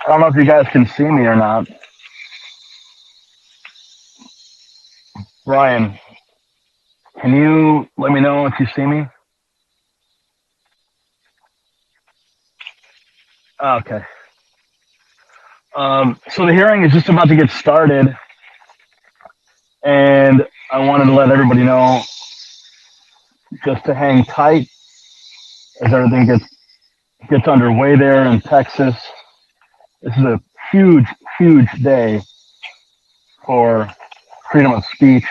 I don't know if you guys can see me or not. Ryan, can you let me know if you see me? Okay. So the hearing is just about to get started, and I wanted to let everybody know just to hang tight as everything gets underway there in Texas. This is a huge, huge day for freedom of speech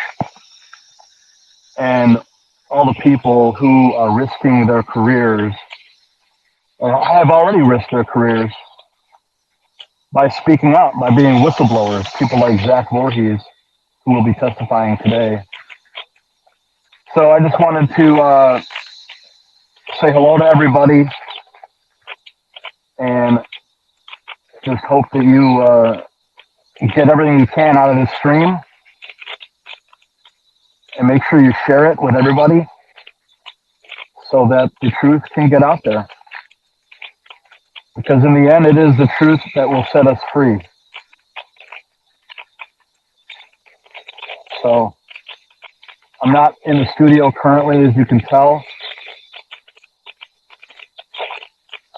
and all the people who are risking their careers or have already risked their careers by speaking out, by being whistleblowers, people like Zach Vorhies, who will be testifying today. So I just wanted to say hello to everybody and just hope that you get everything you can out of this stream and make sure you share it with everybody so that the truth can get out there. Because in the end, it is the truth that will set us free. So I'm not in the studio currently, as you can tell.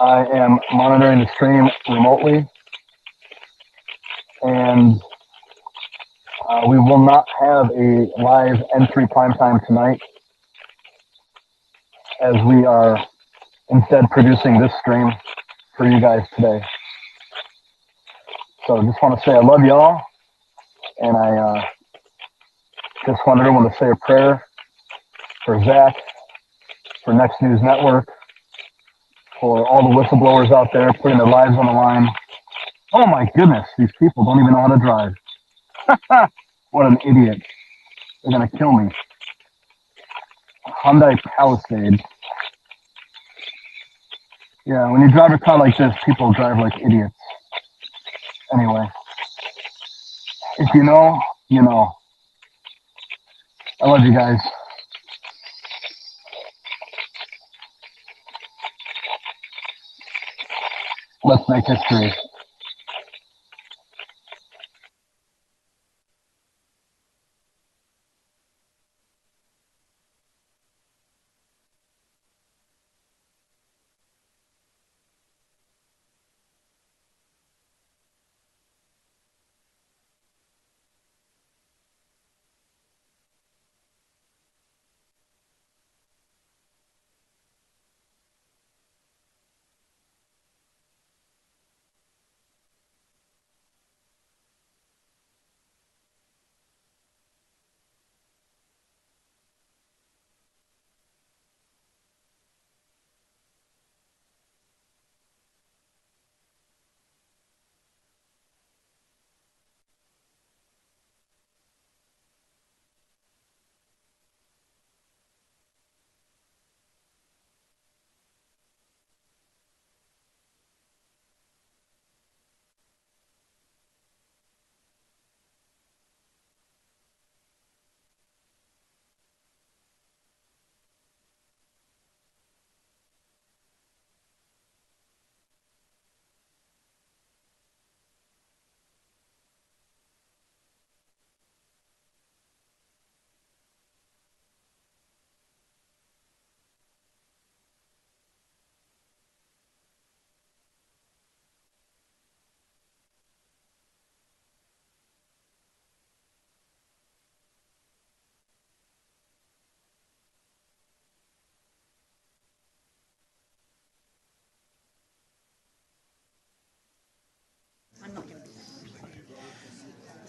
I am monitoring the stream remotely, and we will not have a live N3 primetime tonight, as we are instead producing this stream for you guys today. So just want to say I love y'all, and I just want everyone to say a prayer for Zach, for Next News Network, for all the whistleblowers out there putting their lives on the line. Oh my goodness, these people don't even know how to drive. What an idiot. They're gonna kill me. Hyundai Palisade. Yeah, when you drive a car like this, people drive like idiots. Anyway, if you know, you know. I love you guys. Let's make history.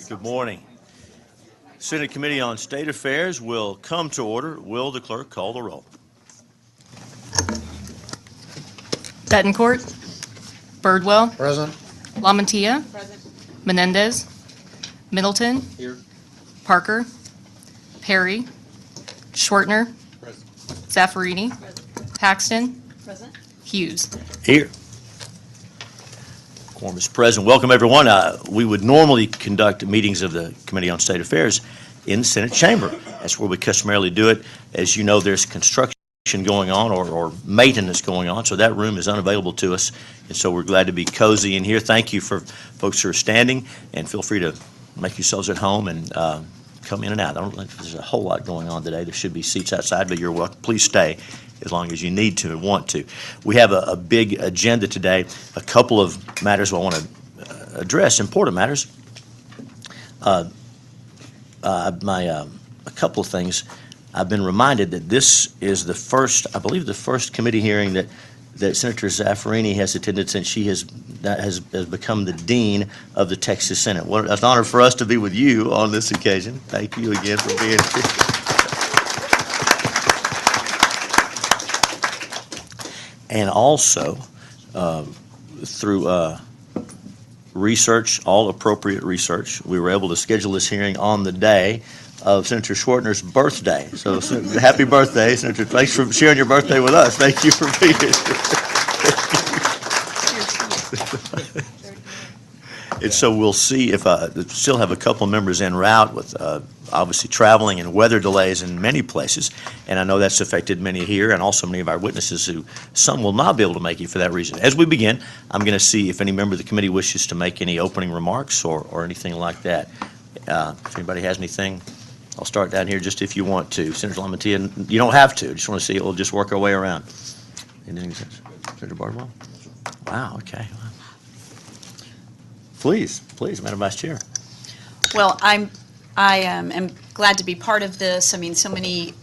Good morning. Senate Committee on State Affairs will come to order. Will the clerk call the roll? Betancourt. Birdwell. Present. LaMantia. Present. Menendez. Middleton. Here. Parker. Perry. Schwartner. Present. Zaffarini. Present. Paxton. Present. Hughes. Here. Quorum is present. Welcome, everyone. We would normally conduct meetings of the Committee on State Affairs in the Senate chamber. That's where we customarily do it. As you know, there's construction going on or maintenance going on, so that room is unavailable to us, and so we're glad to be cozy in here. Thank you for folks who are standing, and feel free to make yourselves at home and come in and out. I don't think there's a whole lot going on today. There should be seats outside, but you're welcome. Please stay as long as you need to and want to. We have a big agenda today, a couple of matters I want to address, important matters. A couple of things. I've been reminded that this is the first, I believe, the first committee hearing that Senator Zach Vorhies has attended since she has become the dean of the Texas Senate. Well, it's an honor for us to be with you on this occasion. Thank you again for being here. And also, through research, all appropriate research, we were able to schedule this hearing on the day of Senator Schwartner's birthday. So happy birthday, Senator. Thanks for sharing your birthday with us. Thank you for being here. And so we'll see if still have a couple of members en route with obviously traveling and weather delays in many places. And I know that's affected many here and also many of our witnesses who some will not be able to make it for that reason. As we begin, I'm going to see if any member of the committee wishes to make any opening remarks or anything like that. If anybody has anything, I'll start down here just if you want to. Senator Lamantia, you don't have to. I just want to see it. We'll just work our way around. Anything, Senator Bardwell? Wow, okay. Please, Madam Vice Chair. Well, I am glad to be part of this. I mean, so many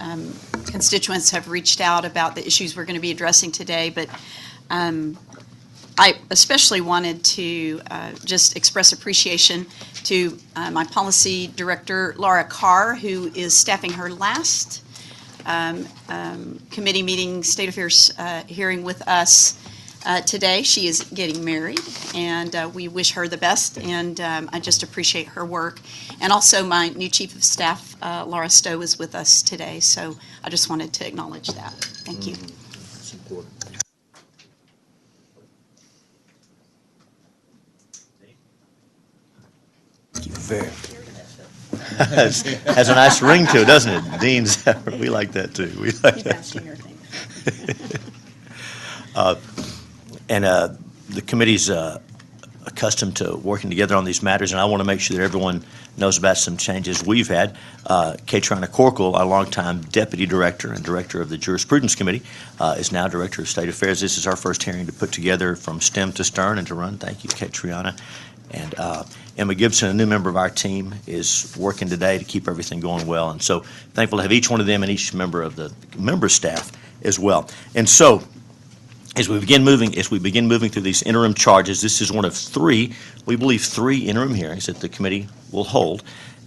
constituents have reached out about the issues we're going to be addressing today, but I especially wanted to just express appreciation to my policy director, Laura Carr, who is staffing her last committee meeting, State Affairs hearing with us today. She is getting married, and we wish her the best, and I just appreciate her work. And also my new Chief of Staff, Laura Stowe, is with us today, so I just wanted to acknowledge that. Thank you. That's important. Very. Has a nice ring to it, doesn't it? Dean's, we like that too. We like that too. The committee's accustomed to working together on these matters, and I want to make sure that everyone knows about some changes we've had. Katrina Corkle, our longtime deputy director and director of the Jurisprudence Committee, is now director of State Affairs. This is our first hearing to put together from stem to stern and to run. Thank you, Katrina. And Emma Gibson, a new member of our team, is working today to keep everything going well. And so thankful to have each one of them and each member of the member staff as well. And so as we begin moving through these interim charges, this is one of three, we believe, three interim hearings that the committee will hold.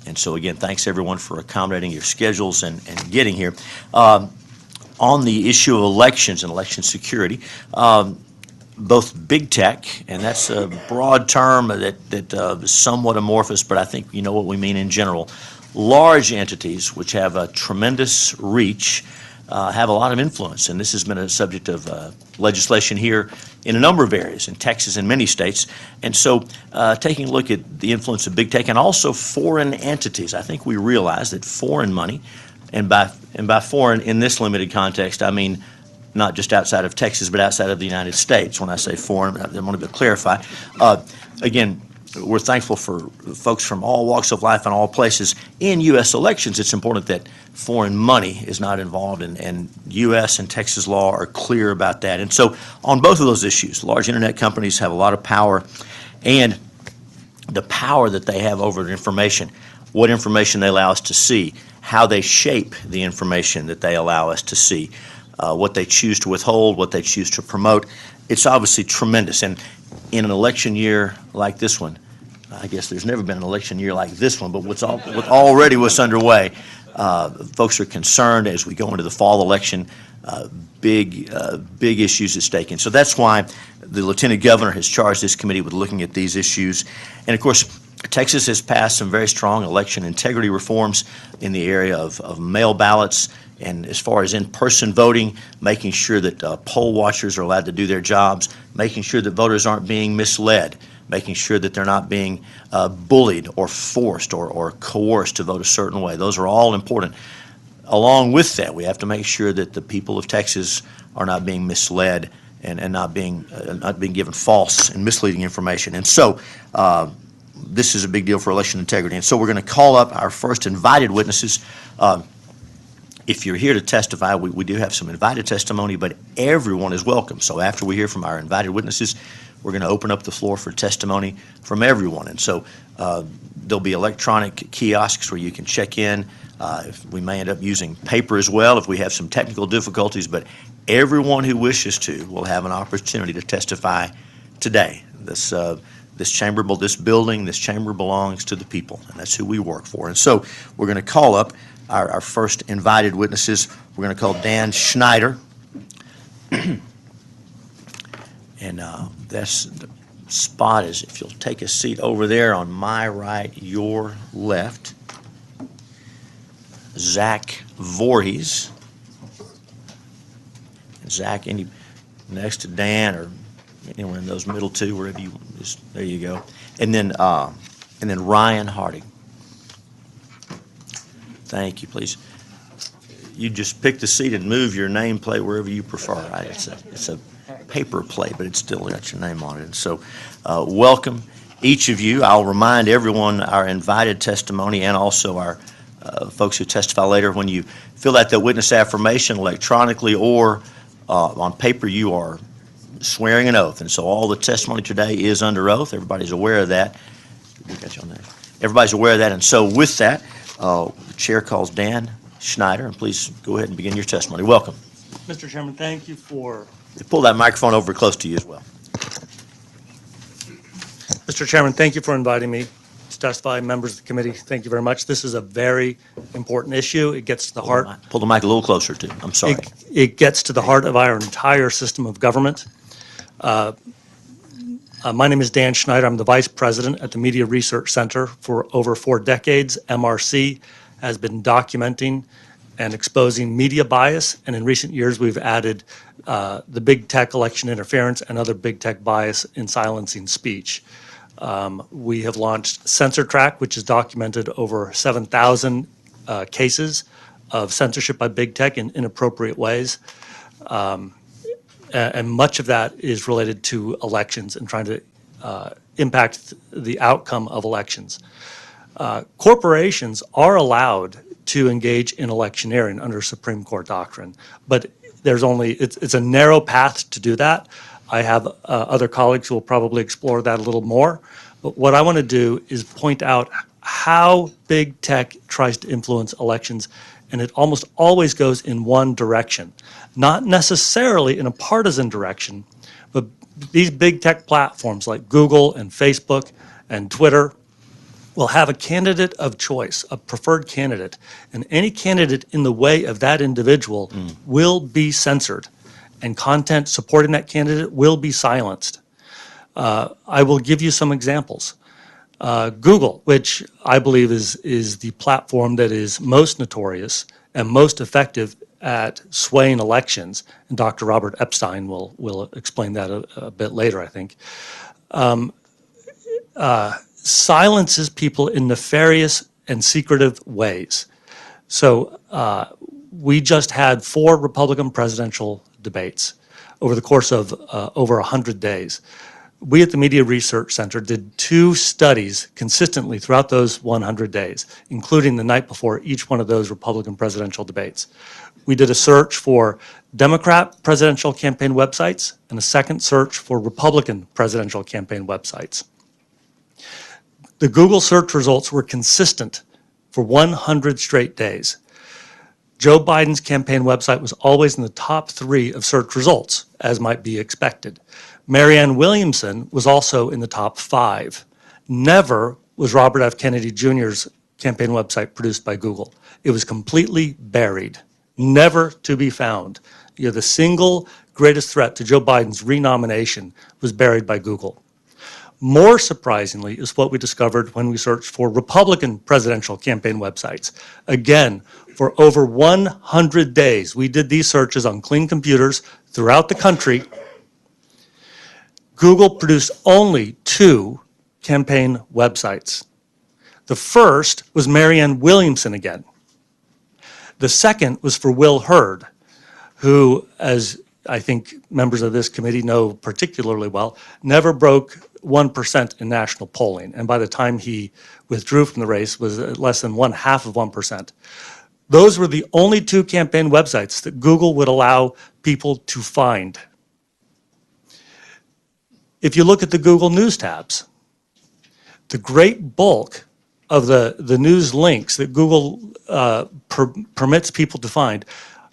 And so again, thanks everyone for accommodating your schedules and getting here. On the issue of elections and election security, both big tech, and that's a broad term that is somewhat amorphous, but I think you know what we mean in general. Large entities which have a tremendous reach have a lot of influence, and this has been a subject of legislation here in a number of areas, in Texas and many states. And so taking a look at the influence of big tech and also foreign entities, I think we realize that foreign money, and by foreign in this limited context, I mean not just outside of Texas, but outside of the United States. When I say foreign, I want to clarify. Again, we're thankful for folks from all walks of life and all places. In U.S. elections, it's important that foreign money is not involved, and U.S. and Texas law are clear about that. And so on both of those issues, large internet companies have a lot of power, and the power that they have over information, what information they allow us to see, how they shape the information that they allow us to see, what they choose to withhold, what they choose to promote. It's obviously tremendous. And in an election year like this one, I guess there's never been an election year like this one, but what's underway, folks are concerned as we go into the fall election, big issues at stake. And so that's why the Lieutenant Governor has charged this committee with looking at these issues. And of course, Texas has passed some very strong election integrity reforms in the area of mail ballots, and as far as in-person voting, making sure that poll watchers are allowed to do their jobs, making sure that voters aren't being misled, making sure that they're not being bullied or forced or coerced to vote a certain way. Those are all important. along with that, we have to make sure that the people of Texas are not being misled and not being given false and misleading information. And so this is a big deal for election integrity. And so we're going to call up our first invited witnesses. If you're here to testify, we do have some invited testimony, but everyone is welcome. So after we hear from our invited witnesses, we're going to open up the floor for testimony from everyone. And so there'll be electronic kiosks where you can check in. We may end up using paper as well if we have some technical difficulties, but everyone who wishes to will have an opportunity to testify today. This chamber belongs to the people, and that's who we work for. And so we're going to call up our first invited witnesses. We're going to call Dan Schneider. And that's the spot is, if you'll take a seat over there on my right, your left. Zach Vorhies. Zach, any next to Dan or anyone in those middle two, wherever you just, there you go. And then Ryan Hartwig. Thank you, please. You just pick the seat and move your nameplate wherever you prefer, right? It's a paper plate, but it's still got your name on it. And so welcome, each of you. I'll remind everyone our invited testimony and also our folks who testify later, when you fill out the witness affirmation electronically or on paper, you are swearing an oath. And so all the testimony today is under oath. Everybody's aware of that. Everybody's aware of that. And so with that, the chair calls Dan Schneider, and please go ahead and begin your testimony. Welcome. Mr. Chairman, thank you for... Pull that microphone over close to you as well. Mr. Chairman, thank you for inviting me to testify. Members of the committee, thank you very much. This is a very important issue. It gets to the heart. Pull the mic a little closer too. I'm sorry. It gets to the heart of our entire system of government. My name is Dan Schneider. I'm the Vice President at the Media Research Center. For over 4 decades, MRC has been documenting and exposing media bias, and in recent years we've added the big tech election interference and other big tech bias in silencing speech. We have launched Censor Track, which has documented over 7,000 cases of censorship by big tech in inappropriate ways. And much of that is related to elections and trying to impact the outcome of elections. Corporations are allowed to engage in electioneering under Supreme Court doctrine, but it's a narrow path to do that. I have other colleagues who will probably explore that a little more, but what I want to do is point out how big tech tries to influence elections, and it almost always goes in one direction. Not necessarily in a partisan direction, but these big tech platforms like Google and Facebook and Twitter will have a candidate of choice, a preferred candidate, and any candidate in the way of that individual will be censored, and content supporting that candidate will be silenced. I will give you some examples. Google, which I believe is the platform that is most notorious and most effective at swaying elections, and Dr. Robert Epstein will explain that a bit later, I think, silences people in nefarious and secretive ways. So we just had 4 Republican presidential debates over the course of over 100 days. We at the Media Research Center did 2 studies consistently throughout those 100 days, including the night before each one of those Republican presidential debates. We did a search for Democrat presidential campaign websites and a second search for Republican presidential campaign websites. The Google search results were consistent for 100 straight days. Joe Biden's campaign website was always in the top 3 of search results, as might be expected. Marianne Williamson was also in the top 5. Never was Robert F. Kennedy Jr.'s campaign website produced by Google. It was completely buried, never to be found. The single greatest threat to Joe Biden's renomination was buried by Google. More surprisingly is what we discovered when we searched for Republican presidential campaign websites. Again, for over 100 days, we did these searches on clean computers throughout the country. Google produced only 2 campaign websites. The first was Marianne Williamson again. The second was for Will Hurd, who, as I think members of this committee know particularly well, never broke 1% in national polling. And by the time he withdrew from the race was less than 0.5%. Those were the only two campaign websites that Google would allow people to find. If you look at the Google News tabs, the great bulk of the news links that Google permits people to find,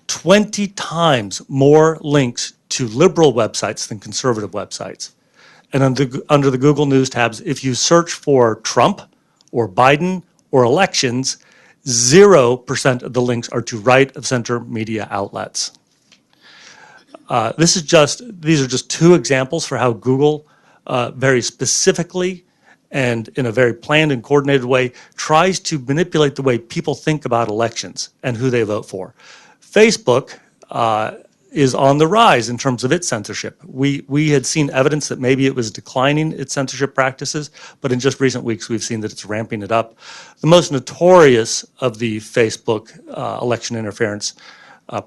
20 times more links to liberal websites than conservative websites. And under the Google News tabs, if you search for Trump or Biden or elections, 0% of the links are to right-of-center media outlets. These are just two examples for how Google very specifically and in a very planned and coordinated way tries to manipulate the way people think about elections and who they vote for. Facebook is on the rise in terms of its censorship. We had seen evidence that maybe it was declining its censorship practices, but in just recent weeks we've seen that it's ramping it up. The most notorious of the Facebook election interference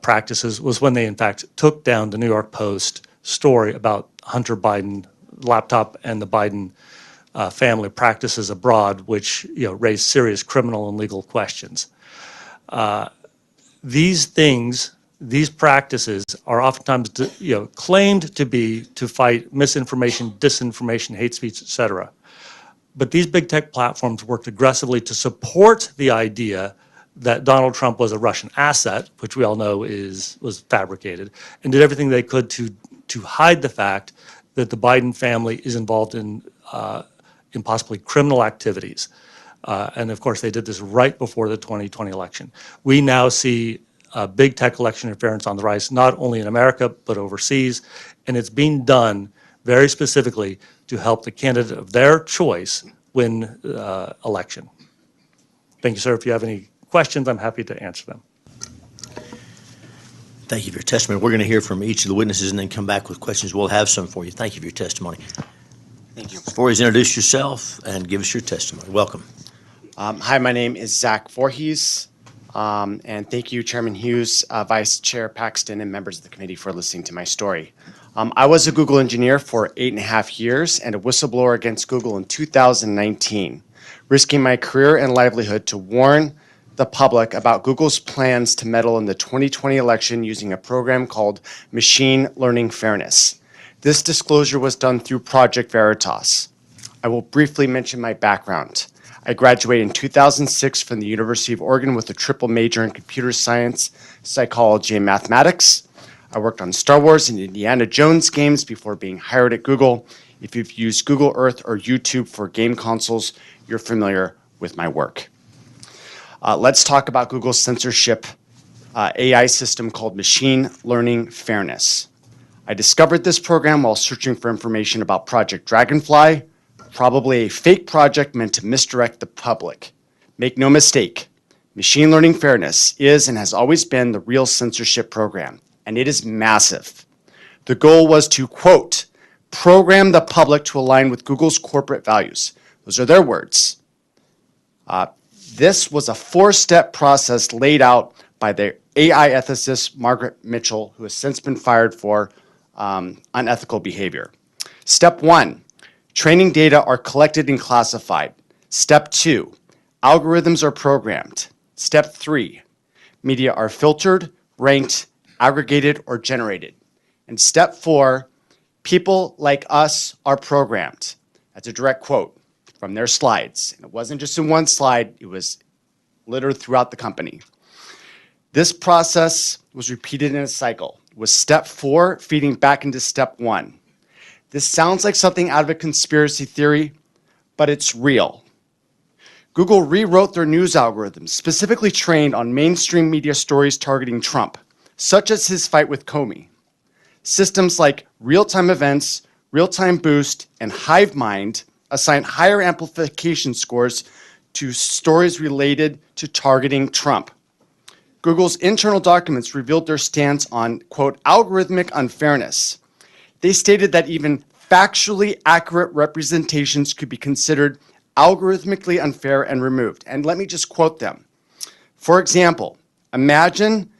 practices was when they in fact took down the New York Post story about Hunter Biden laptop and the Biden family practices abroad, which raised serious criminal and legal questions. These practices are oftentimes claimed to be to fight misinformation, disinformation, hate speech, etc. But these big tech platforms worked aggressively to support the idea that Donald Trump was a Russian asset, which we all know was fabricated, and did everything they could to hide the fact that the Biden family is involved in possibly criminal activities. And of course, they did this right before the 2020 election. We now see big tech election interference on the rise, not only in America, but overseas. And it's being done very specifically to help the candidate of their choice win election. Thank you, sir. If you have any questions, I'm happy to answer them. Thank you for your testimony. We're going to hear from each of the witnesses and then come back with questions. We'll have some for you. Thank you for your testimony. Thank you. Vorhies, introduce yourself and give us your testimony. Welcome. Hi, my name is Zach Vorhies, and thank you, Chairman Hughes, Vice Chair Paxton, and members of the committee for listening to my story. I was a Google engineer for 8.5 years and a whistleblower against Google in 2019, risking my career and livelihood to warn the public about Google's plans to meddle in the 2020 election using a program called Machine Learning Fairness. This disclosure was done through Project Veritas. I will briefly mention my background. I graduated in 2006 from the University of Oregon with a triple major in computer science, psychology, and mathematics. I worked on Star Wars and Indiana Jones games before being hired at Google. If you've used Google Earth or YouTube for game consoles, you're familiar with my work. Let's talk about Google's censorship AI system called Machine Learning Fairness. I discovered this program while searching for information about Project Dragonfly, probably a fake project meant to misdirect the public. Make no mistake, Machine Learning Fairness is and has always been the real censorship program, and it is massive. The goal was to, quote, program the public to align with Google's corporate values. Those are their words. This was a 4-step process laid out by the AI ethicist Margaret Mitchell, who has since been fired for unethical behavior. Step 1, training data are collected and classified. Step 2, algorithms are programmed. Step 3, media are filtered, ranked, aggregated, or generated. And step 4, people like us are programmed. That's a direct quote from their slides. And it wasn't just in one slide, it was littered throughout the company. This process was repeated in a cycle, with step 4 feeding back into step 1. This sounds like something out of a conspiracy theory, but it's real. Google rewrote their news algorithms, specifically trained on mainstream media stories targeting Trump, such as his fight with Comey. Systems like real-time events, real-time boost, and HiveMind assign higher amplification scores to stories related to targeting Trump. Google's internal documents revealed their stance on, quote, algorithmic unfairness. They stated that even factually accurate representations could be considered algorithmically unfair and removed. And let me just quote them. For example, Imagine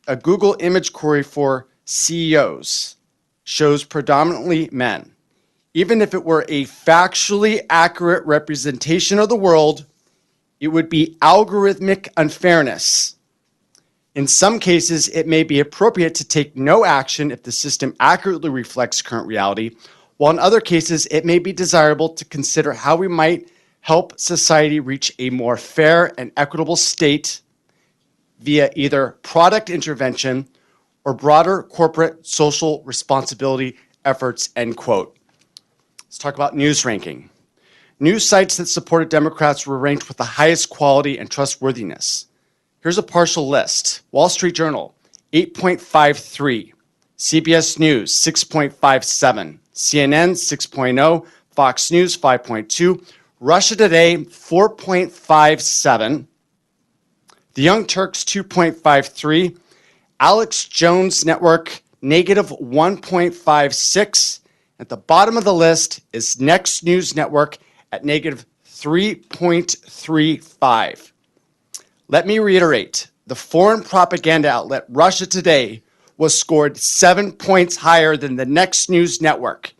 a Google image query for CEOs shows predominantly men. Even if it were a factually accurate representation of the world, it would be algorithmic unfairness. In some cases, it may be appropriate to take no action if the system accurately reflects current reality, while in other cases, it may be desirable to consider how we might help society reach a more fair and equitable state via either product intervention or broader corporate social responsibility efforts, end quote. Let's talk about news ranking. News sites that supported Democrats were ranked with the highest quality and trustworthiness. Here's a partial list. Wall Street Journal, 8.53. CBS News, 6.57. CNN, 6.0. Fox News, 5.2. Russia Today, 4.57. The Young Turks, 2.53. Alex Jones Network, negative 1.56. At the bottom of the list is Next News Network at negative 3.35. Let me reiterate, the foreign propaganda outlet Russia Today was scored 7 points higher than the Next News Network,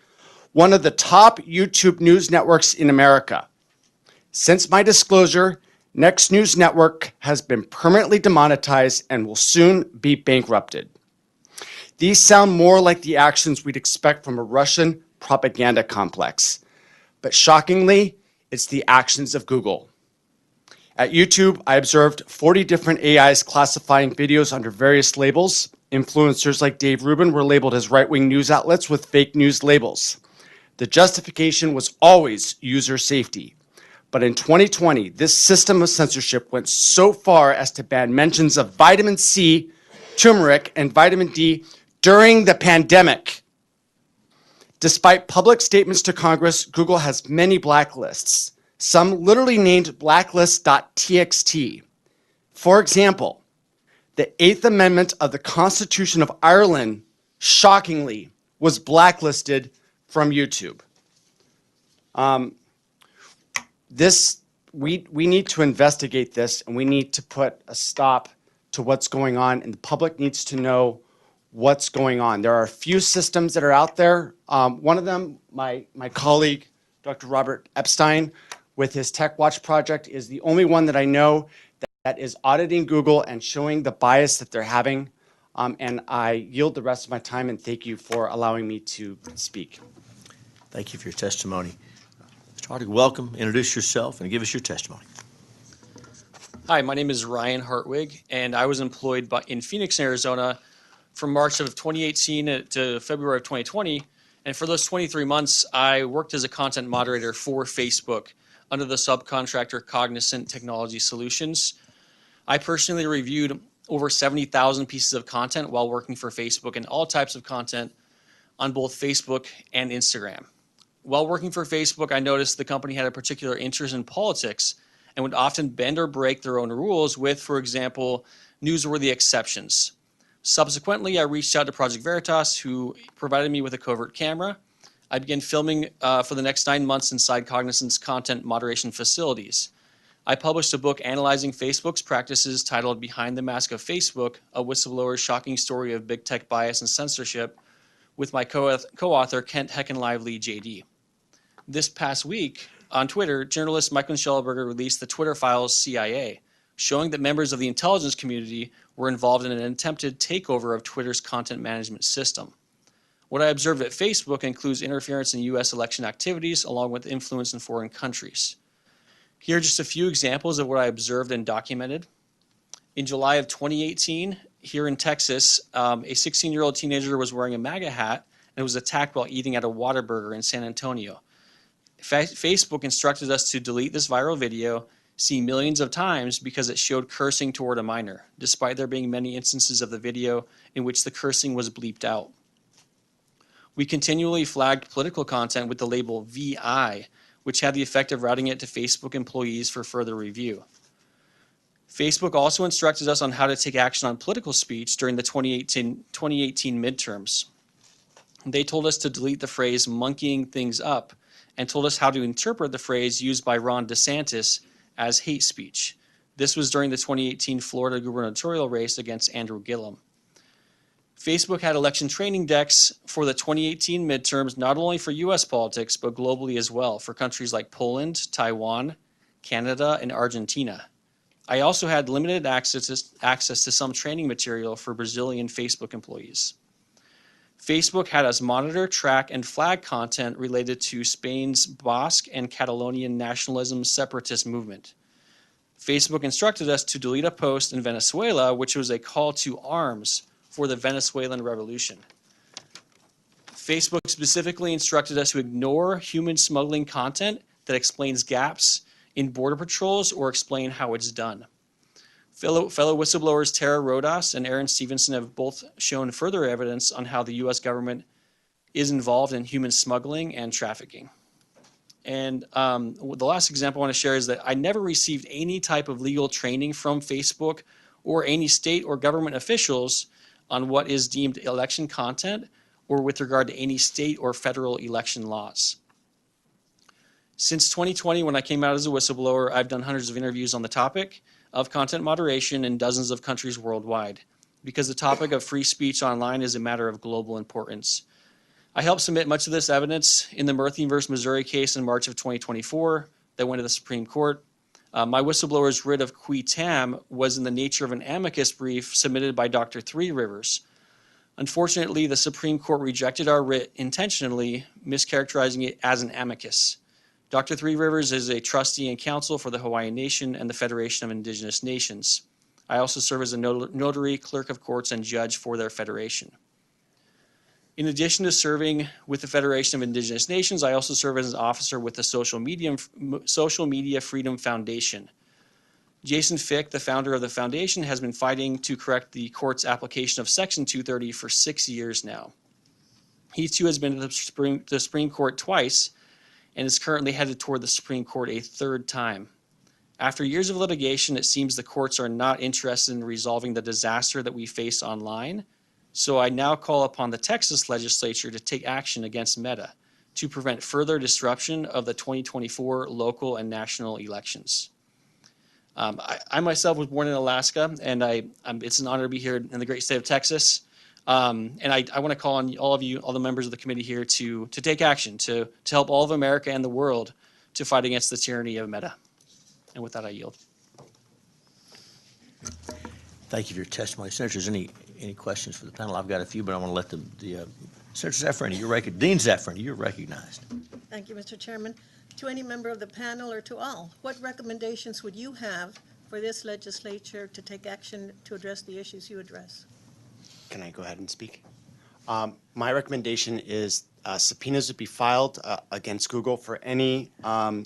one of the top YouTube news networks in America. Since my disclosure, Next News Network has been permanently demonetized and will soon be bankrupted. These sound more like the actions we'd expect from a Russian propaganda complex. But shockingly, it's the actions of Google. At YouTube, I observed 40 different AIs classifying videos under various labels. Influencers like Dave Rubin were labeled as right-wing news outlets with fake news labels. The justification was always user safety. But in 2020, this system of censorship went so far as to ban mentions of vitamin C, turmeric, and vitamin D during the pandemic. Despite public statements to Congress, Google has many blacklists, some literally named blacklist.txt. For example, the 8th Amendment of the Constitution of Ireland, shockingly, was blacklisted from YouTube. We need to investigate this, and we need to put a stop to what's going on, and the public needs to know what's going on. There are a few systems that are out there. One of them, my colleague, Dr. Robert Epstein, with his Tech Watch project, is the only one that I know that is auditing Google and showing the bias that they're having. And I yield the rest of my time, and thank you for allowing me to speak. Thank you for your testimony. Mr. Hartwig, welcome. Introduce yourself and give us your testimony. Hi, my name is Ryan Hartwig, and I was employed in Phoenix, Arizona from March of 2018 to February of 2020. And for those 23 months, I worked as a content moderator for Facebook under the subcontractor Cognizant Technology Solutions. I personally reviewed over 70,000 pieces of content while working for Facebook, and all types of content on both Facebook and Instagram. While working for Facebook, I noticed the company had a particular interest in politics and would often bend or break their own rules with, for example, newsworthy exceptions. Subsequently, I reached out to Project Veritas, who provided me with a covert camera. I began filming for the next 9 months inside Cognizant's content moderation facilities. I published a book analyzing Facebook's practices titled Behind the Mask of Facebook, a whistleblower's shocking story of big tech bias and censorship, with my co-author Kent Heckenlively, JD. This past week, on Twitter, journalist Michael Schellenberger released the Twitter Files CIA, showing that members of the intelligence community were involved in an attempted takeover of Twitter's content management system. What I observed at Facebook includes interference in U.S. election activities, along with influence in foreign countries. Here are just a few examples of what I observed and documented. In July of 2018, here in Texas, a 16-year-old teenager was wearing a MAGA hat and was attacked while eating at a Whataburger in San Antonio. Facebook instructed us to delete this viral video, seen millions of times, because it showed cursing toward a minor, despite there being many instances of the video in which the cursing was bleeped out. We continually flagged political content with the label VI, which had the effect of routing it to Facebook employees for further review. Facebook also instructed us on how to take action on political speech during the 2018 midterms. They told us to delete the phrase monkeying things up and told us how to interpret the phrase used by Ron DeSantis as hate speech. This was during the 2018 Florida gubernatorial race against Andrew Gillum. Facebook had election training decks for the 2018 midterms, not only for US politics, but globally as well, for countries like Poland, Taiwan, Canada, and Argentina. I also had limited access to some training material for Brazilian Facebook employees. Facebook had us monitor, track, and flag content related to Spain's Basque and Catalonian nationalism separatist movement. Facebook instructed us to delete a post in Venezuela, which was a call to arms for the Venezuelan revolution. Facebook specifically instructed us to ignore human smuggling content that explains gaps in border patrols or explain how it's done. Fellow whistleblowers Tara Rodas and Aaron Stevenson have both shown further evidence on how the U.S. government is involved in human smuggling and trafficking. And the last example I want to share is that I never received any type of legal training from Facebook or any state or government officials on what is deemed election content or with regard to any state or federal election laws. Since 2020, when I came out as a whistleblower, I've done hundreds of interviews on the topic of content moderation in dozens of countries worldwide, because the topic of free speech online is a matter of global importance. I helped submit much of this evidence in the Murthy versus Missouri case in March of 2024 that went to the Supreme Court. My whistleblower's writ of qui tam was in the nature of an amicus brief submitted by Dr. Three Rivers. Unfortunately, the Supreme Court rejected our writ intentionally, mischaracterizing it as an amicus. Dr. Three Rivers is a trustee and counsel for the Hawaiian Nation and the Federation of Indigenous Nations. I also serve as a notary, clerk of courts, and judge for their federation. In addition to serving with the Federation of Indigenous Nations, I also serve as an officer with the Social Media Freedom Foundation. Jason Fick, the founder of the foundation, has been fighting to correct the court's application of Section 230 for 6 years now. He too has been to the Supreme Court twice and is currently headed toward the Supreme Court a third time. After years of litigation, it seems the courts are not interested in resolving the disaster that we face online. So I now call upon the Texas legislature to take action against Meta to prevent further disruption of the 2024 local and national elections. I myself was born in Alaska, and it's an honor to be here in the great state of Texas. And I want to call on all of you, all the members of the committee here, to take action, to help all of America and the world to fight against the tyranny of Meta. And with that, I yield. Thank you for your testimony. Senators, any questions for the panel? I've got a few, but I want to let the Senator Zaffarani, Dean Zaffarani, you're recognized. Thank you, Mr. Chairman. To any member of the panel or to all, what recommendations would you have for this legislature to take action to address the issues you address? Can I go ahead and speak? My recommendation is subpoenas would be filed against Google for any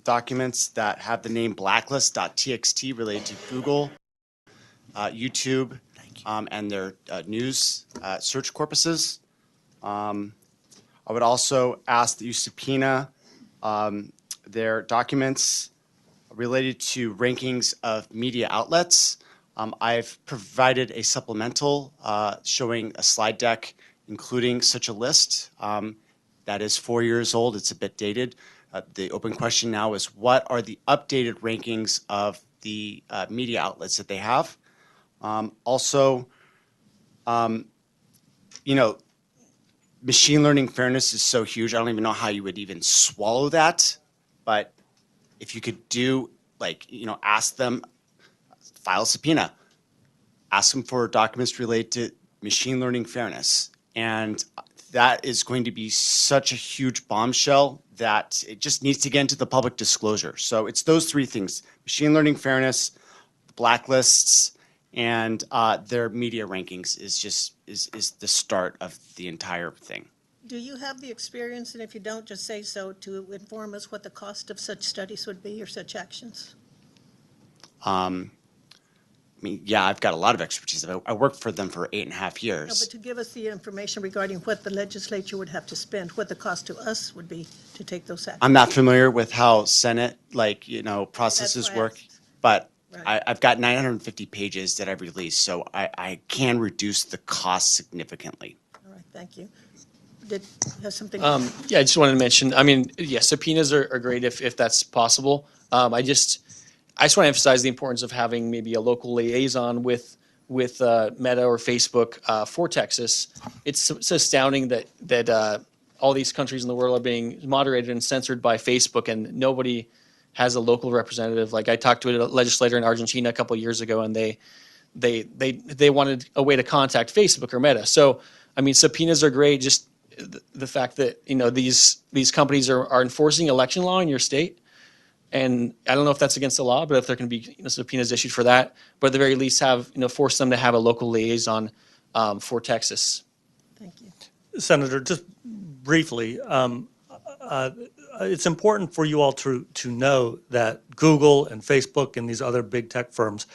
documents that have the name blacklist.txt related to Google, YouTube, and their news search corpuses. I would also ask that you subpoena their documents related to rankings of media outlets. I've provided a supplemental showing a slide deck including such a list. That is 4 years old. It's a bit dated. The open question now is, what are the updated rankings of the media outlets that they have? Also, machine learning fairness is so huge. I don't even know how you would even swallow that. But if you could do, ask them, file a subpoena, ask them for documents related to machine learning fairness. And that is going to be such a huge bombshell that it just needs to get into the public disclosure. So it's those three things: machine learning fairness, blacklists, and their media rankings is the start of the entire thing. Do you have the experience, and if you don't, just say so, to inform us what the cost of such studies would be or such actions? I've got a lot of expertise. I worked for them for 8.5 years. No, but to give us the information regarding what the legislature would have to spend, what the cost to us would be to take those actions. I'm not familiar with how Senate, processes work, but Right. I've got 950 pages that I've released, so I can reduce the cost significantly. All right, thank you. Did you have something? I just wanted to mention, subpoenas are great if that's possible. I just want to emphasize the importance of having maybe a local liaison with Meta or Facebook for Texas. It's astounding that all these countries in the world are being moderated and censored by Facebook, and nobody has a local representative. Like I talked to a legislator in Argentina a couple of years ago, and they wanted a way to contact Facebook or Meta. So I mean, subpoenas are great. Just the fact that these companies are enforcing election law in your state. And I don't know if that's against the law, but if there can be subpoenas issued for that, but at the very least force them to have a local liaison for Texas. Thank you. Senator, just briefly, it's important for you all to know that Google and Facebook and these other big tech firms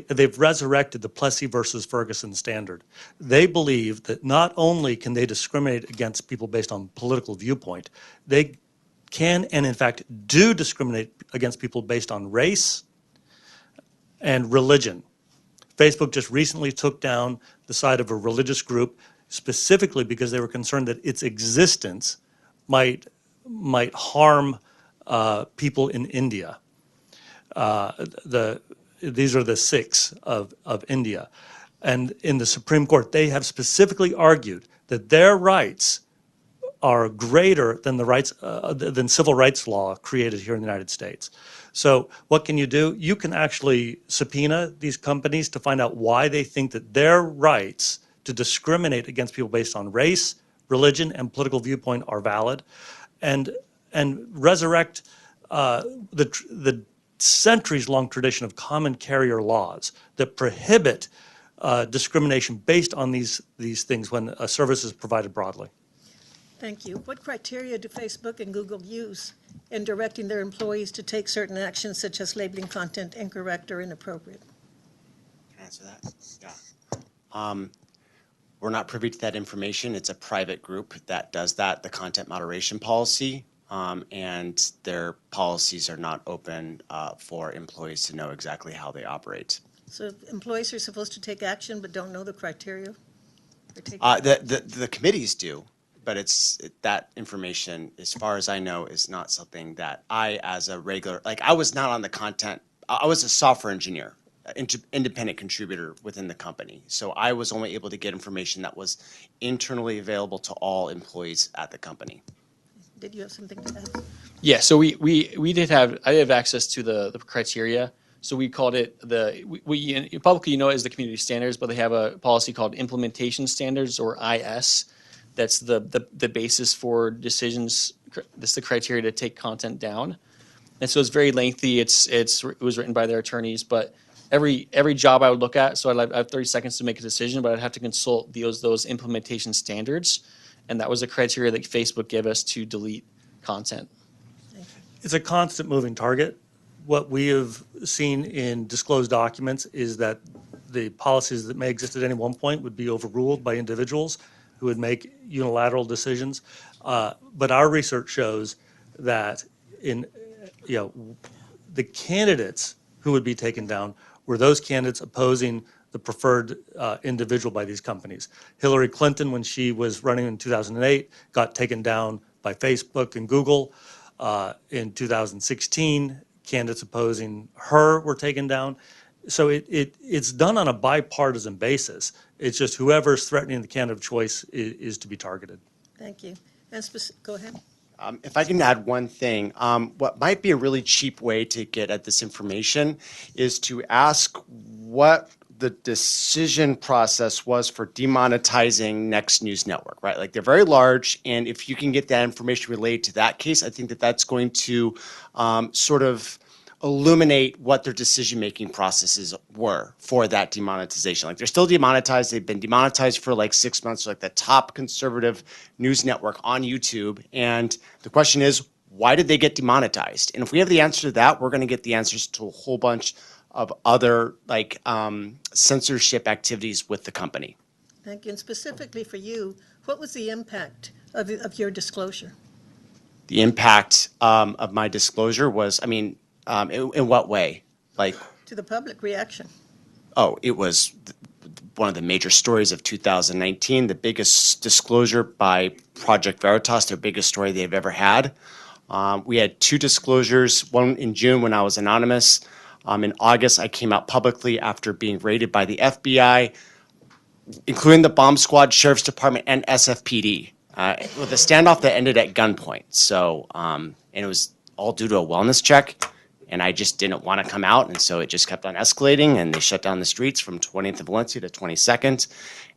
they've resurrected the Plessy versus Ferguson standard. They believe that not only can they discriminate against people based on political viewpoint, they can and in fact do discriminate against people based on race and religion. Facebook just recently took down the site of a religious group specifically because they were concerned that its existence might harm people in India. These are the Sikhs of India. And in the Supreme Court, they have specifically argued that their rights are greater than the rights than civil rights law created here in the United States. So what can you do? You can actually subpoena these companies to find out why they think that their rights to discriminate against people based on race, religion, and political viewpoint are valid, and resurrect the centuries-long tradition of common carrier laws that prohibit discrimination based on these things when a service is provided broadly. Thank you. What criteria do Facebook and Google use in directing their employees to take certain actions such as labeling content incorrect or inappropriate? Can I answer that? Yeah. We're not privy to that information. It's a private group that does that, the content moderation policy, and their policies are not open for employees to know exactly how they operate. So employees are supposed to take action but don't know the criteria? The committees do. But that information, as far as I know, is not something that I, as a regular, I was not on the content. I was a software engineer, independent contributor within the company. So I was only able to get information that was internally available to all employees at the company. Did you have something to add? Yeah, so I have access to the criteria. So we called it publicly know it as the community standards, but they have a policy called implementation standards, or IS. That's the basis for decisions. That's the criteria to take content down, and so it's very lengthy. It was written by their attorneys, but every job I would look at. So I have 30 seconds to make a decision, but I'd have to consult those implementation standards, and that was a criteria that Facebook gave us to delete content. It's a constant moving target. What we have seen in disclosed documents is that the policies that may exist at any one point would be overruled by individuals who would make unilateral decisions. But our research shows that the candidates who would be taken down were those candidates opposing the preferred individual by these companies. Hillary Clinton, when she was running in 2008, got taken down by Facebook and Google. In 2016, candidates opposing her were taken down. So it's done on a bipartisan basis. It's just whoever's threatening the candidate of choice is to be targeted. Thank you. And go ahead. If I can add one thing, what might be a really cheap way to get at this information is to ask what the decision process was for demonetizing Next News Network, right? Like, they're very large, and if you can get that information related to that case, I think that that's going to sort of illuminate what their decision-making processes were for that demonetization. Like, they're still demonetized. They've been demonetized for like 6 months, like the top conservative news network on YouTube. And the question is, why did they get demonetized? And if we have the answer to that, we're going to get the answers to a whole bunch of other censorship activities with the company. Thank you. And specifically for you, what was the impact of your disclosure? The impact of my disclosure was, in what way? To the public reaction. Oh, it was one of the major stories of 2019, the biggest disclosure by Project Veritas, their biggest story they've ever had. We had 2 disclosures, one in June when I was anonymous. In August, I came out publicly after being raided by the FBI, including the bomb squad, Sheriff's Department, and SFPD, with a standoff that ended at gunpoint. So, and it was all due to a wellness check, and I just didn't want to come out, and so it just kept on escalating, and they shut down the streets from 20th of Valencia to 22nd,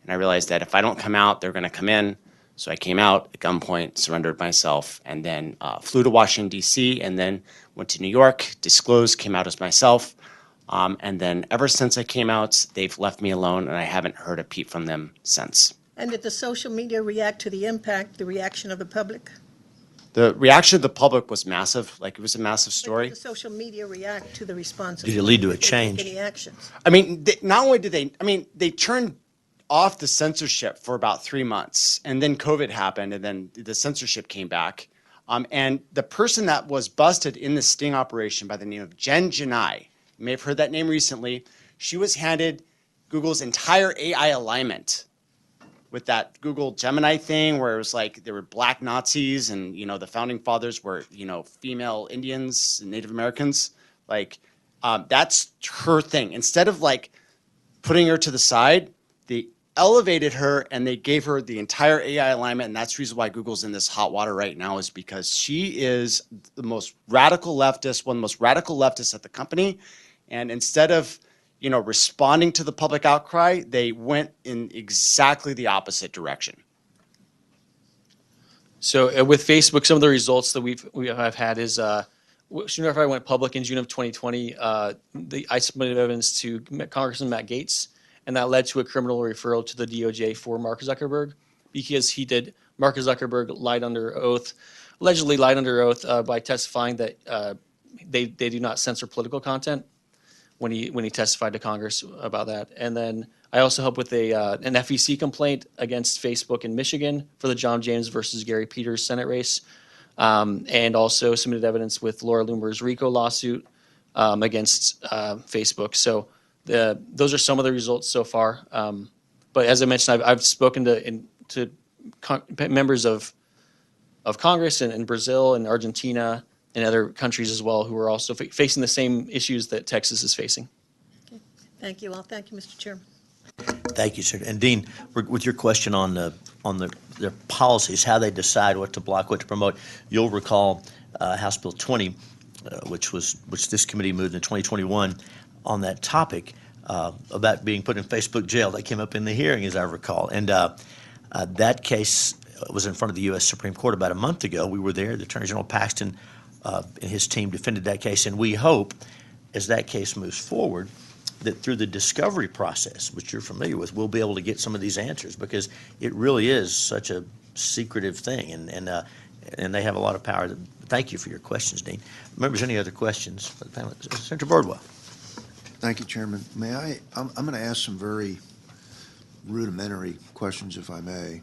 and I realized that if I don't come out, they're going to come in. So I came out at gunpoint, surrendered myself, and then flew to Washington, D.C., and then went to New York, disclosed, came out as myself. And then ever since I came out, they've left me alone, and I haven't heard a peep from them since. And did the social media react to the impact, the reaction of the public? The reaction of the public was massive. Like, it was a massive Did story. the social media react to the response? Did it lead to a Did they take change? Any actions? I mean, not only did they turned off the censorship for about 3 months, and then COVID happened, and then the censorship came back. And the person that was busted in the sting operation by the name of Jen Janai, you may have heard that name recently, she was handed Google's entire AI alignment with that Google Gemini thing where it was like there were black Nazis and, the founding fathers were, female Indians and Native Americans. Like, that's her thing. Instead of like putting her to the side, they elevated her and they gave her the entire AI alignment. And that's the reason why Google's in this hot water right now, is because she is the most radical leftist, one of the most radical leftists at the company. And instead of, responding to the public outcry, they went in exactly the opposite direction. So with Facebook, some of the results that we have had is soon after I went public in June of 2020, I submitted evidence to Congressman Matt Gaetz, and that led to a criminal referral to the DOJ for Mark Zuckerberg, because Mark Zuckerberg allegedly lied under oath by testifying that they do not censor political content when he testified to Congress about that. And then I also helped with an FEC complaint against Facebook in Michigan for the John James versus Gary Peters Senate race, and also submitted evidence with Laura Loomer's RICO lawsuit against Facebook. So those are some of the results so far. But as I mentioned, I've spoken to members of Congress in Brazil and Argentina and other countries as well, who are also facing the same issues that Texas is facing. Thank you all. Thank you, Mr. Chairman. Thank you, sir. And Dean, with your question on their policies, how they decide what to block, what to promote, you'll recall House Bill 20, which this committee moved in 2021 on that topic about being put in Facebook jail. That came up in the hearing, as I recall. And that case was in front of the U.S. Supreme Court about a month ago. We were there. The Attorney General Paxton and his team defended that case. And we hope, as that case moves forward, that through the discovery process, which you're familiar with, we'll be able to get some of these answers, because it really is such a secretive thing, and they have a lot of power. Thank you for your questions, Dean. Members, any other questions for the panel? Senator Birdwell. Thank you, Chairman. I'm going to ask some very rudimentary questions, if I may.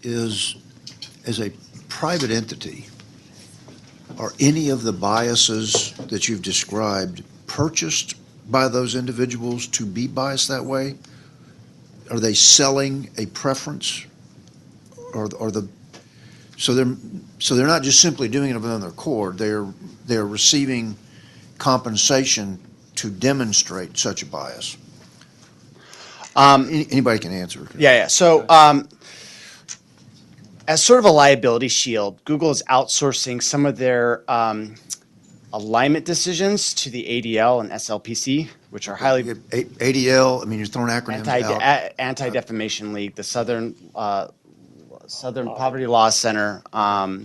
As a private entity, are any of the biases that you've described purchased by those individuals to be biased that way? Are they selling a preference, so they're not just simply doing it of their own accord. They're receiving compensation to demonstrate such a bias? Anybody can answer. Yeah. So, as sort of a liability shield, Google is outsourcing some of their alignment decisions to the ADL and SLPC, which are highly ADL. I mean, you're throwing acronyms out. Anti-Defamation League, the Southern Poverty Law Center.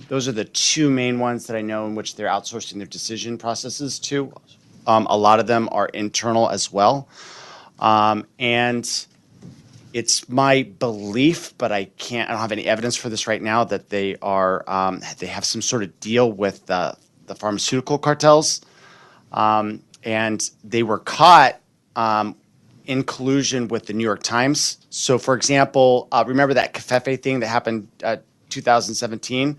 Those are the two main ones that I know in which they're outsourcing their decision processes to. A lot of them are internal as well, and it's my belief, but I don't have any evidence for this right now, that they have some sort of deal with the pharmaceutical cartels, and they were caught in collusion with the New York Times. So, for example, remember that Covfefe thing that happened 2017?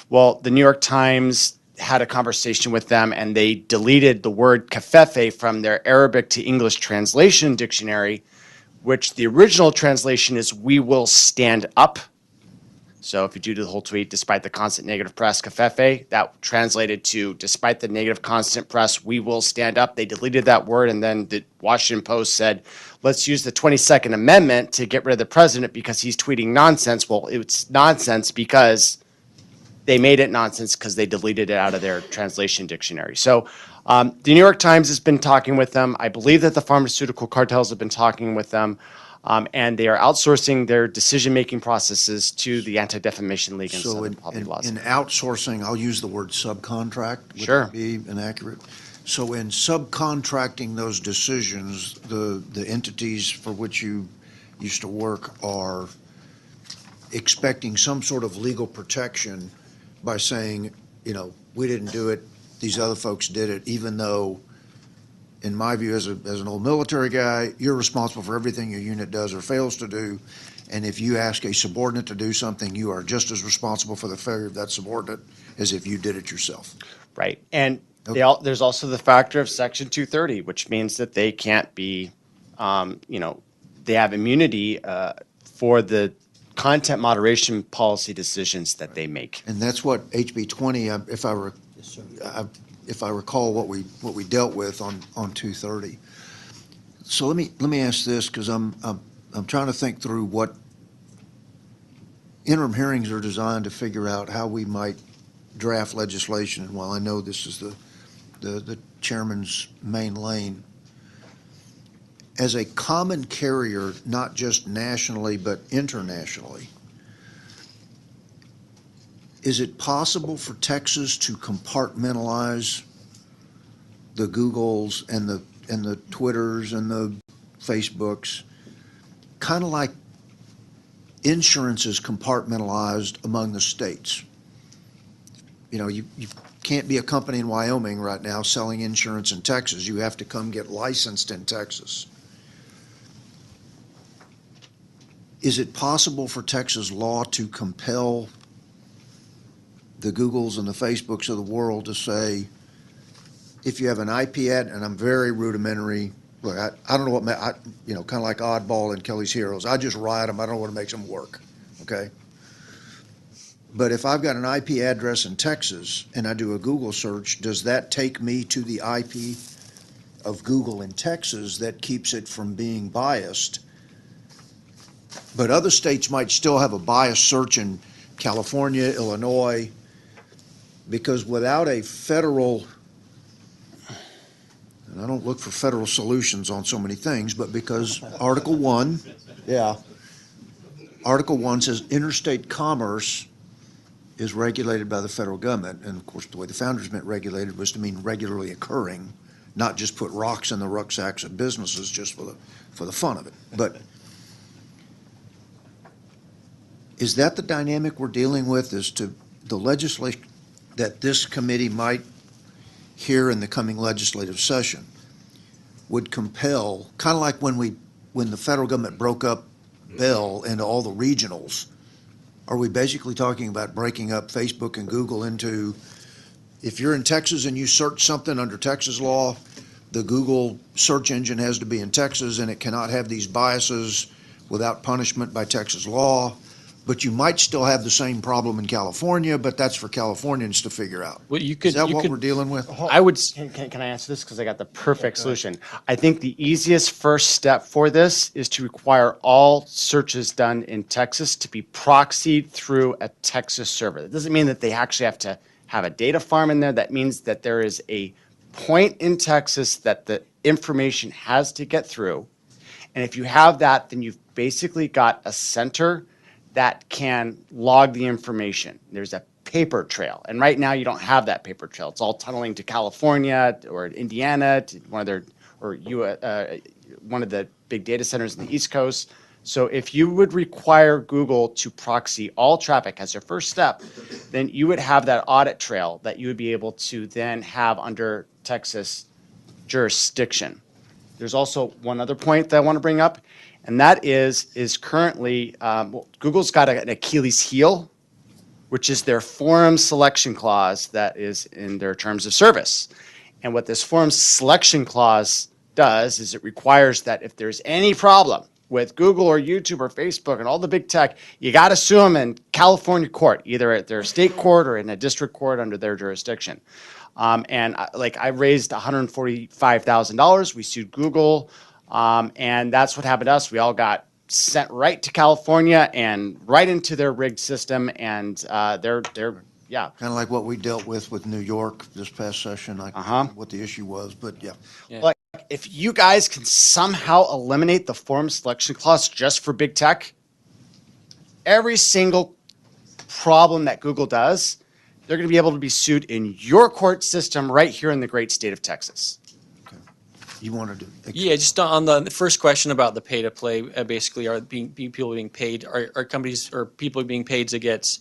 Well, the New York Times had a conversation with them, and they deleted the word Covfefe from their Arabic to English translation dictionary, which the original translation is "we will stand up." So if you do the whole tweet, despite the constant negative press, cafefe, that translated to despite the negative constant press, we will stand up. They deleted that word, and then the Washington Post said, let's use the 22nd Amendment to get rid of the president because he's tweeting nonsense. Well, it's nonsense because they made it nonsense because they deleted it out of their translation dictionary. So the New York Times has been talking with them. I believe that the pharmaceutical cartels have been talking with them. And they are outsourcing their decision-making processes to the Anti-Defamation League and So Southern in, Public Laws. in outsourcing, I'll use the word subcontract. Would Sure. that be inaccurate? So in subcontracting those decisions, the entities for which you used to work are expecting some sort of legal protection by saying, you know, we didn't do it, these other folks did it, even though, in my view, as an old military guy, you're responsible for everything your unit does or fails to do. And if you ask a subordinate to do something, you are just as responsible for the failure of that subordinate as if you did it yourself. Right. And Okay. there's also the factor of Section 230, which means that they can't be, they have immunity for the content moderation policy decisions that they make. And that's what HB 20, if I recall what we dealt with on 230. So let me ask this, because I'm trying to think through what interim hearings are designed to figure out how we might draft legislation. And while I know this is the chairman's main lane, as a common carrier, not just nationally but internationally, is it possible for Texas to compartmentalize the Googles and the Twitters and the Facebooks, kind of like insurance is compartmentalized among the states? You know, you can't be a company in Wyoming right now selling insurance in Texas. You have to come get licensed in Texas. Is it possible for Texas law to compel the Googles and the Facebooks of the world to say, if you have an IP ad, and I'm very rudimentary, look, I don't know what, kind of like Oddball and Kelly's Heroes. I just write them. I don't know what makes them work, okay? But if I've got an IP address in Texas and I do a Google search, does that take me to the IP of Google in Texas that keeps it from being biased? But other states might still have a biased search in California, Illinois, because without a federal, and I don't look for federal solutions on so many things, but because Article 1 says interstate commerce is regulated by the federal government. And of course, the way the founders meant regulated was to mean regularly occurring, not just put rocks in the rucksacks of businesses just for the fun of it. But is that the dynamic we're dealing with, is to the legislation that this committee might hear in the coming legislative session would compel, kind of like when the federal government broke up Bell into all the regionals? Are we basically talking about breaking up Facebook and Google into, if you're in Texas and you search something under Texas law, the Google search engine has to be in Texas and it cannot have these biases without punishment by Texas law? But you might still have the same problem in California, but that's for Californians to figure out. Well, you could. Is that you what could, we're dealing with? I would. Can I answer this? Because I got the perfect solution. I think the easiest first step for this is to require all searches done in Texas to be proxied through a Texas server. That doesn't mean that they actually have to have a data farm in there. That means that there is a point in Texas that the information has to get through. And if you have that, then you've basically got a center that can log the information. There's a paper trail. And right now you don't have that paper trail. It's all tunneling to California or Indiana to one of the big data centers in the East Coast. So if you would require Google to proxy all traffic as your first step, then you would have that audit trail that you would be able to then have under Texas jurisdiction. There's also one other point that I want to bring up, and that is currently, Google's got an Achilles heel, which is their forum selection clause that is in their terms of service. And what this forum selection clause does is it requires that if there's any problem with Google or YouTube or Facebook and all the big tech, you got to sue them in California court, either at their state court or in a district court under their jurisdiction. I raised $145,000. We sued Google, and that's what happened to us. We all got sent right to California and right into their rigged system, and they're yeah. Kind of like what we dealt with New York this past session, like what the issue was, but yeah. Like, if you guys can somehow eliminate the forum selection clause just for big tech, every single problem that Google does, they're going to be able to be sued in your court system right here in the great state of Texas. You wanted to? Yeah, just on the first question about the pay to play, basically, are people being paid, are companies or people being paid to get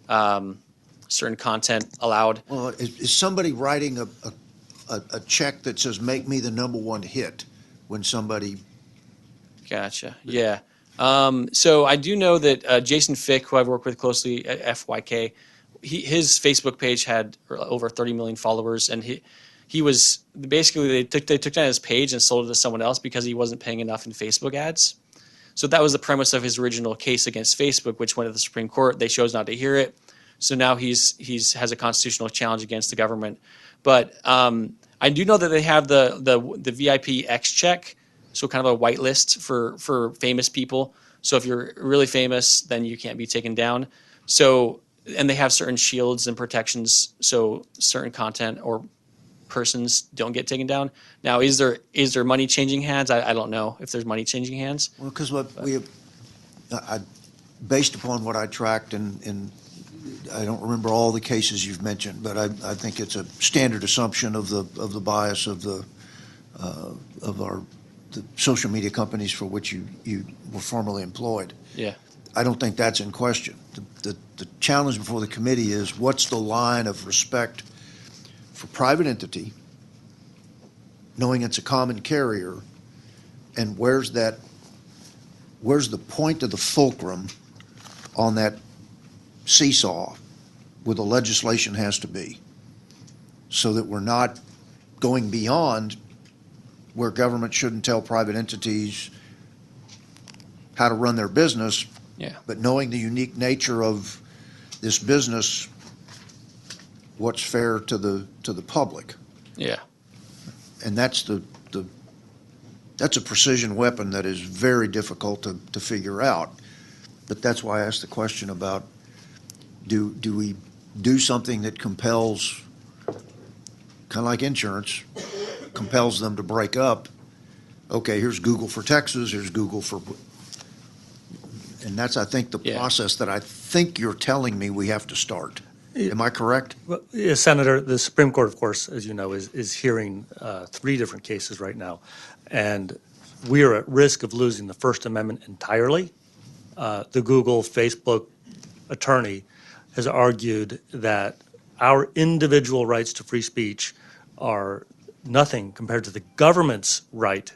certain content allowed? Well, is somebody writing a check that says, make me the #1 hit when somebody? Gotcha. Yeah. So I do know that Jason Fick, who I've worked with closely at FYK, his Facebook page had over 30 million followers, and he was basically they took down his page and sold it to someone else because he wasn't paying enough in Facebook ads. So that was the premise of his original case against Facebook, which went to the Supreme Court. They chose not to hear it. So now he's has a constitutional challenge against the government. But I do know that they have the VIP X check, so kind of a whitelist for famous people. So if you're really famous, then you can't be taken down. So, and they have certain shields and protections, so certain content or persons don't get taken down. Now, is there money changing hands? I don't know if there's money changing hands. Well, because what we have, based upon what I tracked, and I don't remember all the cases you've mentioned, but I think it's a standard assumption of the bias of the social media companies for which you were formerly employed. Yeah. I don't think that's in question. The challenge before the committee is what's the line of respect for private entity, knowing it's a common carrier, and where's the point of the fulcrum on that seesaw where the legislation has to be, so that we're not going beyond where government shouldn't tell private entities how to run their business. Yeah. But knowing the unique nature of this business, what's fair to the public. Yeah. And that's that's a precision weapon that is very difficult to figure out. But that's why I asked the question about do we do something that compels, kind of like insurance, compels them to break up. Okay, here's Google for Texas, here's Google for, and that's, I think, the process that I think you're telling me we have to start. Am I correct? Well, yeah, Senator, the Supreme Court, of course, as you know, is hearing 3 different cases right now. And we are at risk of losing the First Amendment entirely. The Google, Facebook attorney has argued that our individual rights to free speech are nothing compared to the government's right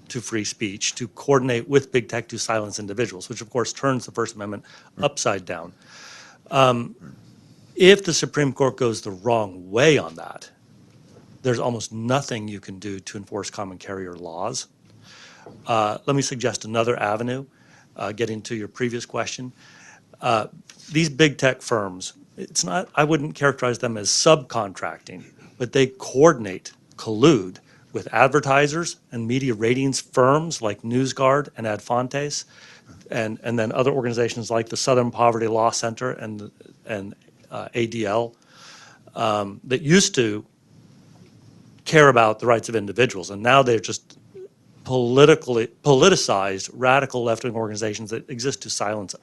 to free speech, to coordinate with big tech to silence individuals, which of course turns the First Amendment upside down. If the Supreme Court goes the wrong way on that, there's almost nothing you can do to enforce common carrier laws. Let me suggest another avenue, getting to your previous question. These big tech firms, it's not, I wouldn't characterize them as subcontracting, but they coordinate, collude with advertisers and media ratings firms like NewsGuard and Ad Fontes, and then other organizations like the Southern Poverty Law Center and ADL that used to care about the rights of individuals, and now they're just politicized radical left-wing organizations that exist to silence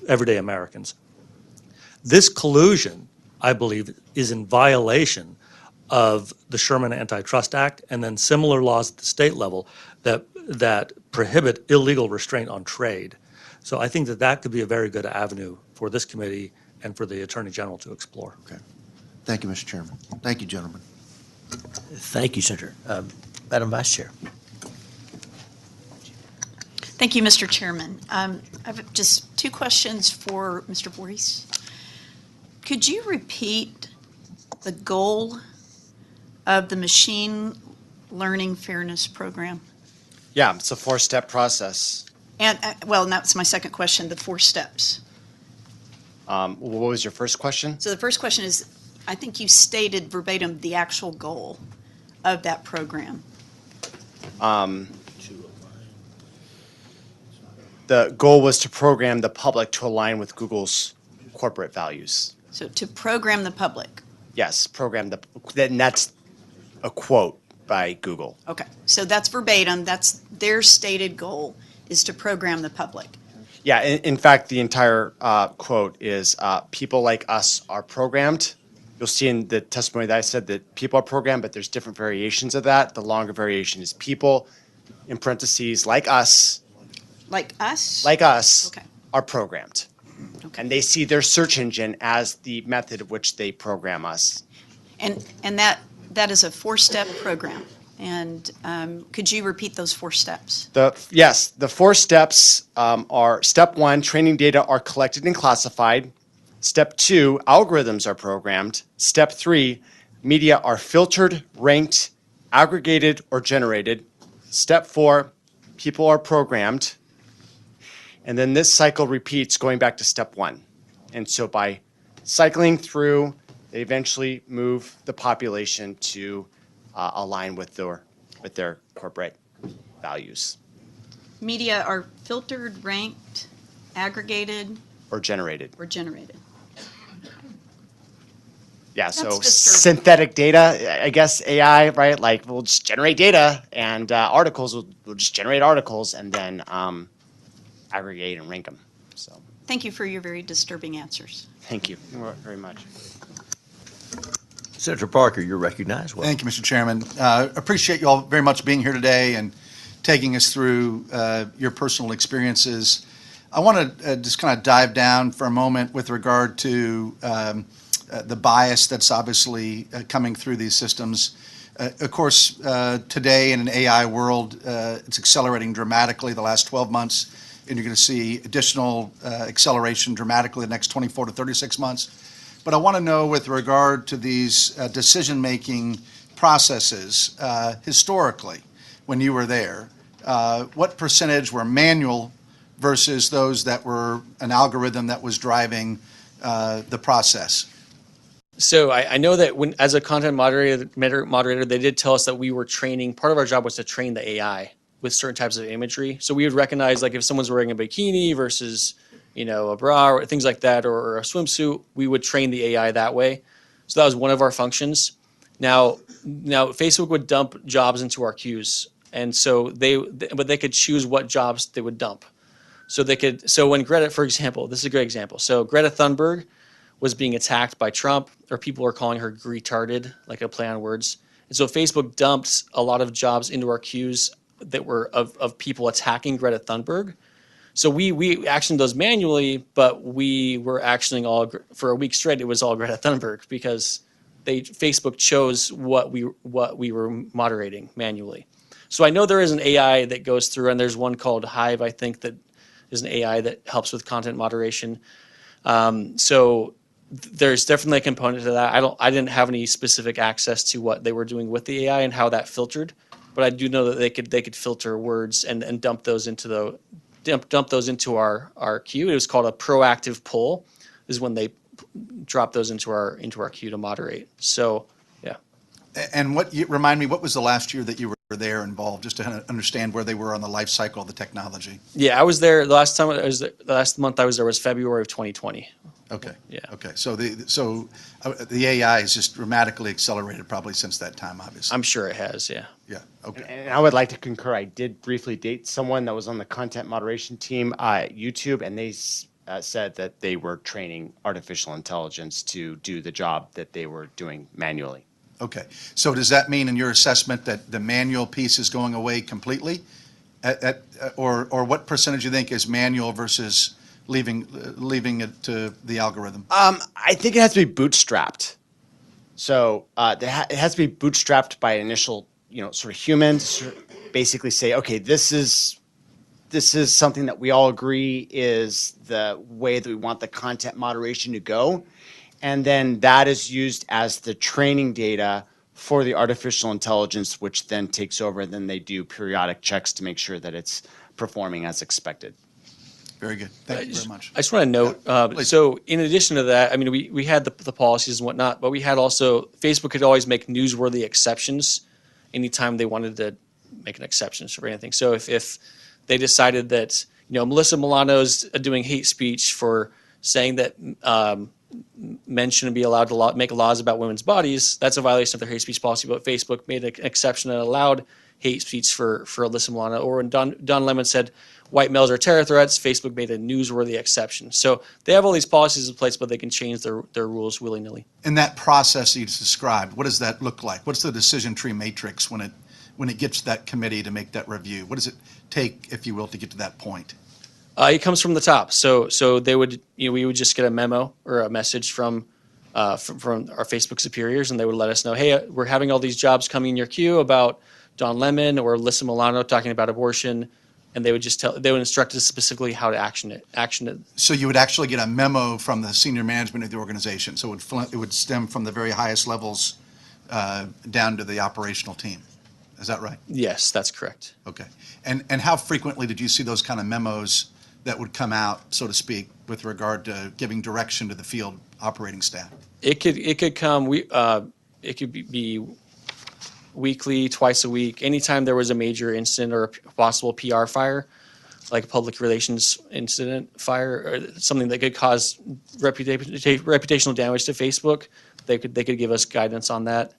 everyday Americans. This collusion, I believe, is in violation of the Sherman Antitrust Act and then similar laws at the state level that prohibit illegal restraint on trade. So I think that could be a very good avenue for this committee and for the Attorney General to explore. Okay. Thank you, Mr. Chairman. Thank you, gentlemen. Thank you, Senator. Madam Vice Chair. Thank you, Mr. Chairman. I have just 2 questions for Mr. Vorhies. Could you repeat the goal of the Machine Learning Fairness Program? Yeah, it's a 4-step process. And, well, and that's my second question, the 4 steps. What was your first question? So the first question is, I think you stated verbatim the actual goal of that program. The goal was to program the public to align with Google's corporate values. So to program the public. Yes, and that's a quote by Google. Okay, so that's verbatim, that's their stated goal, is to program the public. Yeah, in fact, the entire quote is, people like us are programmed. You'll see in the testimony that I said that people are programmed, but there's different variations of that. The longer variation is people, in parentheses, like us, Like us? okay, Okay. are programmed. Okay. And they see their search engine as the method of which they program us. And that is a 4-step program. And could you repeat those 4 steps? Yes, the 4 steps are: step 1, training data are collected and classified. Step 2, algorithms are programmed. Step 3, media are filtered, ranked, aggregated, or generated. Step 4, people are programmed. And then this cycle repeats going back to step 1. And so by cycling through, they eventually move the population to align with their corporate values. Media are filtered, ranked, aggregated, Or generated. or generated. Yeah, so That's disturbing. synthetic data, I guess AI, right? Like we'll just generate data, and articles will just generate articles and then aggregate and rank them. So Thank you for your very disturbing answers. thank you very much. Senator Parker, you're recognized. Welcome. Thank you, Mr. Chairman. Appreciate you all very much being here today and taking us through your personal experiences. I want to just kind of dive down for a moment with regard to the bias that's obviously coming through these systems. Of course, today in an AI world, it's accelerating dramatically the last 12 months, and you're going to see additional acceleration dramatically the next 24 to 36 months. But I want to know, with regard to these decision-making processes, historically, when you were there, what percentage were manual versus those that were an algorithm that was driving the process? So I know that when, as a content moderator, they did tell us that we were training, part of our job was to train the AI with certain types of imagery. So we would recognize, like, if someone's wearing a bikini versus, a bra or things like that, or a swimsuit, we would train the AI that way. So that was one of our functions. Now Facebook would dump jobs into our queues. And so but they could choose what jobs they would dump. So when Greta, for example, this is a great example. So Greta Thunberg was being attacked by Trump, or people were calling her retarded, like a play on words. And so Facebook dumped a lot of jobs into our queues that were of people attacking Greta Thunberg. So we actioned those manually, but we were actioning all, for a week straight, it was all Greta Thunberg, because Facebook chose what we were moderating manually. So I know there is an AI that goes through, and there's one called Hive, I think, that is an AI that helps with content moderation. So there's definitely a component to that. I didn't have any specific access to what they were doing with the AI and how that filtered, but I do know that they could filter words and dump those into our queue. It was called a proactive pull, is when they drop those into our queue to moderate. So, yeah. And remind me, what was the last year that you were there involved, just to kind of understand where they were on the life cycle of the technology? Yeah, I was there the last month I was there was February of 2020. Okay. Yeah. Okay. So the AI has just dramatically accelerated probably since that time, obviously. I'm sure it has, yeah. Yeah. Okay. And I would like to concur. I did briefly date someone that was on the content moderation team at YouTube, and they said that they were training artificial intelligence to do the job that they were doing manually. Okay. So does that mean, in your assessment, that the manual piece is going away completely? Or what percentage you think is manual versus leaving it to the algorithm? I think it has to be bootstrapped. So it has to be bootstrapped by initial, sort of humans. Basically say, okay, this is something that we all agree is the way that we want the content moderation to go. And then that is used as the training data for the artificial intelligence, which then takes over, and then they do periodic checks to make sure that it's performing as expected. Very good. Thank you very much. I just want to note, please. so in addition to that, I mean, we had the policies and whatnot, but we had also, Facebook could always make newsworthy exceptions anytime they wanted to make an exception for anything. So if they decided that, Melissa Milano's doing hate speech for saying that men shouldn't be allowed to make laws about women's bodies, that's a violation of their hate speech policy, but Facebook made an exception that allowed hate speech for Alyssa Milano. Or when Don Lemon said white males are terror threats, Facebook made a newsworthy exception. So they have all these policies in place, but they can change their rules willy-nilly. In that process you just described, what does that look like? What's the decision tree matrix when it gets to that committee to make that review? What does it take, if you will, to get to that point? It comes from the top. So they would, we would just get a memo or a message from our Facebook superiors, and they would let us know, hey, we're having all these jobs coming in your queue about Don Lemon or Alyssa Milano talking about abortion, and they would instruct us specifically how to action it. So you would actually get a memo from the senior management of the organization. So it would stem from the very highest levels down to the operational team. Is that right? Yes, that's correct. Okay. And how frequently did you see those kind of memos that would come out, so to speak, with regard to giving direction to the field operating staff? It could come. It could be weekly, twice a week. Anytime there was a major incident or a possible PR fire, like a public relations incident fire, or something that could cause reputational damage to Facebook, they could give us guidance on that.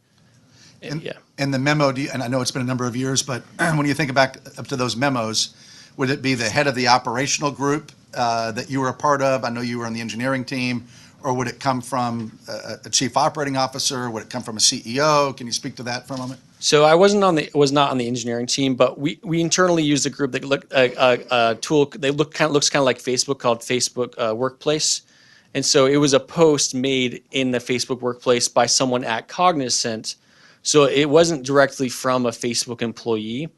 And the memo, and I know it's been a number of years, but when you think back up to those memos, would it be the head of the operational group that you were a part of? I know you were on the engineering team. Or would it come from a chief operating officer? Would it come from a CEO? Can you speak to that for a moment? So I was not on the engineering team, but we internally used a group that looked a tool. They looks kind of like Facebook, called Facebook Workplace, and so it was a post made in the Facebook Workplace by someone at Cognizant. So it wasn't directly from a Facebook employee,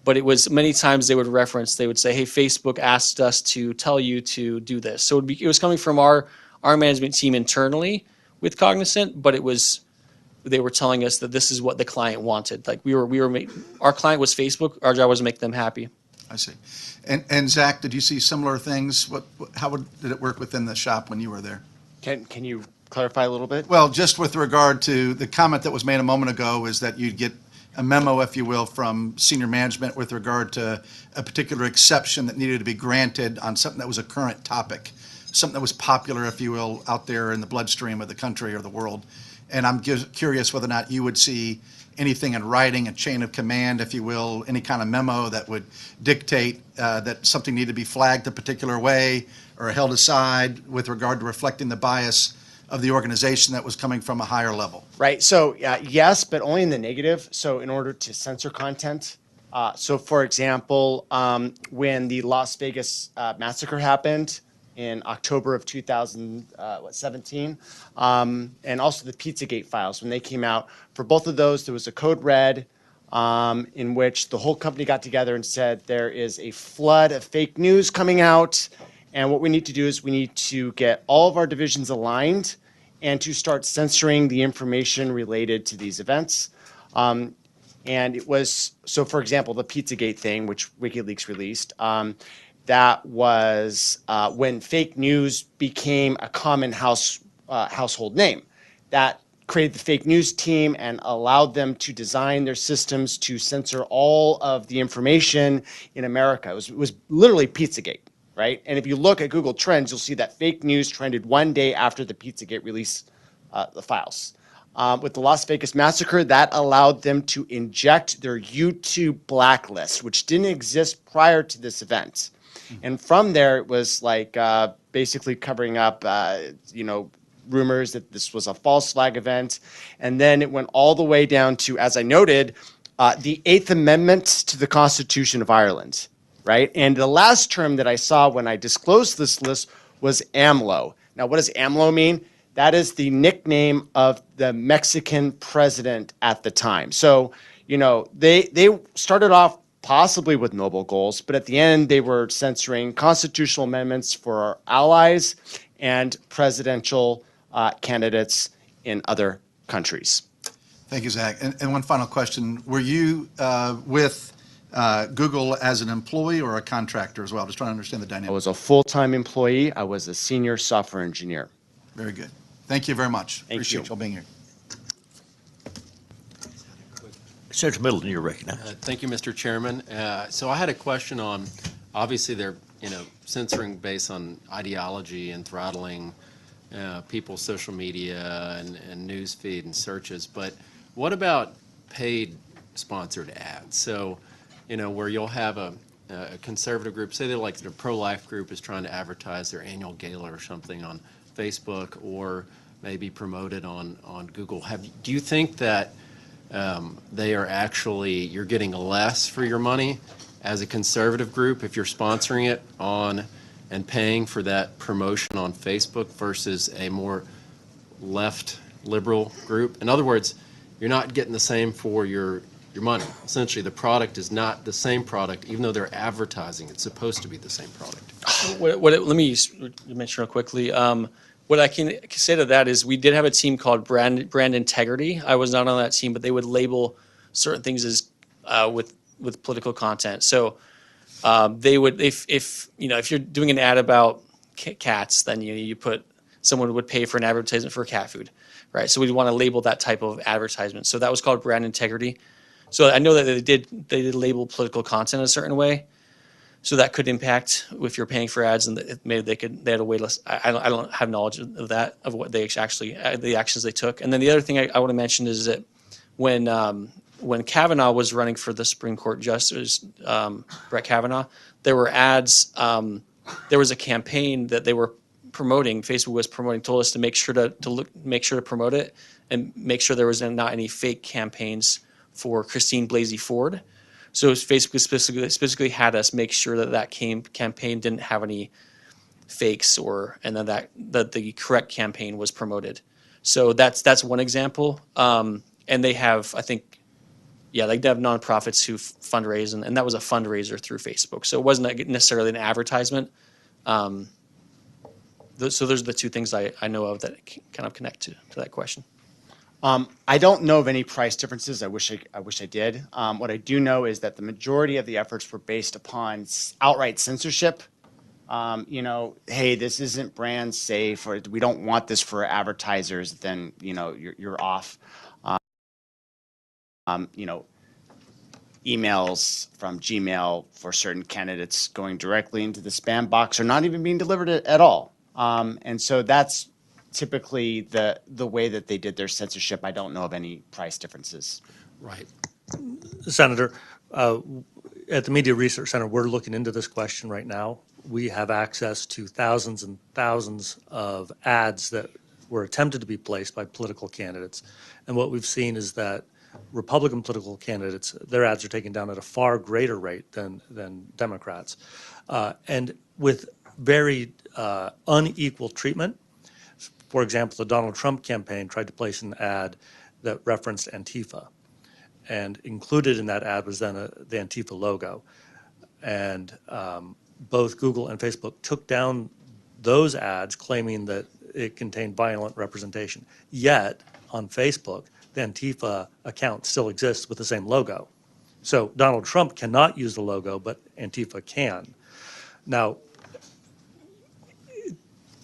but it was many times they would say, hey, Facebook asked us to tell you to do this. So it was coming from our management team internally with Cognizant, but they were telling us that this is what the client wanted. Like our client was Facebook. Our job was to make them happy. I see. And Zach, did you see similar things? How did it work within the shop when you were there? Can you clarify a little bit? Well, just with regard to the comment that was made a moment ago, is that you'd get a memo, if you will, from senior management with regard to a particular exception that needed to be granted on something that was a current topic, something that was popular, if you will, out there in the bloodstream of the country or the world. And I'm curious whether or not you would see anything in writing, a chain of command, if you will, any kind of memo that would dictate that something needed to be flagged a particular way or held aside with regard to reflecting the bias of the organization that was coming from a higher level. Right. So yes, but only in the negative. So in order to censor content. So for example, when the Las Vegas massacre happened in October of 2017, and also the Pizzagate files, when they came out, for both of those, there was a code red in which the whole company got together and said there is a flood of fake news coming out, and what we need to do is we need to get all of our divisions aligned and to start censoring the information related to these events. And it was, so for example, the Pizzagate thing, which WikiLeaks released, that was when fake news became a common household name. That created the fake news team and allowed them to design their systems to censor all of the information in America. It was literally Pizzagate, right? And if you look at Google Trends, you'll see that fake news trended one day after the Pizzagate released the files. With the Las Vegas massacre, that allowed them to inject their YouTube blacklist, which didn't exist prior to this event. And from there, it was like basically covering up, rumors that this was a false flag event. And then it went all the way down to, as I noted, the Eighth Amendment to the Constitution of Ireland, right? And the last term that I saw when I disclosed this list was AMLO. Now, what does AMLO mean? That is the nickname of the Mexican president at the time. So, they started off possibly with noble goals, but at the end, they were censoring constitutional amendments for our allies and presidential candidates in other countries. Thank you, Zach. And one final question. Were you with Google as an employee or a contractor as well? Just trying to understand the I dynamic. was a full-time employee. I was a senior software engineer. Very good. Thank you very much. Thank Appreciate you. y'all being here. Senator Middleton, you're recognized. Thank you, Mr. Chairman. So I had a question on, obviously they're, censoring based on ideology and throttling people's social media and news feed and searches. But what about paid sponsored ads? So, where you'll have a conservative group, say they're like the pro-life group is trying to advertise their annual gala or something on Facebook or maybe promote it on Google. Do you think that they are actually, you're getting less for your money as a conservative group if you're sponsoring it on and paying for that promotion on Facebook versus a more left liberal group? In other words, you're not getting the same for your money. Essentially, the product is not the same product, even though they're advertising. It's supposed to be the same product. Let me mention real quickly. What I can say to that is we did have a team called Brand Integrity. I was not on that team, but they would label certain things as with political content. So they would, if you're doing an ad about cats, then you put someone would pay for an advertisement for cat food, right? So we'd want to label that type of advertisement. So that was called Brand Integrity. So I know that they did label political content a certain way. So that could impact if you're paying for ads, and maybe they had a wait list. I don't have knowledge of that, of what they actually the actions they took. And then the other thing I want to mention is that when Kavanaugh was running for the Supreme Court Justice, Brett Kavanaugh, there were ads. There was a campaign that they were promoting. Facebook was promoting, told us to make sure to promote it and make sure there was not any fake campaigns for Christine Blasey Ford. So Facebook specifically had us make sure that campaign didn't have any fakes, and then that the correct campaign was promoted. So that's one example. And they have, I think, they have nonprofits who fundraise, and that was a fundraiser through Facebook. So it wasn't necessarily an advertisement. So those are the two things I know of that kind of connect to that question. I don't know of any price differences. I wish I did. What I do know is that the majority of the efforts were based upon outright censorship. Hey, this isn't brand safe, or we don't want this for advertisers. Then you're off. Emails from Gmail for certain candidates going directly into the spam box or not even being delivered at all. And so that's typically the way that they did their censorship. I don't know of any price differences. Right. Senator, at the Media Research Center, we're looking into this question right now. We have access to thousands and thousands of ads that were attempted to be placed by political candidates. And what we've seen is that Republican political candidates, their ads are taken down at a far greater rate than Democrats. And with very unequal treatment. For example, the Donald Trump campaign tried to place an ad that referenced Antifa. And included in that ad was then the Antifa logo. And both Google and Facebook took down those ads claiming that it contained violent representation. Yet, on Facebook, the Antifa account still exists with the same logo. So Donald Trump cannot use the logo, but Antifa can. Now,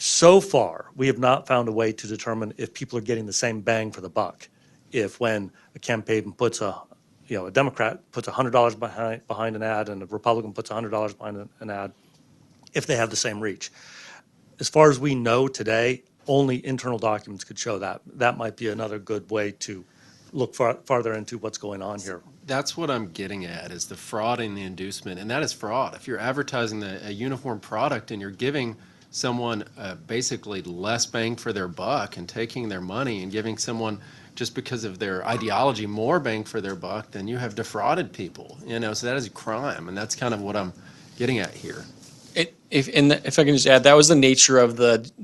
so far, we have not found a way to determine if people are getting the same bang for the buck. If when a campaign puts a Democrat puts $100 behind an ad and a Republican puts $100 behind an ad, if they have the same reach. As far as we know today, only internal documents could show that. That might be another good way to look farther into what's going on here. That's what I'm getting at, is the fraud and the inducement, and that is fraud. If you're advertising a uniform product and you're giving someone basically less bang for their buck and taking their money and giving someone, just because of their ideology, more bang for their buck, then you have defrauded people. So that is a crime, and that's kind of what I'm getting at here. If I can just add, that was the nature of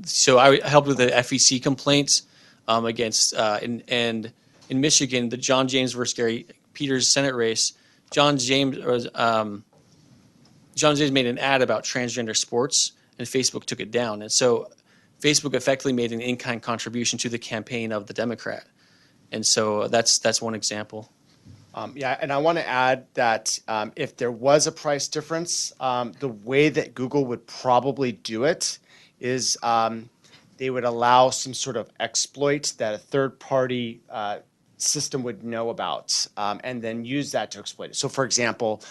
so I helped with the FEC complaints against, and in Michigan, the John James versus Gary Peters Senate race. John James made an ad about transgender sports, and Facebook took it down. And so Facebook effectively made an in-kind contribution to the campaign of the Democrat. And so that's one example. Yeah, and I want to add that if there was a price difference, the way that Google would probably do it is they would allow some sort of exploit that a third-party system would know about, and then use that to exploit it. So, for example,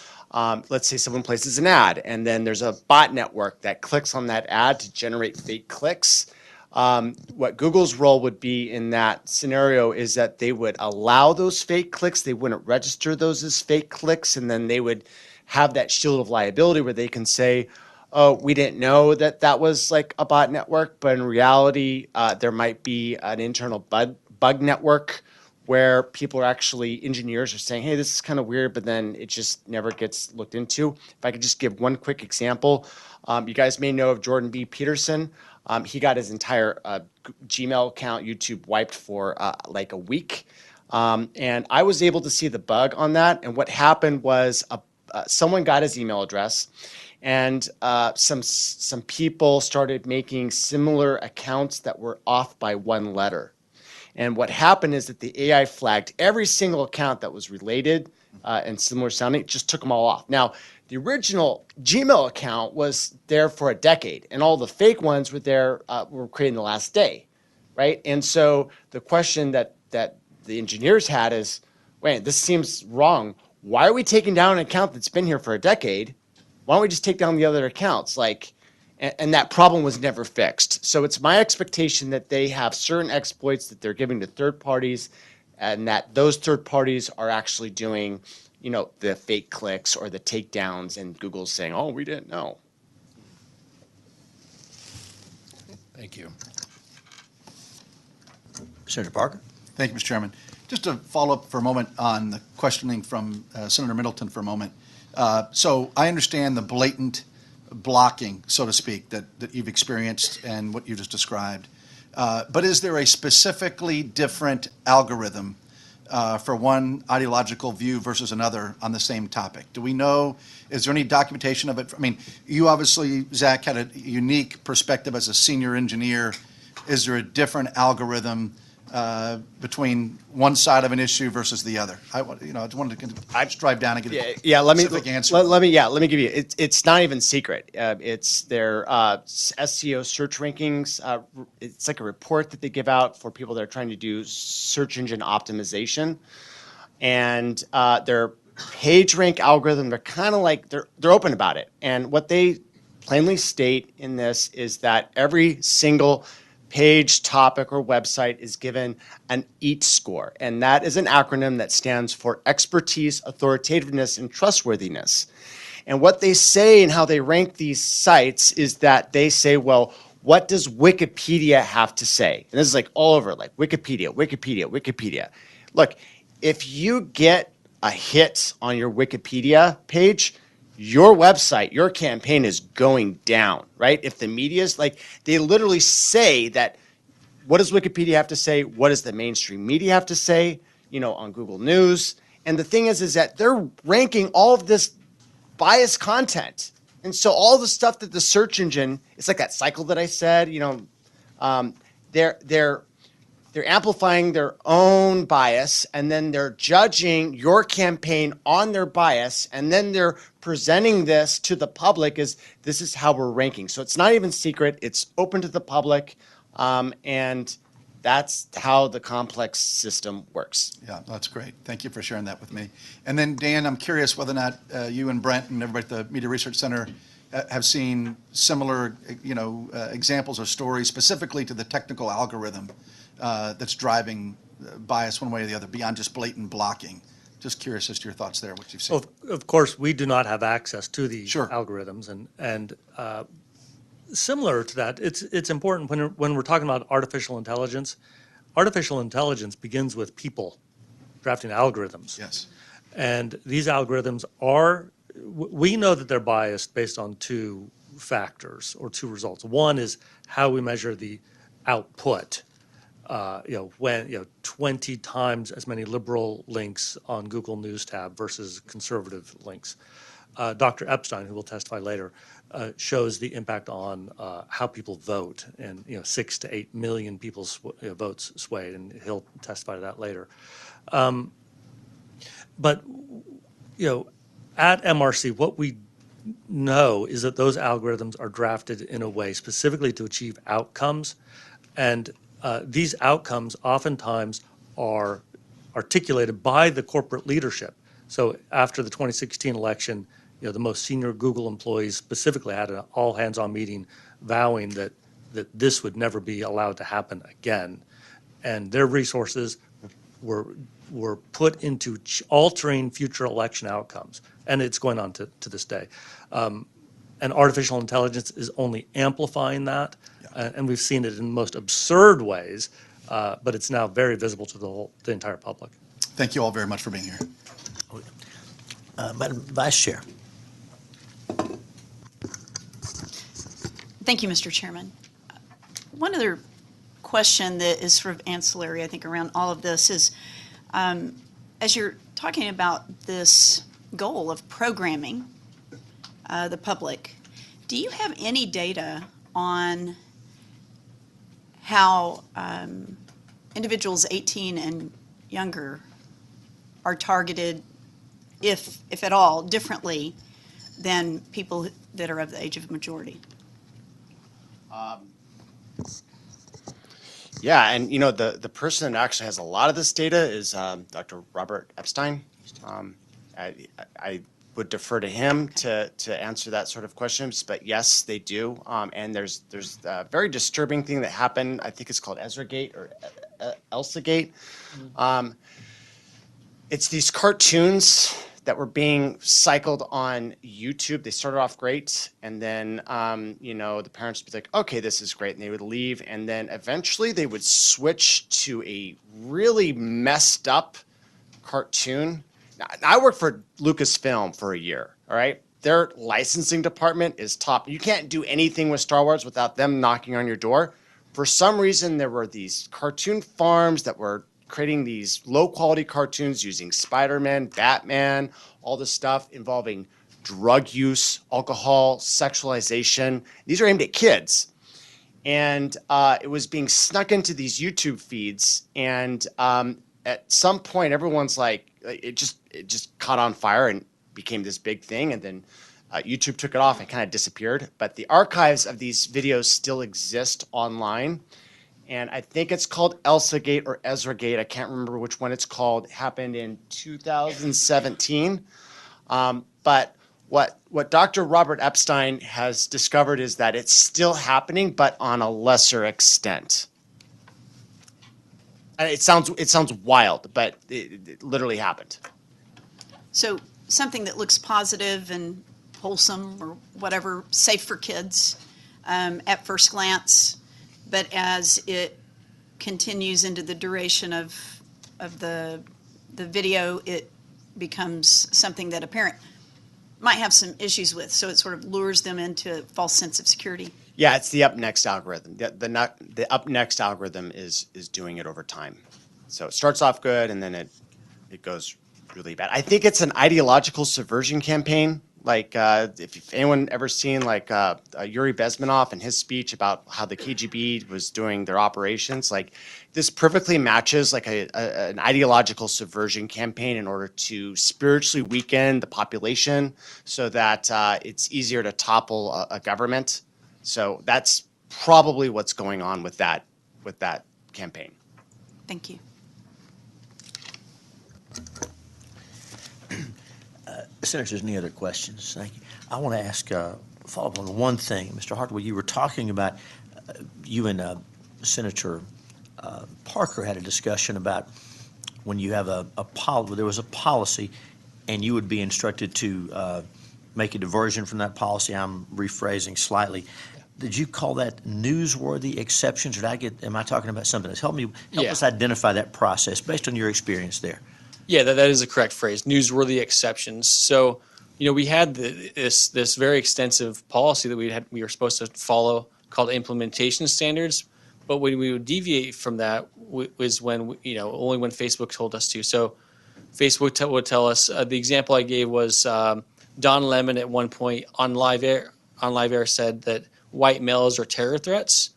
let's say someone places an ad, and then there's a bot network that clicks on that ad to generate fake clicks. What Google's role would be in that scenario is that they would allow those fake clicks. They wouldn't register those as fake clicks, and then they would have that shield of liability where they can say, oh, we didn't know that that was like a bot network, but in reality, there might be an internal bug network where people are actually, engineers are saying, hey, this is kind of weird, but then it just never gets looked into. If I could just give one quick example, you guys may know of Jordan B. Peterson. He got his entire Gmail account, YouTube, wiped for like a week. And I was able to see the bug on that. And what happened was someone got his email address, and some people started making similar accounts that were off by one letter. And what happened is that the AI flagged every single account that was related and similar sounding, just took them all off. Now, the original Gmail account was there for a decade, and all the fake ones were there, were created in the last day, right? And so the question that the engineers had is, wait, this seems wrong. Why are we taking down an account that's been here for a decade? Why don't we just take down the other accounts? And that problem was never fixed. So it's my expectation that they have certain exploits that they're giving to third parties, and that those third parties are actually doing, the fake clicks or the takedowns, and Google's saying, oh, we didn't know. Thank you. Senator Parker? Thank you, Mr. Chairman. Just to follow up for a moment on the questioning from Senator Middleton for a moment. So I understand the blatant blocking, so to speak, that you've experienced and what you just described. But is there a specifically different algorithm for one ideological view versus another on the same topic? Do we know, is there any documentation of it? I mean, you obviously, Zach, had a unique perspective as a senior engineer. Is there a different algorithm between one side of an issue versus the other? I just wanted to drive down and get a specific answer. Let me give you. It's not even secret. It's their SEO search rankings. It's like a report that they give out for people that are trying to do search engine optimization, and their page rank algorithm. They're kind of like they're open about it, and what they plainly state in this is that every single page, topic, or website is given an EAT score. And that is an acronym that stands for expertise, authoritativeness, and trustworthiness. And what they say and how they rank these sites is that they say, well, what does Wikipedia have to say? And this is like all over, like Wikipedia, Wikipedia, Wikipedia. Look, if you get a hit on your Wikipedia page, your website, your campaign is going down, right? If the media's they literally say that, what does Wikipedia have to say? What does the mainstream media have to say, on Google News? And the thing is that they're ranking all of this biased content. And so all the stuff that the search engine, it's like that cycle that I said, they're amplifying their own bias, and then they're judging your campaign on their bias, and then they're presenting this to the public as this is how we're ranking. So it's not even secret. It's open to the public, and that's how the complex system works. Yeah, that's great. Thank you for sharing that with me. And then, Dan, I'm curious whether or not you and Brent and everybody at the Media Research Center have seen similar, examples or stories specifically to the technical algorithm that's driving bias one way or the other beyond just blatant blocking. Just curious as to your thoughts there, what you've seen. Well, of course, we do not have access to the Sure. algorithms, and similar to that, it's important when we're talking about artificial intelligence. Artificial intelligence begins with people drafting algorithms. Yes. And these algorithms we know that they're biased based on two factors or two results. One is how we measure the output. 20 times as many liberal links on Google News tab versus conservative links. Dr. Epstein, who will testify later, shows the impact on how people vote, and 6 to 8 million people's votes swayed, and he'll testify to that later. But at MRC, what we know is that those algorithms are drafted in a way specifically to achieve outcomes, and these outcomes oftentimes are articulated by the corporate leadership. So after the 2016 election, the most senior Google employees specifically had an all-hands-on meeting vowing that this would never be allowed to happen again, and their resources were put into altering future election outcomes, and it's going on to this day. And artificial intelligence is only amplifying that, and we've seen it in the most absurd ways, but it's now very visible to the entire public. Thank you all very much for being here. Madam Vice Chair. Thank you, Mr. Chairman. One other question that is sort of ancillary, I think, around all of this is, as you're talking about this goal of programming the public, do you have any data on how individuals 18 and younger are targeted, if at all, differently than people that are of the age of majority? Yeah, and the person that actually has a lot of this data is Dr. Robert Epstein. I would defer to him to answer that sort of questions, but yes, they do. And there's a very disturbing thing that happened. I think it's called Ezragate or Elsagate. It's these cartoons that were being cycled on YouTube. They started off great, and then the parents would be like, okay, this is great, and they would leave, and then eventually they would switch to a really messed up cartoon. Now, I worked for Lucasfilm for a year, all right? Their licensing department is top. You can't do anything with Star Wars without them knocking on your door. For some reason, there were these cartoon farms that were creating these low-quality cartoons using Spider-Man, Batman, all this stuff involving drug use, alcohol, sexualization. These are aimed at kids. And it was being snuck into these YouTube feeds. And at some point, everyone's like, it just caught on fire and became this big thing. And then YouTube took it off and kind of disappeared. But the archives of these videos still exist online. And I think it's called Elsagate or Ezragate. I can't remember which one it's called. It happened in 2017. But what Dr. Robert Epstein has discovered is that it's still happening, but on a lesser extent. And it sounds wild, but it literally happened. So something that looks positive and wholesome or whatever, safe for kids at first glance, but as it continues into the duration of the video, it becomes something that a parent might have some issues with. So it sort of lures them into a false sense of security. Yeah, it's the up next algorithm. The up next algorithm is doing it over time. So it starts off good, and then it goes really bad. I think it's an ideological subversion campaign. Like if anyone ever seen Yuri Bezmenov and his speech about how the KGB was doing their operations, like this perfectly matches like an ideological subversion campaign in order to spiritually weaken the population so that it's easier to topple a government. So that's probably what's going on with that campaign. Thank you. Senators, any other questions? Thank you. I want to ask, follow up on one thing. Mr. Hartwig, you were talking about, you and Senator Parker had a discussion about when you have there was a policy and you would be instructed to make a diversion from that policy. I'm rephrasing slightly. Did you call that newsworthy exceptions, or am I talking about something else? Help us identify that process based on your experience there. Yeah, that is a correct phrase, newsworthy exceptions. So, we had this very extensive policy that we were supposed to follow called implementation standards, but when we would deviate from that was when, only when Facebook told us to. So Facebook would tell us, the example I gave was Don Lemon at one point on live air said that white males are terror threats.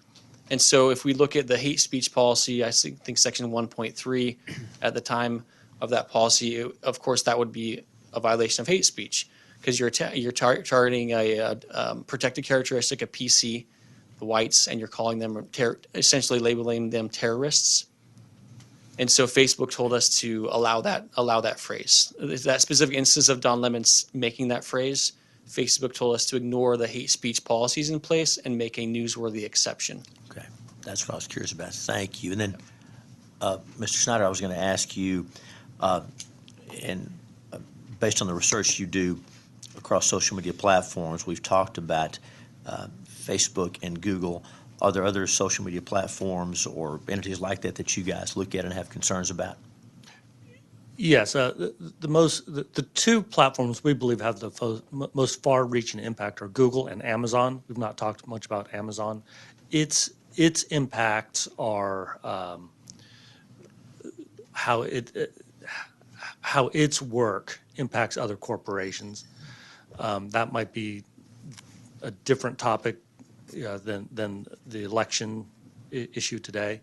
And so if we look at the hate speech policy, I think section 1.3 at the time of that policy, of course, that would be a violation of hate speech because you're targeting a protected characteristic of PC, the whites, and you're calling them essentially labeling them terrorists. And so Facebook told us to allow that phrase. That specific instance of Don Lemon making that phrase, Facebook told us to ignore the hate speech policies in place and make a newsworthy exception. Okay, that's what I was curious about. Thank you. And then, Mr. Schneider, I was going to ask you, based on the research you do across social media platforms, we've talked about Facebook and Google. Are there other social media platforms or entities like that that you guys look at and have concerns about? Yes, the two platforms we believe have the most far-reaching impact are Google and Amazon. We've not talked much about Amazon. Its impacts are how its work impacts other corporations. That might be a different topic than the election issue today.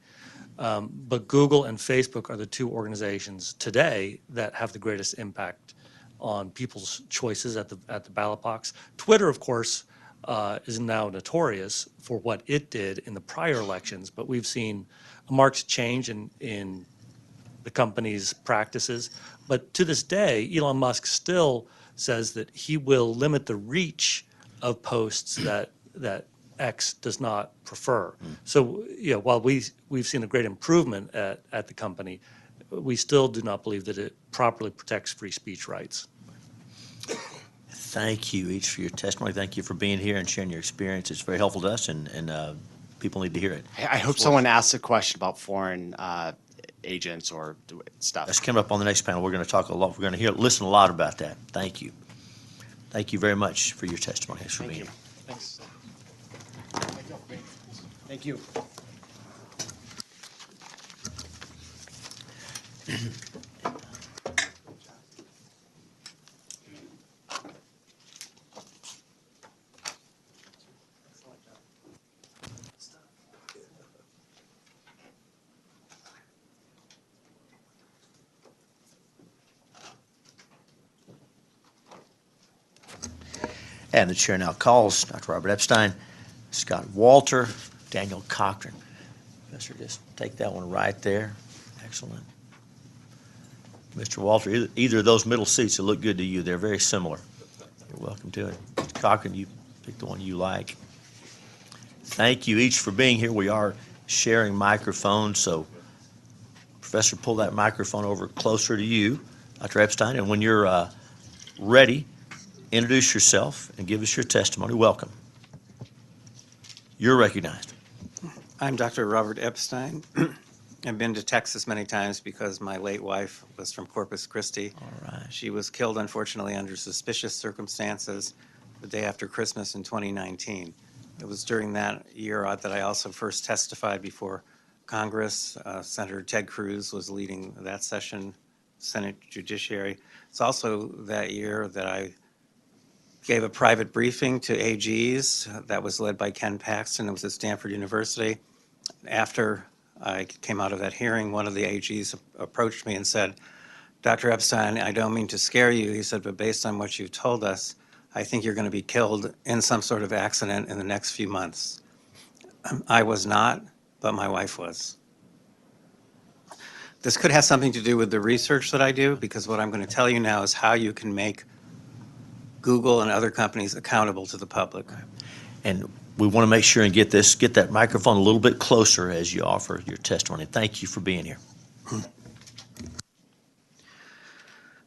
But Google and Facebook are the two organizations today that have the greatest impact on people's choices at the ballot box. Twitter, of course, is now notorious for what it did in the prior elections, but we've seen a marked change in the company's practices. But to this day, Elon Musk still says that he will limit the reach of posts that X does not prefer. So, while we've seen a great improvement at the company, we still do not believe that it properly protects free speech rights. Thank you each for your testimony. Thank you for being here and sharing your experience. It's very helpful to us, and people need to hear it. I hope someone asks a question about foreign agents or stuff. That's coming up on the next panel. We're going to talk a lot. We're going to listen a lot about that. Thank you. Thank you very much for your testimony. Thanks for being here. Thanks. Thank you. And the chair now calls Dr. Robert Epstein, Scott Walter, Daniel Cochran. Professor, just take that one right there. Excellent. Mr. Walter, either of those middle seats will look good to you. They're very similar. You're welcome to it. Mr. Cochran, you pick the one you like. Thank you each for being here. We are sharing microphones, so Professor, pull that microphone over closer to you, Dr. Epstein, and when you're ready, introduce yourself and give us your testimony. Welcome. You're recognized. I'm Dr. Robert Epstein. I've been to Texas many times because my late wife was from Corpus Christi. All right. She was killed, unfortunately, under suspicious circumstances the day after Christmas in 2019. It was during that year that I also first testified before Congress. Senator Ted Cruz was leading that session, Senate Judiciary. It's also that year that I gave a private briefing to AGs that was led by Ken Paxton. It was at Stanford University. After I came out of that hearing, one of the AGs approached me and said, Dr. Epstein, I don't mean to scare you. He said, but based on what you've told us, I think you're going to be killed in some sort of accident in the next few months. I was not, but my wife was. This could have something to do with the research that I do, because what I'm going to tell you now is how you can make Google and other companies accountable to the public. And we want to make sure and get that microphone a little bit closer as you offer your testimony. Thank you for being here.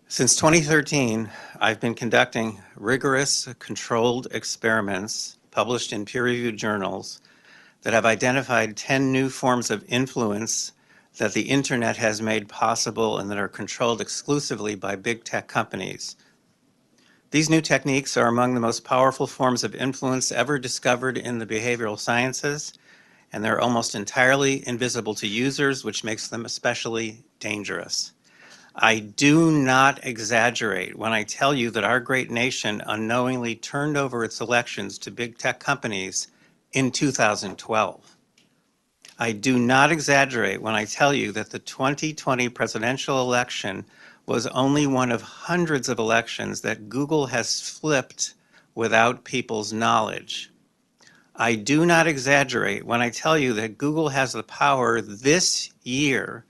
Since 2013, I've been conducting rigorous, controlled experiments published in peer-reviewed journals that have identified 10 new forms of influence that the internet has made possible and that are controlled exclusively by big tech companies. These new techniques are among the most powerful forms of influence ever discovered in the behavioral sciences, and they're almost entirely invisible to users, which makes them especially dangerous. I do not exaggerate when I tell you that our great nation unknowingly turned over its elections to big tech companies in 2012. I do not exaggerate when I tell you that the 2020 presidential election was only one of hundreds of elections that Google has flipped without people's knowledge. I do not exaggerate when I tell you that Google has the power this year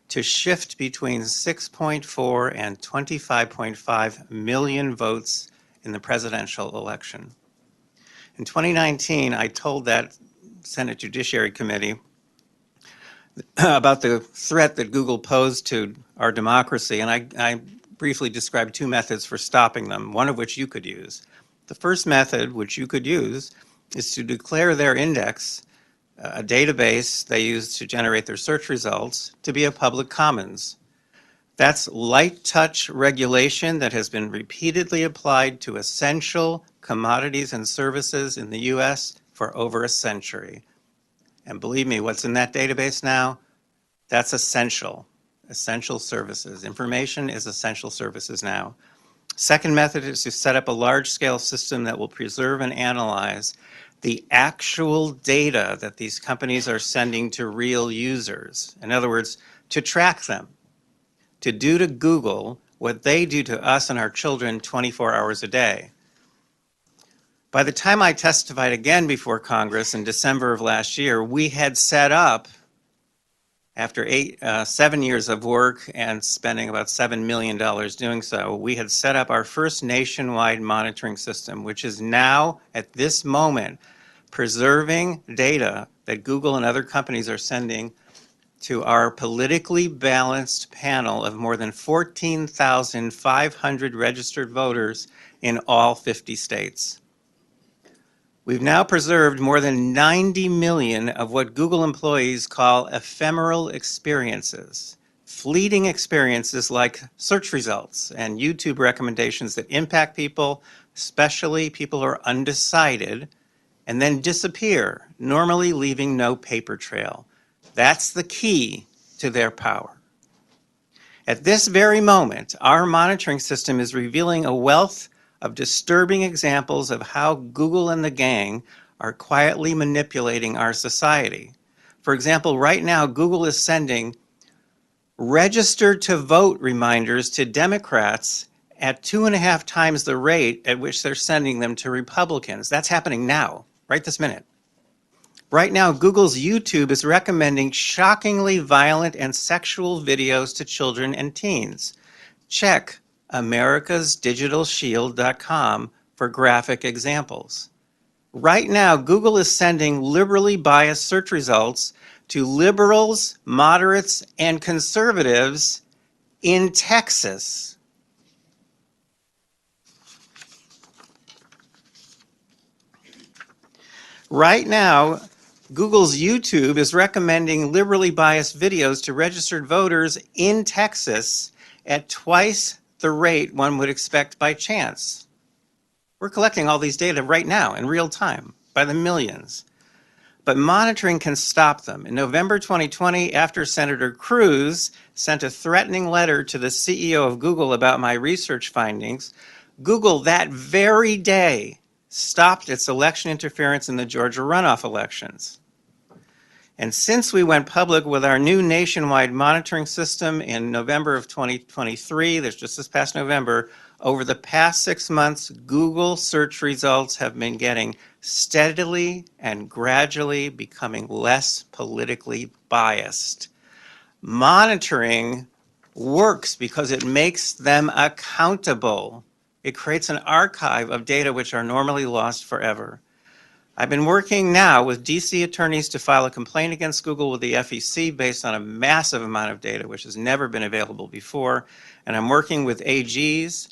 to shift between 6.4 and 25.5 million votes in the presidential election. In 2019, I told that Senate Judiciary Committee about the threat that Google posed to our democracy, and I briefly described two methods for stopping them, one of which you could use. The first method, which you could use, is to declare their index, a database they use to generate their search results, to be a public commons. That's light touch regulation that has been repeatedly applied to essential commodities and services in the US for over a century. And believe me, what's in that database now? That's essential services. Information is essential services now. Second method is to set up a large-scale system that will preserve and analyze the actual data that these companies are sending to real users. In other words, to track them, to do to Google what they do to us and our children 24 hours a day. By the time I testified again before Congress in December of last year, we had set up, after 7 years of work and spending about $7 million doing so, we had set up our first nationwide monitoring system, which is now, at this moment, preserving data that Google and other companies are sending to our politically balanced panel of more than 14,500 registered voters in all 50 states. We've now preserved more than 90 million of what Google employees call ephemeral experiences, fleeting experiences like search results and YouTube recommendations that impact people, especially people who are undecided, and then disappear, normally leaving no paper trail. That's the key to their power. At this very moment, our monitoring system is revealing a wealth of disturbing examples of how Google and the gang are quietly manipulating our society. For example, right now, Google is sending registered to vote reminders to Democrats at 2.5 times the rate at which they're sending them to Republicans. That's happening now, right this minute. Right now, Google's YouTube is recommending shockingly violent and sexual videos to children and teens. Check americasdigitalshield.com for graphic examples. Right now, Google is sending liberally biased search results to liberals, moderates, and conservatives in Texas. Right now, Google's YouTube is recommending liberally biased videos to registered voters in Texas at twice the rate one would expect by chance. We're collecting all these data right now in real time by the millions. But monitoring can stop them. In November 2020, after Senator Cruz sent a threatening letter to the CEO of Google about my research findings, Google that very day stopped its election interference in the Georgia runoff elections. And since we went public with our new nationwide monitoring system in November of 2023, there's just this past November, over the past 6 months, Google search results have been getting steadily and gradually becoming less politically biased. Monitoring works because it makes them accountable. It creates an archive of data which are normally lost forever. I've been working now with DC attorneys to file a complaint against Google with the FEC based on a massive amount of data which has never been available before. And I'm working with AGs,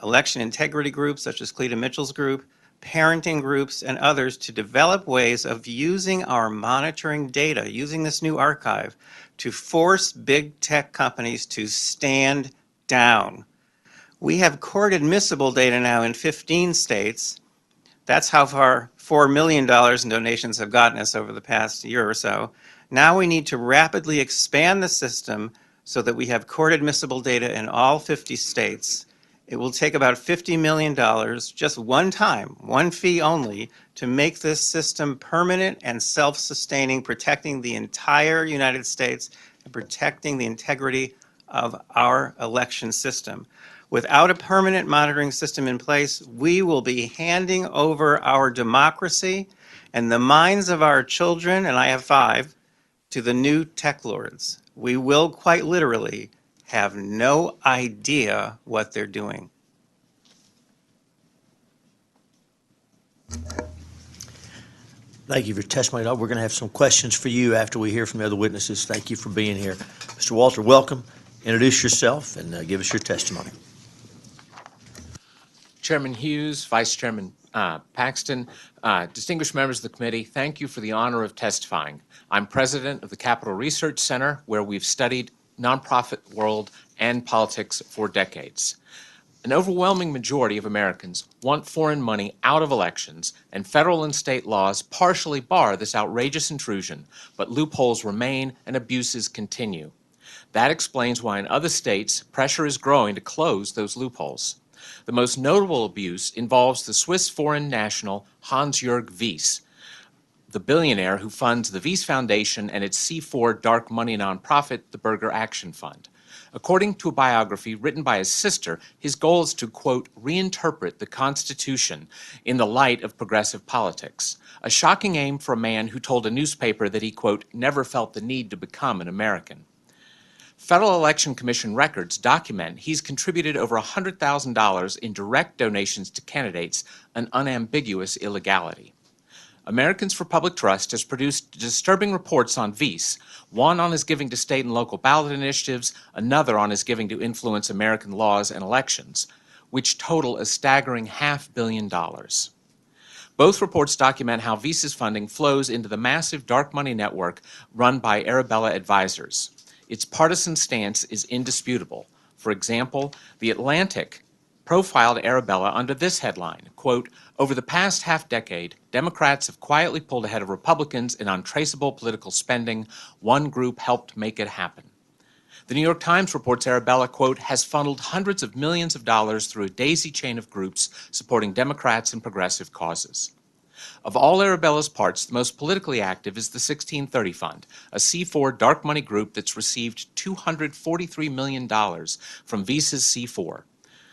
election integrity groups such as Cleta Mitchell's group, parenting groups, and others to develop ways of using our monitoring data, using this new archive, to force big tech companies to stand down. We have court admissible data now in 15 states. That's how far $4 million in donations have gotten us over the past year or so. Now we need to rapidly expand the system so that we have court admissible data in all 50 states. It will take about $50 million, just one time, one fee only, to make this system permanent and self-sustaining, protecting the entire United States and protecting the integrity of our election system. Without a permanent monitoring system in place, we will be handing over our democracy and the minds of our children, and I have 5, to the new tech lords. We will quite literally have no idea what they're doing. Thank you for your testimony. We're going to have some questions for you after we hear from the other witnesses. Thank you for being here. Mr. Walter, welcome. Introduce yourself and give us your testimony. Chairman Hughes, Vice Chairman Paxton, distinguished members of the committee, thank you for the honor of testifying. I'm president of the Capital Research Center, where we've studied nonprofit world and politics for decades. An overwhelming majority of Americans want foreign money out of elections, and federal and state laws partially bar this outrageous intrusion, but loopholes remain and abuses continue. That explains why in other states, pressure is growing to close those loopholes. The most notable abuse involves the Swiss foreign national Hans-Jörg Wyss, the billionaire who funds the Wyss Foundation and its C4 dark money nonprofit, the Burger Action Fund. According to a biography written by his sister, his goal is to, quote, reinterpret the Constitution in the light of progressive politics, a shocking aim for a man who told a newspaper that he, quote, never felt the need to become an American. Federal Election Commission records document he's contributed over $100,000 in direct donations to candidates, an unambiguous illegality. Americans for Public Trust has produced disturbing reports on Wyss, one on his giving to state and local ballot initiatives, another on his giving to influence American laws and elections, which total a staggering $500 million. Both reports document how Wyss's funding flows into the massive dark money network run by Arabella Advisors. Its partisan stance is indisputable. For example, The Atlantic profiled Arabella under this headline, quote, over the past half-decade, Democrats have quietly pulled ahead of Republicans in untraceable political spending. One group helped make it happen. The New York Times reports Arabella, quote, has funneled hundreds of millions of dollars through a daisy chain of groups supporting Democrats and progressive causes. Of all Arabella's parts, the most politically active is the 1630 Fund, a C4 dark money group that's received $243 million from Wyss's C4.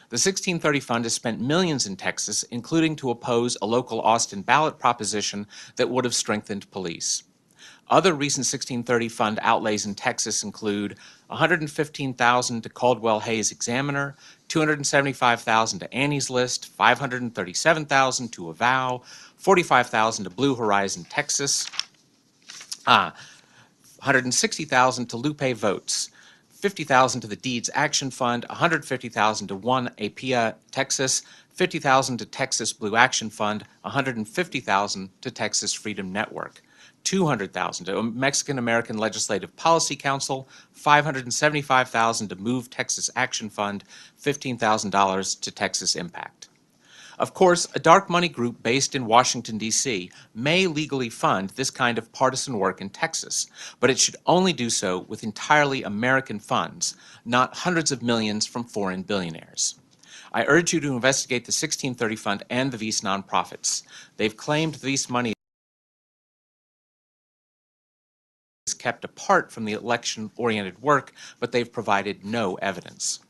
The 1630 Fund has spent millions in Texas, including to oppose a local Austin ballot proposition that would have strengthened police. Other recent 1630 Fund outlays in Texas include $115,000 to Caldwell Hayes Examiner, $275,000 to Annie's List, $537,000 to Avow, $45,000 to Blue Horizon Texas, $160,000 to Lupe Votes, $50,000 to the Deeds Action Fund, $150,000 to One Apia, Texas, $50,000 to Texas Blue Action Fund, $150,000 to Texas Freedom Network, $200,000 to Mexican American Legislative Policy Council, $575,000 to Move Texas Action Fund, $15,000 to Texas Impact. Of course, a dark money group based in Washington, D.C. may legally fund this kind of partisan work in Texas, but it should only do so with entirely American funds, not hundreds of millions from foreign billionaires. I urge you to investigate the 1630 Fund and the Wyss nonprofits. They've claimed Wyss money is kept apart from the election-oriented work, but they've provided no evidence.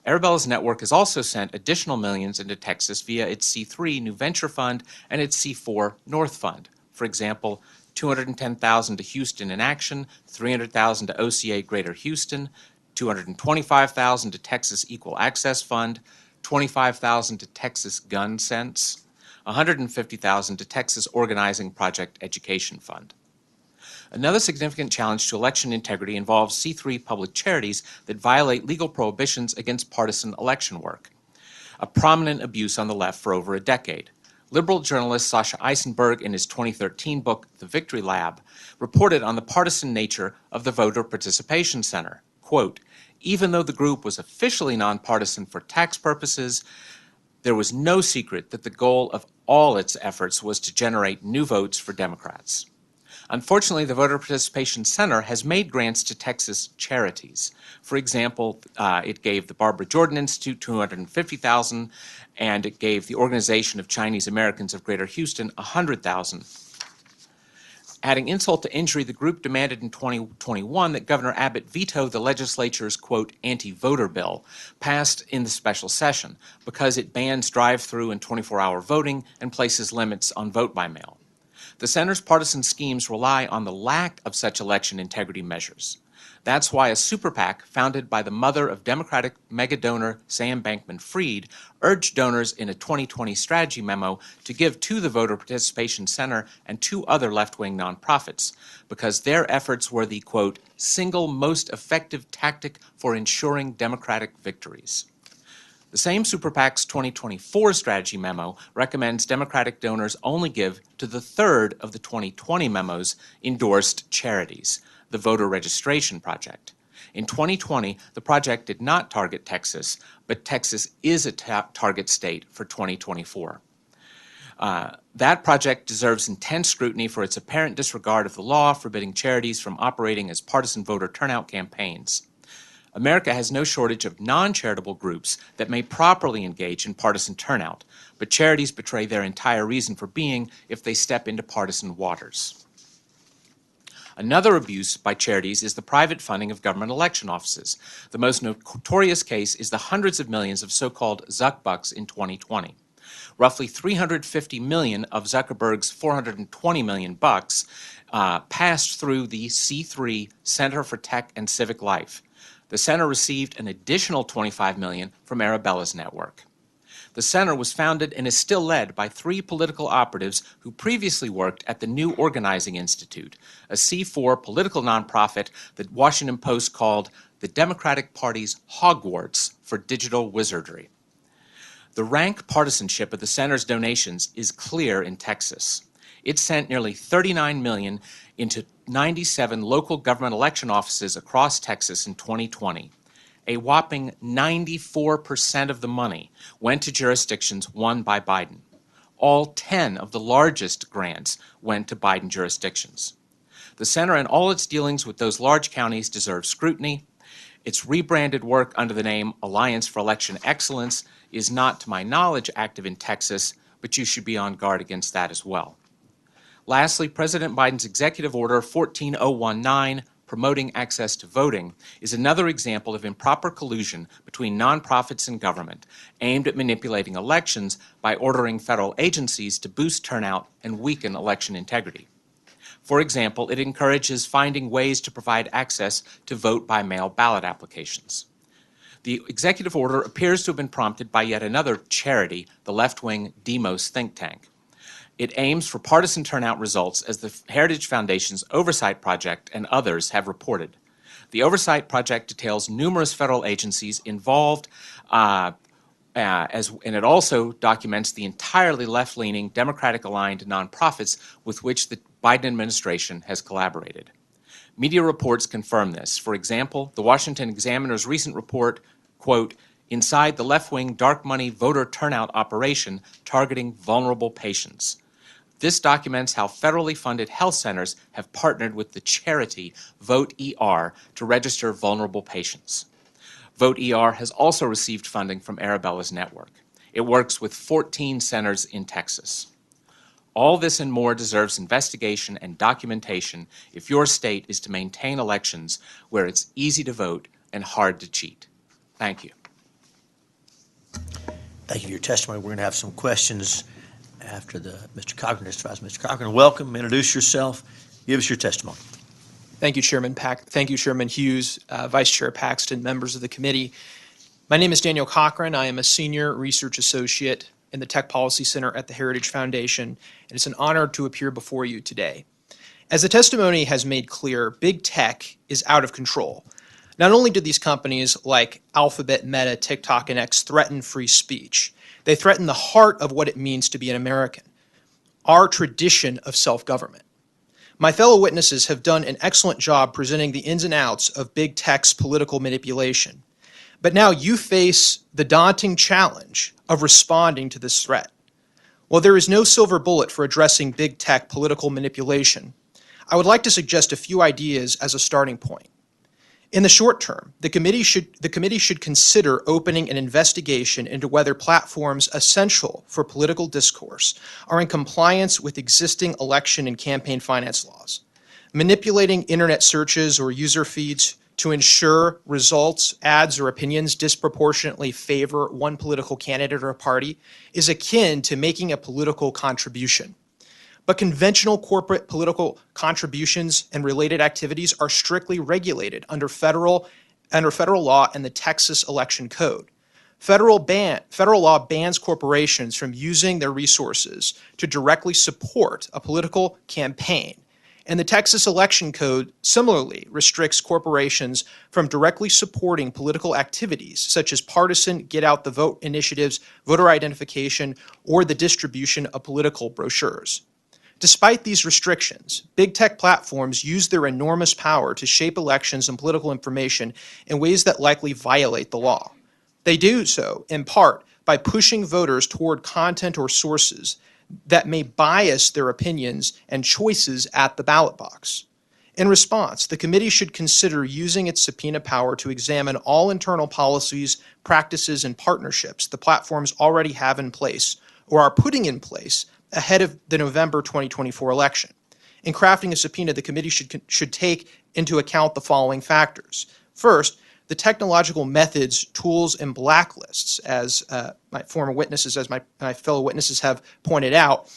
Arabella's network has also sent additional millions into Texas via its C3 New Venture Fund and its C4 North Fund. For example, $210,000 to Houston in Action, $300,000 to OCA Greater Houston, $225,000 to Texas Equal Access Fund, $25,000 to Texas Gun Sense, $150,000 to Texas Organizing Project Education Fund. Another significant challenge to election integrity involves C3 public charities that violate legal prohibitions against partisan election work, a prominent abuse on the left for over a decade. Liberal journalist Sasha Eisenberg, in his 2013 book, The Victory Lab, reported on the partisan nature of the Voter Participation Center. Quote, even though the group was officially nonpartisan for tax purposes, there was no secret that the goal of all its efforts was to generate new votes for Democrats. Unfortunately, the Voter Participation Center has made grants to Texas charities. For example, it gave the Barbara Jordan Institute $250,000, and it gave the Organization of Chinese Americans of Greater Houston $100,000. Adding insult to injury, the group demanded in 2021 that Governor Abbott veto the legislature's, quote, anti-voter bill passed in the special session because it bans drive-through and 24-hour voting and places limits on vote by mail. The center's partisan schemes rely on the lack of such election integrity measures. That's why a super PAC founded by the mother of Democratic mega-donor Sam Bankman-Fried urged donors in a 2020 strategy memo to give to the Voter Participation Center and 2 other left-wing nonprofits because their efforts were the, quote, single most effective tactic for ensuring Democratic victories. The same super PAC's 2024 strategy memo recommends Democratic donors only give to the 3rd of the 2020 memos endorsed charities, the Voter Registration Project. In 2020, the project did not target Texas, but Texas is a target state for 2024. That project deserves intense scrutiny for its apparent disregard of the law forbidding charities from operating as partisan voter turnout campaigns. America has no shortage of non-charitable groups that may properly engage in partisan turnout, but charities betray their entire reason for being if they step into partisan waters. Another abuse by charities is the private funding of government election offices. The most notorious case is the hundreds of millions of so-called Zuck bucks in 2020. Roughly 350 million of Zuckerberg's 420 million bucks passed through the C3 Center for Tech and Civic Life. The center received an additional 25 million from Arabella's network. The center was founded and is still led by 3 political operatives who previously worked at the New Organizing Institute, a C4 political nonprofit that Washington Post called the Democratic Party's Hogwarts for digital wizardry. The rank partisanship of the center's donations is clear in Texas. It sent nearly $39 million into 97 local government election offices across Texas in 2020. A whopping 94% of the money went to jurisdictions won by Biden. All 10 of the largest grants went to Biden jurisdictions. The center and all its dealings with those large counties deserve scrutiny. Its rebranded work under the name Alliance for Election Excellence is not, to my knowledge, active in Texas, but you should be on guard against that as well. Lastly, President Biden's Executive Order 14019, promoting access to voting, is another example of improper collusion between nonprofits and government, aimed at manipulating elections by ordering federal agencies to boost turnout and weaken election integrity. For example, it encourages finding ways to provide access to vote-by-mail ballot applications. The executive order appears to have been prompted by yet another charity, the left-wing Demos think tank. It aims for partisan turnout results, as the Heritage Foundation's Oversight Project and others have reported. The Oversight Project details numerous federal agencies involved, and it also documents the entirely left-leaning, Democratic-aligned nonprofits with which the Biden administration has collaborated. Media reports confirm this. For example, the Washington Examiner's recent report, quote, "Inside the left-wing dark money voter turnout operation targeting vulnerable patients." This documents how federally funded health centers have partnered with the charity Vote ER to register vulnerable patients. Vote ER has also received funding from Arabella's network. It works with 14 centers in Texas. All this and more deserves investigation and documentation if your state is to maintain elections where it's easy to vote and hard to cheat. Thank you. Thank you for your testimony. We're going to have some questions after Mr. Cochran testifies. Mr. Cochran, welcome. Introduce yourself. Give us your testimony. Thank you, Chairman Thank you, Chairman Hughes, Vice Chair Paxton, members of the committee. My name is Daniel Cochran. I am a senior research associate in the Tech Policy Center at the Heritage Foundation, and it's an honor to appear before you today. As the testimony has made clear, big tech is out of control. Not only do these companies like Alphabet, Meta, TikTok, and X threaten free speech, they threaten the heart of what it means to be an American, our tradition of self-government. My fellow witnesses have done an excellent job presenting the ins and outs of big tech's political manipulation. But now you face the daunting challenge of responding to this threat. While there is no silver bullet for addressing big tech political manipulation, I would like to suggest a few ideas as a starting point. In the short term, the committee should consider opening an investigation into whether platforms essential for political discourse are in compliance with existing election and campaign finance laws. Manipulating internet searches or user feeds to ensure results, ads, or opinions disproportionately favor one political candidate or party is akin to making a political contribution. But conventional corporate political contributions and related activities are strictly regulated under federal law and the Texas Election Code. Federal law bans corporations from using their resources to directly support a political campaign. And the Texas Election Code similarly restricts corporations from directly supporting political activities such as partisan get-out-the-vote initiatives, voter identification, or the distribution of political brochures. Despite these restrictions, big tech platforms use their enormous power to shape elections and political information in ways that likely violate the law. They do so, in part, by pushing voters toward content or sources that may bias their opinions and choices at the ballot box. In response, the committee should consider using its subpoena power to examine all internal policies, practices, and partnerships the platforms already have in place or are putting in place ahead of the November 2024 election. In crafting a subpoena, the committee should take into account the following factors. First, the technological methods, tools, and blacklists, as my fellow witnesses have pointed out,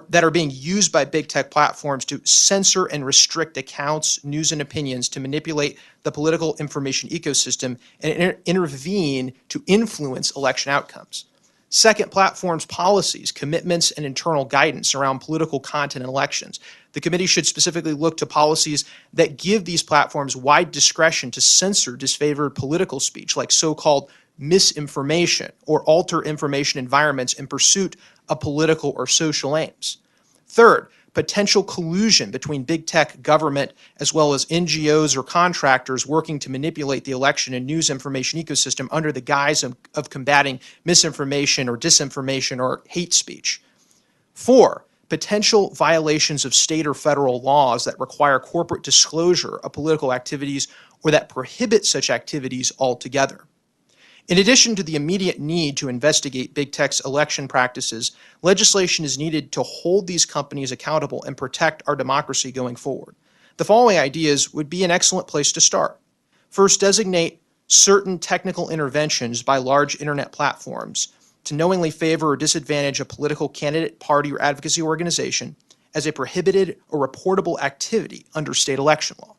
that are being used by big tech platforms to censor and restrict accounts, news, and opinions to manipulate the political information ecosystem and intervene to influence election outcomes. Second, platforms' policies, commitments, and internal guidance around political content in elections. The committee should specifically look to policies that give these platforms wide discretion to censor disfavored political speech, like so-called misinformation or alter information environments in pursuit of political or social aims. Third, potential collusion between big tech, government, as well as NGOs or contractors working to manipulate the election and news information ecosystem under the guise of combating misinformation or disinformation or hate speech. Four, potential violations of state or federal laws that require corporate disclosure of political activities or that prohibit such activities altogether. In addition to the immediate need to investigate big tech's election practices, legislation is needed to hold these companies accountable and protect our democracy going forward. The following ideas would be an excellent place to start. First, designate certain technical interventions by large internet platforms to knowingly favor or disadvantage a political candidate, party, or advocacy organization as a prohibited or reportable activity under state election law.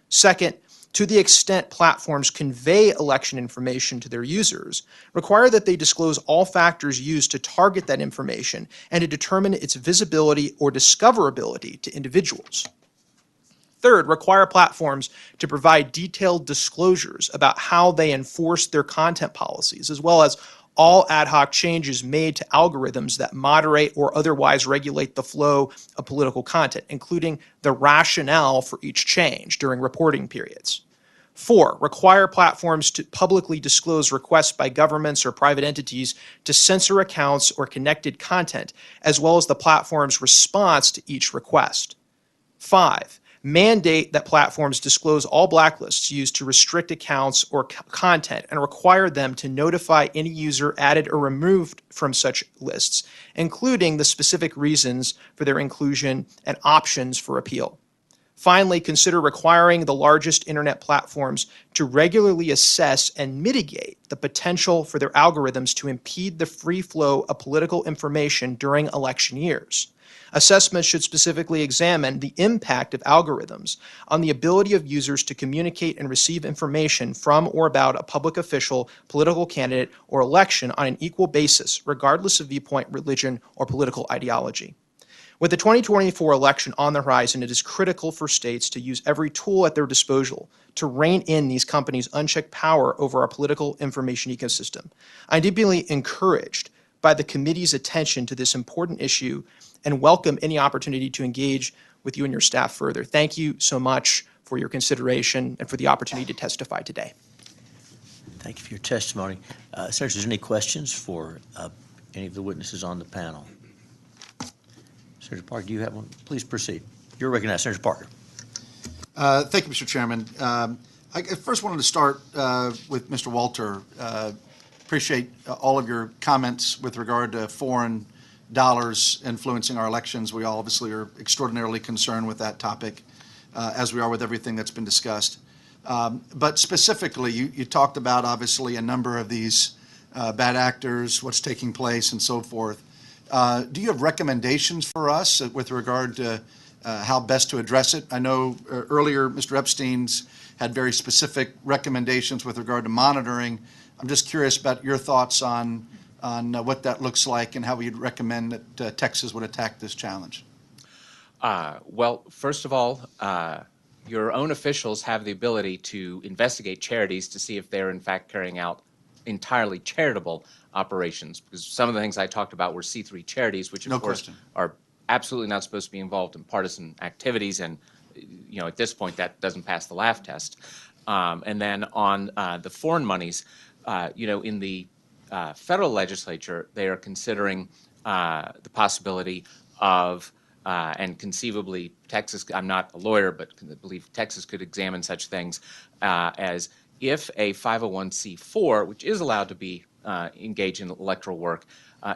Second, to the extent platforms convey election information to their users, require that they disclose all factors used to target that information and to determine its visibility or discoverability to individuals. Third, require platforms to provide detailed disclosures about how they enforce their content policies, as well as all ad hoc changes made to algorithms that moderate or otherwise regulate the flow of political content, including the rationale for each change during reporting periods. 4, require platforms to publicly disclose requests by governments or private entities to censor accounts or connected content, as well as the platform's response to each request. 5, mandate that platforms disclose all blacklists used to restrict accounts or content and require them to notify any user added or removed from such lists, including the specific reasons for their inclusion and options for appeal. Finally, consider requiring the largest internet platforms to regularly assess and mitigate the potential for their algorithms to impede the free flow of political information during election years. Assessments should specifically examine the impact of algorithms on the ability of users to communicate and receive information from or about a public official, political candidate, or election on an equal basis, regardless of viewpoint, religion, or political ideology. With the 2024 election on the horizon, it is critical for states to use every tool at their disposal to rein in these companies' unchecked power over our political information ecosystem. I'm deeply encouraged by the committee's attention to this important issue and welcome any opportunity to engage with you and your staff further. Thank you so much for your consideration and for the opportunity to testify today. Thank you for your testimony. Senators, is there any questions for any of the witnesses on the panel? Senator Park, do you have one? Please proceed. You're recognized, Senator Parker. Thank you, Mr. Chairman. I first wanted to start with Mr. Walter. Appreciate all of your comments with regard to foreign dollars influencing our elections. We all obviously are extraordinarily concerned with that topic, as we are with everything that's been discussed. But specifically, you talked about obviously a number of these bad actors, what's taking place, and so forth. Do you have recommendations for us with regard to how best to address it? I know earlier Mr. Epstein's had very specific recommendations with regard to monitoring. I'm just curious about your thoughts on what that looks like and how you'd recommend that Texas would attack this challenge. Well, first of all, your own officials have the ability to investigate charities to see if they're in fact carrying out entirely charitable operations, because some of the things I talked about were C3 charities, which of course are absolutely not supposed to be involved in partisan activities, and at this point that doesn't pass the laugh test. And then on the foreign monies, in the federal legislature, they are considering the possibility of and conceivably Texas, I'm not a lawyer, but I believe Texas could examine such things as if a 501c4, which is allowed to be engaged in electoral work,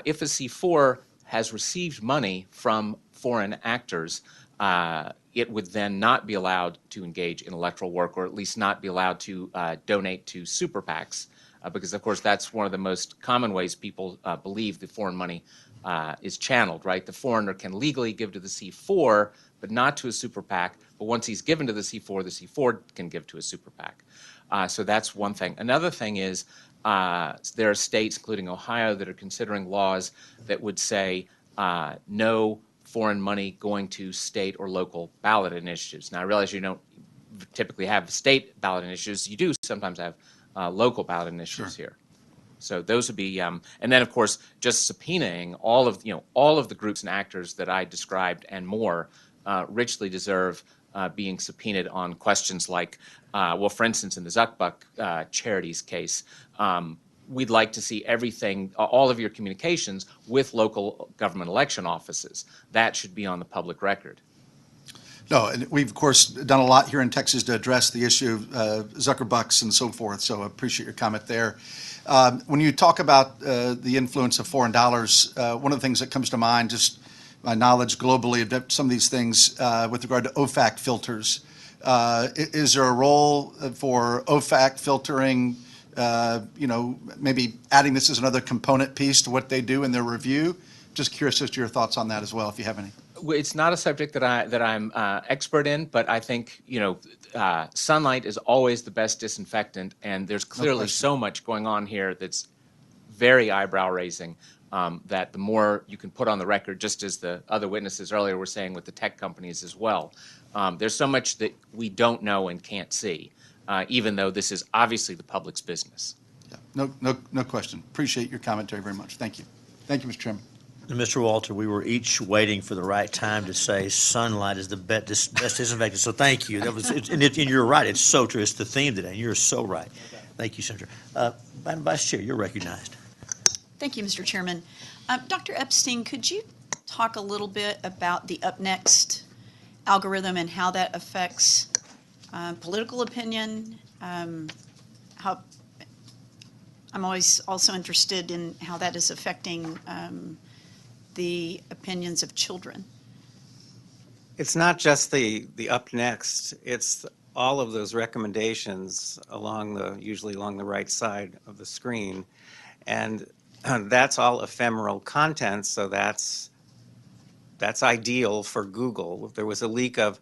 if a C4 has received money from foreign actors, it would then not be allowed to engage in electoral work, or at least not be allowed to donate to super PACs, because of course that's one of the most common ways people believe the foreign money is channeled, right? The foreigner can legally give to the C4, but not to a super PAC. But once he's given to the C4 can give to a super PAC. So that's one thing. Another thing is there are states, including Ohio, that are considering laws that would say no foreign money going to state or local ballot initiatives. Now, I realize you don't typically have state ballot initiatives. You do sometimes have local ballot initiatives here. So those would be, and then of course, just subpoenaing all of the groups and actors that I described and more richly deserve being subpoenaed on questions like, well, for instance, in the Zuckbuck Charities case, we'd like to see everything, all of your communications with local government election offices. That should be on the public record. No, and we've, of course, done a lot here in Texas to address the issue of Zuckerbucks and so forth, so I appreciate your comment there. When you talk about the influence of foreign dollars, one of the things that comes to mind, just my knowledge globally of some of these things with regard to OFAC filters, is there a role for OFAC filtering, maybe adding this as another component piece to what they do in their review? Just curious as to your thoughts on that as well, if you have any. It's not a subject that I'm expert in, but I think sunlight is always the best disinfectant, and there's clearly so much going on here that's very eyebrow raising. That the more you can put on the record, just as the other witnesses earlier were saying with the tech companies as well, there's so much that we don't know and can't see, even though this is obviously the public's business. Yeah, no question. Appreciate your commentary very much. Thank you. Thank you, Mr. Chairman. And Mr. Walter, we were each waiting for the right time to say sunlight is the best disinfectant. So thank you. And you're right. It's so true. It's the theme today. And you're so right. Thank you, Senator. Madam Vice Chair, you're recognized. Thank you, Mr. Chairman. Dr. Epstein, could you talk a little bit about the Up Next algorithm and how that affects political opinion? How I'm always also interested in how that is affecting the opinions of children. It's not just the Up Next, it's all of those recommendations usually along the right side of the screen. And that's all ephemeral content, so that's ideal for Google. There was a leak of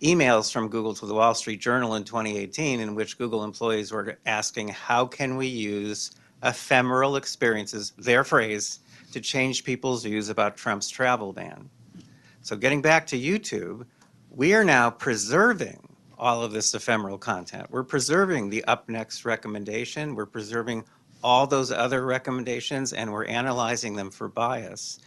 emails from Google to the Wall Street Journal in 2018 in which Google employees were asking, how can we use ephemeral experiences, their phrase, to change people's views about Trump's travel ban. So getting back to YouTube, we are now preserving all of this ephemeral content. We're preserving the Up Next recommendation. We're preserving all those other recommendations, and we're analyzing them for bias.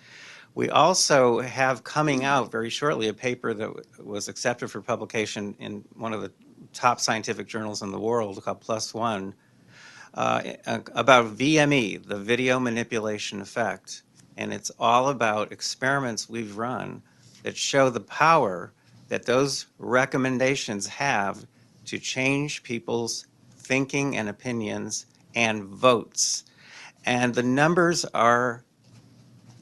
We also have coming out very shortly a paper that was accepted for publication in one of the top scientific journals in the world called Plus One, about VME, the video manipulation effect. And it's all about experiments we've run that show the power that those recommendations have to change people's thinking and opinions and votes. And the numbers are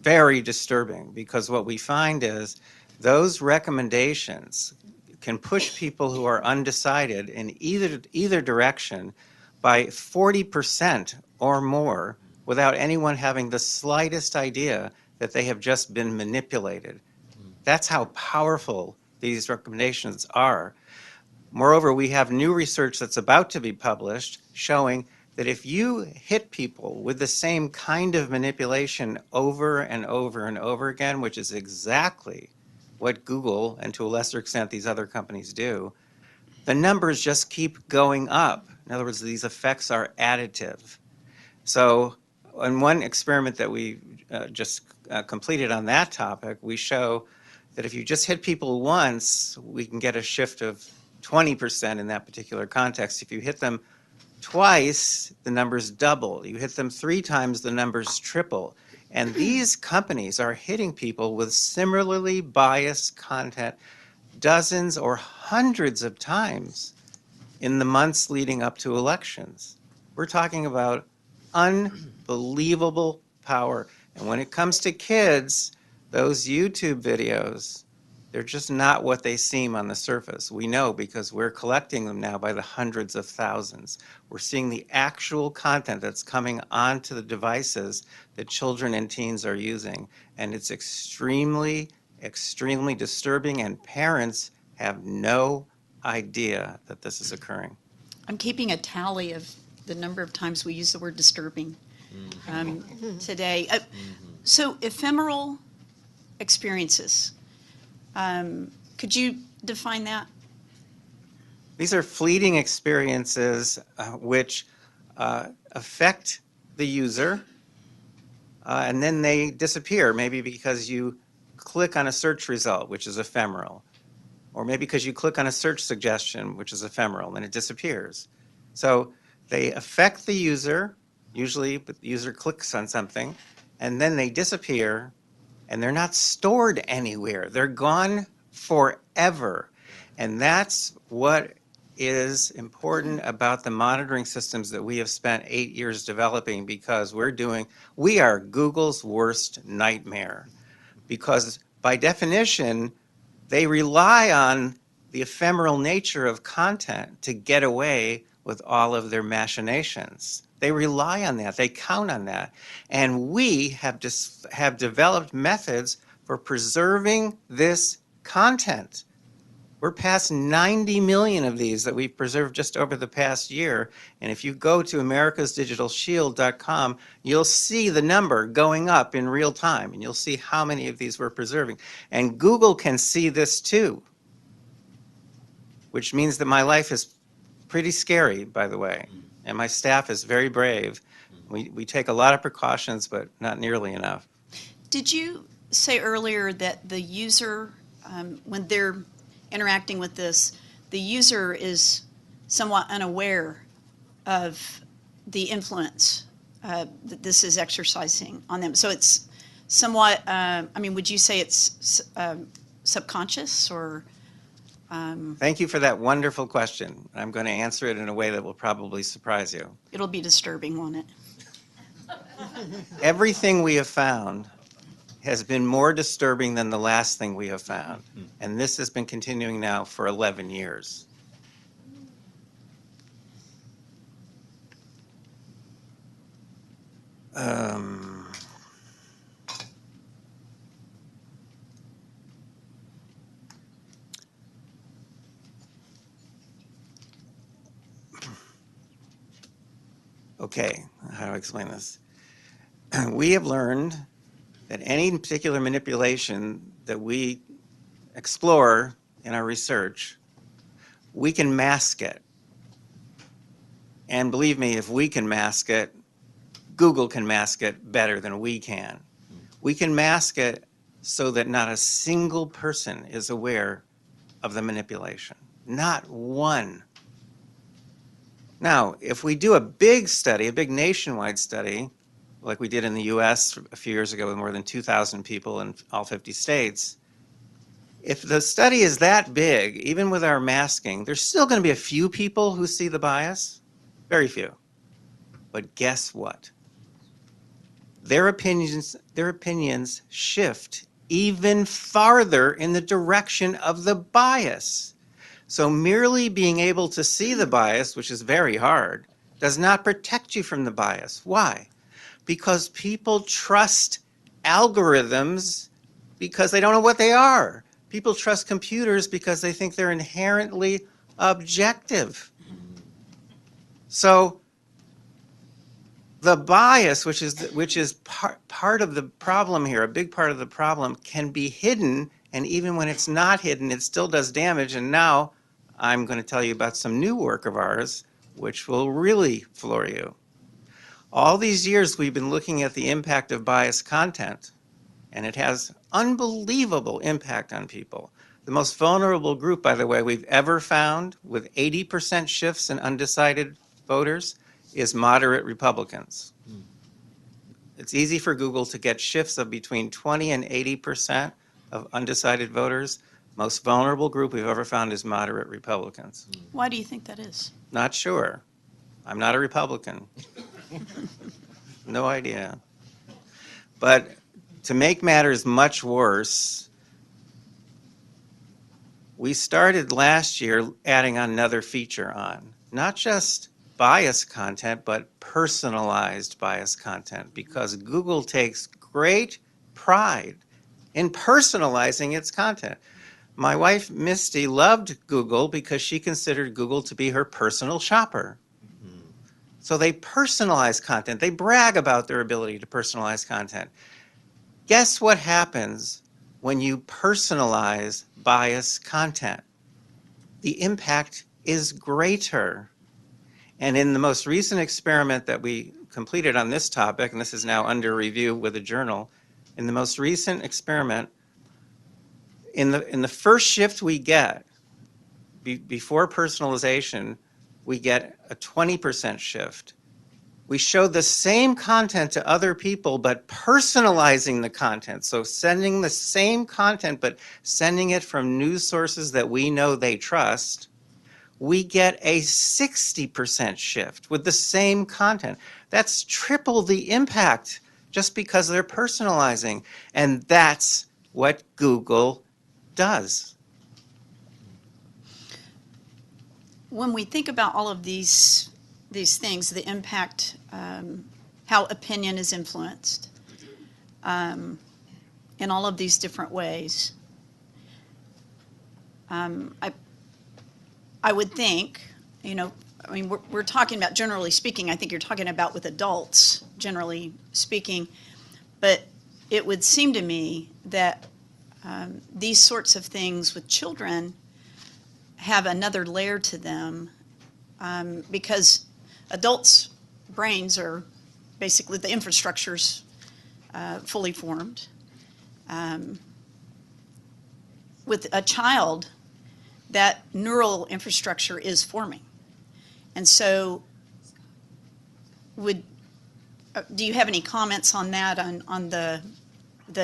very disturbing, because what we find is those recommendations can push people who are undecided in either direction by 40% or more without anyone having the slightest idea that they have just been manipulated. That's how powerful these recommendations are. Moreover, we have new research that's about to be published showing that if you hit people with the same kind of manipulation over and over and over again, which is exactly what Google and to a lesser extent these other companies do, the numbers just keep going up. In other words, these effects are additive. So in one experiment that we just completed on that topic, we show that if you just hit people once, we can get a shift of 20% in that particular context. If you hit them twice, the numbers double. You hit them 3 times, the numbers triple. And these companies are hitting people with similarly biased content dozens or hundreds of times in the months leading up to elections. We're talking about unbelievable power. And when it comes to kids, those YouTube videos, they're just not what they seem on the surface. We know because we're collecting them now by the hundreds of thousands. We're seeing the actual content that's coming onto the devices that children and teens are using. And it's extremely, extremely disturbing, and parents have no idea that this is occurring. I'm keeping a tally of the number of times we use the word disturbing today. So ephemeral experiences. Could you define that? These are fleeting experiences which affect the user, and then they disappear, maybe because you click on a search result, which is ephemeral, or maybe because you click on a search suggestion, which is ephemeral, and it disappears. So they affect the user, usually the user clicks on something, and then they disappear, and they're not stored anywhere. They're gone forever. And that's what is important about the monitoring systems that we have spent 8 years developing, because we are Google's worst nightmare. Because by definition, they rely on the ephemeral nature of content to get away with all of their machinations. They rely on that. They count on that. And we have developed methods for preserving this content. We're past 90 million of these that we've preserved just over the past year. And if you go to americasdigitalshield.com, you'll see the number going up in real time, and you'll see how many of these we're preserving. And Google can see this too, which means that my life is pretty scary, by the way, and my staff is very brave. We take a lot of precautions, but not nearly enough. Did you say earlier that the user, when they're interacting with this, the user is somewhat unaware of the influence that this is exercising on them? So it's somewhat, would you say it's subconscious, or? Thank you for that wonderful question. I'm going to answer it in a way that will probably surprise you. It'll be disturbing, won't it? Everything we have found has been more disturbing than the last thing we have found. And this has been continuing now for 11 years. Okay, how do I explain this? We have learned that any particular manipulation that we explore in our research, we can mask it. And believe me, if we can mask it, Google can mask it better than we can. We can mask it so that not a single person is aware of the manipulation. Not one. Now, if we do a big study, a big nationwide study, like we did in the US a few years ago with more than 2,000 people in all 50 states, if the study is that big, even with our masking, there's still going to be a few people who see the bias. Very few. But guess what? Their opinions shift even farther in the direction of the bias. So merely being able to see the bias, which is very hard, does not protect you from the bias. Why? Because people trust algorithms because they don't know what they are. People trust computers because they think they're inherently objective. So the bias, which is part of the problem here, a big part of the problem, can be hidden, and even when it's not hidden, it still does damage. And now I'm going to tell you about some new work of ours, which will really floor you. All these years we've been looking at the impact of biased content, and it has unbelievable impact on people. The most vulnerable group, by the way, we've ever found, with 80% shifts in undecided voters, is moderate Republicans. It's easy for Google to get shifts of between 20 and 80% of undecided voters. Most vulnerable group we've ever found is moderate Republicans. Why do you think that is? Not sure. I'm not a Republican. No idea. But to make matters much worse, we started last year adding another feature on, not just bias content, but personalized bias content, because Google takes great pride in personalizing its content. My wife, Misty, loved Google because she considered Google to be her personal shopper. So they personalize content. They brag about their ability to personalize content. Guess what happens when you personalize bias content? The impact is greater. And in the most recent experiment that we completed on this topic, and this is now under review with a journal, in the most recent experiment, in the first shift we get, before personalization, we get a 20% shift. We show the same content to other people, but personalizing the content. So sending the same content, but sending it from news sources that we know they trust. We get a 60% shift with the same content. That's triple the impact just because they're personalizing. And that's what Google does. When we think about all of these things, the impact, how opinion is influenced in all of these different ways, I would think, we're talking about, generally speaking, I think you're talking about with adults, generally speaking, but it would seem to me that these sorts of things with children have another layer to them, because adults' brains are basically, the infrastructure's fully formed. With a child, that neural infrastructure is forming. And so do you have any comments on that, on the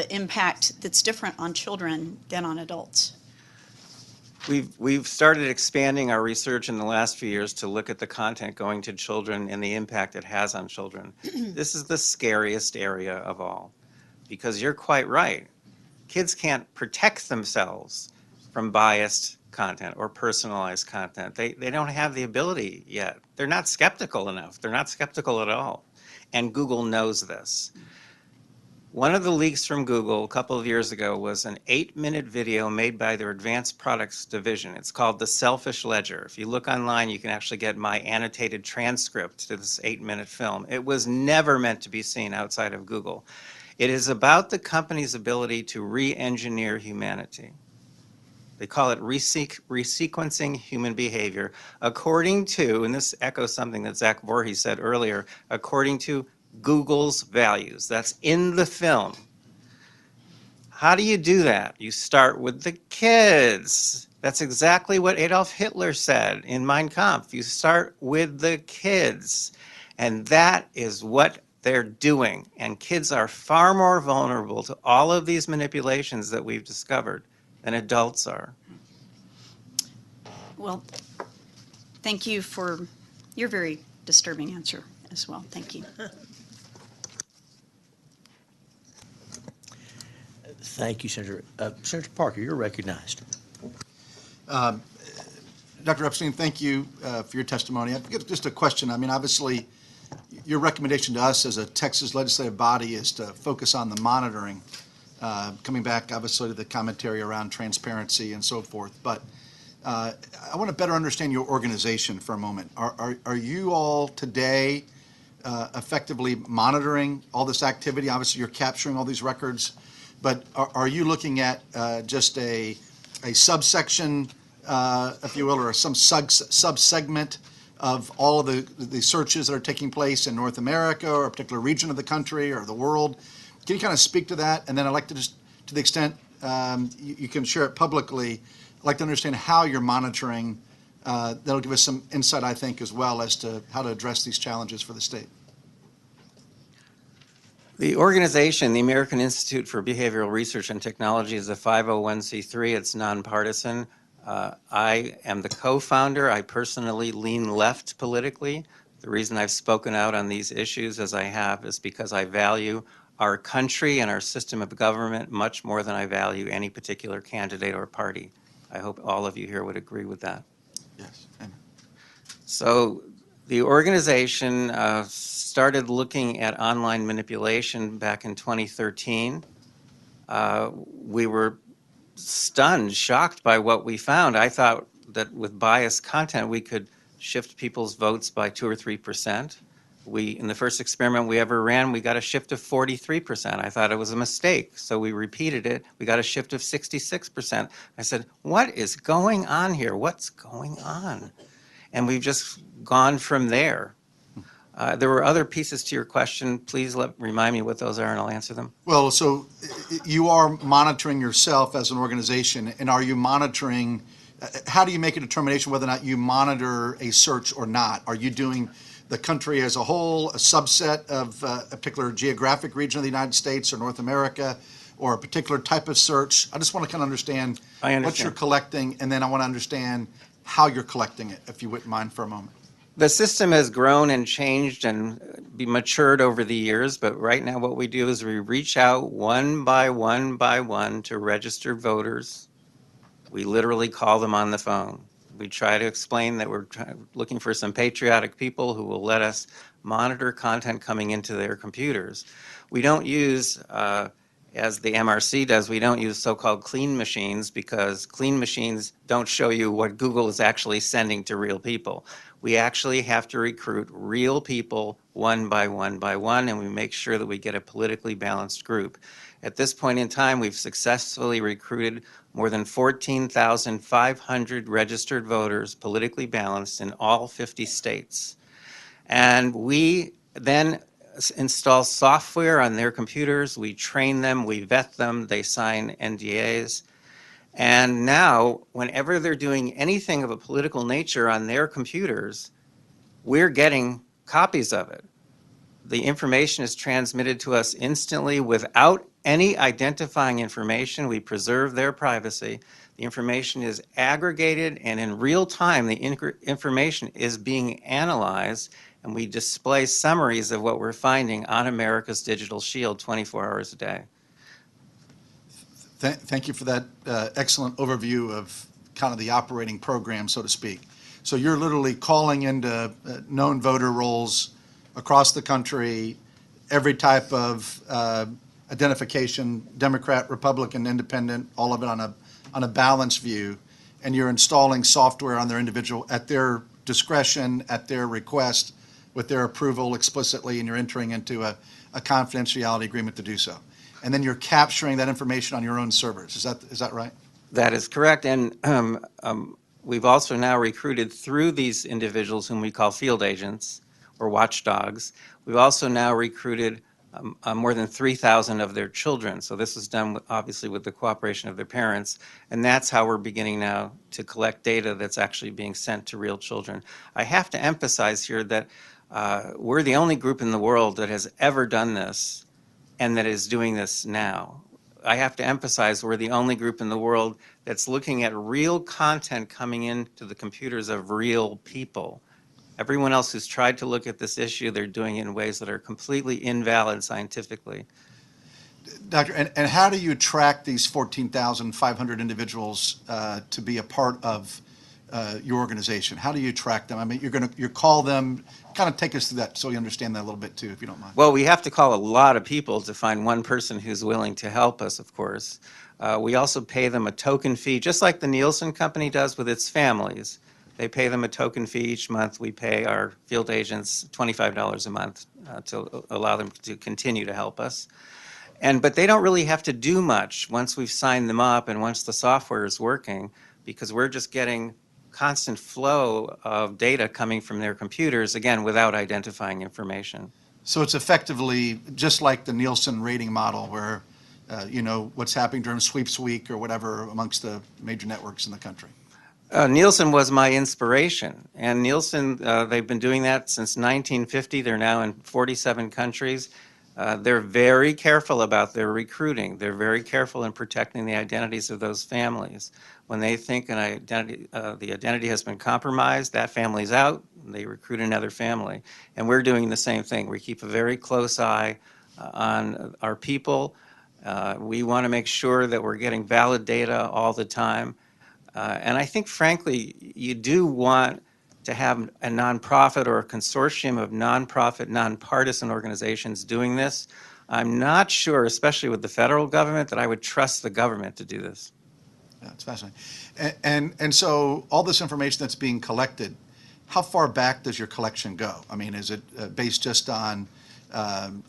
impact that's different on children than on adults? We've started expanding our research in the last few years to look at the content going to children and the impact it has on children. This is the scariest area of all, because you're quite right. Kids can't protect themselves from biased content or personalized content. They don't have the ability yet. They're not skeptical enough. They're not skeptical at all. And Google knows this. One of the leaks from Google a couple of years ago was an 8-minute video made by their advanced products division. It's called The Selfish Ledger. If you look online, you can actually get my annotated transcript to this 8-minute film. It was never meant to be seen outside of Google. It is about the company's ability to re-engineer humanity. They call it resequencing human behavior according to, and this echoes something that Zach Vorhies said earlier, according to Google's values. That's in the film. How do you do that? You start with the kids. That's exactly what Adolf Hitler said in Mein Kampf. You start with the kids. And that is what they're doing. And kids are far more vulnerable to all of these manipulations that we've discovered than adults are. Well, thank you for your very disturbing answer as well. Thank you. Thank you, Senator. Senator Parker, you're recognized. Dr. Epstein, thank you for your testimony. I've got just a question. I mean, obviously, your recommendation to us as a Texas legislative body is to focus on the monitoring, coming back, obviously, to the commentary around transparency and so forth. But I want to better understand your organization for a moment. Are you all today effectively monitoring all this activity? Obviously, you're capturing all these records, but are you looking at just a subsection, if you will, or some sub-segment of all of the searches that are taking place in North America or a particular region of the country or the world? Can you kind of speak to that? And then I'd like to just, to the extent you can share it publicly, I'd like to understand how you're monitoring. That'll give us some insight, I think, as well as to how to address these challenges for the state. The organization, the American Institute for Behavioral Research and Technology, is a 501c3. It's nonpartisan. I am the co-founder. I personally lean left politically. The reason I've spoken out on these issues as I have is because I value our country and our system of government much more than I value any particular candidate or party. I hope all of you here would agree with that. Yes. Amen. So the organization started looking at online manipulation back in 2013. We were stunned, shocked by what we found. I thought that with biased content, we could shift people's votes by 2 or 3%. In the first experiment we ever ran, we got a shift of 43%. I thought it was a mistake, so we repeated it. We got a shift of 66%. I said, what is going on here? What's going on? And we've just gone from there. There were other pieces to your question. Please remind me what those are, and I'll answer them. Well, so you are monitoring yourself as an organization, and are you monitoring, how do you make a determination whether or not you monitor a search or not? Are you doing the country as a whole, a subset of a particular geographic region of the United States or North America, or a particular type of search? I just want to kind of understand what you're collecting, and then I want to understand how you're collecting it, if you wouldn't mind for a moment. The system has grown and changed and matured over the years, but right now what we do is we reach out one by one to registered voters. We literally call them on the phone. We try to explain that we're looking for some patriotic people who will let us monitor content coming into their computers. We don't use, as the MRC does, we don't use so-called clean machines because clean machines don't show you what Google is actually sending to real people. We actually have to recruit real people one by one, and we make sure that we get a politically balanced group. At this point in time, we've successfully recruited more than 14,500 registered voters, politically balanced, in all 50 states. And we then install software on their computers, we train them, we vet them, they sign NDAs. And now, whenever they're doing anything of a political nature on their computers, we're getting copies of it. The information is transmitted to us instantly without any identifying information. We preserve their privacy. The information is aggregated, and in real time, the information is being analyzed, and we display summaries of what we're finding on America's Digital Shield 24 hours a day. Thank you for that excellent overview of kind of the operating program, so to speak. So you're literally calling into known voter rolls across the country, every type of identification, Democrat, Republican, Independent, all of it on a balanced view, and you're installing software on their individual at their discretion, at their request, with their approval explicitly, and you're entering into a confidentiality agreement to do so. And then you're capturing that information on your own servers. Is that right? That is correct. And we've also now recruited through these individuals whom we call field agents or watchdogs. We've also now recruited more than 3,000 of their children. So this is done obviously with the cooperation of their parents. And that's how we're beginning now to collect data that's actually being sent to real children. I have to emphasize here that we're the only group in the world that has ever done this and that is doing this now. I have to emphasize, we're the only group in the world that's looking at real content coming into the computers of real people. Everyone else who's tried to look at this issue, they're doing it in ways that are completely invalid scientifically. Doctor, and how do you track these 14,500 individuals to be a part of your organization? How do you track them? I mean, you call them. Kind of take us through that so you understand that a little bit too, if you don't mind. Well, we have to call a lot of people to find one person who's willing to help us, of course. We also pay them a token fee, just like the Nielsen Company does with its families. They pay them a token fee each month. We pay our field agents $25 a month to allow them to continue to help us. But they don't really have to do much once we've signed them up and once the software is working, because we're just getting constant flow of data coming from their computers, again, without identifying information. So it's effectively just like the Nielsen rating model where you know what's happening during sweeps week or whatever amongst the major networks in the country. Nielsen was my inspiration, and Nielsen, they've been doing that since 1950. They're now in 47 countries. They're very careful about their recruiting. They're very careful in protecting the identities of those families. When they think the identity has been compromised, that family's out, they recruit another family. And we're doing the same thing. We keep a very close eye on our people. We want to make sure that we're getting valid data all the time. And I think, frankly, you do want to have a nonprofit or a consortium of nonprofit, nonpartisan organizations doing this. I'm not sure, especially with the federal government, that I would trust the government to do this. Yeah, it's fascinating. And so all this information that's being collected, how far back does your collection go? I mean, is it based just on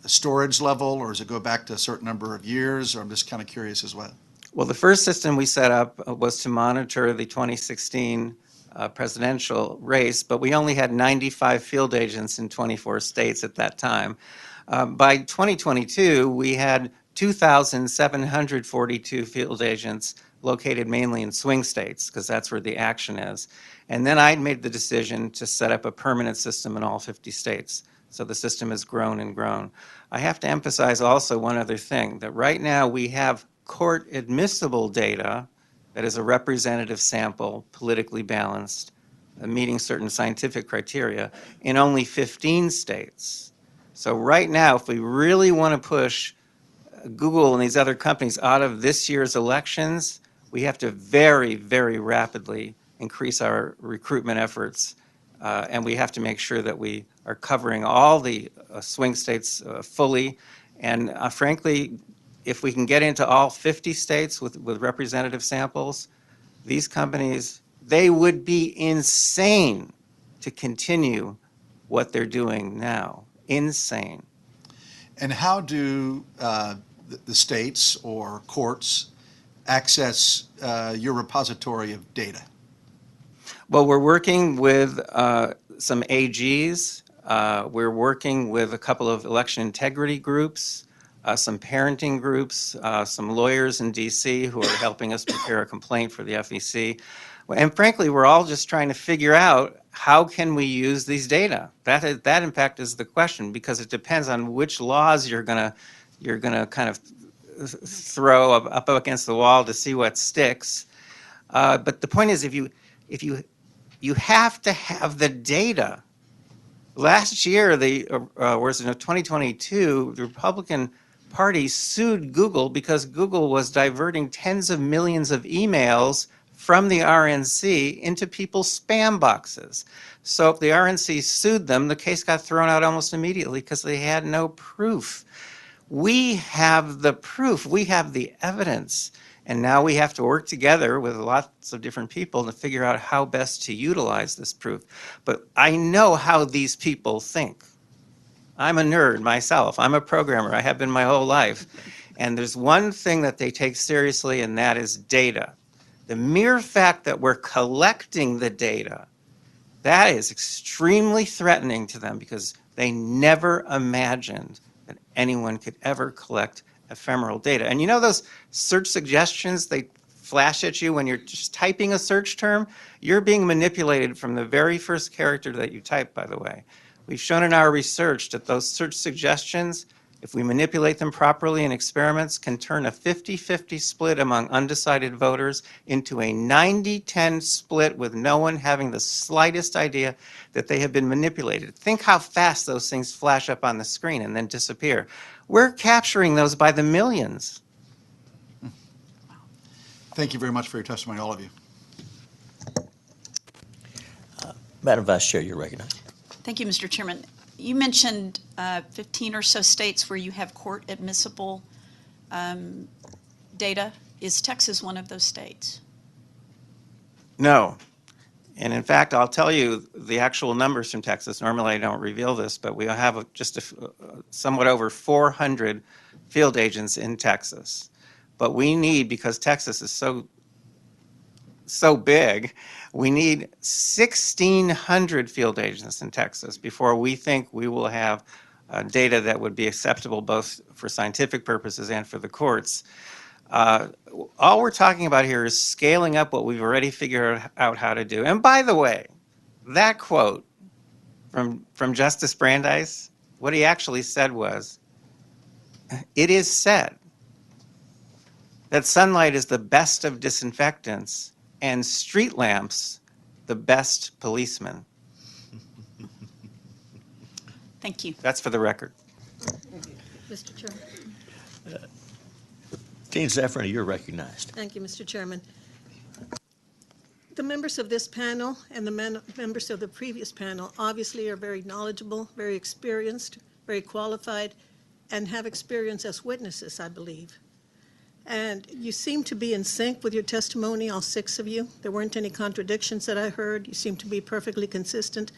storage level, or does it go back to a certain number of years? Or I'm just kind of curious as well. Well, the first system we set up was to monitor the 2016 presidential race, but we only had 95 field agents in 24 states at that time. By 2022, we had 2,742 field agents located mainly in swing states, because that's where the action is. And then I made the decision to set up a permanent system in all 50 states. So the system has grown and grown. I have to emphasize also one other thing, that right now we have court admissible data that is a representative sample, politically balanced, meeting certain scientific criteria in only 15 states. So right now, if we really want to push Google and these other companies out of this year's elections, we have to very, very rapidly increase our recruitment efforts, and we have to make sure that we are covering all the swing states fully. And frankly, if we can get into all 50 states with representative samples, these companies, they would be insane to continue what they're doing now. Insane. And how do the states or courts access your repository of data? Well, we're working with some AGs. We're working with a couple of election integrity groups, some parenting groups, some lawyers in D.C. who are helping us prepare a complaint for the FEC. And frankly, we're all just trying to figure out how can we use these data. That in fact is the question, because it depends on which laws you're gonna kind of throw up against the wall to see what sticks. But the point is, if you have to have the data. Last year, 2022, the Republican Party sued Google because Google was diverting tens of millions of emails from the RNC into people's spam boxes. So if the RNC sued them, the case got thrown out almost immediately because they had no proof. We have the proof. We have the evidence. And now we have to work together with lots of different people to figure out how best to utilize this proof. But I know how these people think. I'm a nerd myself. I'm a programmer. I have been my whole life. And there's one thing that they take seriously, and that is data. The mere fact that we're collecting the data, that is extremely threatening to them, because they never imagined that anyone could ever collect ephemeral data. And you know those search suggestions they flash at you when you're just typing a search term? You're being manipulated from the very first character that you type, by the way. We've shown in our research that those search suggestions, if we manipulate them properly in experiments, can turn a 50-50 split among undecided voters into a 90-10 split with no one having the slightest idea that they have been manipulated. Think how fast those things flash up on the screen and then disappear. We're capturing those by the millions. Thank you very much for your testimony, all of you. Madam Vice Chair, you're recognized. Thank you, Mr. Chairman. You mentioned 15 or so states where you have court admissible data. Is Texas one of those states? No. And in fact, I'll tell you the actual numbers from Texas. Normally I don't reveal this, but we have just somewhat over 400 field agents in Texas. But we need, because Texas is so big, we need 1,600 field agents in Texas before we think we will have data that would be acceptable both for scientific purposes and for the courts. All we're talking about here is scaling up what we've already figured out how to do. And by the way, that quote from Justice Brandeis, what he actually said was, "It is said that sunlight is the best of disinfectants and street lamps the best policemen." Thank you. That's for the record. Mr. Chairman. Dean Zeffironi, you're recognized. Thank you, Mr. Chairman. The members of this panel and the members of the previous panel obviously are very knowledgeable, very experienced, very qualified, and have experience as witnesses, I believe. And you seem to be in sync with your testimony, all 6 of you. There weren't any contradictions that I heard. You seem to be perfectly consistent.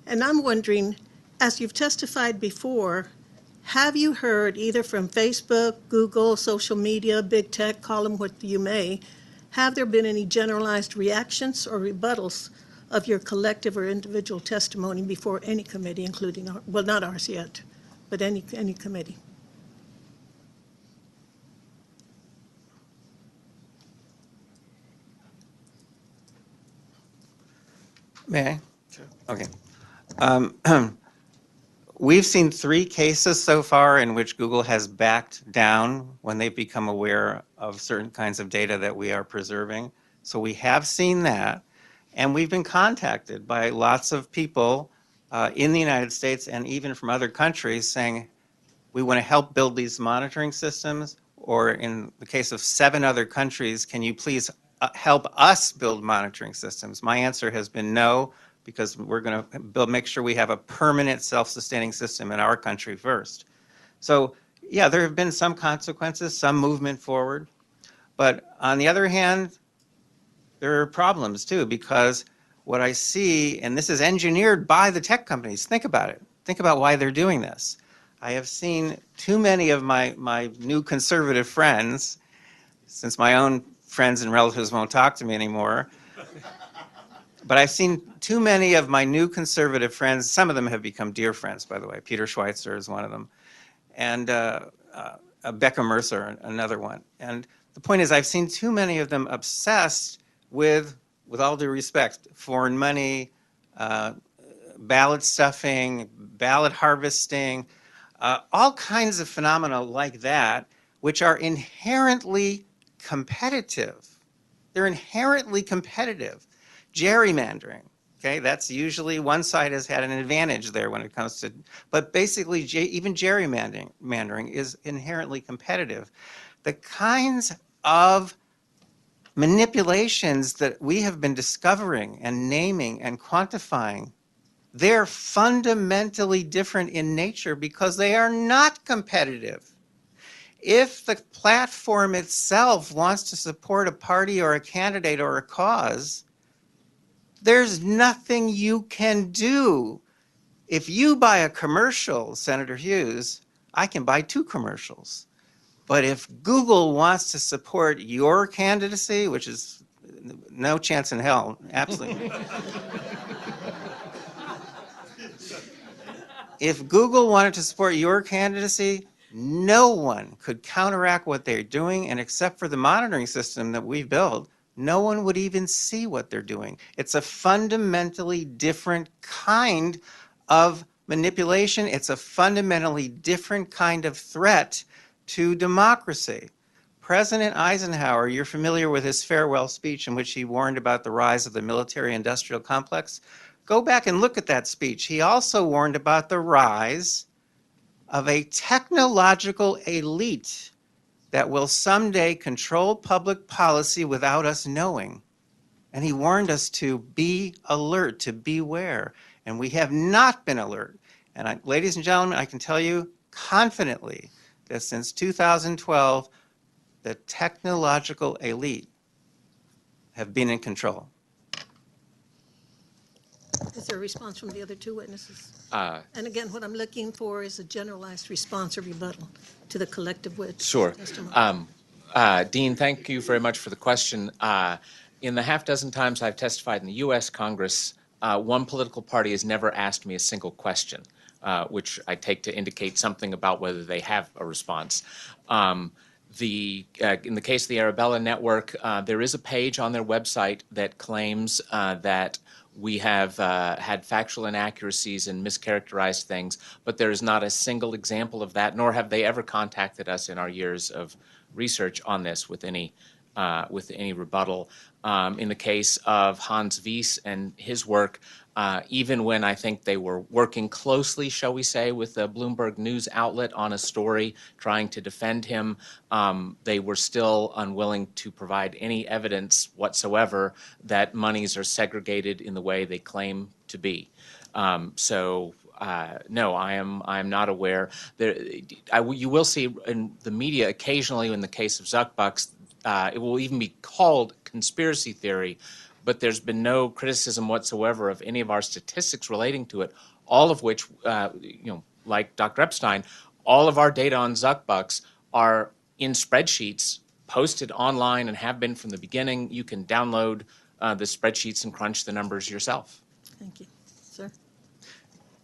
And I'm wondering, as you've testified before, have you heard either from Facebook, Google, social media, big tech, call them what you may, have there been any generalized reactions or rebuttals of your collective or individual testimony before any committee, including, well, not ours yet, but any committee? May I? Sure. Okay. We've seen 3 cases so far in which Google has backed down when they've become aware of certain kinds of data that we are preserving. So we have seen that, and we've been contacted by lots of people in the United States and even from other countries saying, we want to help build these monitoring systems, or in the case of 7 other countries, can you please help us build monitoring systems? My answer has been no, because we're going to make sure we have a permanent self-sustaining system in our country first. So yeah, there have been some consequences, some movement forward. But on the other hand, there are problems too, because what I see, and this is engineered by the tech companies, think about it. Think about why they're doing this. I have seen too many of my new conservative friends, since my own friends and relatives won't talk to me anymore, but I've seen too many of my new conservative friends, some of them have become dear friends, by the way. Peter Schweitzer is one of them, and Becca Mercer, another one. And the point is, I've seen too many of them obsessed with all due respect, foreign money, ballot stuffing, ballot harvesting, all kinds of phenomena like that, which are inherently competitive. They're inherently competitive. Gerrymandering, okay, that's usually one side has had an advantage there when it comes to, but basically even gerrymandering is inherently competitive. The kinds of manipulations that we have been discovering and naming and quantifying, they're fundamentally different in nature because they are not competitive. If the platform itself wants to support a party or a candidate or a cause, there's nothing you can do. If you buy a commercial, Senator Hughes, I can buy 2 commercials. But if Google wants to support your candidacy, which is no chance in hell, absolutely. If Google wanted to support your candidacy, no one could counteract what they're doing, and except for the monitoring system that we've built, no one would even see what they're doing. It's a fundamentally different kind of manipulation. It's a fundamentally different kind of threat to democracy. President Eisenhower, you're familiar with his farewell speech in which he warned about the rise of the military-industrial complex. Go back and look at that speech. He also warned about the rise of a technological elite that will someday control public policy without us knowing. And he warned us to be alert, to beware. And we have not been alert. And ladies and gentlemen, I can tell you confidently that since 2012, the technological elite have been in control. Is there a response from the other two witnesses? Uh, And again, what I'm looking for is a generalized response or rebuttal to the collective witness Sure. testimony. Dean, thank you very much for the question. In the half dozen times I've testified in the U.S. Congress, one political party has never asked me a single question, which I take to indicate something about whether they have a response. In the case of the Arabella Network, there is a page on their website that claims that we have had factual inaccuracies and mischaracterized things, but there is not a single example of that, nor have they ever contacted us in our years of research on this with any rebuttal. In the case of Hans Wies and his work, even when I think they were working closely, shall we say, with the Bloomberg News outlet on a story trying to defend him, they were still unwilling to provide any evidence whatsoever that monies are segregated in the way they claim to be. No, I am not aware. You will see in the media occasionally, in the case of Zuckbucks, it will even be called conspiracy theory, but there's been no criticism whatsoever of any of our statistics relating to it, all of which, like Dr. Epstein, all of our data on Zuckbucks are in spreadsheets posted online and have been from the beginning. You can download the spreadsheets and crunch the numbers yourself. Thank you. Sir?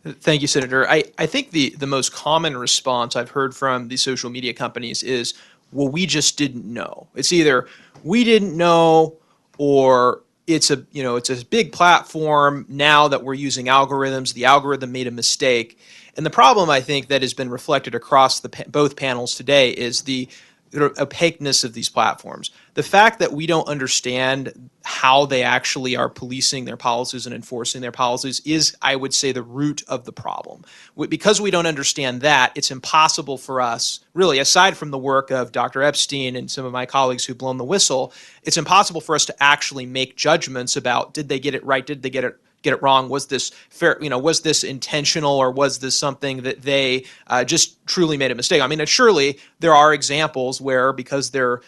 Thank you, Senator. I think the most common response I've heard from the social media companies is, well, we just didn't know. It's either we didn't know or it's a big platform now that we're using algorithms. The algorithm made a mistake. And the problem, I think, that has been reflected across both panels today is the opaqueness of these platforms. The fact that we don't understand how they actually are policing their policies and enforcing their policies is, I would say, the root of the problem. Because we don't understand that, it's impossible for us, really, aside from the work of Dr. Epstein and some of my colleagues who've blown the whistle, it's impossible for us to actually make judgments about, did they get it right, did they get it wrong? Was this fair? Was this intentional, or was this something that they just truly made a mistake? I mean, surely there are examples where, because they're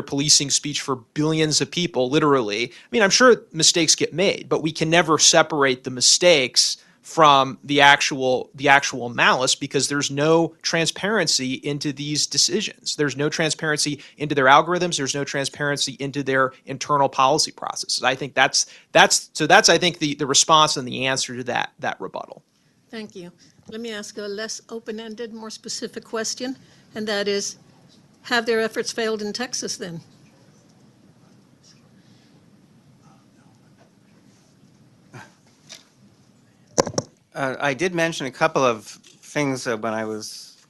policing speech for billions of people, literally. I mean, I'm sure mistakes get made, but we can never separate the mistakes from the actual malice, because there's no transparency into these decisions. There's no transparency into their algorithms. There's no transparency into their internal policy processes. I think that's I think the response and the answer to that rebuttal. Thank you. Let me ask a less open-ended, more specific question, and that is, have their efforts failed in Texas then? I did mention a couple of things when I was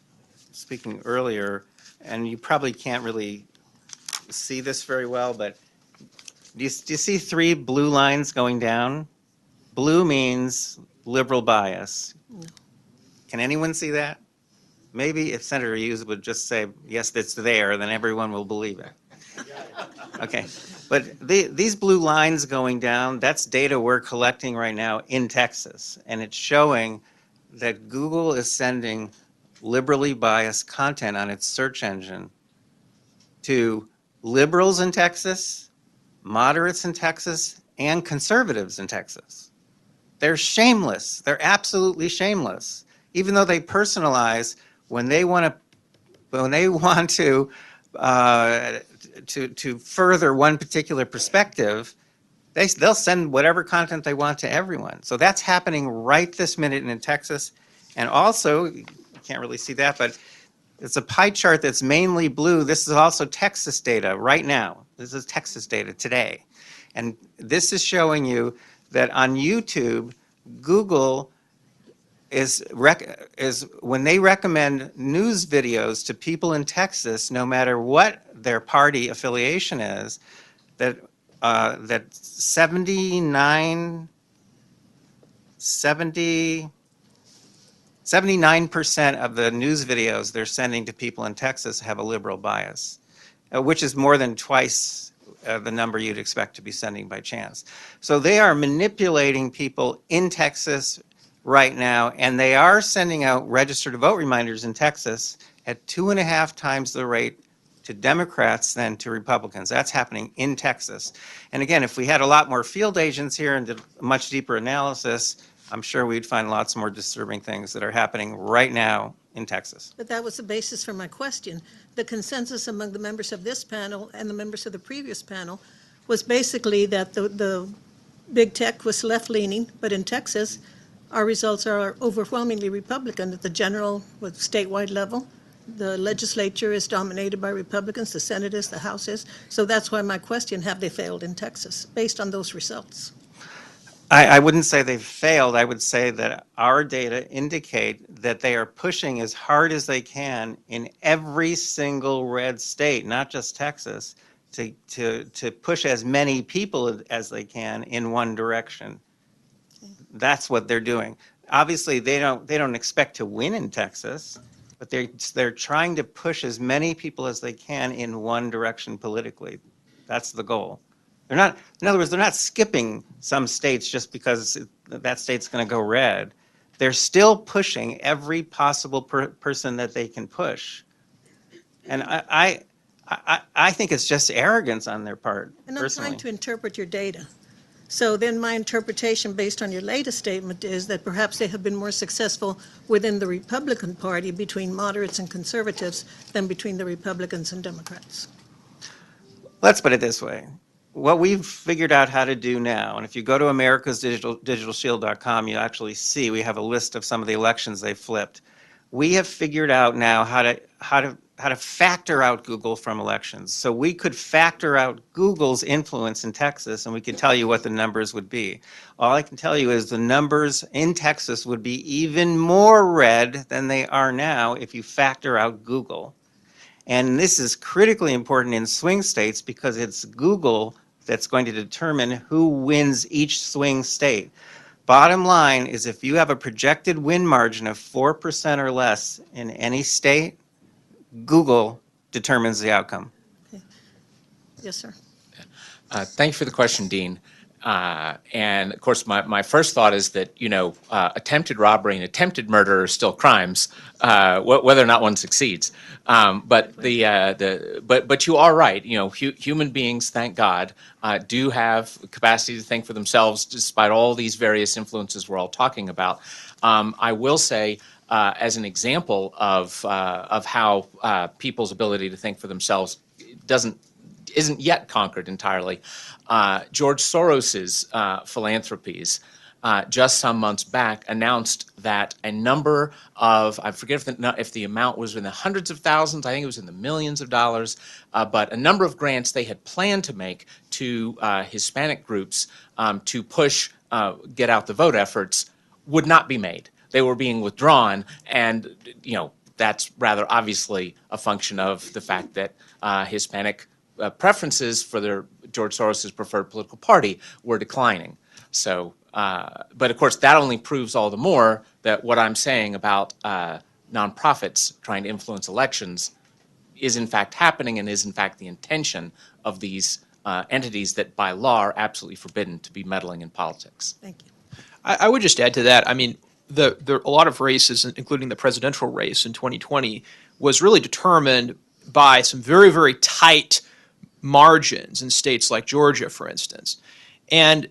speaking earlier, and you probably can't really see this very well, but do you see three blue lines going down? Blue means liberal bias. No. Can anyone see that? Maybe if Senator Hughes would just say, yes, it's there, then everyone will believe it. Okay, but these blue lines going down, that's data we're collecting right now in Texas, and it's showing that Google is sending liberally biased content on its search engine to liberals in Texas, moderates in Texas, and conservatives in Texas. They're shameless. They're absolutely shameless. Even though they personalize, when they want to further one particular perspective, they'll send whatever content they want to everyone. So that's happening right this minute in Texas. And also, you can't really see that, but it's a pie chart that's mainly blue. This is also Texas data right now. This is Texas data today. And this is showing you that on YouTube, Google is when they recommend news videos to people in Texas, no matter what their party affiliation is, that 79% of the news videos they're sending to people in Texas have a liberal bias, which is more than twice the number you'd expect to be sending by chance. So they are manipulating people in Texas right now, and they are sending out register to vote reminders in Texas at 2.5 times the rate to Democrats than to Republicans. That's happening in Texas. And again, if we had a lot more field agents here and did a much deeper analysis, I'm sure we'd find lots more disturbing things that are happening right now in Texas. But that was the basis for my question. The consensus among the members of this panel and the members of the previous panel was basically that the big tech was left-leaning, but in Texas, our results are overwhelmingly Republican at the general, with statewide level. The legislature is dominated by Republicans, the Senate is, the House is. So that's why my question, have they failed in Texas, based on those results? I wouldn't say they've failed. I would say that our data indicate that they are pushing as hard as they can in every single red state, not just Texas, to push as many people as they can in one direction. That's what they're doing. Obviously, they don't expect to win in Texas, but they're trying to push as many people as they can in one direction politically. That's the goal. They're not, in other words, they're not skipping some states just because that state's going to go red. They're still pushing every possible person that they can push. And I think it's just arrogance on their part, And I'm personally. trying to interpret your data. So then my interpretation based on your latest statement is that perhaps they have been more successful within the Republican Party between moderates and conservatives than between the Republicans and Democrats. Let's put it this way. What we've figured out how to do now, and if you go to americasdigitalshield.com, you actually see we have a list of some of the elections they flipped. We have figured out now how to factor out Google from elections. So we could factor out Google's influence in Texas, and we could tell you what the numbers would be. All I can tell you is the numbers in Texas would be even more red than they are now if you factor out Google. And this is critically important in swing states because it's Google that's going to determine who wins each swing state. Bottom line is if you have a projected win margin of 4% or less in any state, Google determines the outcome. Okay. Yes, sir. Thank you for the question, Dean. And of course, my first thought is that, attempted robbery and attempted murder are still crimes, whether or not one succeeds. But you are right. Human beings, thank God, do have capacity to think for themselves, despite all these various influences we're all talking about. I will say, as an example of how people's ability to think for themselves isn't yet conquered entirely. George Soros's philanthropies just some months back announced that a number of, I forget if the amount was in the hundreds of thousands, I think it was in the millions of dollars, but a number of grants they had planned to make to Hispanic groups to push get out the vote efforts would not be made. They were being withdrawn, and that's rather obviously a function of the fact that Hispanic preferences for George Soros's preferred political party were declining. So, but of course, that only proves all the more that what I'm saying about nonprofits trying to influence elections is in fact happening and is in fact the intention of these entities that by law are absolutely forbidden to be meddling in politics. Thank you. I would just add to that. I mean, a lot of races, including the presidential race in 2020, was really determined by some very, very tight margins in states like Georgia, for instance. And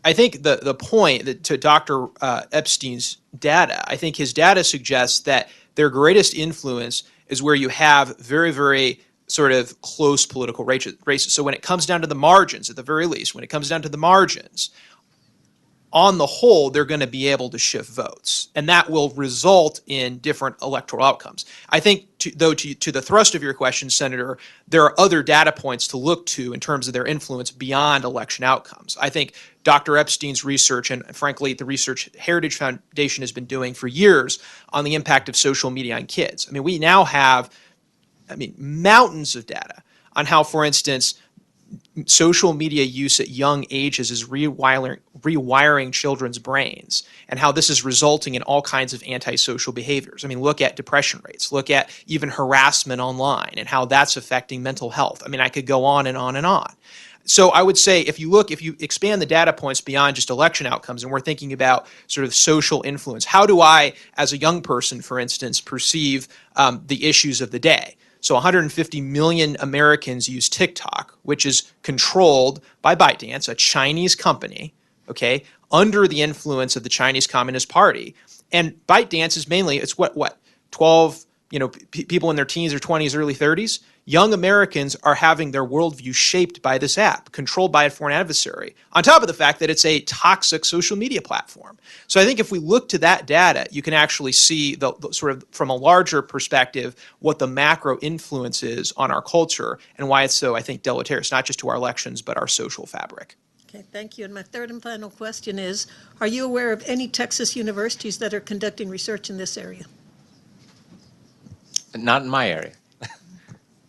I think the point that to Dr. Epstein's data, I think his data suggests that their greatest influence is where you have very, very sort of close political races. So when it comes down to the margins, at the very least, when it comes down to the margins, on the whole, they're going to be able to shift votes, and that will result in different electoral outcomes. I think, to the thrust of your question, Senator, there are other data points to look to in terms of their influence beyond election outcomes. I think Dr. Epstein's research, and frankly, the research Heritage Foundation has been doing for years on the impact of social media on kids. I mean, we now have, mountains of data on how, for instance, social media use at young ages is rewiring children's brains, and how this is resulting in all kinds of antisocial behaviors. I mean, look at depression rates, look at even harassment online and how that's affecting mental health. I mean, I could go on and on and on. So I would say if you expand the data points beyond just election outcomes, and we're thinking about sort of social influence, how do I, as a young person, for instance, perceive the issues of the day? So 150 million Americans use TikTok, which is controlled by ByteDance, a Chinese company, okay, under the influence of the Chinese Communist Party. And ByteDance is mainly, it's what 12, people in their teens or 20s, early 30s. Young Americans are having their worldview shaped by this app, controlled by a foreign adversary, on top of the fact that it's a toxic social media platform. So I think if we look to that data, you can actually see the sort of from a larger perspective what the macro influence is on our culture and why it's so, I think, deleterious, not just to our elections, but our social fabric. Okay, thank you. And my third and final question is, are you aware of any Texas universities that are conducting research in this area? Not in my area.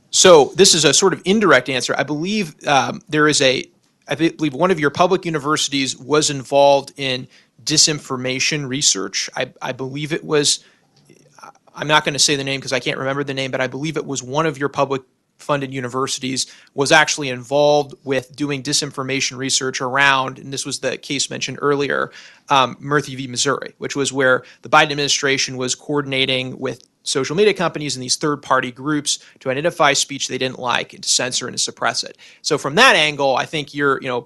So this is a sort of indirect answer. I believe I believe one of your public universities was involved in disinformation research. I believe it was, I'm not going to say the name because I can't remember the name, but I believe it was one of your public funded universities was actually involved with doing disinformation research around, and this was the case mentioned earlier, Murphy v. Missouri, which was where the Biden administration was coordinating with social media companies and these third-party groups to identify speech they didn't like and to censor and to suppress it. So from that angle, I think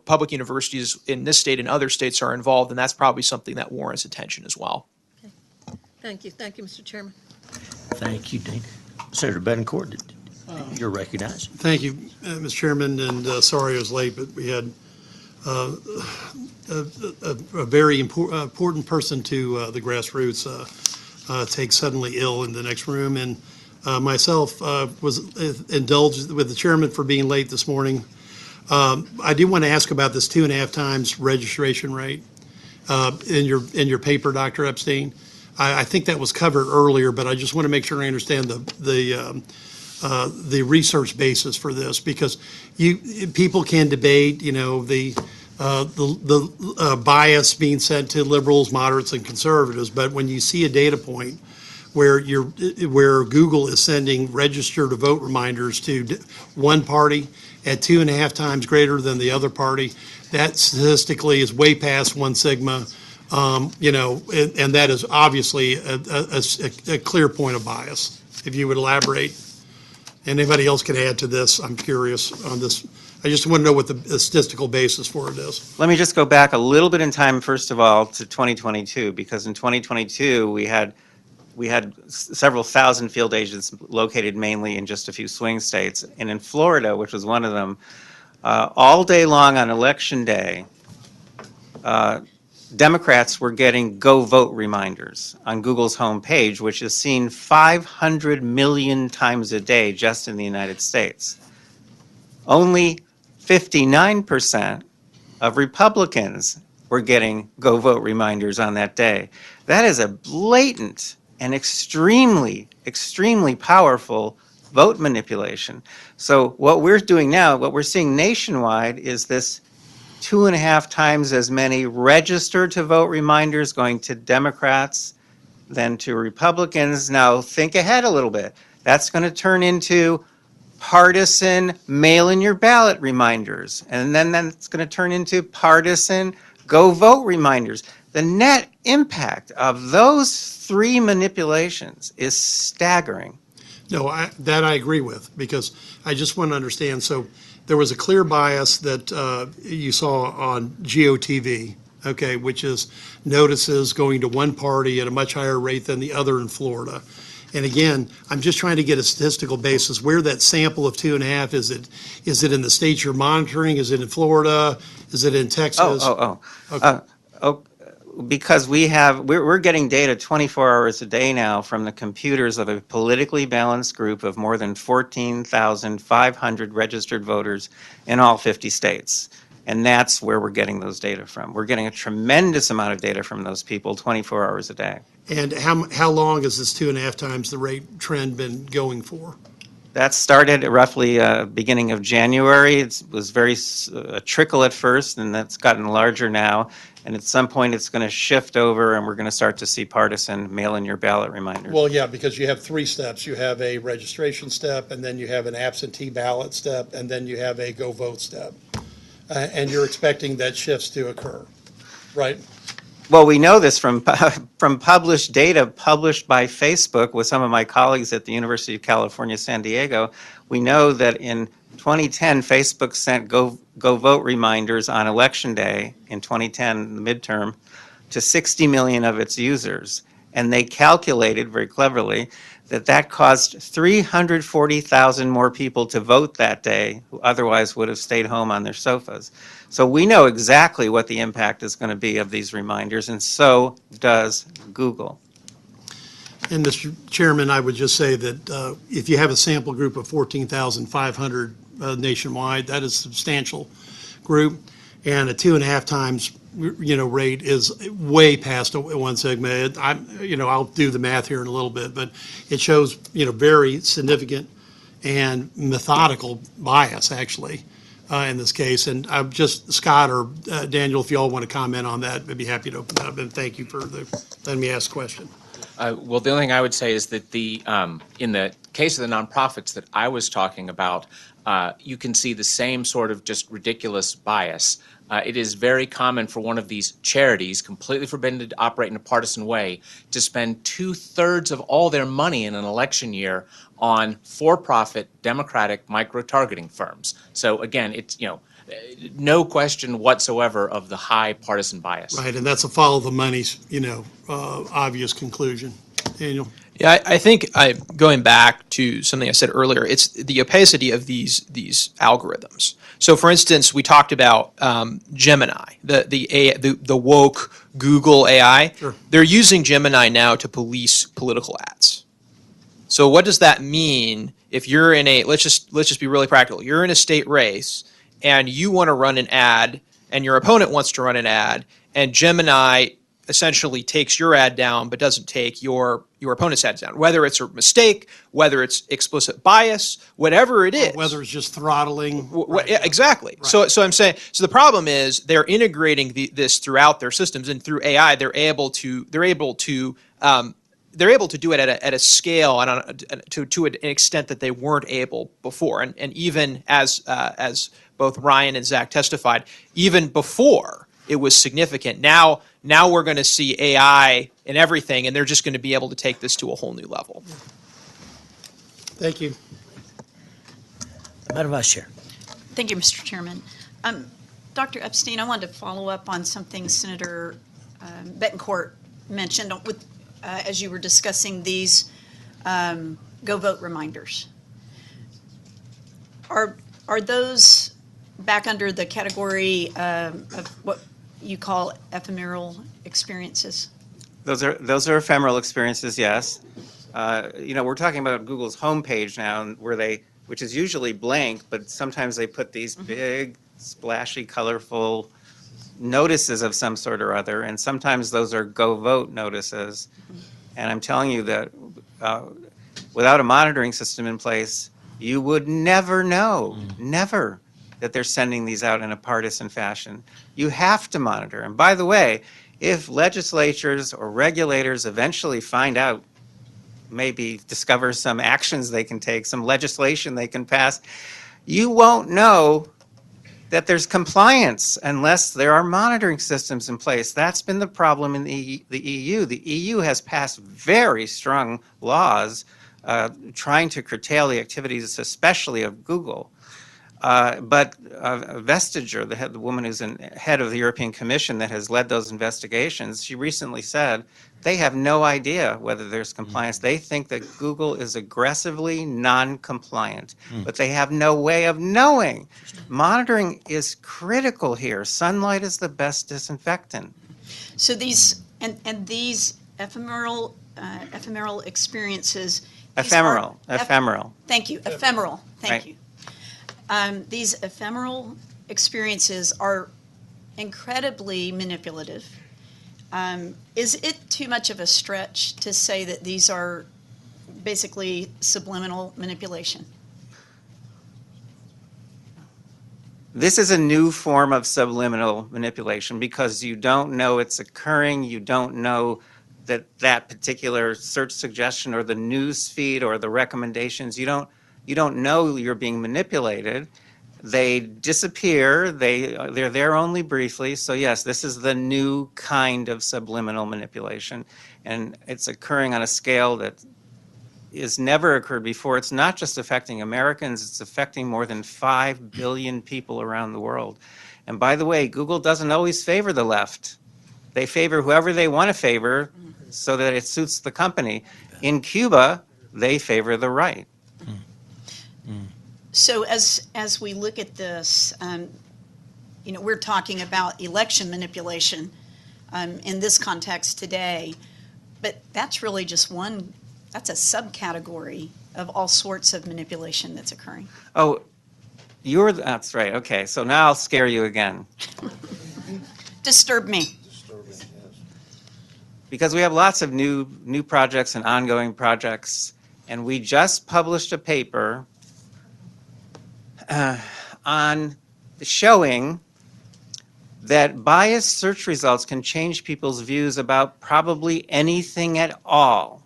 public universities in this state and other states are involved, and that's probably something that warrants attention as well. Okay. Thank you. Thank you, Mr. Chairman. Thank you, Dean. Senator Betancourt, you're recognized. Thank you, Mr. Chairman, and sorry I was late, but we had a very important person to the grassroots take suddenly ill in the next room, and myself was indulged with the chairman for being late this morning. I do want to ask about this 2.5 times registration rate in your paper, Dr. Epstein. I think that was covered earlier, but I just want to make sure I understand the research basis for this, because people can debate, the bias being sent to liberals, moderates, and conservatives. But when you see a data point where Google is sending register to vote reminders to one party at 2.5 times greater than the other party, that statistically is way past 1 sigma. And that is obviously a clear point of bias. If you would elaborate. Anybody else can add to this? I'm curious on this. I just want to know what the statistical basis for it is. Let me just go back a little bit in time, first of all, to 2022, because in 2022, we had several thousand field agents located mainly in just a few swing states. And in Florida, which was one of them, all day long on election day, Democrats were getting go vote reminders on Google's homepage, which is seen 500 million times a day just in the United States. Only 59% of Republicans were getting go vote reminders on that day. That is a blatant and extremely, extremely powerful vote manipulation. So what we're doing now, what we're seeing nationwide, is this 2.5 times as many registered to vote reminders going to Democrats than to Republicans. Now think ahead a little bit. That's going to turn into partisan mail-in-your-ballot reminders, and then that's going to turn into partisan go-vote reminders. The net impact of those 3 manipulations is staggering. No, that I agree with, because I just want to understand. So there was a clear bias that you saw on GOTV, okay, which is notices going to one party at a much higher rate than the other in Florida. And again, I'm just trying to get a statistical basis where that sample of 2.5 is. Is it in the states you're monitoring? Is it in Florida? Is it in Texas? Okay. Because we're getting data 24 hours a day now from the computers of a politically balanced group of more than 14,500 registered voters in all 50 states. And that's where we're getting those data from. We're getting a tremendous amount of data from those people 24 hours a day. And how long has this 2.5 times the rate trend been going for? That started roughly beginning of January. It was a trickle at first, and that's gotten larger now. And at some point, it's going to shift over, and we're going to start to see partisan mail-in-your-ballot reminders. Well, yeah, because you have 3 steps. You have a registration step, and then you have an absentee ballot step, and then you have a go vote step. And you're expecting that shifts to occur, right? Well, we know this from published data published by Facebook with some of my colleagues at the University of California, San Diego. We know that in 2010, Facebook sent go vote reminders on Election Day in 2010, the midterm, to 60 million of its users. And they calculated very cleverly that caused 340,000 more people to vote that day who otherwise would have stayed home on their sofas. So we know exactly what the impact is going to be of these reminders, and so does Google. And Mr. Chairman, I would just say that if you have a sample group of 14,500 nationwide, that is a substantial group, and a 2.5 times rate is way past one segment. I'll do the math here in a little bit, but it shows very significant and methodical bias actually in this case. And I'm just Scott or Daniel, if you all want to comment on that, I'd be happy to open that up. And thank you for letting me ask a question. Well, the only thing I would say is that in the case of the nonprofits that I was talking about, you can see the same sort of just ridiculous bias. It is very common for one of these charities, completely forbidden to operate in a partisan way, to spend 2/3 of all their money in an election year on for-profit Democratic micro-targeting firms. So again, it's no question whatsoever of the high partisan bias. Right, and that's a follow the money's obvious conclusion. Daniel. Yeah, I think going back to something I said earlier, it's the opacity of these algorithms. So, for instance, we talked about Gemini, the woke Google AI. Sure. They're using Gemini now to police political ads. So, what does that mean if you're in let's just be really practical. You're in a state race and you want to run an ad, and your opponent wants to run an ad, and Gemini essentially takes your ad down but doesn't take your opponent's ads down, whether it's a mistake, whether it's explicit bias, whatever it is. Or whether it's just throttling. Right. Yeah, exactly. Right. So I'm saying, so the problem is they're integrating this throughout their systems, and through AI they're able to do it at a scale and to an extent that they weren't able before. And even as both Ryan and Zach testified, even before it was significant. Now we're going to see AI in everything, and they're just going to be able to take this to a whole new level. Thank you. Madam Vice Chair. Thank you, Mr. Chairman. Dr. Epstein, I wanted to follow up on something Senator Betancourt mentioned as you were discussing these go vote reminders. Are those back under the category of what you call ephemeral experiences? Those are ephemeral experiences, yes. We're talking about Google's homepage now, which is usually blank, but sometimes they put these big, splashy, colorful notices of some sort or other, and sometimes those are go vote notices. And I'm telling you that without a monitoring system in place, you would never know, never, that they're sending these out in a partisan fashion. You have to monitor. And by the way, if legislatures or regulators eventually find out, maybe discover some actions they can take, some legislation they can pass, you won't know that there's compliance unless there are monitoring systems in place. That's been the problem in the EU. The EU has passed very strong laws trying to curtail the activities, especially of Google. But Vestager, the woman who's head of the European Commission that has led those investigations, she recently said they have no idea whether there's compliance. They think that Google is aggressively non-compliant, but they have no way of knowing. Monitoring is critical here. Sunlight is the best disinfectant. So these, and these ephemeral experiences. these are Ephemeral. Thank you, ephemeral, thank Right. you. These ephemeral experiences are incredibly manipulative. Is it too much of a stretch to say that these are basically subliminal manipulation? This is a new form of subliminal manipulation because you don't know it's occurring. You don't know that that particular search suggestion or the news feed or the recommendations, you don't know you're being manipulated. They disappear. They're there only briefly. So yes, this is the new kind of subliminal manipulation, and it's occurring on a scale that has never occurred before. It's not just affecting Americans, it's affecting more than 5 billion people around the world. And by the way, Google doesn't always favor the left. They favor whoever they want to favor so that it suits the company. In Cuba, they favor the right. So as we look at this, we're talking about election manipulation in this context today, but that's really just one. That's a subcategory of all sorts of manipulation that's occurring. Oh, that's right. Okay, so now I'll scare you again. Disturb me. Because we have lots of new projects and ongoing projects, and we just published a paper on showing that biased search results can change people's views about probably anything at all.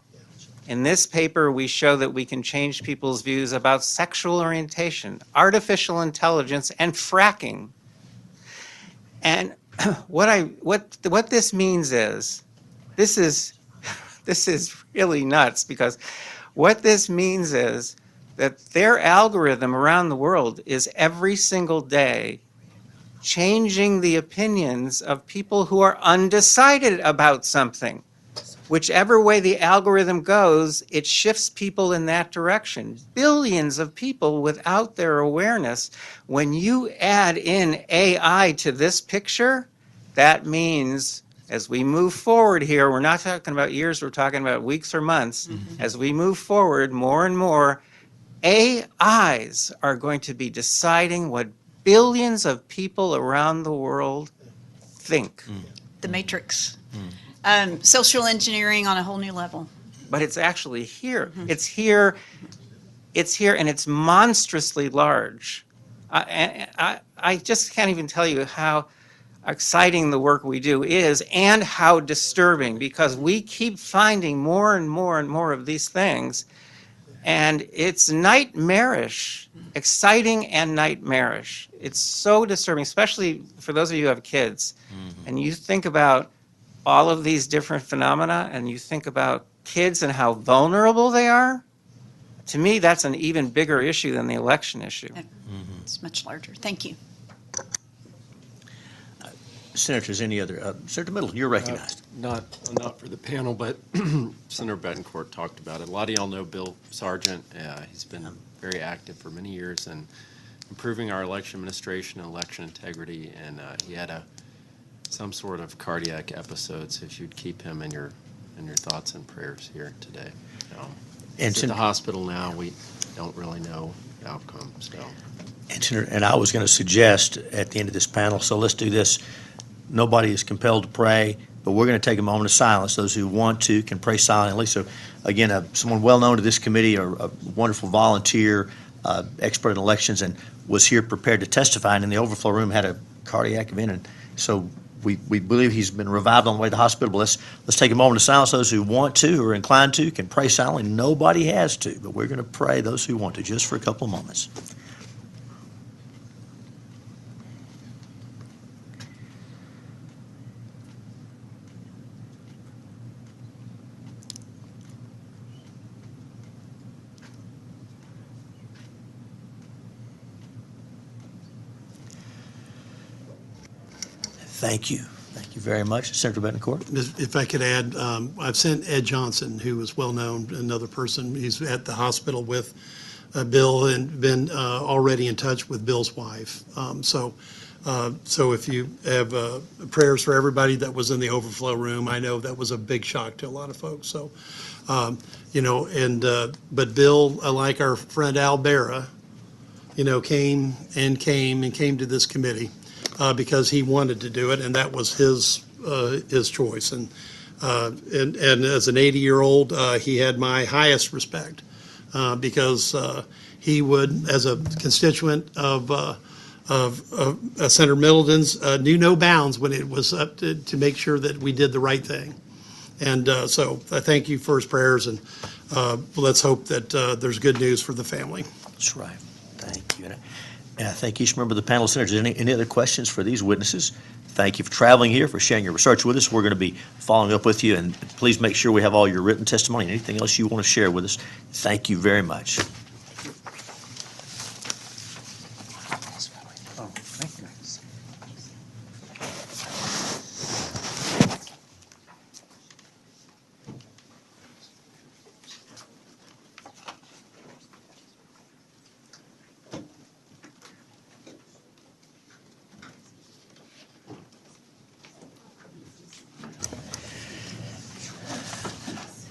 In this paper, we show that we can change people's views about sexual orientation, artificial intelligence, and fracking. And what this means is, this is really nuts, because what this means is that their algorithm around the world is every single day changing the opinions of people who are undecided about something. Whichever way the algorithm goes, it shifts people in that direction. Billions of people without their awareness. When you add in AI to this picture, that means as we move forward here, we're not talking about years, we're talking about weeks or months. Mm-hmm. As we move forward, more and more AIs are going to be deciding what billions of people around the world think. The Matrix. Social engineering on a whole new level. But it's actually here. Mm-hmm. It's here, and it's monstrously large. I just can't even tell you how exciting the work we do is and how disturbing, because we keep finding more and more and more of these things, and it's nightmarish, exciting and nightmarish. It's so disturbing, especially for those of you who have kids, and you think about all of these different phenomena, and you think about kids and how vulnerable they are. To me, that's an even bigger issue than the election issue. It's much larger. Thank you. Senators, any other? Senator Middle, you're recognized. Not for the panel, but Senator Betancourt talked about it. A lot of y'all know Bill Sargent. He's been very active for many years in improving our election administration and election integrity, and he had some sort of cardiac episode, so if you'd keep him in your thoughts and prayers here today. He's at the hospital now. We don't really know the outcome. And I was going to suggest at the end of this panel, so let's do this. Nobody is compelled to pray, but we're going to take a moment of silence. Those who want to can pray silently. So again, someone well known to this committee, a wonderful volunteer, expert in elections, and was here prepared to testify, and in the overflow room had a cardiac event, and so we believe he's been revived on the way to the hospital. But let's take a moment of silence. Those who want to or are inclined to can pray silently. Nobody has to, but we're going to pray those who want to just for a couple of moments. Thank you. Thank you very much. Senator Betancourt. If I could add, I've sent Ed Johnson, who is well-known, another person. He's at the hospital with Bill and been already in touch with Bill's wife. So So if you have prayers for everybody that was in the overflow room, I know that was a big shock to a lot of folks. So, but Bill, like our friend Al Barra, came to this committee because he wanted to do it, and that was his choice. And as an 80-year-old, he had my highest respect because he would, as a constituent of Senator Middleton's, knew no bounds when it was up to make sure that we did the right thing. And so I thank you for his prayers, and let's hope that there's good news for the family. That's right. Thank you. And I thank each member of the panel. Senators, any other questions for these witnesses? Thank you for traveling here, for sharing your research with us. We're going to be following up with you, and please make sure we have all your written testimony and anything else you want to share with us. Thank you very much.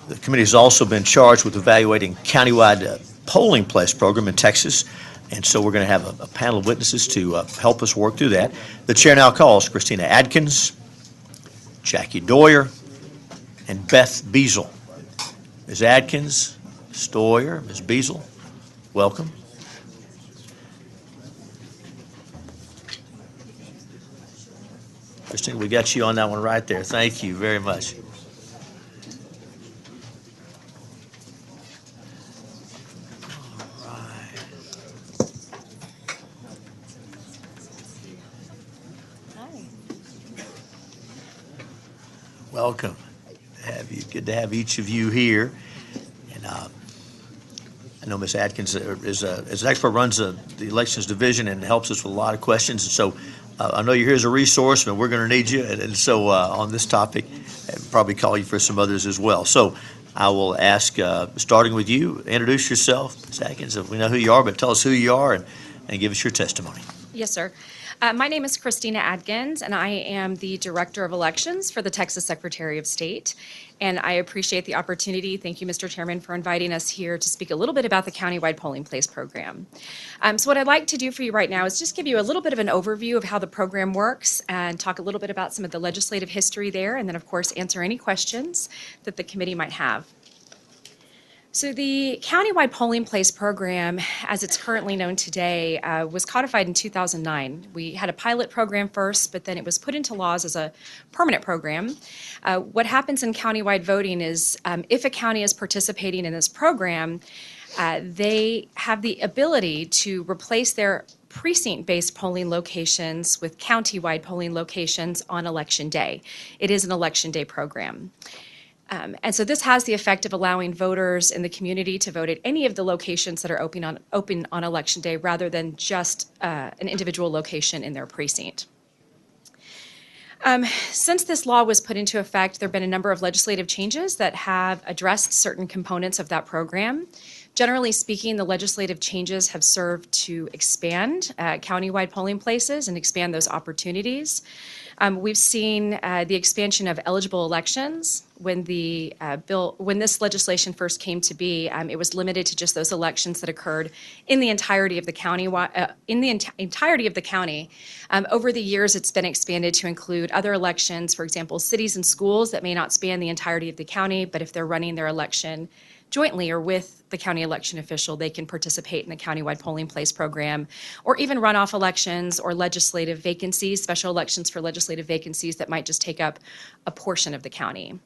The committee has also been charged with evaluating countywide polling place program in Texas, and so we're going to have a panel of witnesses to help us work through that. The chair now calls Christina Adkins, Jackie Doyer, and Beth Beazle. Ms. Adkins, Ms. Doyer, Ms. Beazle, welcome. Christina, we got you on that one right there. Thank you very much. Welcome. Good to have each of you here. And I know Ms. Adkins is an expert, runs the elections division and helps us with a lot of questions. And so I know you're here as a resource, but we're going to need you. And so on this topic, and probably call you for some others as well. So I will ask, starting with you, introduce yourself, Ms. Adkins. We know who you are, but tell us who you are and give us your testimony. Yes, sir. My name is Christina Adkins, and I am the Director of Elections for the Texas Secretary of State. And I appreciate the opportunity. Thank you, Mr. Chairman, for inviting us here to speak a little bit about the Countywide Polling Place Program. So what I'd like to do for you right now is just give you a little bit of an overview of how the program works and talk a little bit about some of the legislative history there, and then, of course, answer any questions that the committee might have. So the Countywide Polling Place Program, as it's currently known today, was codified in 2009. We had a pilot program first, but then it was put into laws as a permanent program. What happens in countywide voting is if a county is participating in this program, they have the ability to replace their precinct-based polling locations with countywide polling locations on Election Day. It is an Election Day program. And so this has the effect of allowing voters in the community to vote at any of the locations that are open on Election Day rather than just an individual location in their precinct. Since this law was put into effect, there have been a number of legislative changes that have addressed certain components of that program. Generally speaking, the legislative changes have served to expand countywide polling places and expand those opportunities. We've seen the expansion of eligible elections. When this legislation first came to be, it was limited to just those elections that occurred in the entirety of the county. Over the years, it's been expanded to include other elections, for example, cities and schools that may not span the entirety of the county, but if they're running their election jointly or with the county election official, they can participate in the countywide polling place program, or even runoff elections or legislative vacancies, special elections for legislative vacancies that might just take up a portion of the county.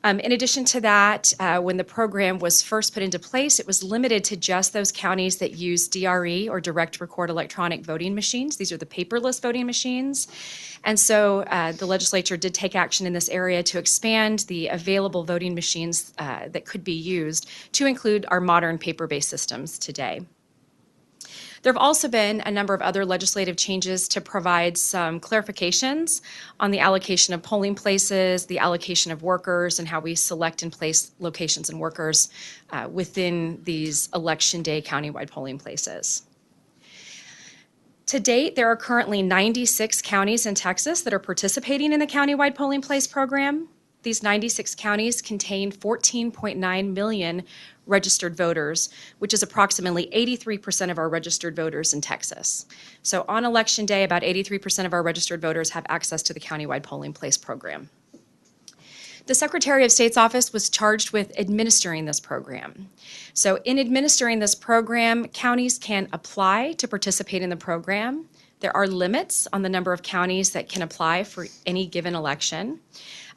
In addition to that, when the program was first put into place, it was limited to just those counties that use DRE, or direct record electronic voting machines. These are the paperless voting machines. And so the legislature did take action in this area to expand the available voting machines that could be used to include our modern paper-based systems today. There have also been a number of other legislative changes to provide some clarifications on the allocation of polling places, the allocation of workers, and how we select and place locations and workers within these Election Day countywide polling places. To date, there are currently 96 counties in Texas that are participating in the Countywide Polling Place program. These 96 counties contain 14.9 million registered voters, which is approximately 83% of our registered voters in Texas. So on Election Day, about 83% of our registered voters have access to the Countywide Polling Place program. The Secretary of State's office was charged with administering this program. So in administering this program, counties can apply to participate in the program. There are limits on the number of counties that can apply for any given election.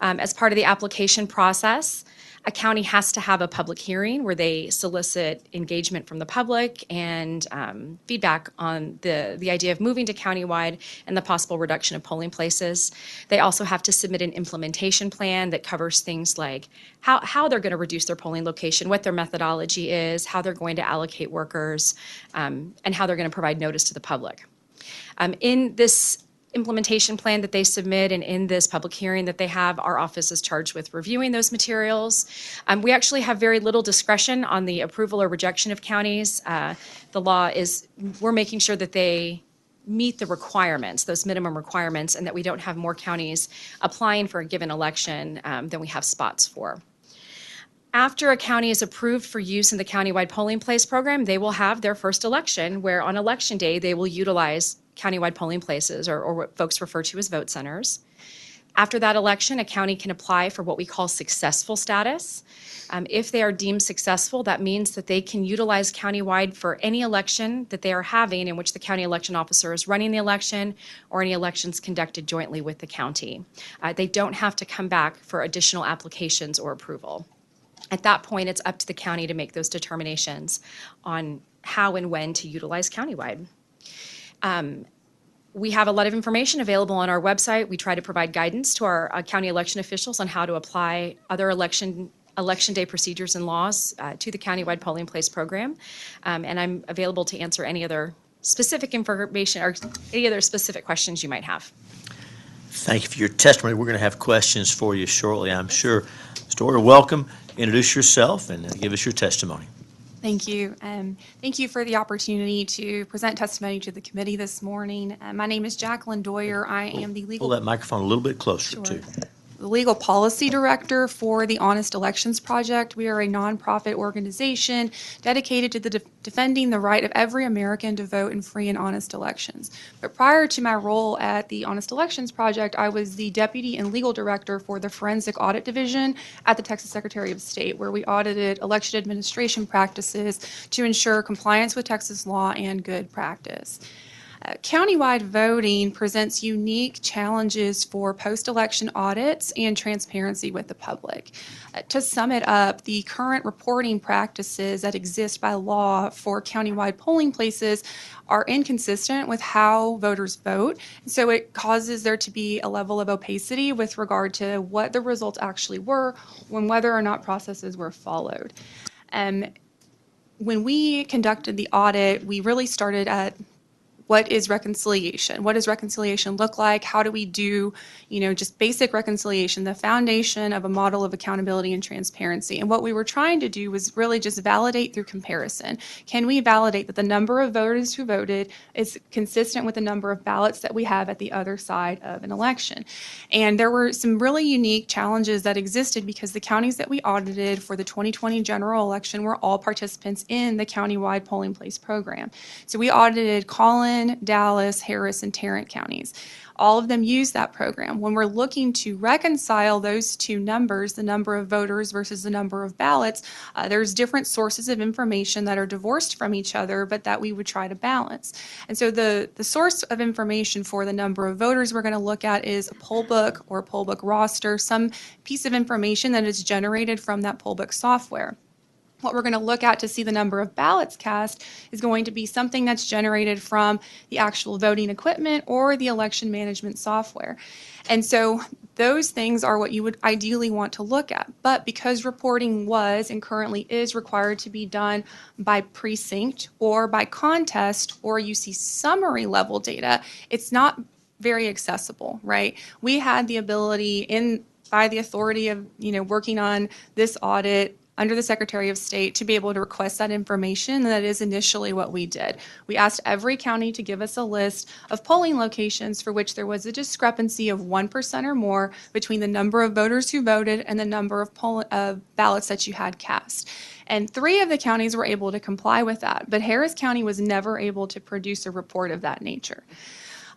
As part of the application process, a county has to have a public hearing where they solicit engagement from the public and feedback on the idea of moving to countywide and the possible reduction of polling places. They also have to submit an implementation plan that covers things like how they're going to reduce their polling location, what their methodology is, how they're going to allocate workers, and how they're going to provide notice to the public. In this implementation plan that they submit and in this public hearing that they have, our office is charged with reviewing those materials. We actually have very little discretion on the approval or rejection of counties. The law is, we're making sure that they meet the requirements, those minimum requirements, and that we don't have more counties applying for a given election than we have spots for. After a county is approved for use in the Countywide Polling Place program, they will have their first election, where on Election Day, they will utilize countywide polling places, or what folks refer to as vote centers. After that election, a county can apply for what we call successful status. If they are deemed successful, that means that they can utilize countywide for any election that they are having in which the county election officer is running the election, or any elections conducted jointly with the county. They don't have to come back for additional applications or approval. At that point, it's up to the county to make those determinations on how and when to utilize countywide. We have a lot of information available on our website. We try to provide guidance to our county election officials on how to apply other election day procedures and laws to the Countywide Polling Place program. And I'm available to answer any other specific information or any other specific questions you might have. Thank you for your testimony. We're going to have questions for you shortly, I'm sure. Ms. Dora, welcome. Introduce yourself and give us your testimony. Thank you. Thank you for the opportunity to present testimony to the committee this morning. My name is Jacqueline Doyer. I am the legal... Pull that microphone a little bit closer, Sure. too. The legal policy director for the Honest Elections Project. We are a nonprofit organization dedicated to defending the right of every American to vote in free and honest elections. But prior to my role at the Honest Elections Project, I was the deputy and legal director for the Forensic Audit Division at the Texas Secretary of State, where we audited election administration practices to ensure compliance with Texas law and good practice. Countywide voting presents unique challenges for post-election audits and transparency with the public. To sum it up, the current reporting practices that exist by law for countywide polling places are inconsistent with how voters vote. So it causes there to be a level of opacity with regard to what the results actually were when whether or not processes were followed. When we conducted the audit, we really started at what is reconciliation? What does reconciliation look like? How do we do, just basic reconciliation, the foundation of a model of accountability and transparency? And what we were trying to do was really just validate through comparison. Can we validate that the number of voters who voted is consistent with the number of ballots that we have at the other side of an election? And there were some really unique challenges that existed because the counties that we audited for the 2020 general election were all participants in the Countywide Polling Place program. So we audited Collin, Dallas, Harris, and Tarrant counties. All of them use that program. When we're looking to reconcile those two numbers, the number of voters versus the number of ballots, there's different sources of information that are divorced from each other, but that we would try to balance. And so the source of information for the number of voters we're going to look at is a poll book or a poll book roster, some piece of information that is generated from that poll book software. What we're going to look at to see the number of ballots cast is going to be something that's generated from the actual voting equipment or the election management software. And so those things are what you would ideally want to look at. But because reporting was and currently is required to be done by precinct or by contest, or you see summary level data, it's not very accessible, right? We had the ability by the authority of, working on this audit, under the Secretary of State to be able to request that information, and that is initially what we did. We asked every county to give us a list of polling locations for which there was a discrepancy of 1% or more between the number of voters who voted and the number of ballots that you had cast. And 3 of the counties were able to comply with that, but Harris County was never able to produce a report of that nature.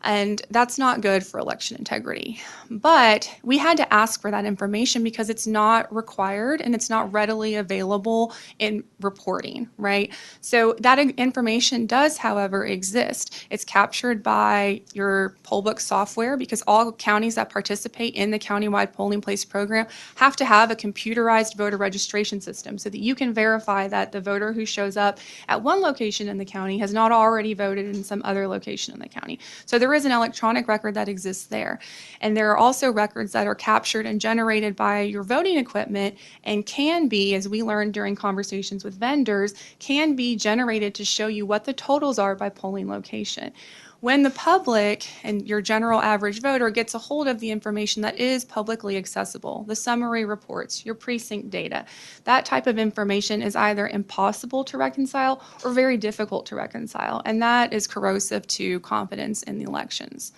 And that's not good for election integrity. But we had to ask for that information because it's not required and it's not readily available in reporting, right? So that information does, however, exist. It's captured by your poll book software because all counties that participate in the Countywide Polling Place program have to have a computerized voter registration system so that you can verify that the voter who shows up at one location in the county has not already voted in some other location in the county. So there is an electronic record that exists there. And there are also records that are captured and generated by your voting equipment and can be, as we learned during conversations with vendors, can be generated to show you what the totals are by polling location. When the public and your general average voter gets a hold of the information that is publicly accessible, the summary reports, your precinct data, that type of information is either impossible to reconcile or very difficult to reconcile, and that is corrosive to confidence in the elections.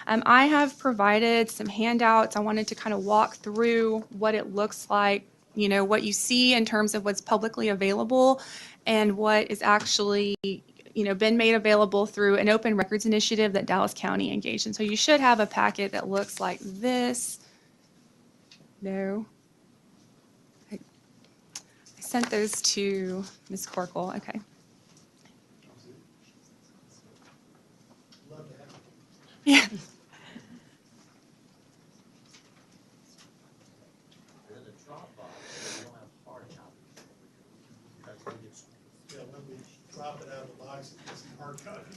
I have provided some handouts. I wanted to kind of walk through what it looks like, you know, what you see in terms of what's publicly available and what is actually been made available through an open records initiative that Dallas County engaged in. So you should have a packet that looks like this. No. I sent those to Ms. Corkle. Okay. Yeah. Drop it out of the box and get some hard copy.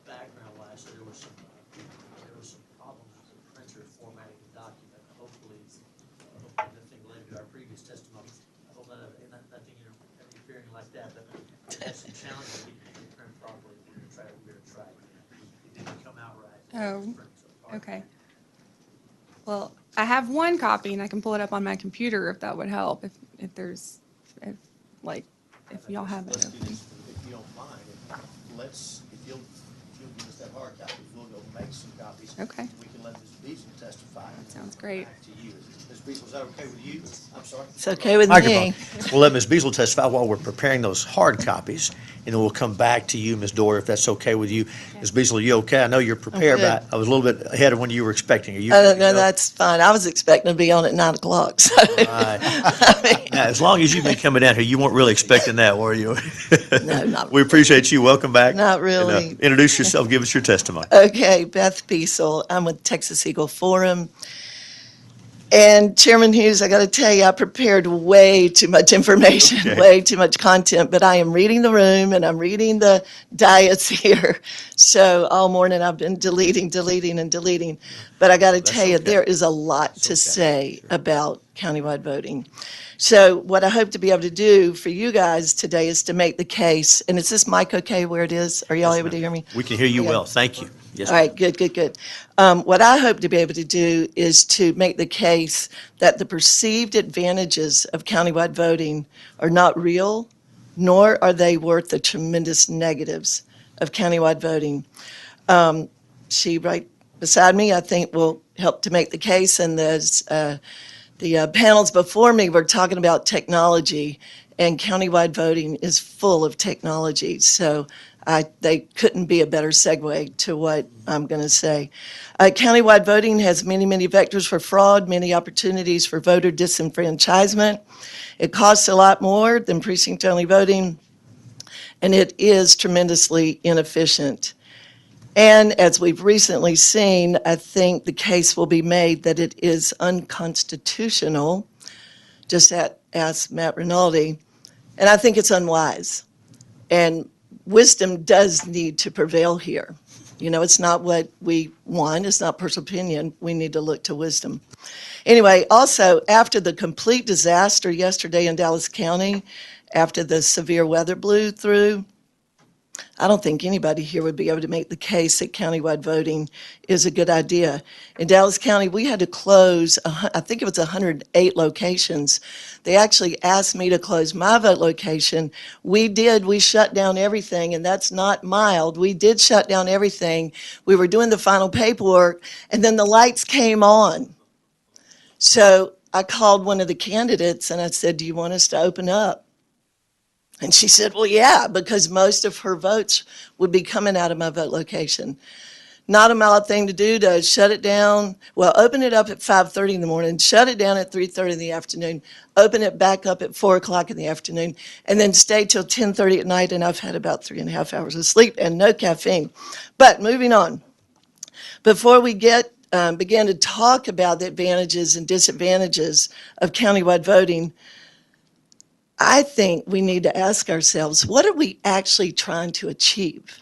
Background-wise, so there was some problems with the printer formatting the document. Hopefully nothing related to our previous testimony. I hope nothing interfering like that, but we had some challenges getting it print properly. We're gonna try. It didn't come out right. Oh, okay. Well, I have one copy and I can pull it up on my computer if that would help. If y'all have it open. If you don't mind, if you'll give us that hard copy, we'll go make some copies. Okay. We can let Ms. Beasley testify. That sounds great. Back to you. Ms. Beasley, is that okay with you? I'm sorry. It's okay with Microphone. me. We'll let Ms. Beasley testify while we're preparing those hard copies, and then we'll come back to you, Ms. Dorr, if that's okay with you. Ms. Beasley, you okay? I know you're prepared, good. but I was a little bit ahead of when you were expecting. Are you? No, that's fine. I was expecting to be on at 9 o'clock. So. Right. Now, as long as you've been coming down here, you weren't really expecting that, were you? No, not We appreciate you. Welcome back. Not really. And, introduce yourself. Give us your testimony. Okay, Beth Beasel. I'm with Texas Eagle Forum. And Chairman Hughes, I got to tell you, I prepared way too much information, Okay. way too much content, but I am reading the room and I'm reading the dais here. So all morning I've been deleting. But I got to tell you, okay. there is a lot to say about countywide voting. So what I hope to be able to do for you guys today is to make the case, and is this mic okay where it is? Are y'all able to hear me? We can hear you Okay. well. Thank you. Yes, All right, good. What I hope to be able to do is to make the case that the perceived advantages of countywide voting are not real, nor are they worth the tremendous negatives of countywide voting. She right beside me, I think, will help to make the case, and the panels before me were talking about technology, and countywide voting is full of technology. So they couldn't be a better segue to what I'm going to say. Countywide voting has many vectors for fraud, many opportunities for voter disenfranchisement. It costs a lot more than precinct-only voting, and it is tremendously inefficient. And as we've recently seen, I think the case will be made that it is unconstitutional, just ask Matt Rinaldi, And I think it's unwise. And wisdom does need to prevail here. You know, it's not what we want, it's not personal opinion. We need to look to wisdom. Anyway, also, after the complete disaster yesterday in Dallas County, after the severe weather blew through, I don't think anybody here would be able to make the case that countywide voting is a good idea. In Dallas County, we had to close, I think it was 108 locations. They actually asked me to close my vote location. We did. We shut down everything, and that's not mild. We did shut down everything. We were doing the final paperwork, and then the lights came on. So I called one of the candidates, and I said, "Do you want us to open up?" And she said, "Well, yeah, because most of her votes would be coming out of my vote location." Not a mild thing to do, to shut it down. Well, open it up at 5:30 in the morning, shut it down at 3:30 in the afternoon, open it back up at 4 o'clock in the afternoon, and then stay till 10:30 at night, and I've had about 3.5 hours of sleep and no caffeine. But moving on, before we begin to talk about the advantages and disadvantages of countywide voting, I think we need to ask ourselves, what are we actually trying to achieve?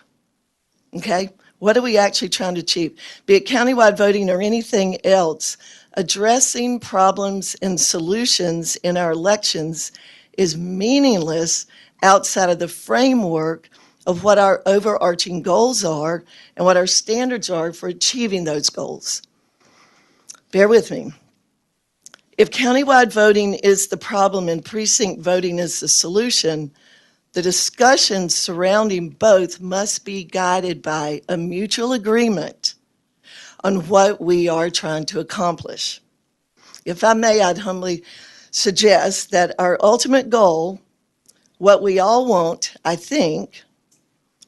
Okay? What are we actually trying to achieve? Be it countywide voting or anything else, addressing problems and solutions in our elections is meaningless outside of the framework of what our overarching goals are and what our standards are for achieving those goals. Bear with me. If countywide voting is the problem and precinct voting is the solution, the discussions surrounding both must be guided by a mutual agreement on what we are trying to accomplish. If I may, I'd humbly suggest that our ultimate goal, what we all want, I think,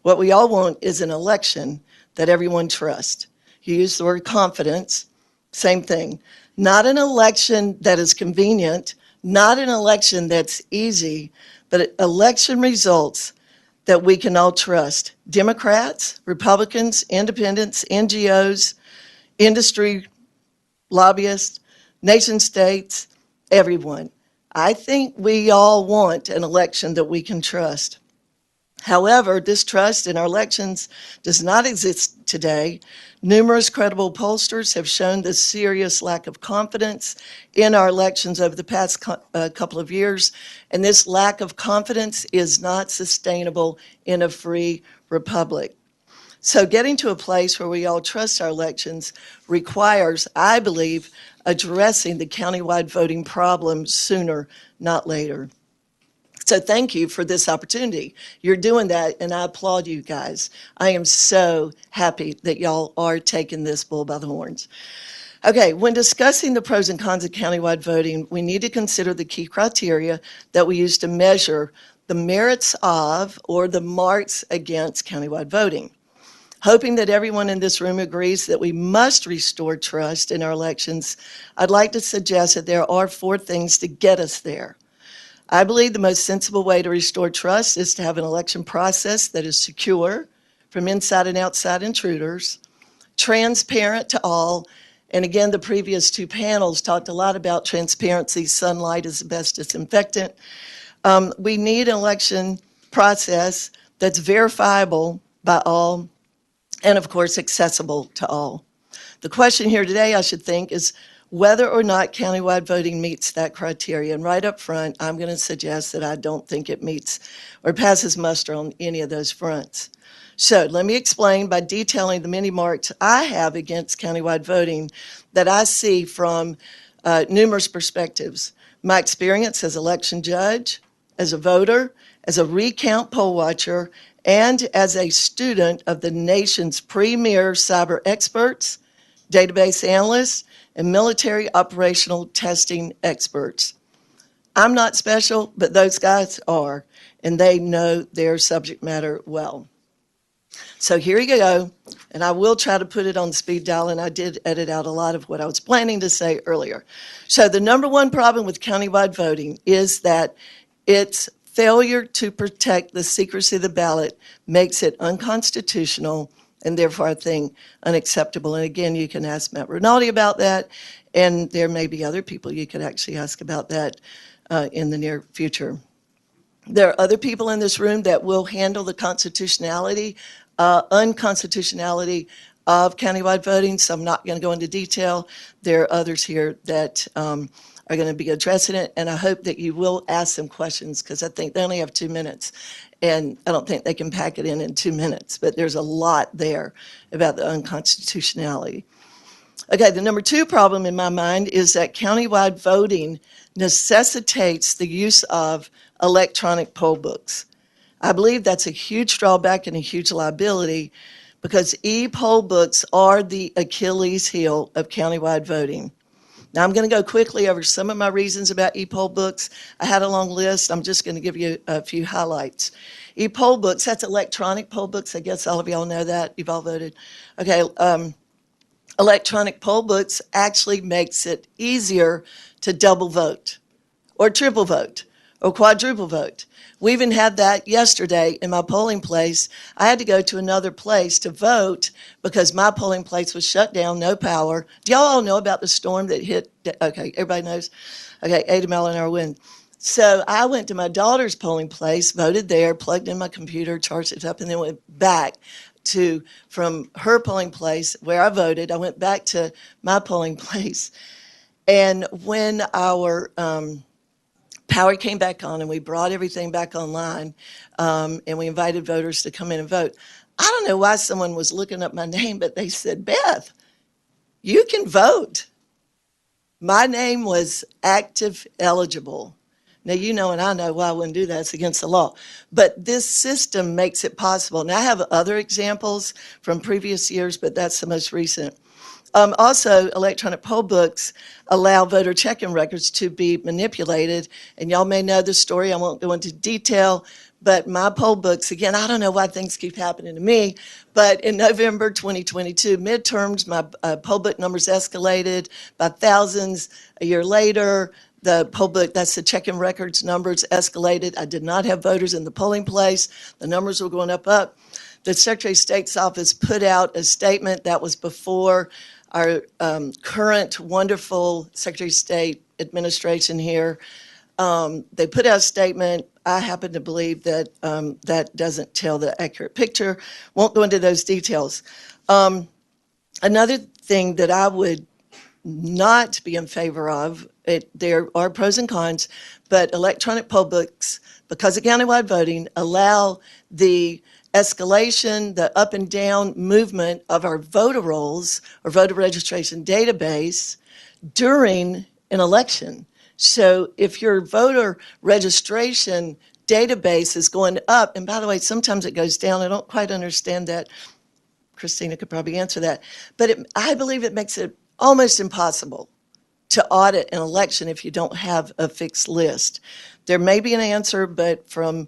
what we all want is an election that everyone trusts. You use the word confidence, same thing. Not an election that is convenient, not an election that's easy, but election results that we can all trust. Democrats, Republicans, independents, NGOs, industry, lobbyists, nation states, everyone. I think we all want an election that we can trust. However, this trust in our elections does not exist today. Numerous credible pollsters have shown the serious lack of confidence in our elections over the past couple of years, and this lack of confidence is not sustainable in a free republic. So getting to a place where we all trust our elections requires, I believe, addressing the countywide voting problem sooner, not later. So thank you for this opportunity. You're doing that, and I applaud you guys. I am so happy that y'all are taking this bull by the horns. Okay, when discussing the pros and cons of countywide voting, we need to consider the key criteria that we use to measure the merits of or the marks against countywide voting. Hoping that everyone in this room agrees that we must restore trust in our elections, I'd like to suggest that there are 4 things to get us there. I believe the most sensible way to restore trust is to have an election process that is secure from inside and outside intruders, transparent to all, and again, the previous 2 panels talked a lot about transparency. Sunlight is the best disinfectant. We need an election process that's verifiable by all and, of course, accessible to all. The question here today, I should think, is whether or not countywide voting meets that criteria. And right up front, I'm going to suggest that I don't think it meets or passes muster on any of those fronts. So let me explain by detailing the many marks I have against countywide voting that I see from numerous perspectives. My experience as election judge, as a voter, as a recount poll watcher, and as a student of the nation's premier cyber experts, database analysts, and military operational testing experts. I'm not special, but those guys are, and they know their subject matter well. So here you go, and I will try to put it on speed dial, and I did edit out a lot of what I was planning to say earlier. So the number one problem with countywide voting is that its failure to protect the secrecy of the ballot makes it unconstitutional and therefore I think unacceptable. And again, you can ask Matt Rinaldi about that, and there may be other people you could actually ask about that in the near future. There are other people in this room that will handle the unconstitutionality of countywide voting, so I'm not going to go into detail. There are others here that are going to be addressing it, and I hope that you will ask them questions, because I think they only have 2 minutes, and I don't think they can pack it in 2 minutes, but there's a lot there about the unconstitutionality. Okay, the number 2 problem in my mind is that countywide voting necessitates the use of electronic poll books. I believe that's a huge drawback and a huge liability, because e-poll books are the Achilles heel of countywide voting. Now, I'm going to go quickly over some of my reasons about e-poll books. I had a long list. I'm just going to give you a few highlights. E-poll books, that's electronic poll books. I guess all of y'all know that. You've all voted. Okay, electronic poll books actually makes it easier to double vote or triple vote or quadruple vote. We even had that yesterday in my polling place. I had to go to another place to vote because my polling place was shut down, no power. Do y'all all know about the storm that hit? Okay, everybody knows? Okay, 80 mile an hour wind. So I went to my daughter's polling place, voted there, plugged in my computer, charged it up, and then went back from her polling place where I voted. I went back to my polling place. And when our power came back on and we brought everything back online, and we invited voters to come in and vote, I don't know why someone was looking up my name, but they said, Beth, you can vote. My name was active eligible. Now, you know, and I know why I wouldn't do that. It's against the law. But this system makes it possible. Now, I have other examples from previous years, but that's the most recent. Also, electronic poll books allow voter check-in records to be manipulated. And y'all may know the story. I won't go into detail. But my poll books, again, I don't know why things keep happening to me, but in November 2022 midterms, my poll book numbers escalated by thousands. A year later, the poll book, that's the check-in records numbers, escalated. I did not have voters in the polling place. The numbers were going up. The Secretary of State's office put out a statement that was before our current wonderful Secretary of State administration here. They put out a statement. I happen to believe that that doesn't tell the accurate picture. Won't go into those details. Another thing that I would not be in favor of, there are pros and cons, but electronic poll books, because of countywide voting, allow the escalation, the up and down movement of our voter rolls or voter registration database during an election. So if your voter registration database is going up, and by the way, sometimes it goes down. I don't quite understand that. Christina could probably answer that. But I believe it makes it almost impossible to audit an election if you don't have a fixed list. There may be an answer, but from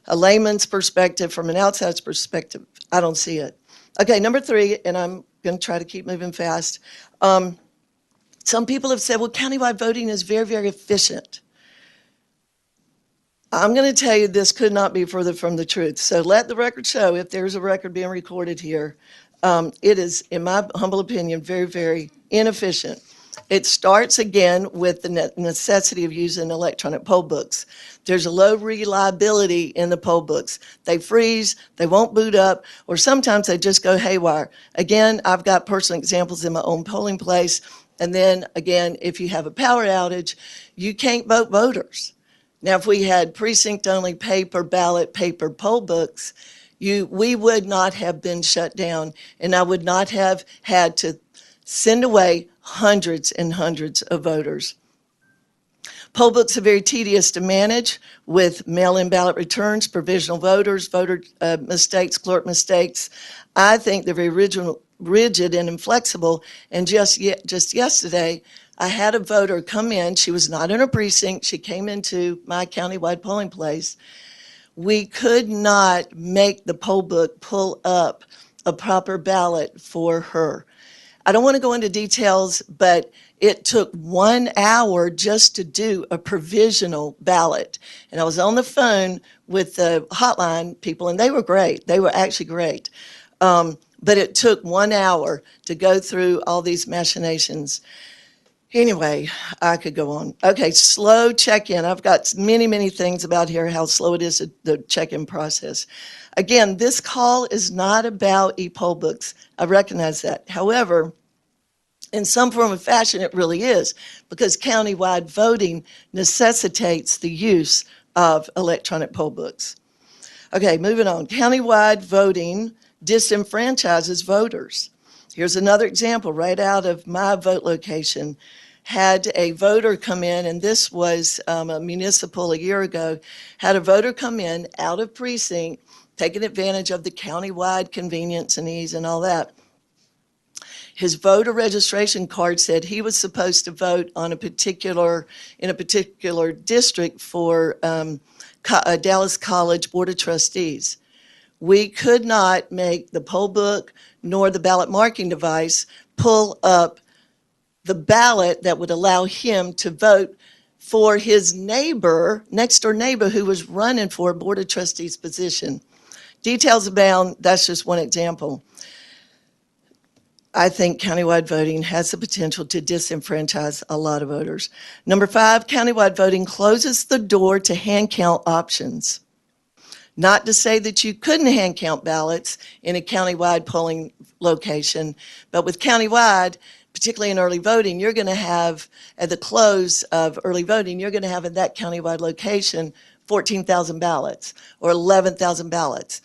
a layman's perspective, from an outsider's perspective, I don't see it. Okay, number 3, and I'm going to try to keep moving fast. Some people have said, well, countywide voting is very, very efficient. I'm going to tell you this could not be further from the truth. So let the record show, if there's a record being recorded here, it is, in my humble opinion, very, very inefficient. It starts again with the necessity of using electronic poll books. There's a low reliability in the poll books. They freeze, they won't boot up, or sometimes they just go haywire. Again, I've got personal examples in my own polling place. And then again, if you have a power outage, you can't vote voters. Now, if we had precinct-only paper ballot, paper poll books, we would not have been shut down, and I would not have had to send away hundreds and hundreds of voters. Poll books are very tedious to manage with mail-in ballot returns, provisional voters, voter mistakes, clerk mistakes. I think they're very rigid and inflexible, and just yesterday, I had a voter come in. She was not in her precinct. She came into my countywide polling place. We could not make the poll book pull up a proper ballot for her. I don't want to go into details, but it took 1 hour just to do a provisional ballot. And I was on the phone with the hotline people, and they were great. They were actually great. But it took 1 hour to go through all these machinations. Anyway, I could go on. Okay, slow check-in. I've got many, many things about here, how slow it is, the check-in process. Again, this call is not about e-poll books. I recognize that. However, in some form or fashion, it really is, because countywide voting necessitates the use of electronic poll books. Okay, moving on. Countywide voting disenfranchises voters. Here's another example right out of my vote location. Had a voter come in, and this was a municipal a year ago, had a voter come in out of precinct, taking advantage of the countywide convenience and ease and all that. His voter registration card said he was supposed to vote on in a particular district for Dallas College Board of Trustees. We could not make the poll book nor the ballot marking device pull up the ballot that would allow him to vote for his neighbor, next door neighbor, who was running for a Board of Trustees position. Details abound. That's just one example. I think countywide voting has the potential to disenfranchise a lot of voters. Number 5, countywide voting closes the door to hand count options. Not to say that you couldn't hand count ballots in a countywide polling location, but with countywide, particularly in early voting, you're going to have, at the close of early voting, you're going to have in that countywide location 14,000 ballots or 11,000 ballots.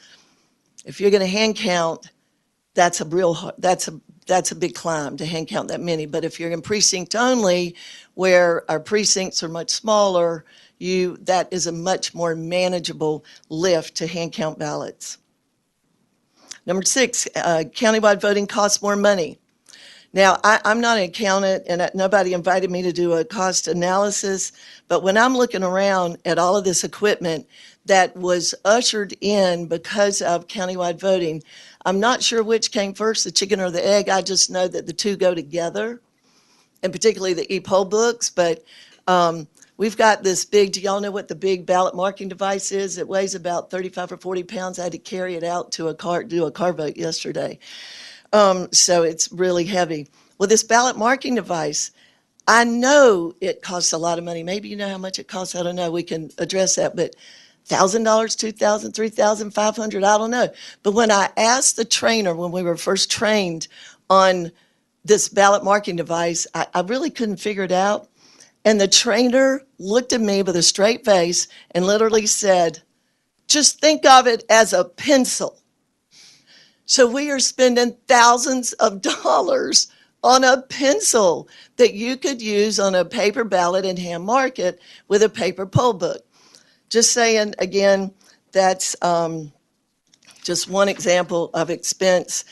If you're going to hand count, that's a big climb to hand count that many. But if you're in precinct only, where our precincts are much smaller, that is a much more manageable lift to hand count ballots. Number 6, countywide voting costs more money. Now, I'm not an accountant, and nobody invited me to do a cost analysis, but when I'm looking around at all of this equipment that was ushered in because of countywide voting, I'm not sure which came first, the chicken or the egg. I just know that the two go together, and particularly the e-poll books. But we've got this big, do y'all know what the big ballot marking device is? It weighs about 35 or 40 pounds. I had to carry it out to do a car vote yesterday. So it's really heavy. Well, this ballot marking device, I know it costs a lot of money. Maybe you know how much it costs. I don't know. We can address that. But $1,000, $2,000, $3,000, $500, I don't know. But when I asked the trainer, when we were first trained on this ballot marking device, I really couldn't figure it out. And the trainer looked at me with a straight face and literally said, just think of it as a pencil. So we are spending thousands of dollars on a pencil that you could use on a paper ballot and hand mark it with a paper poll book. Just saying, again, that's just one example of expense.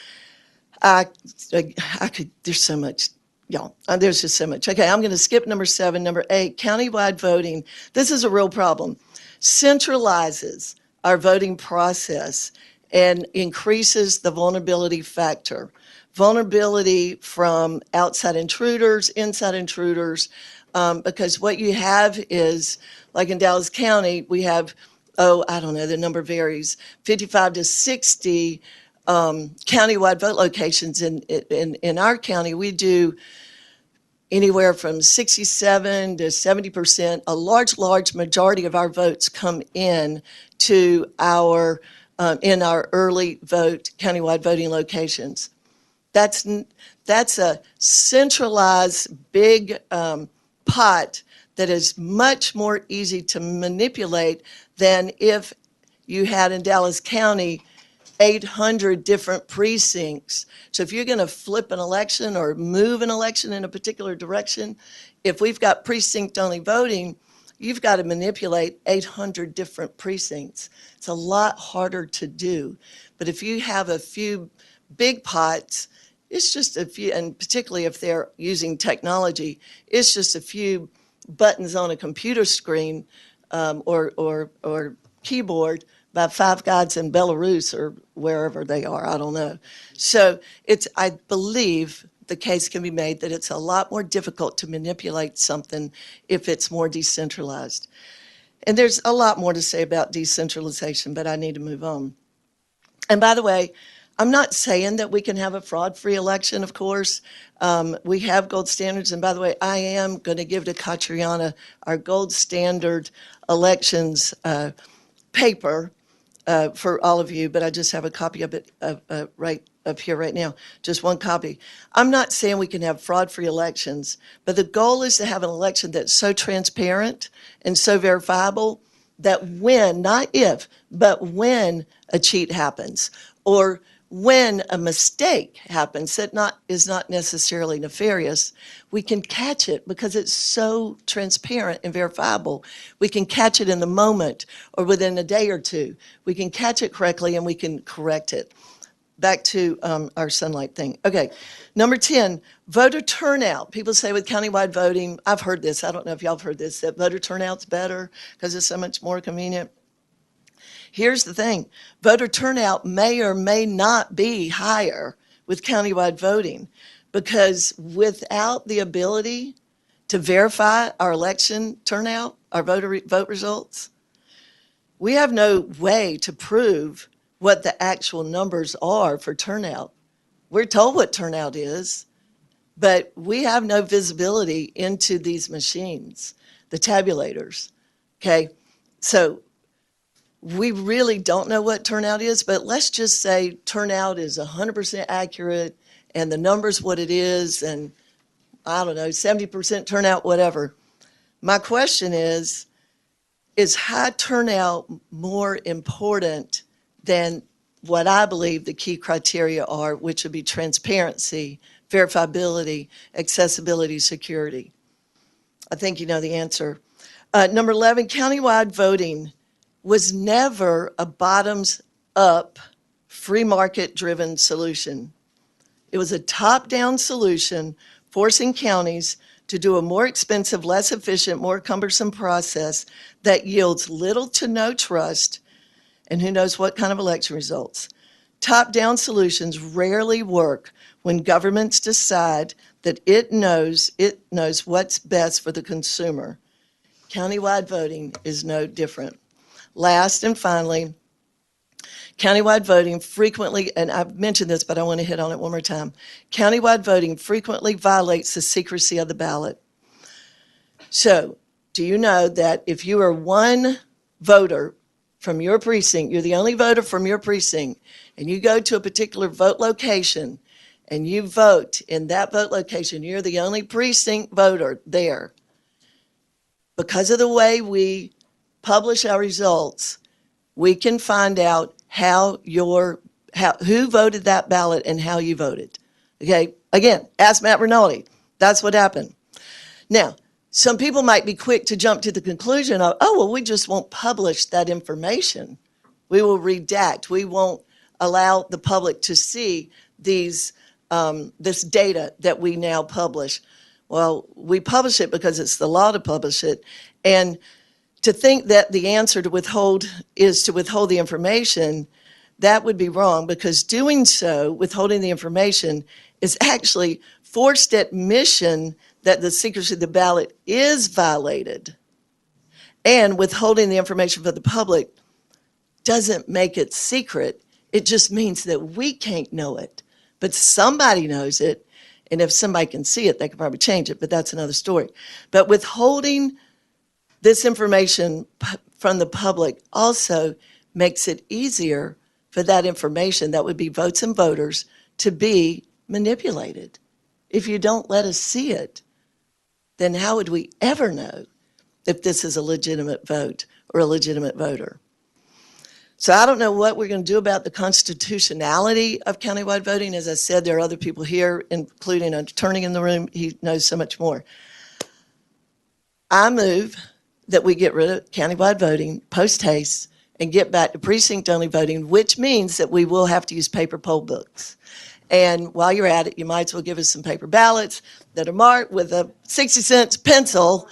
There's so much, y'all. There's just so much. Okay, I'm going to skip number 7. Number 8, countywide voting. This is a real problem. Centralizes our voting process and increases the vulnerability factor. Vulnerability from outside intruders, inside intruders, because what you have is, like in Dallas County, we have, I don't know, the number varies, 55 to 60 countywide vote locations. In our county, we do anywhere from 67 to 70%. A large majority of our votes come in to our in our early vote countywide voting locations. That's a centralized big pot that is much more easy to manipulate than if you had in Dallas County 800 different precincts. So if you're going to flip an election or move an election in a particular direction, if we've got precinct-only voting, you've got to manipulate 800 different precincts. It's a lot harder to do. But if you have a few big pots, it's just a few, and particularly if they're using technology, it's just a few buttons on a computer screen or keyboard by Five Guys in Belarus or wherever they are, I don't know. So I believe the case can be made that it's a lot more difficult to manipulate something if it's more decentralized. And there's a lot more to say about decentralization, but I need to move on. And by the way, I'm not saying that we can have a fraud-free election, of course. We have gold standards, and by the way, I am going to give to Katriana our gold standard elections paper for all of you, but I just have a copy of it right up here right now, just one copy. I'm not saying we can have fraud-free elections, but the goal is to have an election that's so transparent and so verifiable that when, not if, but when a cheat happens, or when a mistake happens that is not necessarily nefarious, we can catch it because it's so transparent and verifiable. We can catch it in the moment or within a day or two. We can catch it correctly and we can correct it. Back to our sunlight thing. Okay, number 10, voter turnout. People say with countywide voting, I've heard this, I don't know if y'all have heard this, that voter turnout's better because it's so much more convenient. Here's the thing, voter turnout may or may not be higher with countywide voting because without the ability to verify our election turnout, our vote results, we have no way to prove what the actual numbers are for turnout. We're told what turnout is, but we have no visibility into these machines, the tabulators, okay? So we really don't know what turnout is, but let's just say turnout is 100% accurate and the number's what it is, and I don't know, 70% turnout, whatever. My question is high turnout more important than what I believe the key criteria are, which would be transparency, verifiability, accessibility, security? I think you know the answer. Number 11, countywide voting was never a bottoms-up, free market-driven solution. It was a top-down solution forcing counties to do a more expensive, less efficient, more cumbersome process that yields little to no trust and who knows what kind of election results. Top-down solutions rarely work when governments decide that it knows what's best for the consumer. Countywide voting is no different. Last and finally, countywide voting frequently, and I've mentioned this, but I want to hit on it one more time. Countywide voting frequently violates the secrecy of the ballot. So, do you know that if you are one voter from your precinct, you're the only voter from your precinct, and you go to a particular vote location and you vote in that vote location, you're the only precinct voter there. Because of the way we publish our results, we can find out who voted that ballot and how you voted. Okay, again, ask Matt Rinaldi. That's what happened. Now, some people might be quick to jump to the conclusion of, oh, well, we just won't publish that information. We will redact. We won't allow the public to see this data that we now publish. Well, we publish it because it's the law to publish it. And to think that the answer to withhold is to withhold the information, that would be wrong, because doing so, withholding the information, is actually forced admission that the secrecy of the ballot is violated. And withholding the information for the public doesn't make it secret. It just means that we can't know it. But somebody knows it, and if somebody can see it, they can probably change it, but that's another story. But withholding this information from the public also makes it easier for that information, that would be votes and voters, to be manipulated. If you don't let us see it, then how would we ever know if this is a legitimate vote or a legitimate voter? So I don't know what we're going to do about the constitutionality of countywide voting. As I said, there are other people here, including an attorney in the room. He knows so much more. I move that we get rid of countywide voting post haste and get back to precinct-only voting, which means that we will have to use paper poll books. And while you're at it, you might as well give us some paper ballots that are marked with a 60-cent pencil,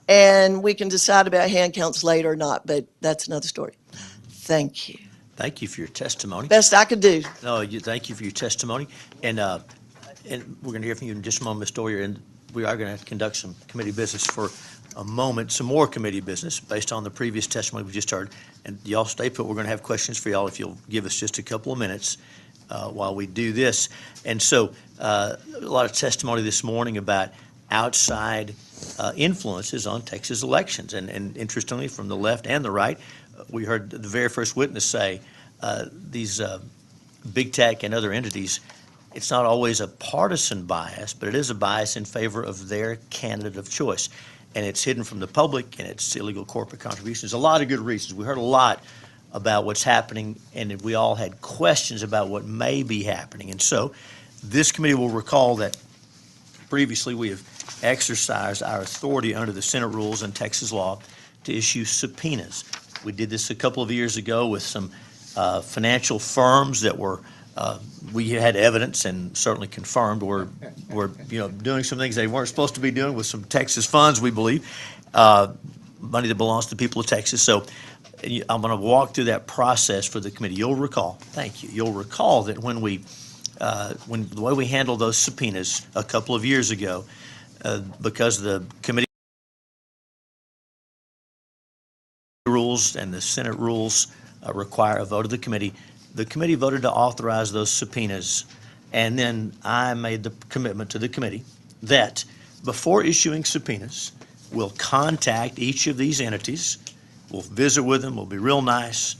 and we can decide about hand counts later or not, but that's another story. Thank you. Thank you for your testimony. Best I could do. No, thank you for your testimony. And we're going to hear from you in just a moment, Ms. Doyer, and we are going to conduct some committee business for a moment, some more committee business based on the previous testimony we just heard. And y'all stay put. We're going to have questions for y'all if you'll give us just a couple of minutes. while we do this. And so a lot of testimony this morning about outside influences on Texas elections. And interestingly, from the left and the right, we heard the very first witness say these big tech and other entities, it's not always a partisan bias, but it is a bias in favor of their candidate of choice. And it's hidden from the public, and it's illegal corporate contributions. A lot of good reasons. We heard a lot about what's happening, and we all had questions about what may be happening. And so this committee will recall that previously we have exercised our authority under the Senate rules and Texas law to issue subpoenas. We did this a couple of years ago with some financial firms that were we had evidence and certainly confirmed were doing some things they weren't supposed to be doing with some Texas funds, we believe, money that belongs to the people of Texas. So I'm going to walk through that process for the committee. You'll recall, thank you. You'll recall that when the way we handled those subpoenas a couple of years ago, because the committee rules and the Senate rules require a vote of the committee voted to authorize those subpoenas. And then I made the commitment to the committee that before issuing subpoenas, we'll contact each of these entities, we'll visit with them, we'll be real nice,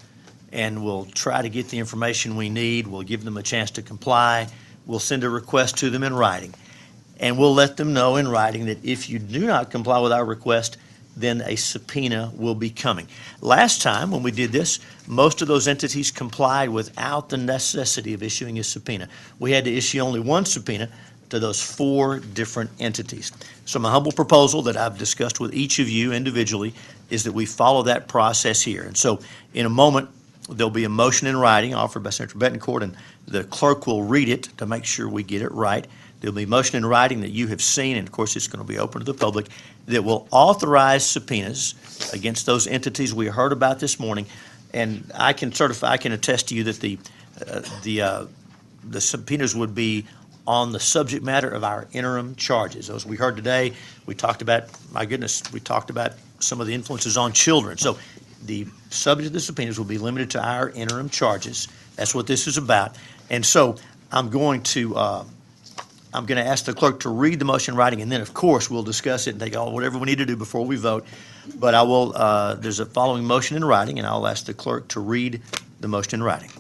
and we'll try to get the information we need. We'll give them a chance to comply. We'll send a request to them in writing. And we'll let them know in writing that if you do not comply with our request, then a subpoena will be coming. Last time when we did this, most of those entities complied without the necessity of issuing a subpoena. We had to issue only one subpoena to those 4 different entities. So my humble proposal that I've discussed with each of you individually is that we follow that process here. And so in a moment, there'll be a motion in writing offered by Senator Betancourt, and the clerk will read it to make sure we get it right. There'll be a motion in writing that you have seen, and of course it's going to be open to the public, that will authorize subpoenas against those entities we heard about this morning. And I can attest to you that the subpoenas would be on the subject matter of our interim charges. As we heard today, we talked about, we talked about some of the influences on children. So the subject of the subpoenas will be limited to our interim charges. That's what this is about. And so I'm going to ask the clerk to read the motion in writing, and then, of course, we'll discuss it and take whatever we need to do before we vote. But I will, there's a following motion in writing, and I'll ask the clerk to read the motion in writing.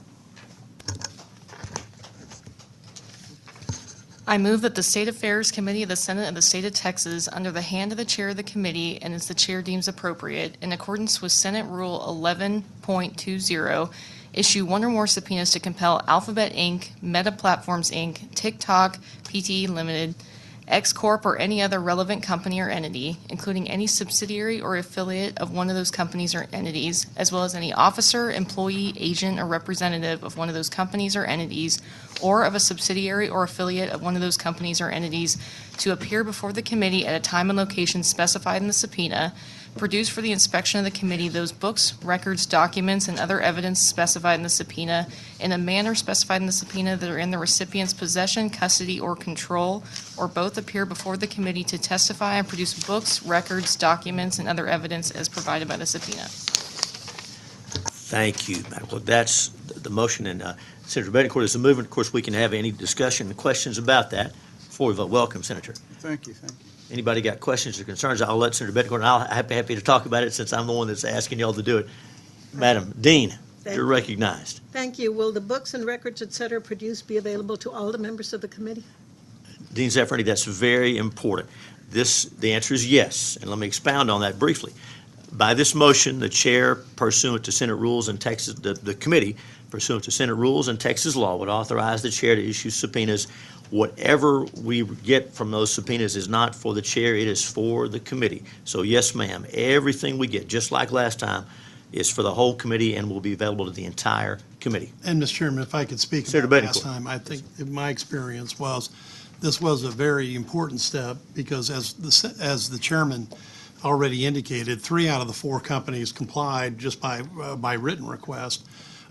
I move that the State Affairs Committee of the Senate of the State of Texas, under the hand of the chair of the committee and as the chair deems appropriate, in accordance with Senate Rule 11.20, issue 1 or more subpoenas to compel Alphabet Inc., Meta Platforms Inc., TikTok, PTE Limited, X Corp, or any other relevant company or entity, including any subsidiary or affiliate of one of those companies or entities, as well as any officer, employee, agent, or representative of one of those companies or entities, or of a subsidiary or affiliate of one of those companies or entities, to appear before the committee at a time and location specified in the subpoena, produce for the inspection of the committee those books, records, documents, and other evidence specified in the subpoena in a manner specified in the subpoena that are in the recipient's possession, custody, or control, or both appear before the committee to testify and produce books, records, documents, and other evidence as provided by the subpoena. Thank you, Madam Clerk. That's the motion, and Senator Betancourt is the movement. Of course, we can have any discussion and questions about that before we vote. Welcome, Senator. Thank you. Thank you. Anybody got questions or concerns? I'll let Senator Betancourt, and I'll happy to talk about it since I'm the one that's asking y'all to do it. Madam Dean, you're recognized. Thank you. Will the books and records, et cetera, produced be available to all the members of the committee? Dean Zafvorhies, that's very important. The answer is yes, and let me expound on that briefly. By this motion, the chair, pursuant to Senate rules and Texas, the committee, pursuant to Senate rules and Texas law, would authorize the chair to issue subpoenas. Whatever we get from those subpoenas is not for the chair, it is for the committee. So yes, ma'am, everything we get, just like last time, is for the whole committee and will be available to the entire committee. And Mr. Chairman, if I could speak Senator about Betancourt. last time, I think my experience was this was a very important step because as the chairman already indicated, 3 out of the 4 companies complied just by written request.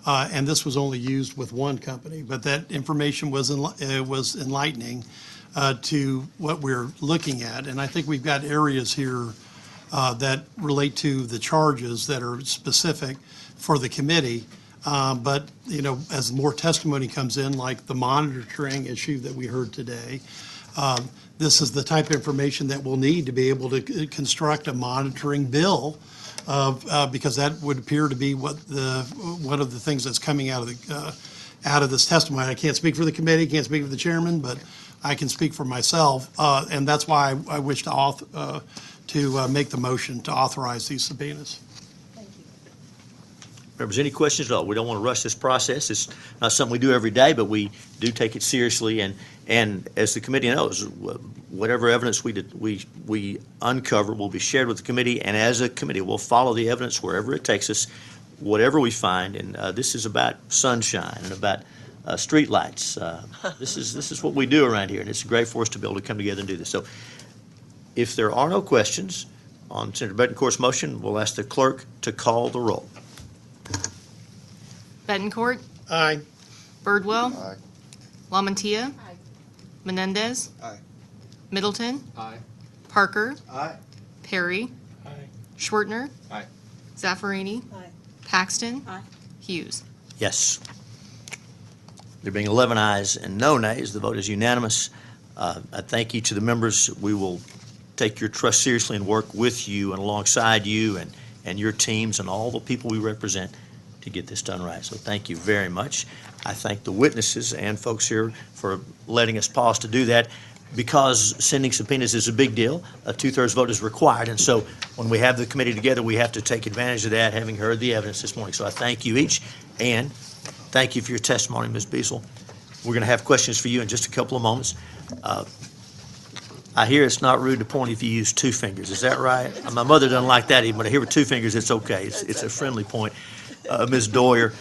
And this was only used with 1 company, but that information was enlightening to what we're looking at. And I think we've got areas here that relate to the charges that are specific for the committee. But, as more testimony comes in, like the monitoring issue that we heard today, this is the type of information that we'll need to be able to construct a monitoring bill because that would appear to be one of the things that's coming out of this testimony. I can't speak for the committee, can't speak for the chairman, but I can speak for myself, and that's why I wish to make the motion to authorize these subpoenas. Members, any questions at all? We don't want to rush this process. It's not something we do every day, but we do take it seriously. And as the committee knows, whatever evidence we uncover will be shared with the committee. And as a committee, we'll follow the evidence wherever it takes us, whatever we find. And this is about sunshine and about street lights. This is what we do around here, and it's great for us to be able to come together and do this. So, if there are no questions on Senator Betancourt's motion, we'll ask the clerk to call the roll. Betancourt. Aye. Birdwell. Aye. LaMantia. Menendez. Aye. Middleton. Aye. Parker. Aye. Perry. Aye. Schwertner. Aye. Zaffarini. Aye. Paxton. Aye. Hughes. Yes. There being 11 ayes and no nays, the vote is unanimous. I thank each of the members. We will take your trust seriously and work with you and alongside you and your teams and all the people we represent to get this done right. So thank you very much. I thank the witnesses and folks here for letting us pause to do that, because sending subpoenas is a big deal. A 2/3 vote is required, and so when we have the committee together, we have to take advantage of that, having heard the evidence this morning. So I thank you each, and thank you for your testimony, Ms. Beasel. We're going to have questions for you in just a couple of moments. I hear it's not rude to point if you use 2 fingers. Is that right? My mother doesn't like that even, but I hear with 2 fingers, it's okay. It's a friendly point. Ms. Doyer,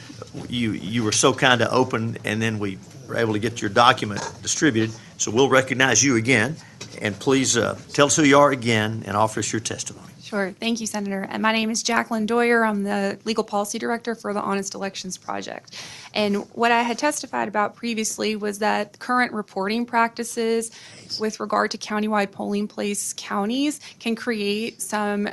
you were so kind to open, and then we were able to get your document distributed. So we'll recognize you again, and please tell us who you are again and offer us your testimony. Sure. Thank you, Senator. And my name is Jacqueline Doyer. I'm the Legal Policy Director for the Honest Elections Project. And what I had testified about previously was that current reporting practices with regard to countywide polling place counties can create some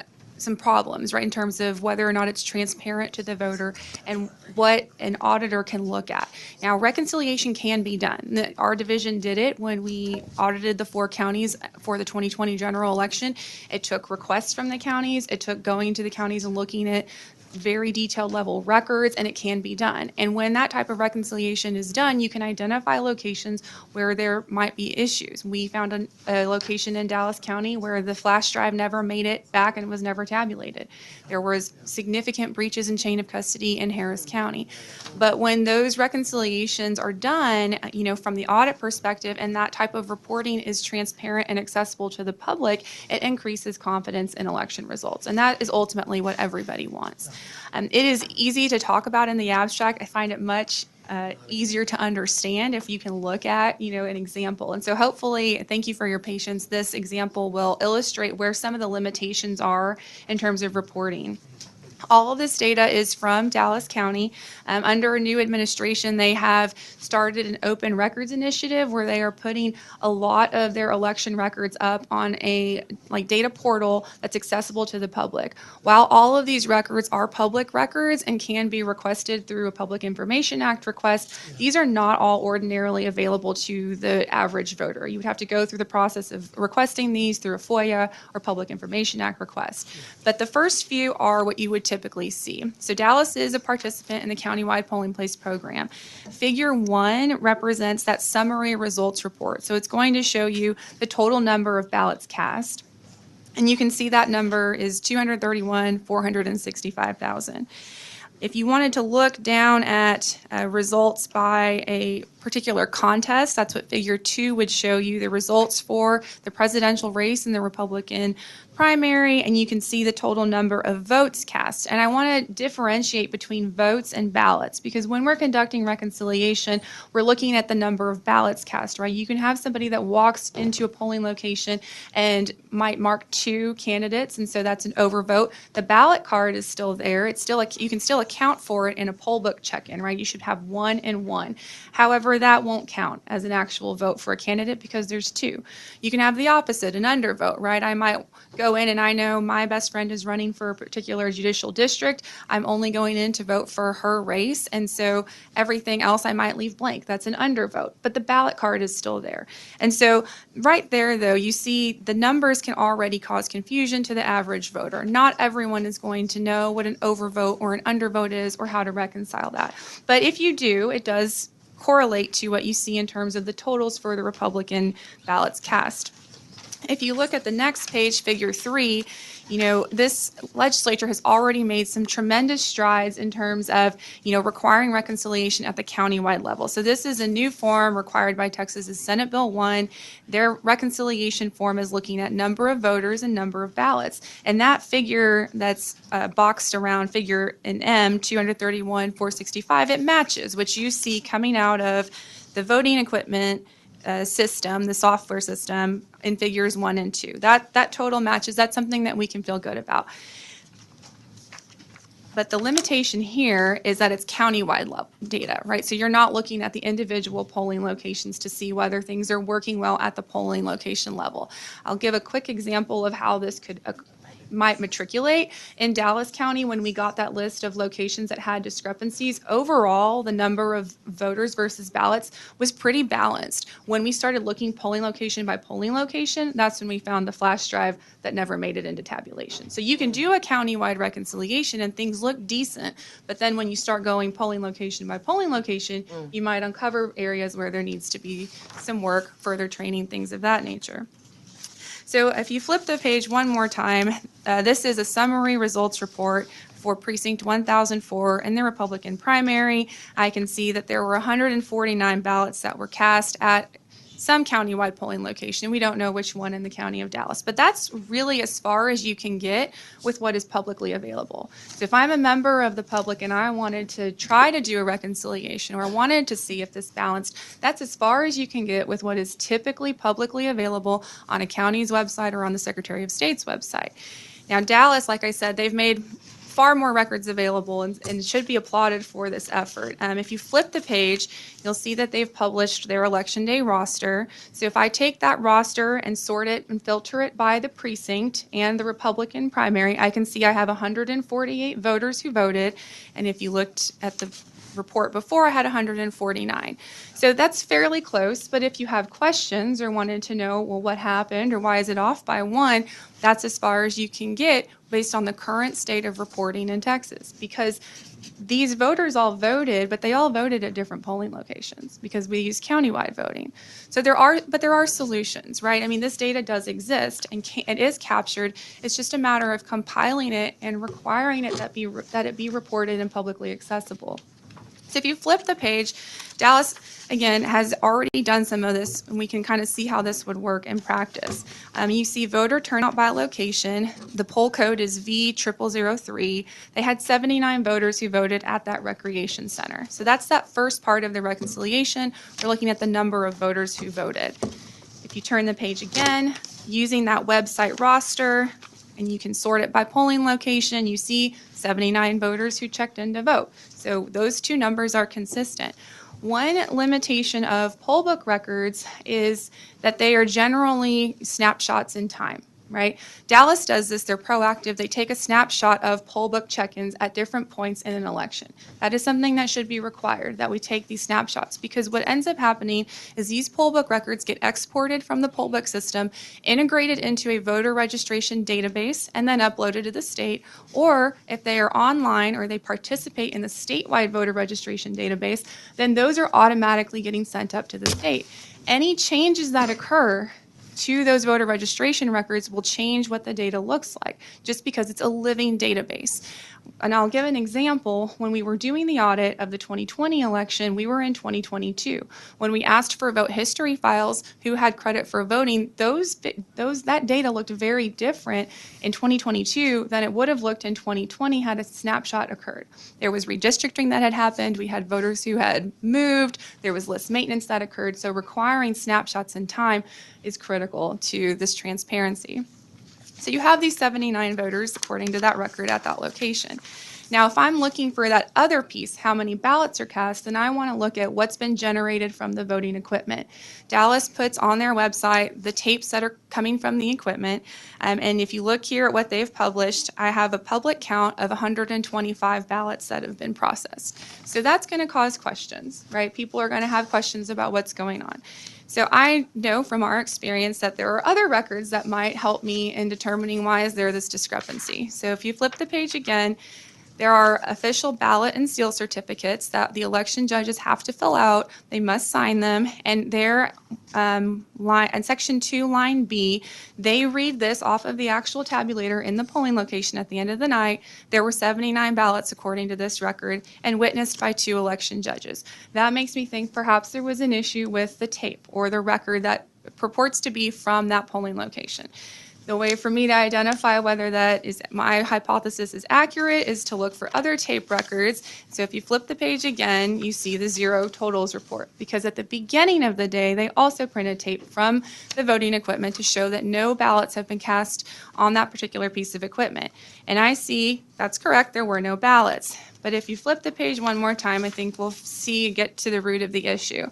problems, right, in terms of whether or not it's transparent to the voter and what an auditor can look at. Now, reconciliation can be done. Our division did it when we audited the 4 counties for the 2020 general election. It took requests from the counties. It took going to the counties and looking at very detailed level records, and it can be done. And when that type of reconciliation is done, you can identify locations where there might be issues. We found a location in Dallas County where the flash drive never made it back and was never tabulated. There was significant breaches in chain of custody in Harris County. But when those reconciliations are done, from the audit perspective, and that type of reporting is transparent and accessible to the public, it increases confidence in election results. And that is ultimately what everybody wants. It is easy to talk about in the abstract. I find it much easier to understand if you can look at, an example. And so hopefully, thank you for your patience, this example will illustrate where some of the limitations are in terms of reporting. All of this data is from Dallas County. Under a new administration, they have started an open records initiative where they are putting a lot of their election records up on a data portal that's accessible to the public. While all of these records are public records and can be requested through a Public Information Act request, these are not all ordinarily available to the average voter. You would have to go through the process of requesting these through a FOIA or Public Information Act request. But the first few are what you would typically see. So Dallas is a participant in the Countywide Polling Place Program. Figure 1 represents that summary results report. So it's going to show you the total number of ballots cast. And you can see that number is 231,465,000. If you wanted to look down at results by a particular contest, that's what figure 2 would show you, the results for the presidential race and the Republican primary, and you can see the total number of votes cast. And I want to differentiate between votes and ballots, because when we're conducting reconciliation, we're looking at the number of ballots cast, right? You can have somebody that walks into a polling location and might mark 2 candidates, and so that's an overvote. The ballot card is still there. It's still you can still account for it in a poll book check-in, right? You should have 1 and 1. However, However, that won't count as an actual vote for a candidate because there's two. You can have the opposite, an undervote, right? I might go in and I know my best friend is running for a particular judicial district. I'm only going in to vote for her race, and so everything else I might leave blank. That's an undervote, but the ballot card is still there. And so right there, though, you see the numbers can already cause confusion to the average voter. Not everyone is going to know what an overvote or an undervote is or how to reconcile that. But if you do, it does correlate to what you see in terms of the totals for the Republican ballots cast. If you look at the next page, figure 3, this legislature has already made some tremendous strides in terms of, requiring reconciliation at the countywide level. So this is a new form required by Texas's Senate Bill 1. Their reconciliation form is looking at number of voters and number of ballots. And that figure that's boxed around figure in M, 231,465, it matches, which you see coming out of the voting equipment system, the software system in figures 1 and 2. That total matches. That's something that we can feel good about. But the limitation here is that it's countywide level data, right? So you're not looking at the individual polling locations to see whether things are working well at the polling location level. I'll give a quick example of how this might matriculate. In Dallas County, when we got that list of locations that had discrepancies, overall, the number of voters versus ballots was pretty balanced. When we started looking polling location by polling location, that's when we found the flash drive that never made it into tabulation. So you can do a countywide reconciliation and things look decent, but then when you start going polling location by polling location, you might uncover areas where there needs to be some work, further training, things of that nature. So if you flip the page one more time, this is a summary results report for Precinct 1004 in the Republican primary. I can see that there were 149 ballots that were cast at some countywide polling location. We don't know which one in the county of Dallas, but that's really as far as you can get with what is publicly available. So if I'm a member of the public and I wanted to try to do a reconciliation or I wanted to see if this balanced, that's as far as you can get with what is typically publicly available on a county's website or on the Secretary of State's website. Now, Dallas, like I said, they've made far more records available and should be applauded for this effort. If you flip the page, you'll see that they've published their Election Day roster. So if I take that roster and sort it and filter it by the precinct and the Republican primary, I can see I have 148 voters who voted. And if you looked at the report before, I had 149. So that's fairly close, but if you have questions or wanted to know, well, what happened or why is it off by 1, that's as far as you can get based on the current state of reporting in Texas, because these voters all voted, but they all voted at different polling locations because we use countywide voting. So there are solutions, right? I mean, this data does exist and it is captured. It's just a matter of compiling it and requiring it that it be reported and publicly accessible. So if you flip the page, Dallas, again, has already done some of this, and we can kind of see how this would work in practice. You see voter turnout by location. The poll code is V0003. They had 79 voters who voted at that recreation center. So that's that first part of the reconciliation. We're looking at the number of voters who voted. If you turn the page again, using that website roster, and you can sort it by polling location, you see 79 voters who checked in to vote. So those two numbers are consistent. One limitation of poll book records is that they are generally snapshots in time, right? Dallas does this, they're proactive. They take a snapshot of poll book check-ins at different points in an election. That is something that should be required, that we take these snapshots, because what ends up happening is these poll book records get exported from the poll book system, integrated into a voter registration database, and then uploaded to the state. Or if they are online or they participate in the statewide voter registration database, then those are automatically getting sent up to the state. Any changes that occur to those voter registration records will change what the data looks like, just because it's a living database. And I'll give an example. When we were doing the audit of the 2020 election, we were in 2022. When we asked for vote history files, who had credit for voting, that data looked very different in 2022 than it would have looked in 2020 had a snapshot occurred. There was redistricting that had happened. We had voters who had moved. There was list maintenance that occurred. So requiring snapshots in time is critical to this transparency. So you have these 79 voters according to that record at that location. Now, if I'm looking for that other piece, how many ballots are cast, then I want to look at what's been generated from the voting equipment. Dallas puts on their website the tapes that are coming from the equipment. And if you look here at what they've published, I have a public count of 125 ballots that have been processed. So that's going to cause questions, right? People are going to have questions about what's going on. So I know from our experience that there are other records that might help me in determining why is there this discrepancy. So if you flip the page again, there are official ballot and seal certificates that the election judges have to fill out. They must sign them, and their line in Section 2, Line B, they read this off of the actual tabulator in the polling location at the end of the night. There were 79 ballots according to this record and witnessed by 2 election judges. That makes me think perhaps there was an issue with the tape or the record that purports to be from that polling location. The way for me to identify whether that is my hypothesis is accurate is to look for other tape records. So if you flip the page again, you see the zero totals report, because at the beginning of the day, they also printed tape from the voting equipment to show that no ballots have been cast on that particular piece of equipment. And I see that's correct, there were no ballots. But if you flip the page one more time, I think we'll get to the root of the issue.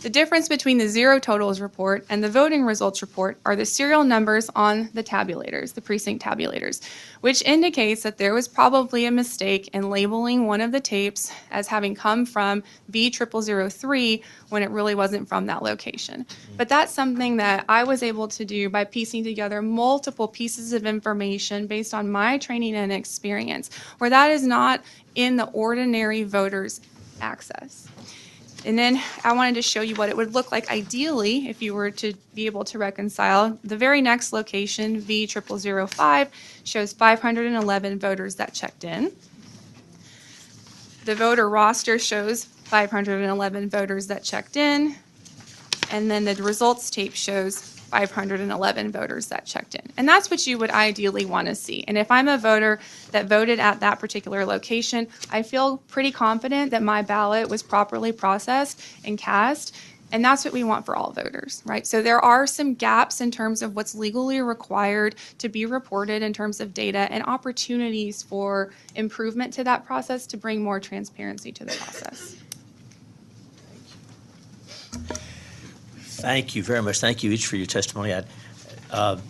The difference between the zero totals report and the voting results report are the serial numbers on the tabulators, the precinct tabulators, which indicates that there was probably a mistake in labeling one of the tapes as having come from B0003 when it really wasn't from that location. But that's something that I was able to do by piecing together multiple pieces of information based on my training and experience, where that is not in the ordinary voter's access. And then I wanted to show you what it would look like ideally if you were to be able to reconcile. The very next location, V0005, shows 511 voters that checked in. The voter roster shows 511 voters that checked in. And then the results tape shows 511 voters that checked in. And that's what you would ideally want to see. And if I'm a voter that voted at that particular location, I feel pretty confident that my ballot was properly processed and cast. And that's what we want for all voters, right? So there are some gaps in terms of what's legally required to be reported in terms of data and opportunities for improvement to that process to bring more transparency to the process. Thank you very much. Thank you each for your testimony. I've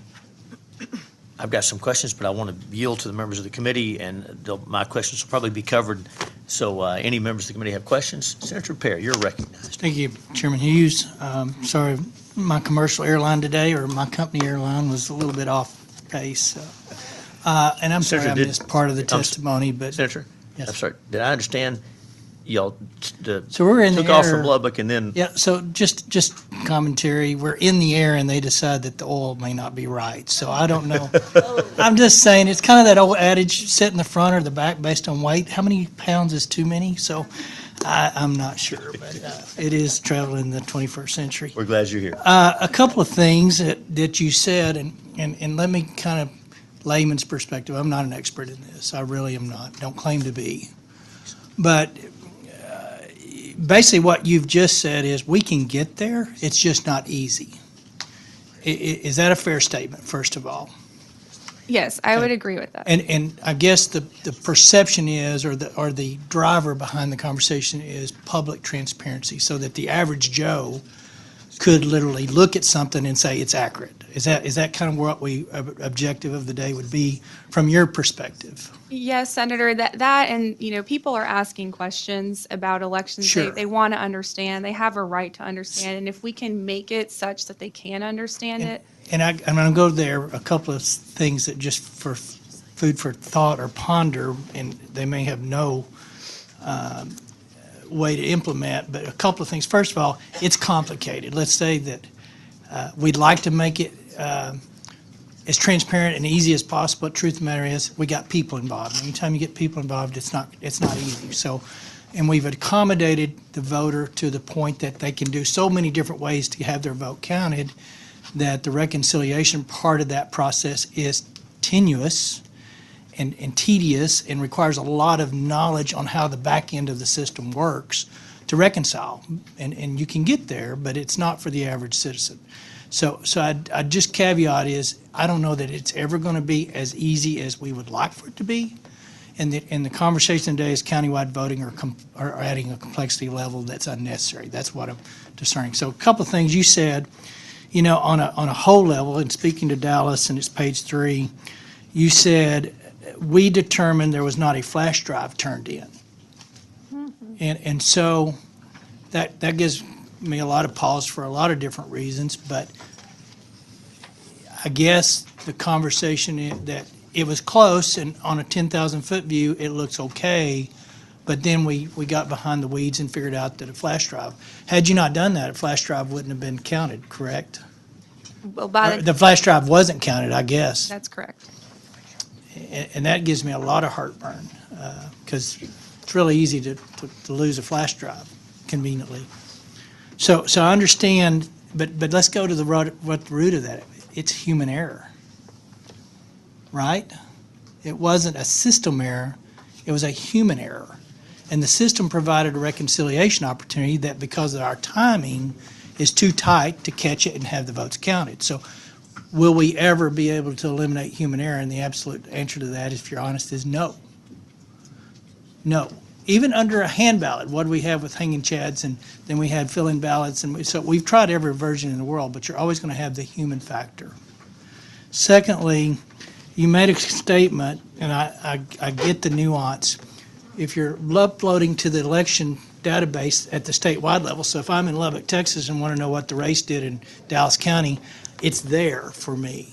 got some questions, but I want to yield to the members of the committee, and my questions will probably be covered. So any members of the committee have questions? Senator Perry, you're recognized. Thank you, Chairman Hughes. Sorry, my commercial airline today, or my company airline, was a little bit off pace. And I'm sorry I missed part of the testimony, but. Senator, yes. I'm sorry. Did I understand y'all so we're in took the off air, from Lubbock and then? Yeah, so just commentary. We're in the air and they decide that the oil may not be right. So I don't know. I'm just saying it's kind of that old adage, sit in the front or the back based on weight. How many pounds is too many? So I'm not sure, but it is traveling in the 21st century. We're glad you're here. A couple of things that you said, and let me kind of layman's perspective. I'm not an expert in this. I really am not. Don't claim to be. But basically what you've just said is we can get there. It's just not easy. Is that a fair statement, first of all? Yes, I would agree with that. And I guess the perception is, or the driver behind the conversation is public transparency, so that the average Joe could literally look at something and say it's accurate. Is that kind of what objective of the day would be from your perspective? Yes, Senator, that and people are asking questions about elections. Sure. They want to understand. They have a right to understand, and if we can make it such that they can understand it. And I'm going to go there, a couple of things that just for food for thought or ponder, and they may have no way to implement, but a couple of things. First of all, it's complicated. Let's say that we'd like to make it as transparent and easy as possible. The truth of the matter is we got people involved. Anytime you get people involved, it's not easy. So, and we've accommodated the voter to the point that they can do so many different ways to have their vote counted that the reconciliation part of that process is tenuous and tedious and requires a lot of knowledge on how the back end of the system works to reconcile. And you can get there, but it's not for the average citizen. So I'd just caveat is I don't know that it's ever going to be as easy as we would like for it to be. And the conversation today is countywide voting or adding a complexity level that's unnecessary. That's what I'm discerning. So a couple of things you said, on a whole level, and speaking to Dallas, and it's page 3, you said, we determined there was not a flash drive turned in. And so that gives me a lot of pause for a lot of different reasons, but I guess the conversation that it was close, and on a 10,000-foot view, it looks okay, but then we got behind the weeds and figured out that a flash drive, had you not done that, a flash drive wouldn't have been counted, correct? Well, The flash drive wasn't counted, I guess. That's correct. And that gives me a lot of heartburn, because it's really easy to lose a flash drive conveniently. So I understand, but let's go to what the root of that. It's human error, right? It wasn't a system error, it was a human error. And the system provided a reconciliation opportunity that, because of our timing, is too tight to catch it and have the votes counted. So will we ever be able to eliminate human error? And the absolute answer to that, if you're honest, is no. No. Even under a hand ballot, what do we have with hanging chads, and then we had fill-in ballots, and so we've tried every version in the world, but you're always going to have the human factor. Secondly, you made a statement, and I get the nuance. If you're uploading to the election database at the statewide level, so if I'm in Lubbock, Texas, and want to know what the race did in Dallas County, it's there for me.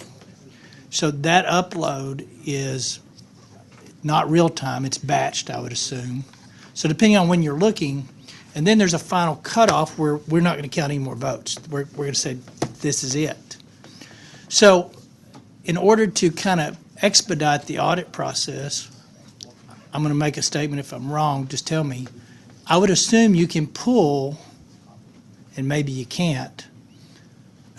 So that upload is not real time, it's batched, I would assume. So depending on when you're looking, and then there's a final cutoff where we're not going to count any more votes. We're going to say, this is it. So in order to kind of expedite the audit process, I'm going to make a statement. If I'm wrong, just tell me. I would assume you can pull, and maybe you can't,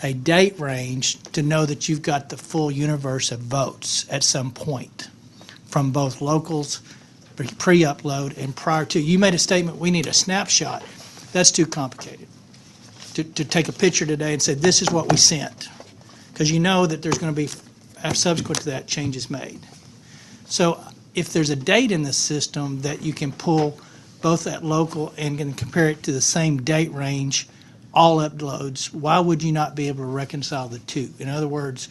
a date range to know that you've got the full universe of votes at some point from both locals, pre-upload, and prior to. You made a statement, we need a snapshot. That's too complicated. To take a picture today and say, this is what we sent. Because you know that there's going to be, subsequent to that, changes made. So if there's a date in the system that you can pull both at local and can compare it to the same date range, all uploads, why would you not be able to reconcile the two? In other words,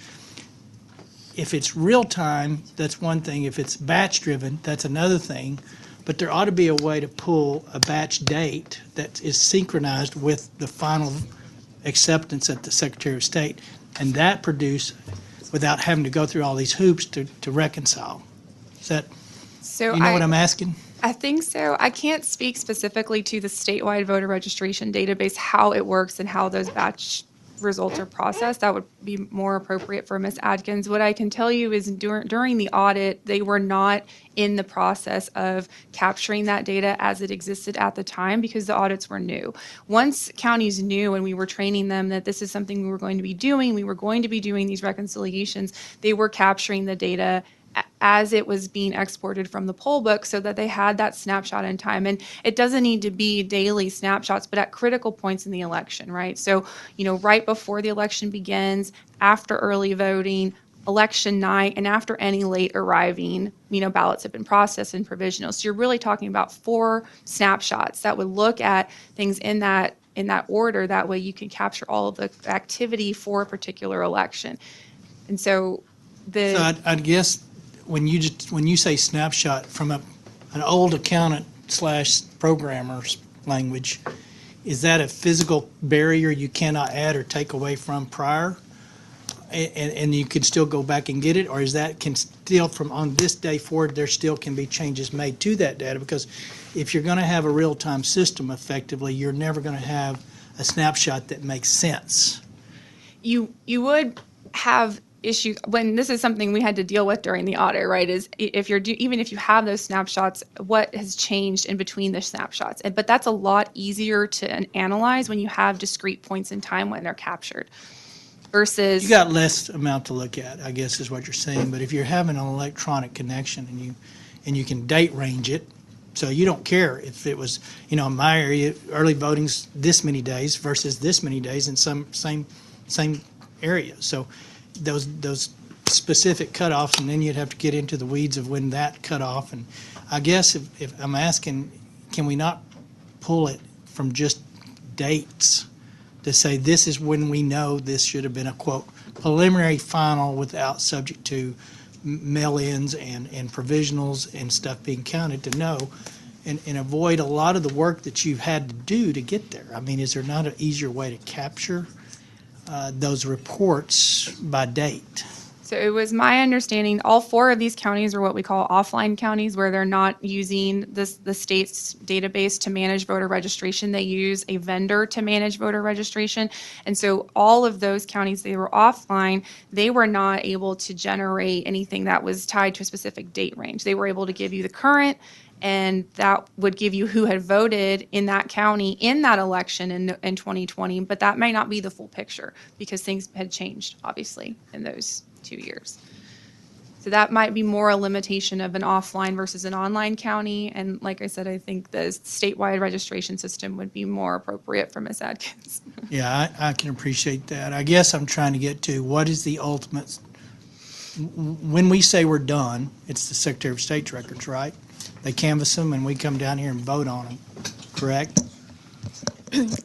if it's real time, that's one thing. If it's batch driven, that's another thing. But there ought to be a way to pull a batch date that is synchronized with the final acceptance at the Secretary of State, and that produce without having to go through all these hoops to reconcile. Is that, So you know what I'm asking? I think so. I can't speak specifically to the statewide voter registration database, how it works and how those batch results are processed. That would be more appropriate for Ms. Adkins. What I can tell you is during the audit, they were not in the process of capturing that data as it existed at the time because the audits were new. Once counties knew and we were training them that this is something we were going to be doing these reconciliations, they were capturing the data as it was being exported from the poll book so that they had that snapshot in time. And it doesn't need to be daily snapshots, but at critical points in the election, right? So, right before the election begins, after early voting, election night, and after any late arriving, ballots have been processed and provisional. So you're really talking about 4 snapshots that would look at things in that order. That way you can capture all of the activity for a particular election. And so I guess when you say snapshot from an old accountant / programmer's language, is that a physical barrier you cannot add or take away from prior? And you can still go back and get it? Or is that can still from on this day forward, there still can be changes made to that data? Because if you're going to have a real-time system effectively, you're never going to have a snapshot that makes sense. You would have issue when this is something we had to deal with during the audit, right? Is if even if you have those snapshots, what has changed in between the snapshots? But that's a lot easier to analyze when you have discrete points in time when they're captured. Versus you got less amount to look at, I guess is what you're saying. But if you're having an electronic connection and you can date range it, so you don't care if it was, in my area, early voting's this many days versus this many days in some same area. So those specific cutoffs, and then you'd have to get into the weeds of when that cutoff. And I guess if I'm asking, can we not pull it from just dates to say this is when we know this should have been a, quote, preliminary final without subject to mail-ins and provisionals and stuff being counted to know, and avoid a lot of the work that you've had to do to get there? I mean, is there not an easier way to capture those reports by date? So it was my understanding, all 4 of these counties are what we call offline counties, where they're not using the state's database to manage voter registration. They use a vendor to manage voter registration. And so all of those counties, they were offline. They were not able to generate anything that was tied to a specific date range. They were able to give you the current, and that would give you who had voted in that county in that election in 2020, but that may not be the full picture because things had changed, obviously, in those 2 years. So that might be more a limitation of an offline versus an online county. And like I said, I think the statewide registration system would be more appropriate for Ms. Adkins. Yeah, I can appreciate that. I guess I'm trying to get to what is the ultimate, when we say we're done, it's the Secretary of State's records, right? They canvass them and we come down here and vote on them, correct?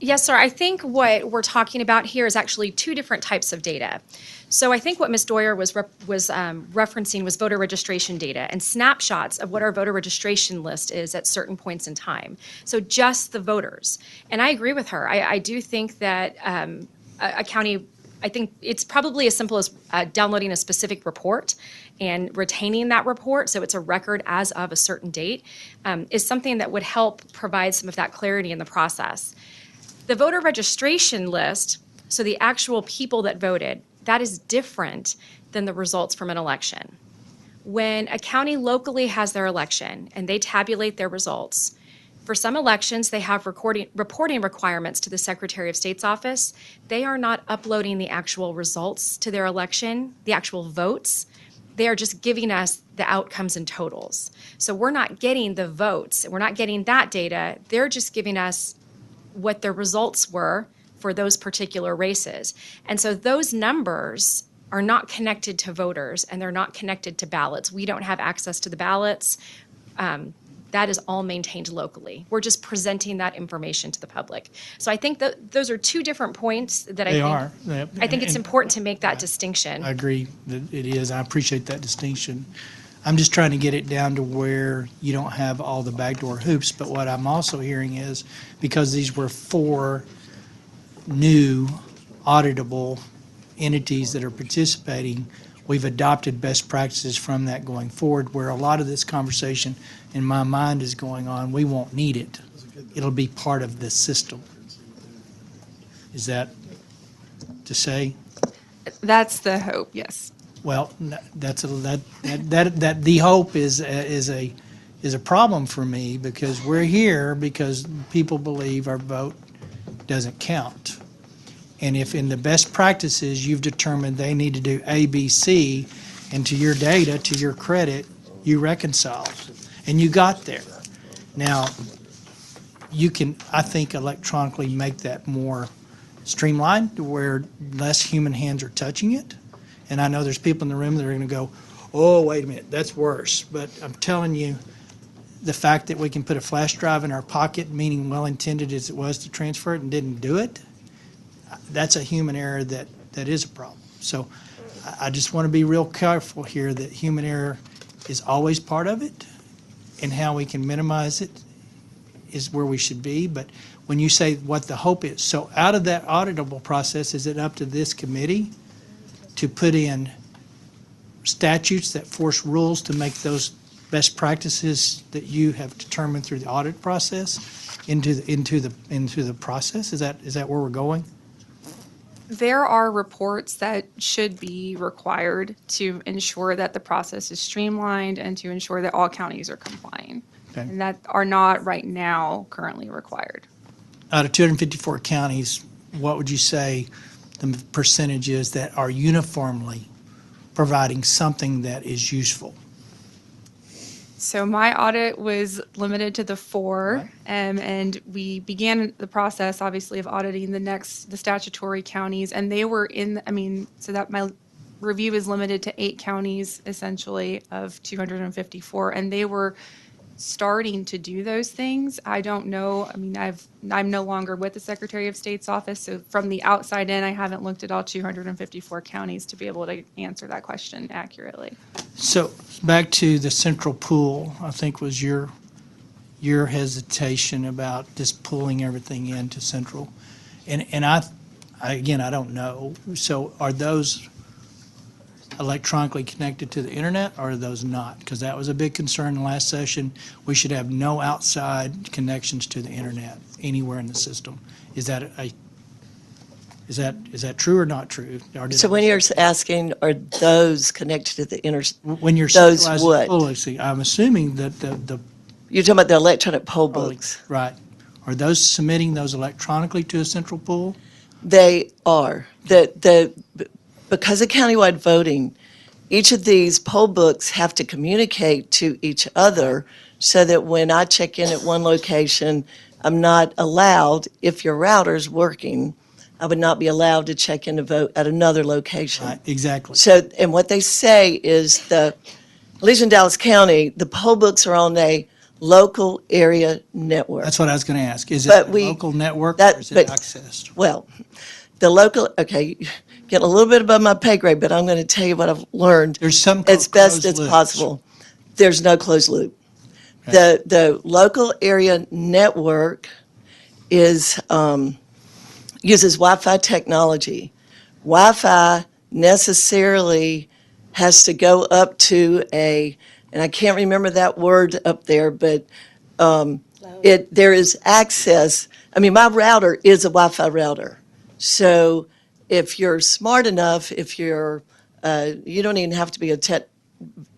Yes, sir. I think what we're talking about here is actually 2 different types of data. So I think what Ms. Doyer was referencing was voter registration data and snapshots of what our voter registration list is at certain points in time. So just the voters. And I agree with her. I do think that a county, I think it's probably as simple as downloading a specific report and retaining that report, so it's a record as of a certain date, is something that would help provide some of that clarity in the process. The voter registration list, so the actual people that voted, that is different than the results from an election. When a county locally has their election and they tabulate their results, for some elections, they have reporting requirements to the Secretary of State's office. They are not uploading the actual results to their election, the actual votes. They are just giving us the outcomes and totals. So we're not getting the votes. We're not getting that data. They're just giving us what the results were for those particular races. And so those numbers are not connected to voters and they're not connected to ballots. We don't have access to the ballots. That is all maintained locally. We're just presenting that information to the public. So I think that those are 2 different points that I think it's important to make that distinction. I agree that it is. I appreciate that distinction. I'm just trying to get it down to where you don't have all the backdoor hoops. But what I'm also hearing is, because these were 4 new auditable entities that are participating, we've adopted best practices from that going forward, where a lot of this conversation in my mind is going on, we won't need it. It'll be part of the system. Is that to say? That's the hope, yes. Well, that's that the hope is a problem for me, because we're here because people believe our vote doesn't count. And if in the best practices you've determined they need to do A, B, C, and to your data, to your credit, you reconciled and you got there. Now, you can, I think, electronically make that more streamlined to where less human hands are touching it. And I know there's people in the room that are going to go, oh, wait a minute, that's worse. But I'm telling you, the fact that we can put a flash drive in our pocket, meaning well-intended as it was to transfer it and didn't do it, that's a human error that is a problem. So I just want to be real careful here that human error is always part of it, and how we can minimize it is where we should be. But when you say what the hope is, so out of that auditable process, is it up to this committee to put in statutes that force rules to make those best practices that you have determined through the audit process into the process? Is that where we're going? There are reports that should be required to ensure that the process is streamlined and to ensure that all counties are complying. Okay. And that are not right now currently required. Out of 254 counties, what would you say the percentage is that are uniformly providing something that is useful? So my audit was limited to the 4, and we began the process, obviously, of auditing the statutory counties, and they were so that review is limited to 8 counties, essentially, of 254, and they were starting to do those things. I don't know. I mean, I'm no longer with the Secretary of State's office, so from the outside in, I haven't looked at all 254 counties to be able to answer that question accurately. So back to the central pool, I think was your hesitation about just pulling everything into central. And again, I don't know. So are those electronically connected to the internet, or are those not? Because that was a big concern in the last session. We should have no outside connections to the internet anywhere in the system. Is that true or not true? Or did So I when you're miss it? asking, are those connected to the When you're those centralizing what? policing, I'm assuming that the You're talking about the electronic poll poll- books. right. Are those submitting those electronically to a central pool? They are. Because of countywide voting, each of these poll books have to communicate to each other so that when I check in at one location, I'm not allowed, if your router's working, I would not be allowed to check in to vote at another location. Right, exactly. So, and what they say is at least in Dallas County, the poll books are on a local area network. That's what I was going to ask. Is it But a we- local network that- or is it but- accessed? Well, the local, okay, getting a little bit above my pay grade, but I'm going to tell you what I've learned There's some as best closed as loops. possible. There's no closed loop. Okay. The local area network is, uses Wi-Fi technology. Wi-Fi necessarily has to go up to and I can't remember that word up there, but there is access. I mean, my router is a Wi-Fi router. So if you're smart enough, you don't even have to be a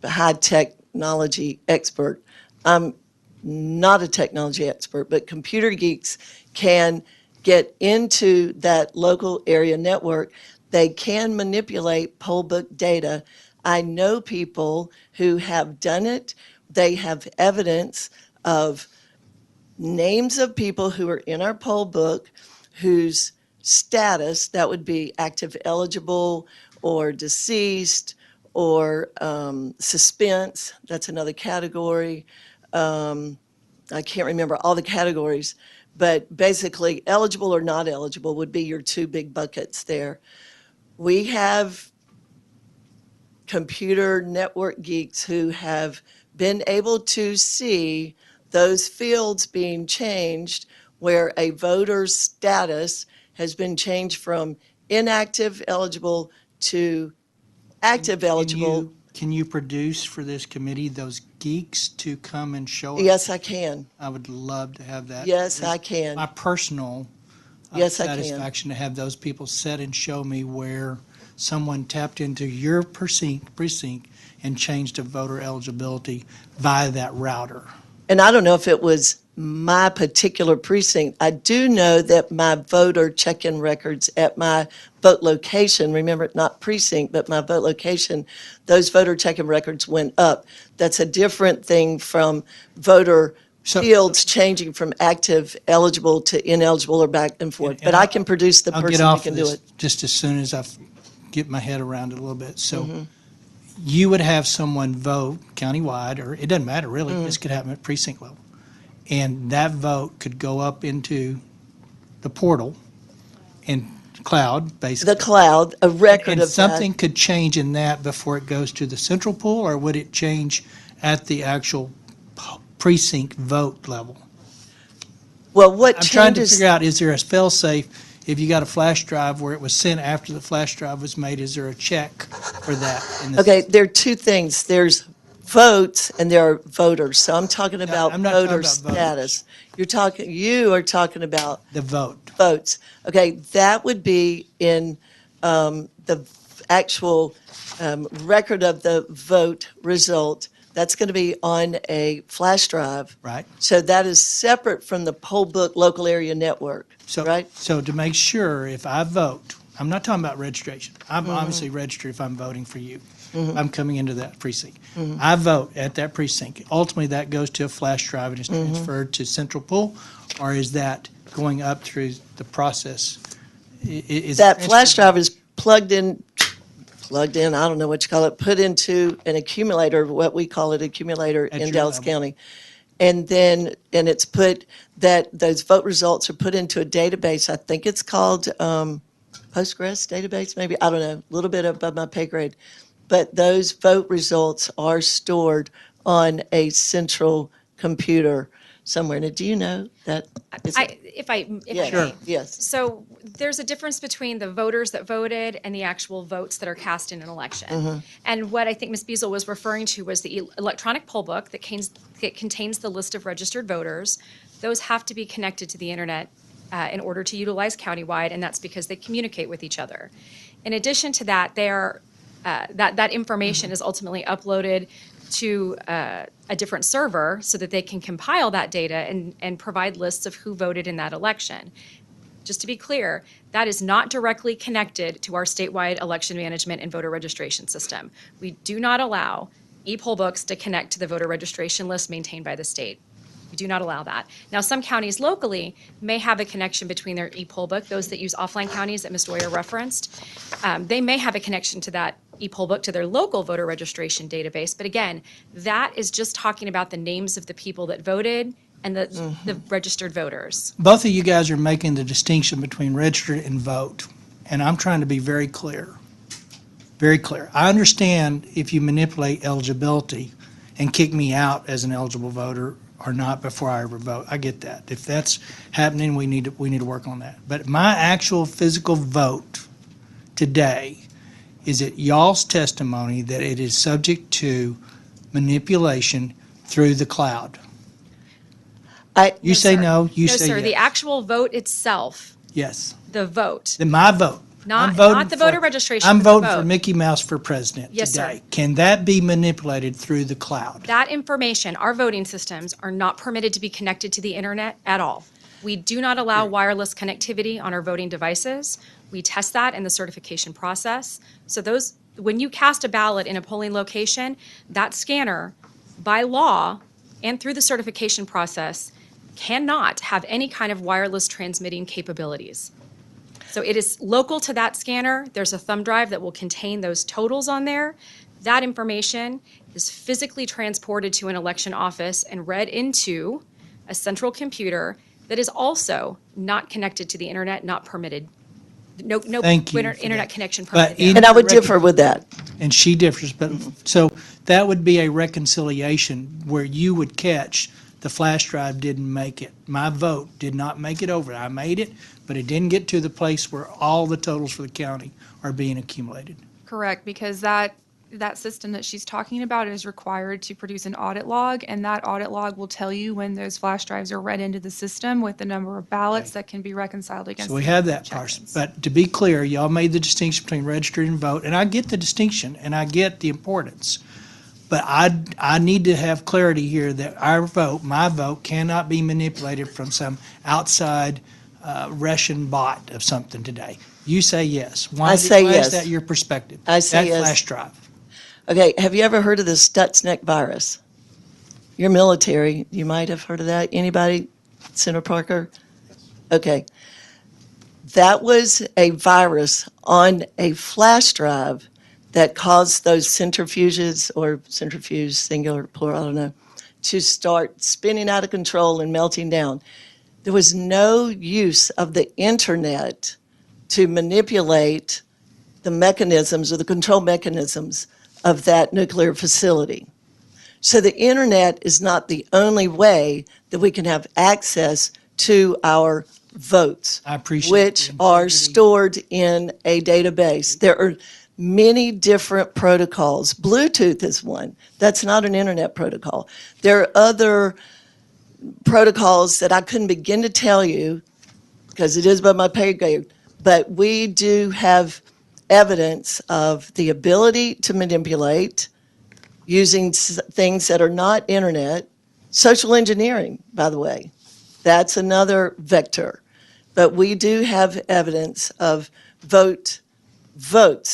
high technology expert. I'm not a technology expert, but computer geeks can get into that local area network. They can manipulate poll book data. I know people who have done it. They have evidence of names of people who are in our poll book whose status, that would be active eligible or deceased or suspense, that's another category. I can't remember all the categories, but basically eligible or not eligible would be your two big buckets there. We have computer network geeks who have been able to see those fields being changed where a voter's status has been changed from inactive eligible to active eligible. Can you produce for this committee those geeks to come and show us? Yes, I can. I would love to have that. Yes, It's I can. my personal Yes, I can. satisfaction to have those people sit and show me where someone tapped into your precinct and changed a voter eligibility via that router. And I don't know if it was my particular precinct. I do know that my voter check-in records at my vote location, remember, not precinct, but my vote location, those voter check-in records went up. That's a different thing from voter fields changing from active eligible to ineligible or back and forth. And But I can produce the I'll get person who off can of do this it. just as soon as I get my head around it a little bit. So Mhm. you would have someone vote countywide, or it doesn't matter really, Mhm. this could happen at precinct level. And that vote could go up into the portal and cloud, basically. The cloud, a record And of that. something could change in that before it goes to the central pool, or would it change at the actual precinct vote level? Well, what I'm trying to changes- figure out, is there a fail-safe, if you got a flash drive where it was sent after the flash drive was made, is there a check for that? in the Okay, there are two things. There's votes and there are voters. So I'm talking about I'm not talking voter about voters. status. You are talking about The vote. votes. Okay, that would be in the actual record of the vote result. That's going to be on a flash drive. Right. So that is separate from the poll book local area network, right? So to make sure, if I vote, I'm not talking about registration. I'm Mhm. obviously registered if I'm voting for you. Mhm. I'm coming into that precinct. Mhm. I vote at that precinct. Ultimately, that goes to a flash drive and is Mhm. transferred to central pool, or is that going up through the process? Is That it flash drive is plugged in plugged in, I don't know what you call it, put into an accumulator, what we call it, accumulator At in your Dallas level. County. And then, and it's put, that those vote results are put into a database, I think it's called Postgres database, maybe, I don't know, a little bit above my pay grade. But those vote results are stored on a central computer somewhere. Now, do you know that? If I Yes, may. yes. So there's a difference between the voters that voted and the actual votes that are cast in an election. Mhm. And what I think Ms. Beazle was referring to was the electronic poll book that contains the list of registered voters. Those have to be connected to the internet in order to utilize Countywide, and that's because they communicate with each other. In addition to that, that information is ultimately uploaded to a different server so that they can compile that data and provide lists of who voted in that election. Just to be clear, that is not directly connected to our statewide election management and voter registration system. We do not allow e-poll books to connect to the voter registration list maintained by the state. We do not allow that. Now, some counties locally may have a connection between their e-poll book, those that use offline counties that Ms. Dwyer referenced. They may have a connection to that e-poll book to their local voter registration database. But again, that is just talking about the names of the people that voted and the registered voters. Both of you guys are making the distinction between registered and vote, and I'm trying to be very clear. Very clear. I understand if you manipulate eligibility and kick me out as an eligible voter or not before I ever vote. I get that. If that's happening, we need to work on that. But my actual physical vote today is at y'all's testimony that it is subject to manipulation through the cloud. You say no, you No, say sir. yes. The actual vote itself, Yes. the vote, Then my vote. I'm not voting the for- voter registration. I'm but the voting for vote. Mickey Mouse for president Yes, sir. today. Can that be manipulated through the cloud? That information, our voting systems are not permitted to be connected to the internet at all. We do not allow wireless connectivity on our voting devices. We test that in the certification process. So when you cast a ballot in a polling location, that scanner, by law and through the certification process, cannot have any kind of wireless transmitting capabilities. So it is local to that scanner. There's a thumb drive that will contain those totals on there. That information is physically transported to an election office and read into a central computer that is also not connected to the internet, not permitted. No Thank you for internet that. connection But permitted. there. And I would differ with that. And she differs, but, so that would be a reconciliation where you would catch the flash drive didn't make it. My vote did not make it over. I made it, but it didn't get to the place where all the totals for the county are being accumulated. Correct, because that system that she's talking about is required to produce an audit log, and that audit log will tell you when those flash drives are read into the system with the number of ballots that can be reconciled against. So we the have that check-ins. part. But to be clear, y'all made the distinction between registered and vote, and I get the distinction, and I get the importance. But I need to have clarity here that our vote, my vote, cannot be manipulated from some outside Russian bot of something today. You say yes. I say why yes. is that your perspective? I say yes. That flash drive. Okay, have you ever heard of the Stuxnet virus? You're military. You might have heard of that. Anybody? Senator Parker? Okay. That was a virus on a flash drive that caused those centrifuges, or centrifuge, singular, plural, I don't know, to start spinning out of control and melting down. There was no use of the internet to manipulate the mechanisms or the control mechanisms of that nuclear facility. So the internet is not the only way that we can have access to our votes, I appreciate which are stored in a database. There are many different protocols. Bluetooth is one. That's not an internet protocol. There are other protocols that I couldn't begin to tell you because it is by my pay grade, but we do have evidence of the ability to manipulate using things that are not internet. Social engineering, by the way, that's another vector. But we do have evidence of votes,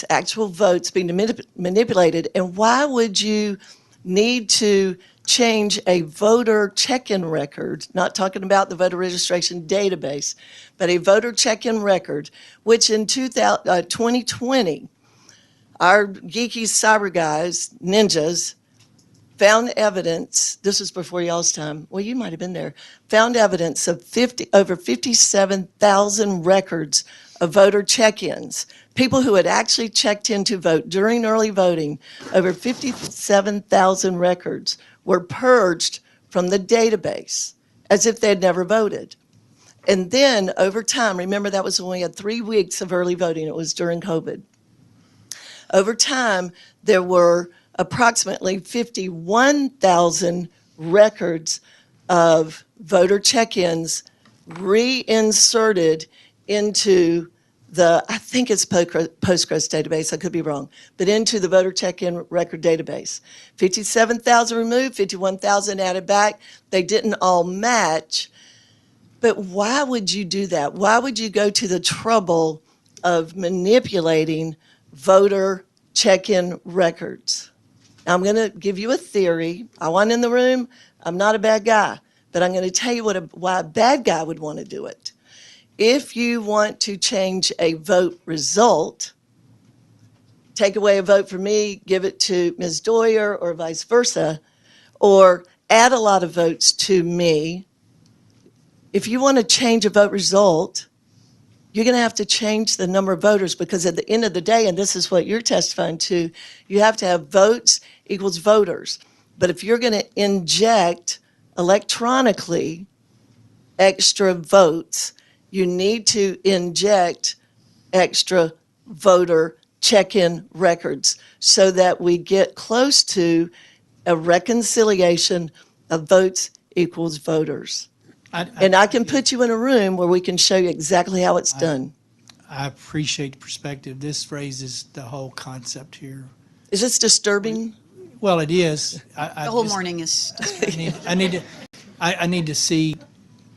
actual votes being manipulated. And why would you need to change a voter check-in record, not talking about the voter registration database, but a voter check-in record, which in 2020 our geeky cyber guys, ninjas, found evidence, this was before y'all's time, well, you might have been there, found evidence of over 57,000 records of voter check-ins. People who had actually checked in to vote during early voting, over 57,000 records were purged from the database as if they had never voted. And then over time, remember that was when we had 3 weeks of early voting, it was during COVID. Over time, there were approximately 51,000 records of voter check-ins reinserted into the, I think it's Postgres database, I could be wrong, but into the voter check-in record database. 57,000 removed, 51,000 added back. They didn't all match. But why would you do that? Why would you go to the trouble of manipulating voter check-in records? Now, I'm going to give you a theory. I wasn't in the room. I'm not a bad guy. But I'm going to tell you why a bad guy would want to do it. If you want to change a vote result, take away a vote for me, give it to Ms. Doyer or vice versa, or add a lot of votes to me, if you want to change a vote result, you're going to have to change the number of voters, because at the end of the day, and this is what you're testifying to, you have to have votes equals voters. But if you're going to inject electronically extra votes, you need to inject extra voter check-in records so that we get close to a reconciliation of votes equals voters. And I can put you in a room where we can show you exactly how it's done. I appreciate the perspective. This raises the whole concept here. Is this disturbing? Well, it is. The whole morning is. I need to see.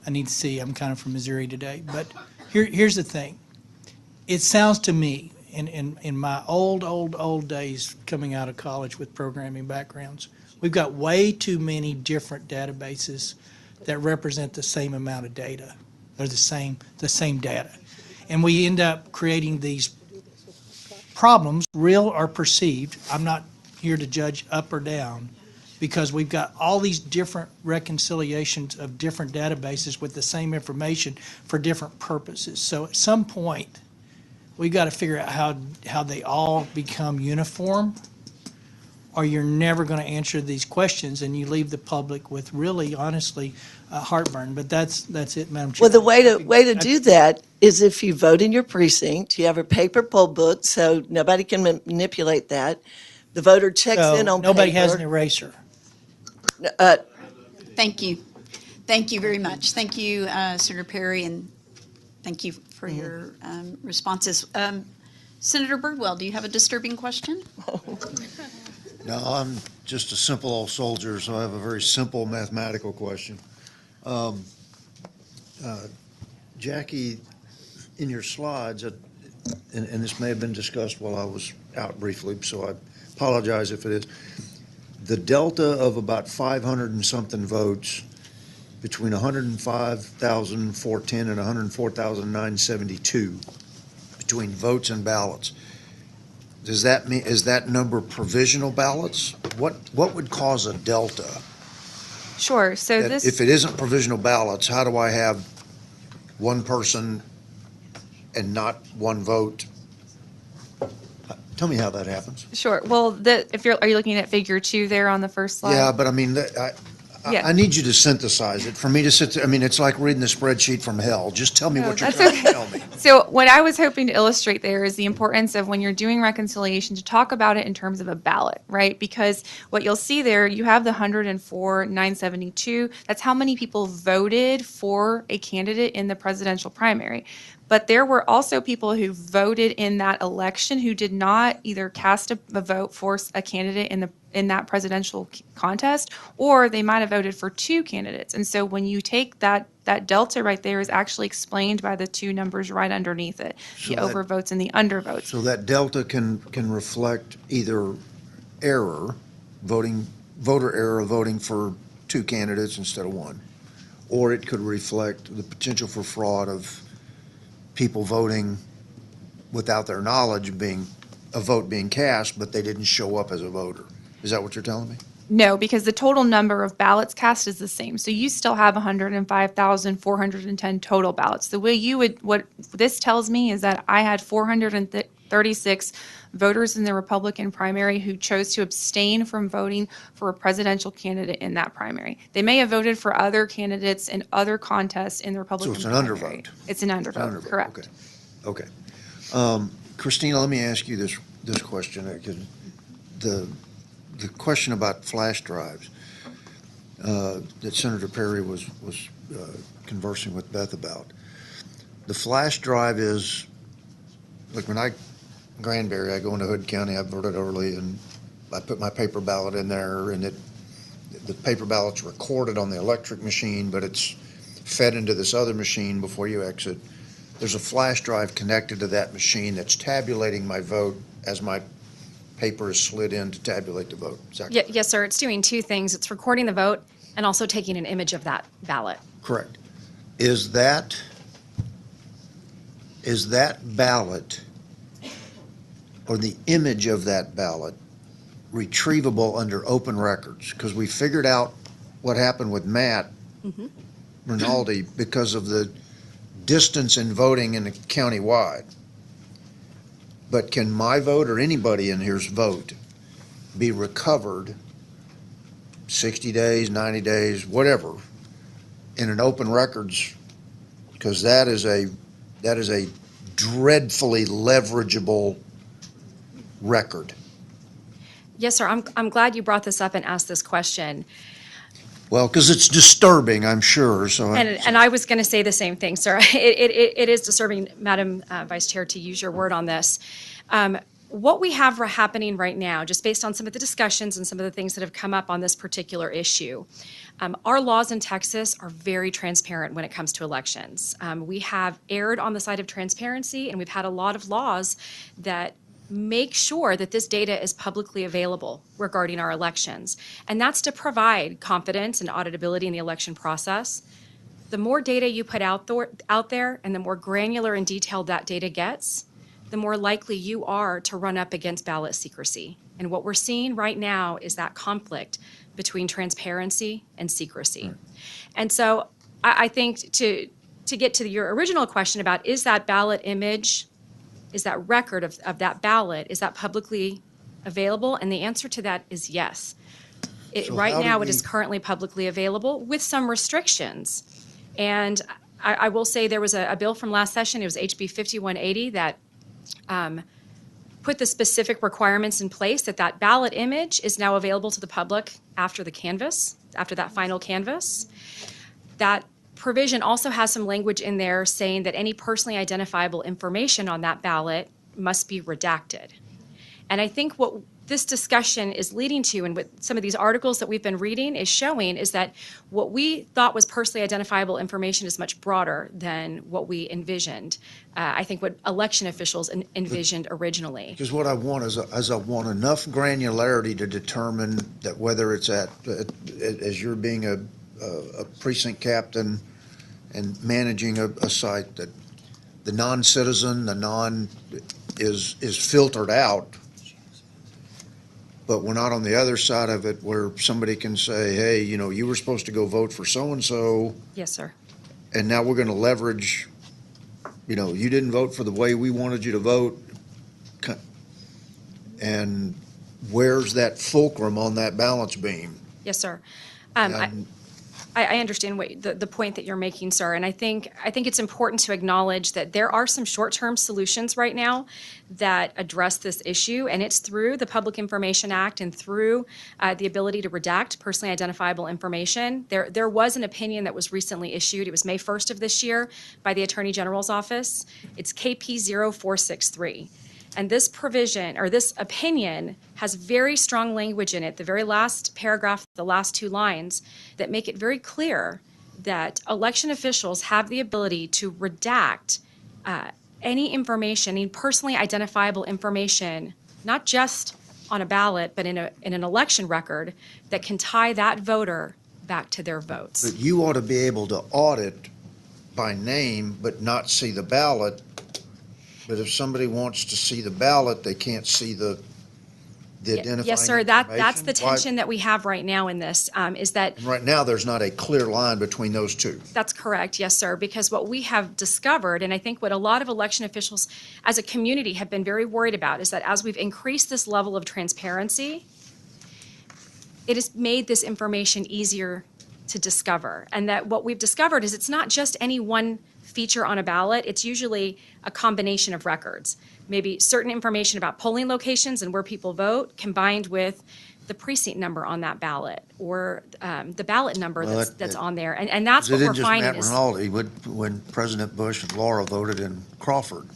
I'm kind of from Missouri today, but here's the thing. It sounds to me, in my old days coming out of college with programming backgrounds, we've got way too many different databases that represent the same amount of data, or the same data. And we end up creating these problems, real or perceived. I'm not here to judge up or down, because we've got all these different reconciliations of different databases with the same information for different purposes. So at some point, we've got to figure out how they all become uniform, or you're never going to answer these questions, and you leave the public with really, honestly, heartburn. But that's it, Madam Chair. Well, the way to do that is if you vote in your precinct, you have a paper poll book, so nobody can manipulate that. The voter checks in on paper. Nobody has an eraser. Thank you. Thank you very much. Thank you, Senator Perry, and thank you for your responses. Senator Birdwell, do you have a disturbing question? No, I'm just a simple old soldier, so I have a very simple mathematical question. Jackie, in your slides, and this may have been discussed while I was out briefly, so I apologize if it is, the delta of about 500 and something votes between 105,410 and 104,972 between votes and ballots. Does that mean, is that number provisional ballots? What would cause a delta? Sure. So That this, if it isn't provisional ballots, how do I have one person and not one vote? Tell me how that happens. sure. Well, are you looking at figure 2 there on the first slide? Yeah, but I mean, Yeah. I need you to synthesize it. For me to sit there, I mean, it's like reading the spreadsheet from hell. Just tell me what you're that's trying to okay. tell me. So what I was hoping to illustrate there is the importance of, when you're doing reconciliation, to talk about it in terms of a ballot, right? Because what you'll see there, you have the 104,972. That's how many people voted for a candidate in the presidential primary. But there were also people who voted in that election who did not either cast a vote for a candidate in that presidential contest, or they might have voted for 2 candidates. And so when you take that delta right there is actually explained by the 2 numbers right underneath it, So the that- overvotes and the undervotes. So that delta can reflect either error, voter error voting for 2 candidates instead of 1, or it could reflect the potential for fraud of people voting without their knowledge being a vote being cast, but they didn't show up as a voter. Is that what you're telling me? No, because the total number of ballots cast is the same. So you still have 105,410 total ballots. The way you would, what this tells me is that I had 436 voters in the Republican primary who chose to abstain from voting for a presidential candidate in that primary. They may have voted for other candidates in other contests in the Republican So it's an primary. undervote. It's an undervote, correct. Okay. Christina, let me ask you this question, because the question about flash drives that Senator Perry was conversing with Beth about. The flash drive is, like when I Granbury, I go into Hood County, I voted early, and I put my paper ballot in there, and the paper ballot's recorded on the electric machine, but it's fed into this other machine before you exit. There's a flash drive connected to that machine that's tabulating my vote as my paper is slid in to tabulate the vote. Is that correct? Yes, sir. It's doing two things. It's recording the vote and also taking an image of that ballot. Correct. Is that ballot or the image of that ballot retrievable under open records? Because we figured out what happened with Matt Rinaldi because of the distance in voting in the countywide. But can my vote or anybody in here's vote be recovered 60 days, 90 days, whatever, in an open records? Because that is a dreadfully leverageable record. Yes, sir. I'm glad you brought this up and asked this question. Well, because it's disturbing, I'm sure. So And I was going to say the same thing, sir. It is disturbing, Madam Vice Chair, to use your word on this. What we have happening right now, just based on some of the discussions and some of the things that have come up on this particular issue, our laws in Texas are very transparent when it comes to elections. We have erred on the side of transparency, and we've had a lot of laws that make sure that this data is publicly available regarding our elections. And that's to provide confidence and auditability in the election process. The more data you put out there and the more granular and detailed that data gets, the more likely you are to run up against ballot secrecy. And what we're seeing right now is that conflict between transparency and secrecy. And so I think to get to your original question about, is that ballot image, is that record of that ballot, is that publicly available? And the answer to that is yes. Right now, it is currently publicly available with some restrictions. And I will say there was a bill from last session, it was HB 5180, that put the specific requirements in place that ballot image is now available to the public after the canvass, after that final canvass. That provision also has some language in there saying that any personally identifiable information on that ballot must be redacted. And I think what this discussion is leading to, and what some of these articles that we've been reading is showing, is that what we thought was personally identifiable information is much broader than what we envisioned. I think what election officials envisioned originally. Because what I want is I want enough granularity to determine that whether it's as you're being a precinct captain and managing a site, that the non-citizen, is filtered out. But we're not on the other side of it where somebody can say, hey, you were supposed to go vote for so-and-so. Yes, sir. And now we're going to leverage, you didn't vote for the way we wanted you to vote. And where's that fulcrum on that balance beam? Yes, sir. I understand the point that you're making, sir, and I think it's important to acknowledge that there are some short-term solutions right now that address this issue, and it's through the Public Information Act and through the ability to redact personally identifiable information. There was an opinion that was recently issued. It was May 1st of this year by the Attorney General's office. It's KP 0463. And this provision, or this opinion, has very strong language in it, the very last paragraph, the last two lines, that make it very clear that election officials have the ability to redact any information, any personally identifiable information, not just on a ballot, but in an election record that can tie that voter back to their votes. But you ought to be able to audit by name but not see the ballot. But if somebody wants to see the ballot, they can't see the identifying Yes, sir, that's information? the Why- tension that we have right now in this, is that And right now, there's not a clear line between those two. That's correct, yes, sir, because what we have discovered, and I think what a lot of election officials as a community have been very worried about, is that as we've increased this level of transparency, it has made this information easier to discover. And that what we've discovered is it's not just any one feature on a ballot, it's usually a combination of records. Maybe certain information about polling locations and where people vote combined with the precinct number on that ballot or the ballot number Well, that's on there. And that's what It we're isn't just finding Matt is. Rinaldi, when President Bush and Laura voted in Crawford,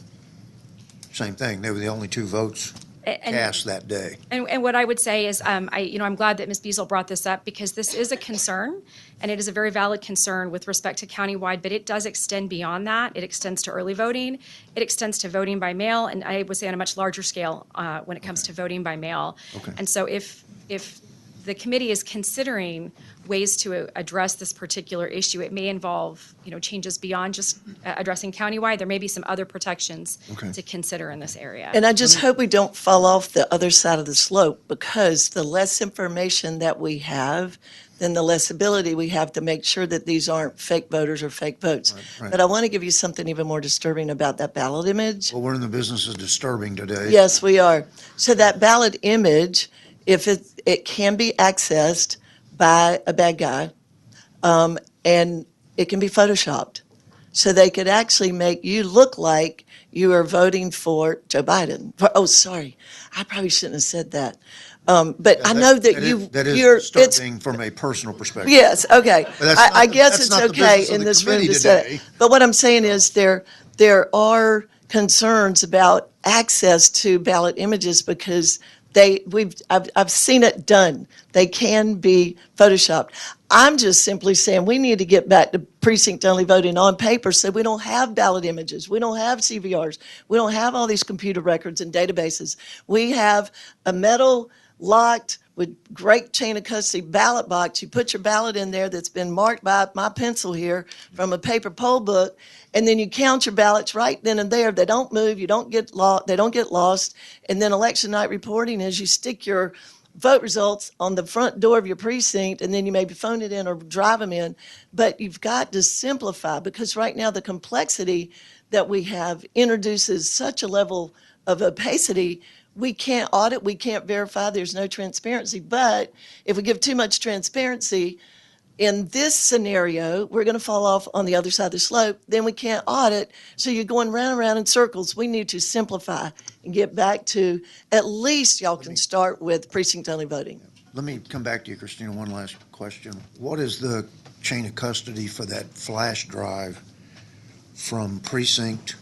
same thing. They were the only two votes cast that day. And what I would say is, I'm glad that Ms. Beazle brought this up because this is a concern, and it is a very valid concern with respect to countywide, but it does extend beyond that. It extends to early voting. It extends to voting by mail, and I would say on a much larger scale when it comes to voting by mail. Okay. And so if the committee is considering ways to address this particular issue, it may involve, changes beyond just addressing countywide. There may be some other protections Okay. to consider in this area. And I just hope we don't fall off the other side of the slope, because the less information that we have, then the less ability we have to make sure that these aren't fake voters or fake votes. Right. But I want to give you something even more disturbing about that ballot image. Well, we're in the business of disturbing today. Yes, we are. So that ballot image, if it can be accessed by a bad guy, and it can be photoshopped. So they could actually make you look like you are voting for Joe Biden. Oh, sorry, I probably shouldn't have said that. But I know that That is you're, disturbing from a personal perspective. yes, okay. But that's not I the- guess that's it's not the okay business of in the this room committee to say today. it. But what I'm saying is there are concerns about access to ballot images because I've seen it done. They can be photoshopped. I'm just simply saying we need to get back to precinct-only voting on paper so we don't have ballot images. We don't have CVRs. We don't have all these computer records and databases. We have a metal locked with great chain of custody ballot box. You put your ballot in there that's been marked by my pencil here from a paper poll book, and then you count your ballots right then and there. They don't move. You don't get lost. They don't get lost. And then election night reporting is you stick your vote results on the front door of your precinct, and then you maybe phone it in or drive them in. But you've got to simplify, because right now the complexity that we have introduces such a level of opacity. We can't audit, we can't verify, there's no transparency. But if we give too much transparency, in this scenario, we're going to fall off on the other side of the slope. Then we can't audit. So you're going round and round in circles. We need to simplify and get back to, at least y'all can start with precinct-only voting. Let me come back to you, Christina, one last question. What is the chain of custody for that flash drive from precinct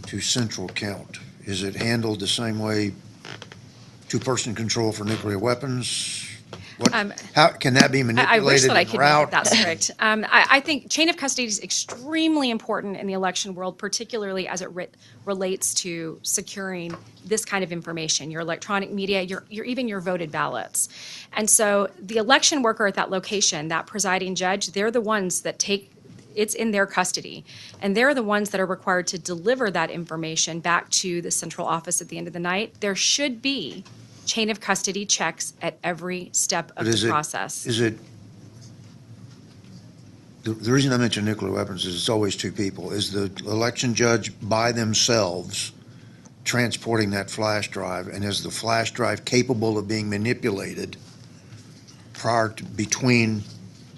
to central count? Is it handled the same way, two-person control for nuclear weapons? How can that be I wish manipulated that I and could make it route? that strict. I think chain of custody is extremely important in the election world, particularly as it relates to securing this kind of information, your electronic media, your even your voted ballots. And so the election worker at that location, that presiding judge, they're the ones that it's in their custody. And they're the ones that are required to deliver that information back to the central office at the end of the night. There should be chain of custody checks at every step of the process. The reason I mention nuclear weapons is it's always two people. Is the election judge by themselves transporting that flash drive, and is the flash drive capable of being manipulated between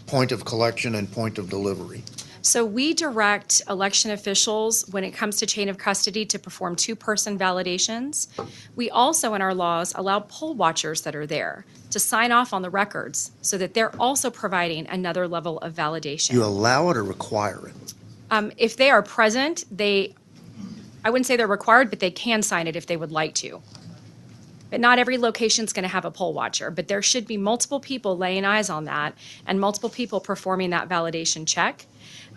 point of collection and point of delivery? So we direct election officials, when it comes to chain of custody, to perform two-person validations. We also, in our laws, allow poll watchers that are there to sign off on the records so that they're also providing another level of validation. You allow it or require it? If they are present, I wouldn't say they're required, but they can sign it if they would like to. But not every location's going to have a poll watcher, but there should be multiple people laying eyes on that and multiple people performing that validation check.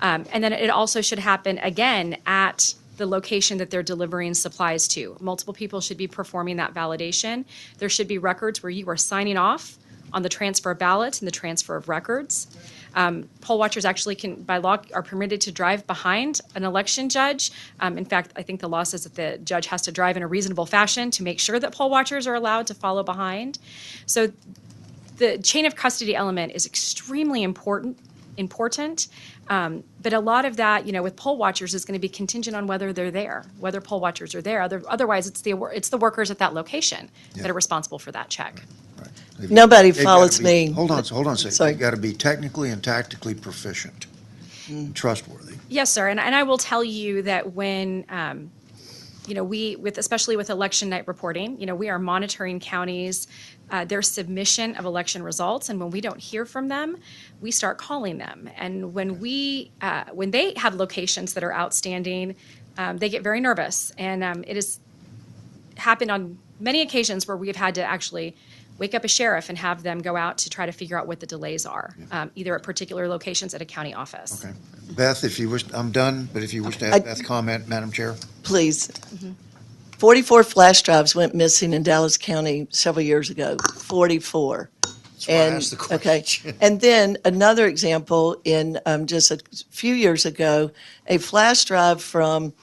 And then it also should happen again at the location that they're delivering supplies to. Multiple people should be performing that validation. There should be records where you are signing off on the transfer of ballots and the transfer of records. Poll watchers actually can, by law, are permitted to drive behind an election judge. In fact, I think the law says that the judge has to drive in a reasonable fashion to make sure that poll watchers are allowed to follow behind. So the chain of custody element is extremely important. But a lot of that, with poll watchers is going to be contingent on whether they're there, whether poll watchers are there. Otherwise, it's the workers at that location that are responsible for that check. Nobody They've gotta follows be- me. Hold on a second. Sorry. They've got to be technically and tactically proficient, and trustworthy. Yes, sir. And I will tell you that when, especially with election night reporting, we are monitoring counties, their submission of election results. And when we don't hear from them, we start calling them. And when they have locations that are outstanding, they get very nervous. And it has happened on many occasions where we have had to actually wake up a sheriff and have them go out to try to figure out what the delays are, either at particular locations at a county office. Okay. Beth, if you wish, I'm done, but if you wish to have Beth comment, Madam Chair. Please. 44 flash drives went missing in Dallas County several years ago. 44. That's why I asked the question. Okay. And then another example in just a few years ago, a flash drive from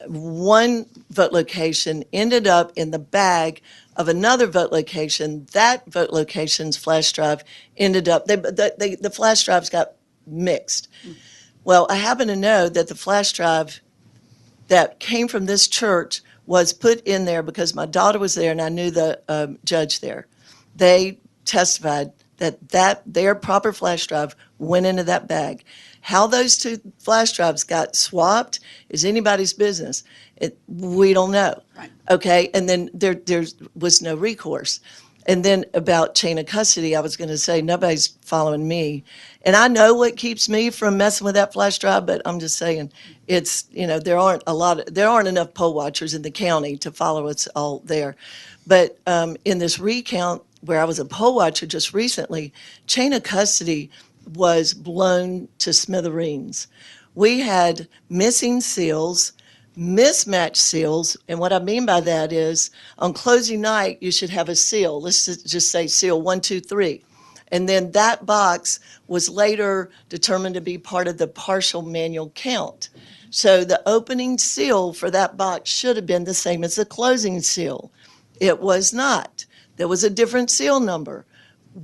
one vote location ended up in the bag of another vote location. That vote location's flash drive ended up, the flash drives got mixed. Well, I happen to know that the flash drive that came from this church was put in there because my daughter was there and I knew the judge there. They testified that their proper flash drive went into that bag. How those two flash drives got swapped is anybody's business. We don't know. Right. Okay, and then there was no recourse. And then about chain of custody, I was going to say nobody's following me. And I know what keeps me from messing with that flash drive, but I'm just saying it's, there aren't enough poll watchers in the county to follow us all there. But in this recount where I was a poll watcher just recently, chain of custody was blown to smithereens. We had missing seals, mismatched seals, and what I mean by that is on closing night, you should have a seal. Let's just say seal 1, 2, 3. And then that box was later determined to be part of the partial manual count. So the opening seal for that box should have been the same as the closing seal. It was not. There was a different seal number.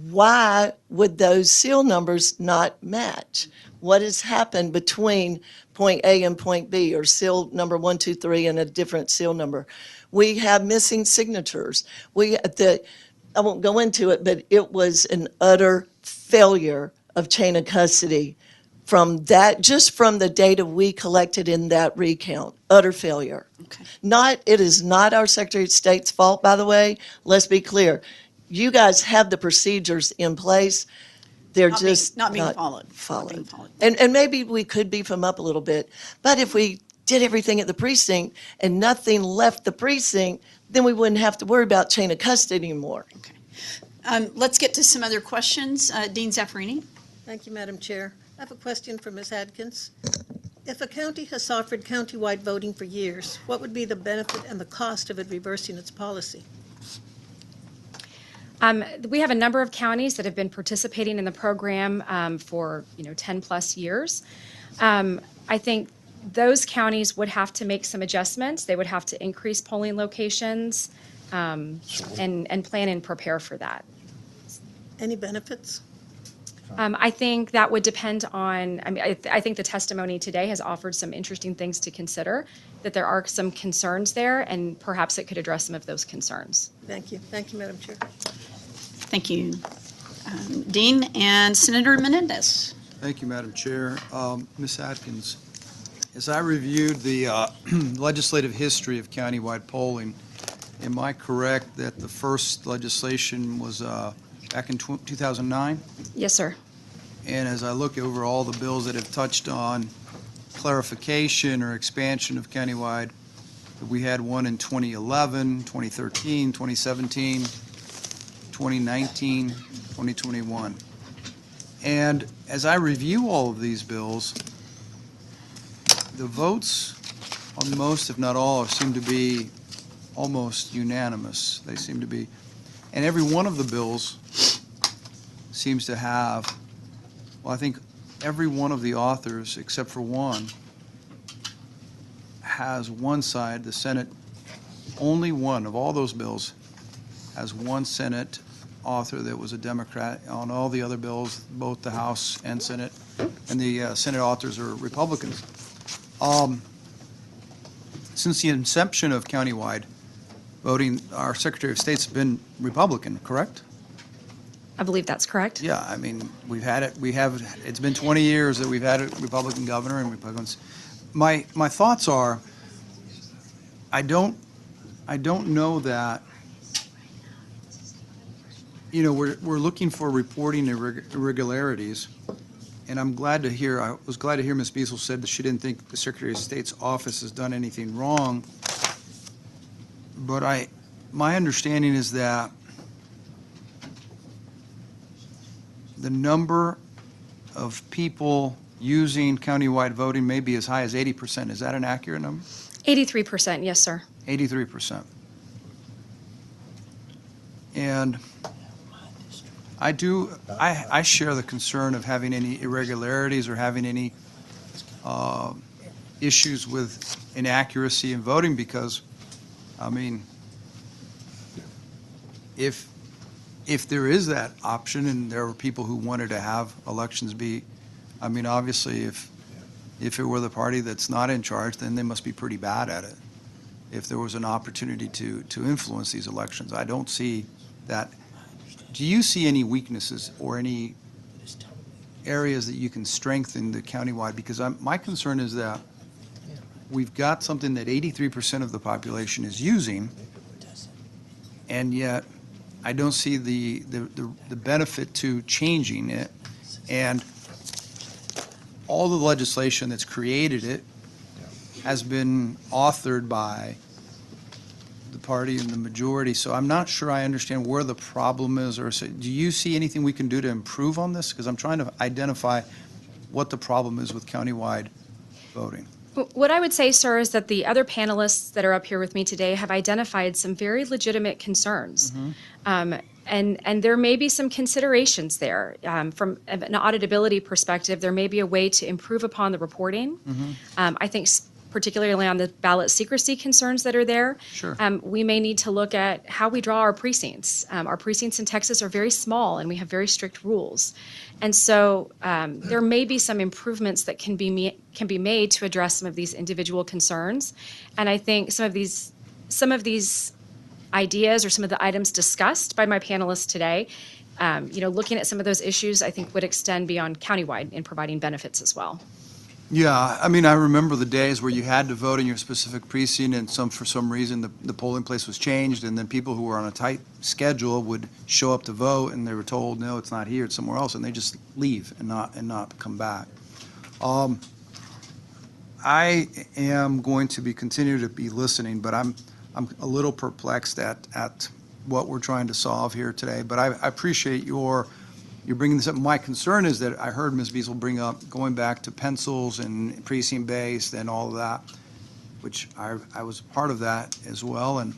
Why would those seal numbers not match? What has happened between point A and point B, or seal number 1, 2, 3 and a different seal number? We have missing signatures. I won't go into it, but it was an utter failure of chain of custody from that, just from the data we collected in that recount. Utter failure. Okay. It is not our Secretary of State's fault, by the way. Let's be clear. You guys have the procedures in place. They're Not being followed. And maybe we could beef them up a little bit. But if we did everything at the precinct and nothing left the precinct, then we wouldn't have to worry about chain of custody anymore. Okay. Let's get to some other questions. Dean Zaffarini. Thank you, Madam Chair. I have a question for Ms. Adkins. If a county has offered countywide voting for years, what would be the benefit and the cost of it reversing its policy? We have a number of counties that have been participating in the program for 10 plus years. I think those counties would have to make some adjustments. They would have to increase polling locations and plan and prepare for that. Any benefits? I think that would depend on, I think the testimony today has offered some interesting things to consider, that there are some concerns there, and perhaps it could address some of those concerns. Thank you. Thank you, Madam Chair. Thank you, Dean. And Senator Menendez. Thank you, Madam Chair. Ms. Atkins, as I reviewed the legislative history of countywide polling, am I correct that the first legislation was back in 2009? Yes, sir. And as I look over all the bills that have touched on clarification or expansion of countywide, we had one in 2011, 2013, 2017, 2019, 2021. And as I review all of these bills, the votes on most, if not all, seem to be almost unanimous. They seem to be, and every one of the bills seems to have, well, I think every one of the authors, except for one, has one side, the Senate, only one of all those bills has one Senate author that was a Democrat. On all the other bills, both the House and Senate, and the Senate authors are Republicans. Since the inception of countywide voting, our Secretary of State's been Republican, correct? I believe that's correct. Yeah, I mean, it's been 20 years that we've had a Republican governor and Republicans. My thoughts are, I don't know that, you know, we're looking for reporting irregularities, and I was glad to hear Ms. Beazle said that she didn't think the Secretary of State's office has done anything wrong. But my understanding is that the number of people using countywide voting may be as high as 80%. Is that an accurate number? 83%, yes, sir. 83%. And I share the concern of having any irregularities or having any issues with inaccuracy in voting, because, I mean, if there is that option and there were people who wanted to have elections be, I mean, obviously, if it were the party that's not in charge, then they must be pretty bad at it. If there was an opportunity to influence these elections, I don't see that. Do you see any weaknesses or any areas that you can strengthen the countywide? Because my concern is that we've got something that 83% of the population is using, and yet I don't see the benefit to changing it. And all the legislation that's created it has been authored by the party in the majority. So I'm not sure I understand where the problem is. Or do you see anything we can do to improve on this? Because I'm trying to identify what the problem is with countywide voting. What I would say, sir, is that the other panelists that are up here with me today have identified some very legitimate concerns. And there may be some considerations there. From an auditability perspective, there may be a way to improve upon the reporting. I think particularly on the ballot secrecy concerns that are there. Sure. We may need to look at how we draw our precincts. Our precincts in Texas are very small, and we have very strict rules. And so there may be some improvements that can be made to address some of these individual concerns. And I think some of these ideas or some of the items discussed by my panelists today, looking at some of those issues, I think would extend beyond countywide in providing benefits as well. Yeah, I mean, I remember the days where you had to vote in your specific precinct, and for some reason the polling place was changed, and then people who were on a tight schedule would show up to vote, and they were told, no, it's not here, it's somewhere else, and they just leave and not come back. I am going to continue to be listening, but I'm a little perplexed at what we're trying to solve here today. But I appreciate you're bringing this up. My concern is that I heard Ms. Beazle bring up going back to pencils and precinct-based and all of that, which I was part of that as well. And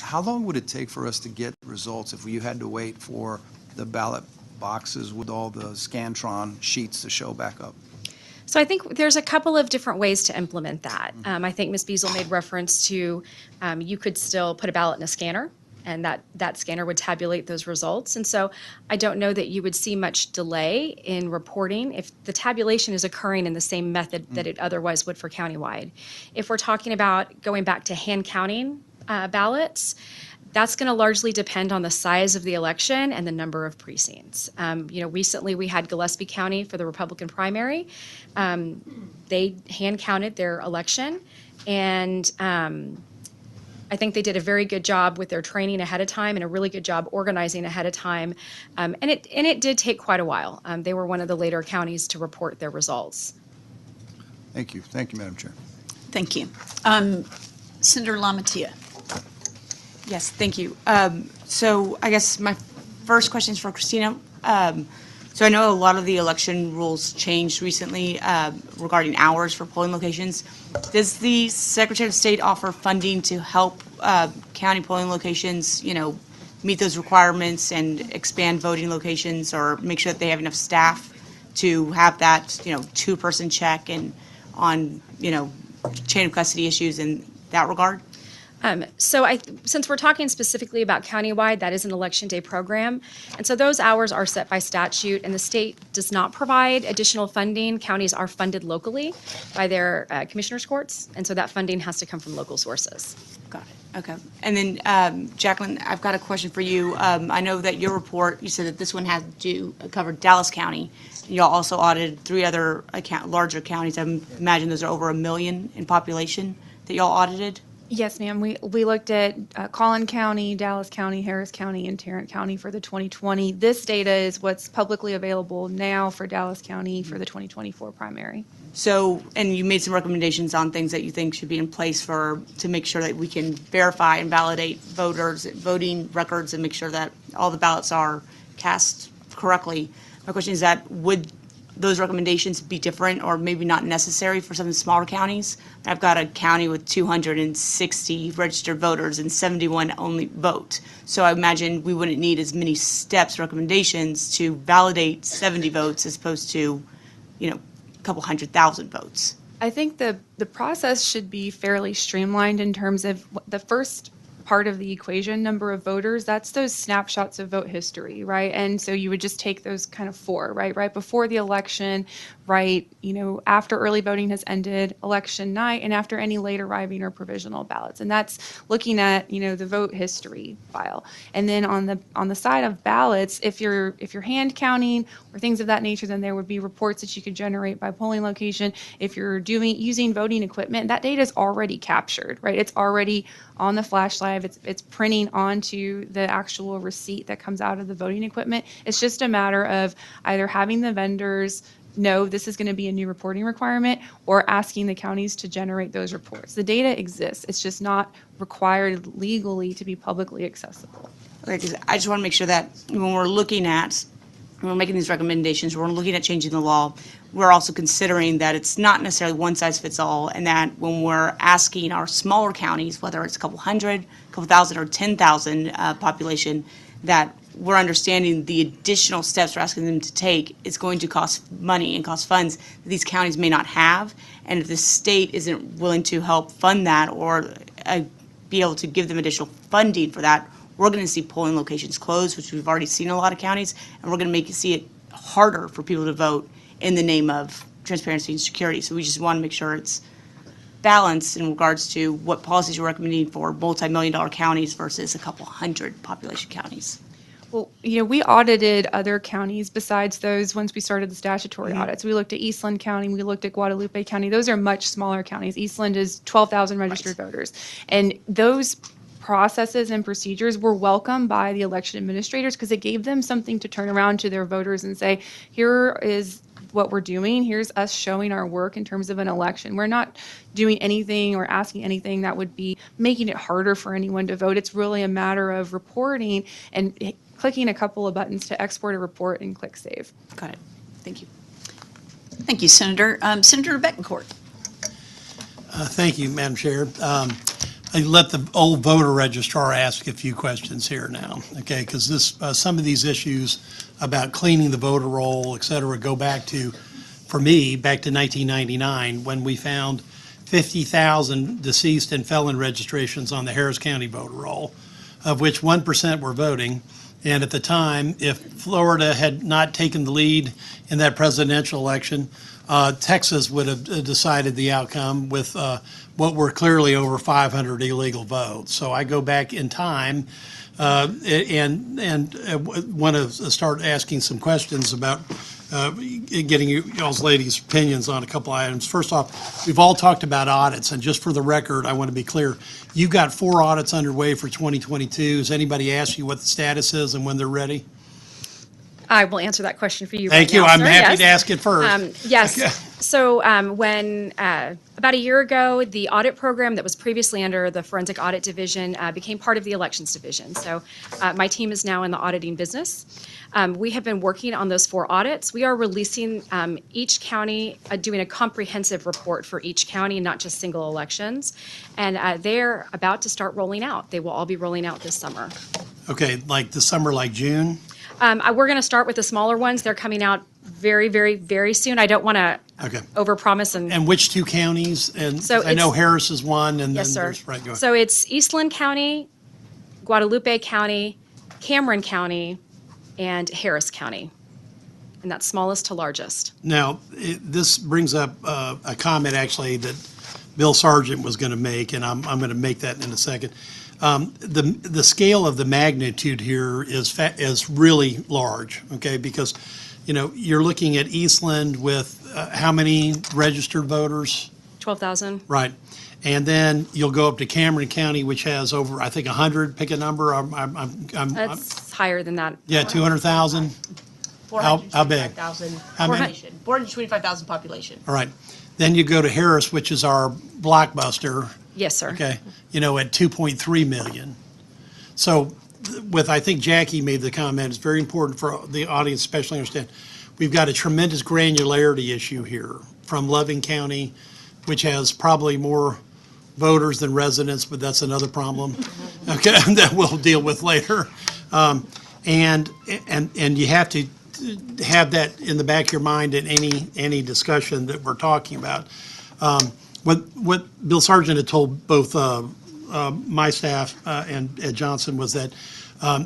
how long would it take for us to get results if you had to wait for the ballot boxes with all the Scantron sheets to show back up? So I think there's a couple of different ways to implement that. I think Ms. Beazle made reference to you could still put a ballot in a scanner, and that scanner would tabulate those results. And so I don't know that you would see much delay in reporting if the tabulation is occurring in the same method that it otherwise would for countywide. If we're talking about going back to hand counting ballots, that's going to largely depend on the size of the election and the number of precincts. Recently we had Gillespie County for the Republican primary. They hand counted their election, and I think they did a very good job with their training ahead of time and a really good job organizing ahead of time. And it did take quite a while. They were one of the later counties to report their results. Thank you. Thank you, Madam Chair. Thank you. Senator LaMattia. Yes, thank you. So I guess my first question is for Christina. So I know a lot of the election rules changed recently regarding hours for polling locations. Does the Secretary of State offer funding to help county polling locations, meet those requirements and expand voting locations or make sure that they have enough staff to have that, two-person check and on, chain of custody issues in that regard? Since we're talking specifically about countywide, that is an election day program. And so those hours are set by statute, and the state does not provide additional funding. Counties are funded locally by their commissioners' courts, and so that funding has to come from local sources. Got it. Okay. And then, Jacqueline, I've got a question for you. I know that your report, you said that this one had to cover Dallas County. Y'all also audited 3 other larger counties. I imagine those are over 1 million in population that y'all audited? Yes, ma'am. We looked at Collin County, Dallas County, Harris County, and Tarrant County for the 2020. This data is what's publicly available now for Dallas County for the 2024 primary. So, and you made some recommendations on things that you think should be in place to make sure that we can verify and validate voting records and make sure that all the ballots are cast correctly. My question is that would those recommendations be different or maybe not necessary for some of the smaller counties? I've got a county with 260 registered voters and 71 only vote. So I imagine we wouldn't need as many recommendations to validate 70 votes as opposed to, a couple 100,000 votes. I think the process should be fairly streamlined in terms of the first part of the equation, number of voters, that's those snapshots of vote history, right? And so you would just take those kind of 4, right before the election, right, after early voting has ended, election night, and after any late arriving or provisional ballots. And that's looking at, the vote history file. And then on the side of ballots, if you're hand counting or things of that nature, then there would be reports that you could generate by polling location. If you're using voting equipment, that data is already captured, right? It's already on the flash drive. It's printing onto the actual receipt that comes out of the voting equipment. It's just a matter of either having the vendors know this is going to be a new reporting requirement or asking the counties to generate those reports. The data exists. It's just not required legally to be publicly accessible. Okay, because I just want to make sure that when we're making these recommendations, we're looking at changing the law, we're also considering that it's not necessarily one size fits all, and that when we're asking our smaller counties, whether it's a couple hundred, a couple thousand, or 10,000 population, that we're understanding the additional steps we're asking them to take is going to cost money and cost funds that these counties may not have. And if the state isn't willing to help fund that or be able to give them additional funding for that, we're going to see polling locations closed, which we've already seen in a lot of counties, and we're going to see it harder for people to vote in the name of transparency and security. So we just want to make sure it's balanced in regards to what policies you're recommending for multi-million-dollar counties versus a couple hundred population counties. Well, we audited other counties besides those once we started the statutory audits. We looked at Eastland County, we looked at Guadalupe County. Those are much smaller counties. Eastland is 12,000 registered voters. And those processes and procedures were welcomed by the election administrators because it gave them something to turn around to their voters and say, here is what we're doing. Here's us showing our work in terms of an election. We're not doing anything or asking anything that would be making it harder for anyone to vote. It's really a matter of reporting and clicking a couple of buttons to export a report and click save. Got it. Thank you. Thank you, Senator. Senator Betancourt. Thank you, Madam Chair. I let the old voter registrar ask a few questions here now, okay? Because some of these issues about cleaning the voter roll, et cetera, go back to, for me, back to 1999 when we found 50,000 deceased and felon registrations on the Harris County voter roll, of which 1% were voting. And at the time, if Florida had not taken the lead in that presidential election, Texas would have decided the outcome with what were clearly over 500 illegal votes. So I go back in time and want to start asking some questions about getting y'all's ladies' opinions on a couple items. First off, we've all talked about audits, and just for the record, I want to be clear. You've got 4 audits underway for 2022. Has anybody asked you what the status is and when they're ready? I will answer that question for you. Thank you. I'm happy to ask it first. Yes. Okay. So when about a year ago, the audit program that was previously under the Forensic Audit Division became part of the Elections Division. So my team is now in the auditing business. We have been working on those 4 audits. We are releasing each county, doing a comprehensive report for each county, not just single elections. And they're about to start rolling out. They will all be rolling out this summer. Okay, like the summer, like June? We're going to start with the smaller ones. They're coming out very, very, very soon. I don't want to Okay. overpromise and. And which two counties? And So I know it's- Harris is one, and Yes, then sir. there's, right, go ahead. So it's Eastland County, Guadalupe County, Cameron County, and Harris County. And that's smallest to largest. Now, this brings up a comment actually that Bill Sargent was going to make, and I'm going to make that in a second. The scale of the magnitude here is really large, okay? Because, you know, you're looking at Eastland with how many registered voters? 12,000. Right. And then you'll go up to Cameron County, which has over, I think, 100, pick a number. That's higher than that. Yeah, 200,000? How big? 425,000 How many? population. 425,000 population. All right. Then you go to Harris, which is our blockbuster. Yes, sir. Okay, you know, at 2.3 million. So I think Jackie made the comment, it's very important for the audience especially to understand, we've got a tremendous granularity issue here from Loving County, which has probably more voters than residents, but that's another problem, okay, that we'll deal with later. And you have to have that in the back of your mind in any discussion that we're talking about. What Bill Sargent had told both my staff and Ed Johnson was that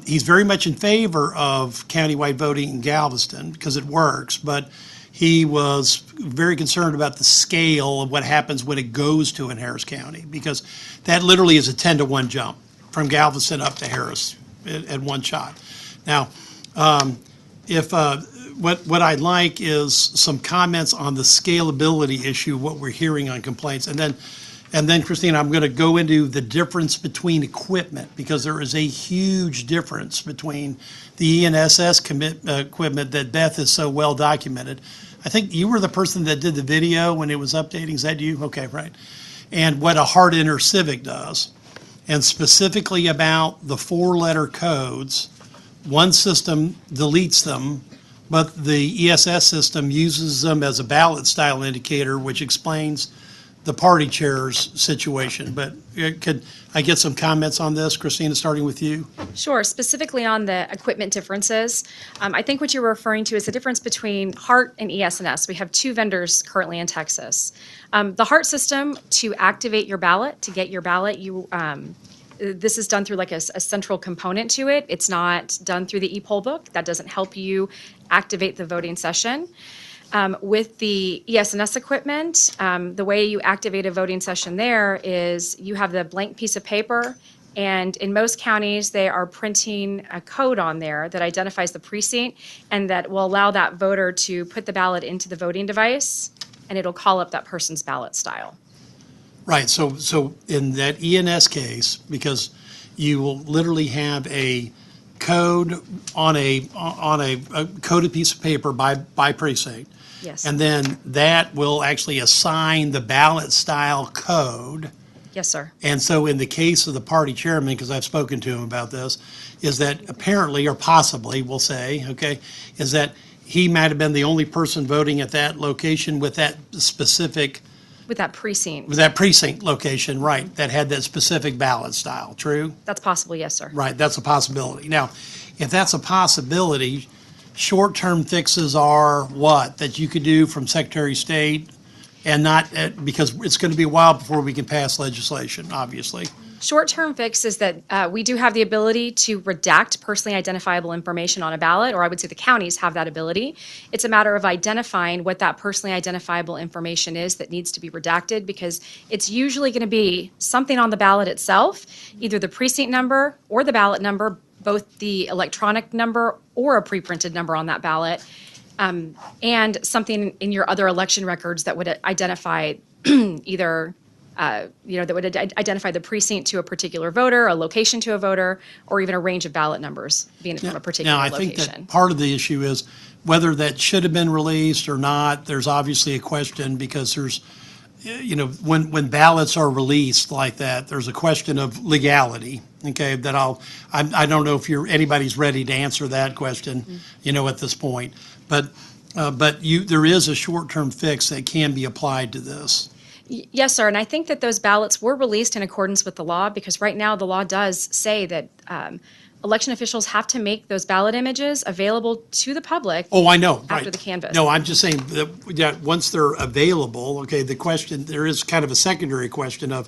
he's very much in favor of countywide voting in Galveston because it works, but he was very concerned about the scale of what happens when it goes to in Harris County, because that literally is a 10-to-1 jump from Galveston up to Harris at one shot. Now, what I'd like is some comments on the scalability issue, what we're hearing on complaints. And then Christina, I'm going to go into the difference between equipment, because there is a huge difference between the ENSS equipment that Beth is so well documented. I think you were the person that did the video when it was updating. Is that you? Okay, right. And what a Hart-Enter Civic does, and specifically about the 4-letter codes. One system deletes them, but the ESS system uses them as a ballot style indicator, which explains the party chair's situation. But could I get some comments on this, Christina, starting with you? Sure. Specifically on the equipment differences, I think what you're referring to is the difference between HART and ES&S. We have two vendors currently in Texas. The HART system, to activate your ballot, to get your ballot, this is done through like a central component to it. It's not done through the e-poll book. That doesn't help you activate the voting session. With the ES&S equipment, the way you activate a voting session there is you have the blank piece of paper, and in most counties, they are printing a code on there that identifies the precinct and that will allow that voter to put the ballot into the voting device, and it'll call up that person's ballot style. Right, so in that ENS case, because you will literally have a code on a coded piece of paper by precinct. Yes. And then that will actually assign the ballot style code. Yes, sir. And so in the case of the party chairman, because I've spoken to him about this, is that apparently, or possibly, we'll say, okay, is that he might have been the only person voting at that location with that specific With that precinct. with that precinct location, right, that had that specific ballot style, true? That's possible, yes, sir. Right, that's a possibility. Now, if that's a possibility, short-term fixes are what? That you could do from Secretary of State and not, because it's going to be a while before we can pass legislation, obviously. Short-term fix is that we do have the ability to redact personally identifiable information on a ballot, or I would say the counties have that ability. It's a matter of identifying what that personally identifiable information is that needs to be redacted, because it's usually going to be something on the ballot itself, either the precinct number or the ballot number, both the electronic number or a pre-printed number on that ballot, and something in your other election records that would identify either that would identify the precinct to a particular voter, a location to a voter, or even a range of ballot numbers being from a particular Now, I location. think that part of the issue is whether that should have been released or not. There's obviously a question, because there's, when ballots are released like that, there's a question of legality, okay, that I don't know if anybody's ready to answer that question, at this point. But there is a short-term fix that can be applied to this. Yes, sir, and I think that those ballots were released in accordance with the law, because right now the law does say that election officials have to make those ballot images available to the public. Oh, I know, right. After the canvass. No, I'm just saying that once they're available, okay, the question, there is kind of a secondary question of,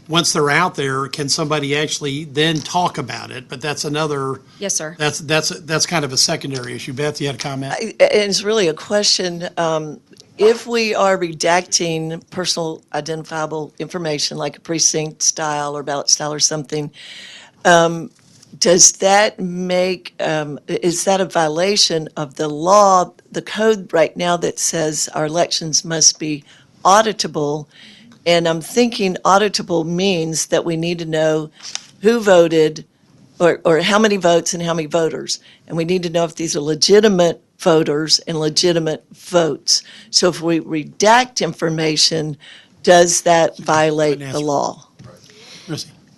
once they're out there, can somebody actually then talk about it? But that's another. Yes, sir. That's kind of a secondary issue. Beth, you had a comment? It's really a question. If we are redacting personal identifiable information like a precinct style or ballot style or something, does that make, is that a violation of the law, the code right now that says our elections must be auditable? And I'm thinking auditable means that we need to know who voted or how many votes and how many voters. And we need to know if these are legitimate voters and legitimate votes. So if we redact information, does that violate the law?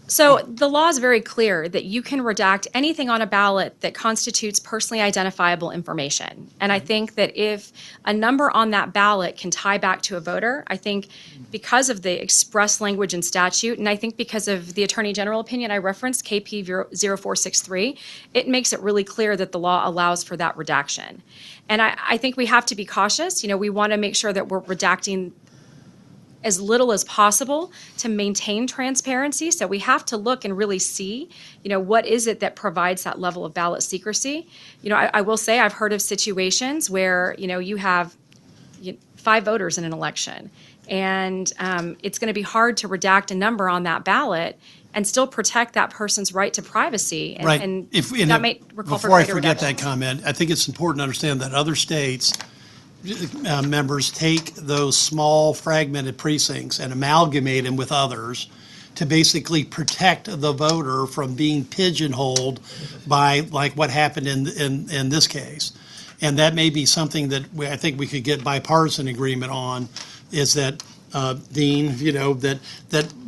So the law is very clear that you can redact anything on a ballot that constitutes personally identifiable information. And I think that if a number on that ballot can tie back to a voter, I think because of the express language in statute, and I think because of the Attorney General opinion I referenced, KP 0463, it makes it really clear that the law allows for that redaction. And I think we have to be cautious. You know, we want to make sure that we're redacting as little as possible to maintain transparency. So we have to look and really see, you know, what is it that provides that level of ballot secrecy. You know, I will say I've heard of situations where, you know, you have 5 voters in an election, and it's going to be hard to redact a number on that ballot and still protect that person's right to privacy. And, Right. and And that may recall for before I greater forget redaction. that comment, I think it's important to understand that other states, members take those small fragmented precincts and amalgamate them with others to basically protect the voter from being pigeonholed by like what happened in this case. And that may be something that I think we could get bipartisan agreement on, is that, Dean, you know, that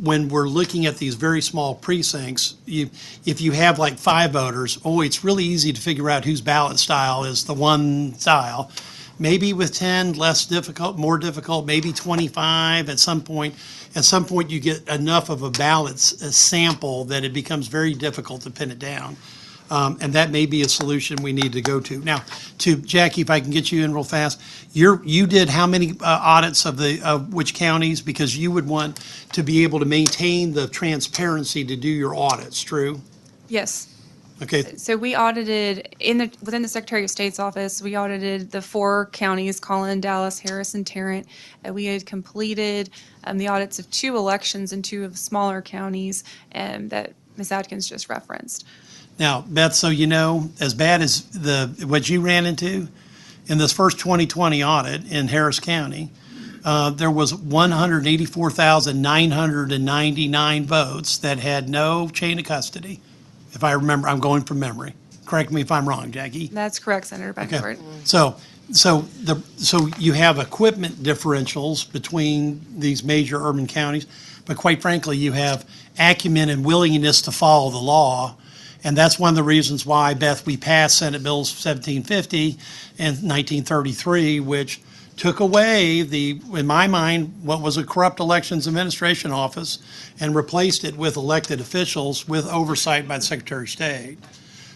when we're looking at these very small precincts, if you have like 5 voters, it's really easy to figure out whose ballot style is the one style. Maybe with 10, less difficult, more difficult, maybe 25 at some point. At some point, you get enough of a ballot sample that it becomes very difficult to pin it down. And that may be a solution we need to go to. Now, to Jackie, if I can get you in real fast, you did how many audits of which counties? Because you would want to be able to maintain the transparency to do your audits, true? Yes. Okay. So we audited within the Secretary of State's office, we audited the 4 counties, Collin, Dallas, Harris, and Tarrant. We had completed the audits of 2 elections in 2 of the smaller counties that Ms. Adkins just referenced. Now, Beth, so you know, as bad as what you ran into in this first 2020 audit in Harris County, there was 184,999 votes that had no chain of custody. If I remember, I'm going from memory. Correct me if I'm wrong, Jackie. That's correct, Senator Beckford. Okay. So you have equipment differentials between these major urban counties, but quite frankly, you have acumen and willingness to follow the law. And that's one of the reasons why, Beth, we passed Senate Bill 1750 in 1933, which took away in my mind, what was a corrupt elections administration office and replaced it with elected officials with oversight by the Secretary of State.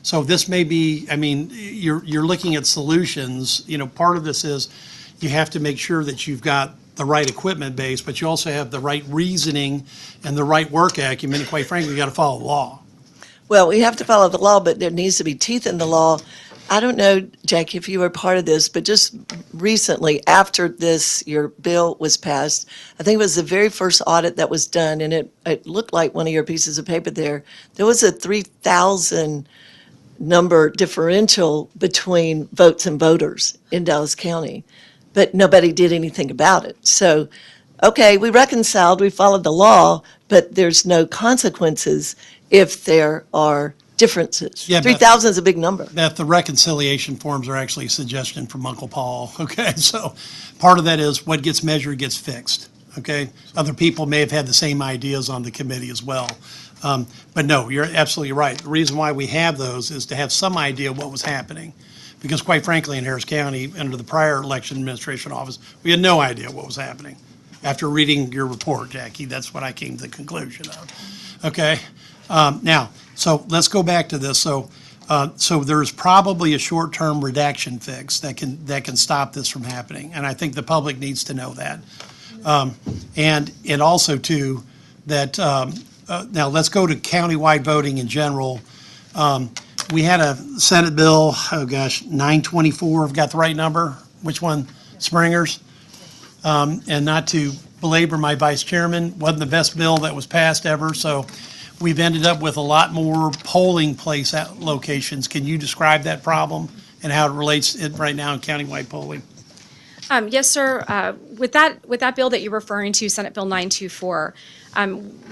So this may be, I mean, you're looking at solutions. You know, part of this is you have to make sure that you've got the right equipment base, but you also have the right reasoning and the right work acumen. And quite frankly, you got to follow the law. Well, we have to follow the law, but there needs to be teeth in the law. I don't know, Jackie, if you were part of this, but just recently, after your bill was passed, I think it was the very first audit that was done, and it looked like one of your pieces of paper there. There was a 3,000 number differential between votes and voters in Dallas County, but nobody did anything about it. So, okay, we reconciled, we followed the law, but there's no consequences if there are differences. Yeah, 3,000 is a big number. Beth, the reconciliation forms are actually a suggestion from Uncle Paul, okay? So part of that is what gets measured gets fixed, okay? Other people may have had the same ideas on the committee as well. But no, you're absolutely right. The reason why we have those is to have some idea of what was happening. Because quite frankly, in Harris County, under the prior election administration office, we had no idea what was happening. After reading your report, Jackie, that's what I came to the conclusion of, okay? Now, so let's go back to this. So So there's probably a short-term redaction fix that can stop this from happening, and I think the public needs to know that. And also too, that, now let's go to countywide voting in general. We had a Senate bill, 924, I've got the right number, which one, Springer's? And not to belabor my vice chairman, wasn't the best bill that was passed ever, so we've ended up with a lot more polling place locations. Can you describe that problem and how it relates right now in countywide polling? Yes, sir. With that bill that you're referring to, Senate Bill 924,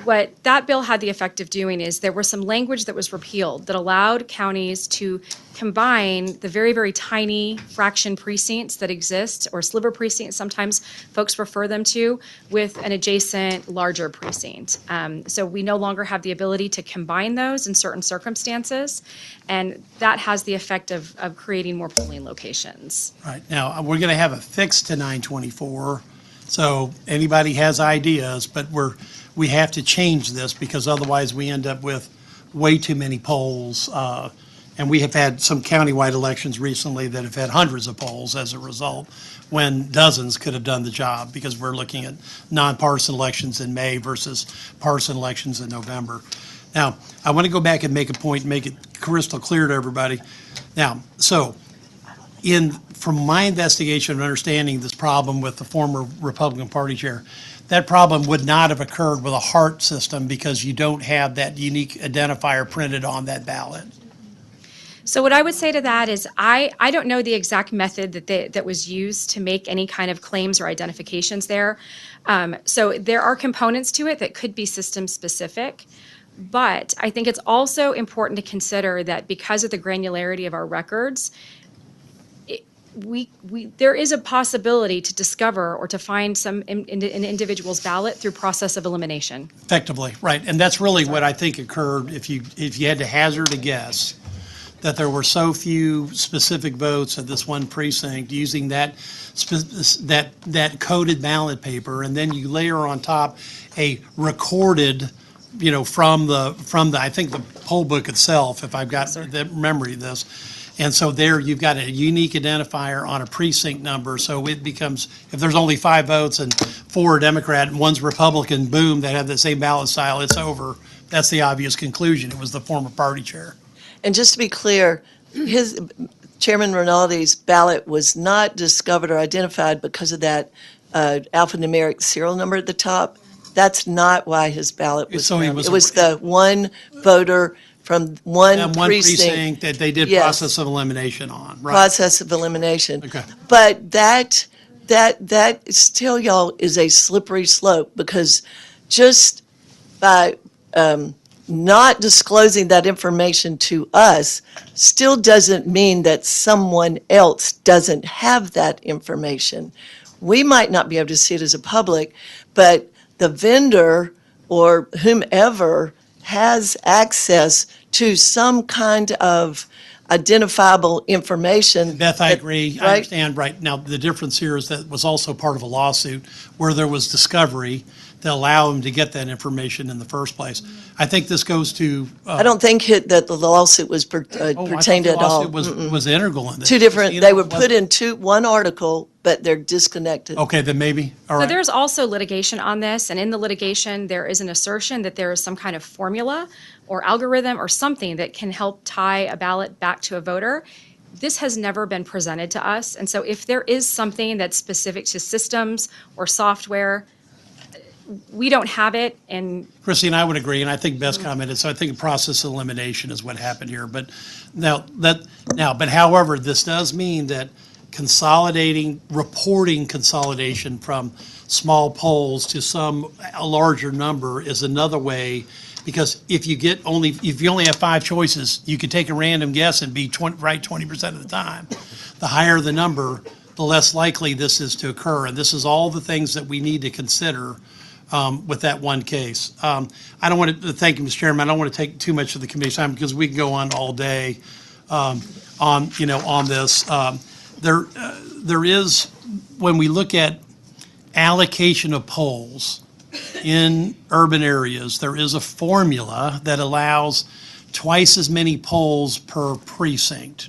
what that bill had the effect of doing is there was some language that was repealed that allowed counties to combine the very, very tiny fraction precincts that exist, or sliver precincts, sometimes folks refer them to, with an adjacent larger precinct. So we no longer have the ability to combine those in certain circumstances, and that has the effect of creating more polling locations. Right. Now, we're going to have a fix to 924, so anybody has ideas, but we have to change this because otherwise we end up with way too many polls. And we have had some countywide elections recently that have had hundreds of polls as a result, when dozens could have done the job, because we're looking at nonpartisan elections in May versus partisan elections in November. Now, I want to go back and make a point, make it crystal clear to everybody. Now, so from my investigation and understanding this problem with the former Republican Party chair, that problem would not have occurred with a Hart system because you don't have that unique identifier printed on that ballot. So what I would say to that is I don't know the exact method that was used to make any kind of claims or identifications there. So there are components to it that could be system specific. But I think it's also important to consider that because of the granularity of our records, there is a possibility to discover or to find an individual's ballot through process of elimination. Effectively, right. And that's really what I think occurred if you had to hazard a guess, that there were so few specific votes at this one precinct using that coded ballot paper, and then you layer on top a recorded, from the I think the poll book itself, if I've got the memory of this. And so there you've got a unique identifier on a precinct number, so it becomes, if there's only 5 votes and 4 are Democrat and 1's Republican, boom, that have the same ballot style, it's over. That's the obvious conclusion. It was the former party chair. And just to be clear, Chairman Rinaldi's ballot was not discovered or identified because of that alphanumeric serial number at the top. That's not why his ballot was found. It was the one voter from one precinct that they did process of elimination on. Right. Process of elimination. Okay. But that still, y'all, is a slippery slope, because just by not disclosing that information to us still doesn't mean that someone else doesn't have that information. We might not be able to see it as a public, but the vendor or whomever has access to some kind of identifiable information. Beth, I agree. Right? I understand. Right. Now, the difference here is that it was also part of a lawsuit where there was discovery to allow them to get that information in the first place. I think this goes to... I don't think that the lawsuit was pertained at all. The lawsuit was integral in this. Two different, they were put in one article, but they're disconnected. Okay, then maybe. All right. So there's also litigation on this, and in the litigation, there is an assertion that there is some kind of formula or algorithm or something that can help tie a ballot back to a voter. This has never been presented to us, and so if there is something that's specific to systems or software, we don't have it. And Christine, I would agree, and I think Beth's commented, so I think process of elimination is what happened here. But however, this does mean that reporting consolidation from small polls to a larger number is another way, because if you only have 5 choices, you could take a random guess and be right 20% of the time. The higher the number, the less likely this is to occur, and this is all the things that we need to consider with that one case. I don't want to, thank you, Mr. Chairman, I don't want to take too much of the committee's time because we can go on all day on this. There is, when we look at allocation of polls in urban areas, there is a formula that allows twice as many polls per precinct,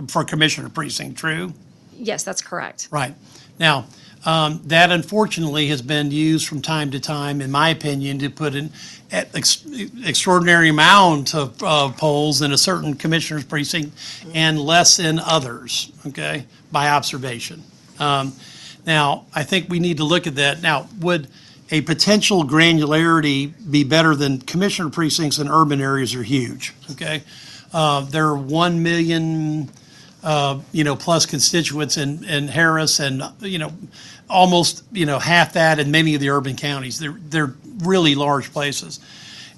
for commissioner precinct, true? Yes, that's correct. Right. Now, that unfortunately has been used from time to time, in my opinion, to put an extraordinary amount of polls in a certain commissioner's precinct and less in others, okay, by observation. Now, I think we need to look at that. Now, would a potential granularity be better than commissioner precincts in urban areas are huge, okay? There are 1 million plus constituents in Harris and, almost, half that in many of the urban counties. They're really large places.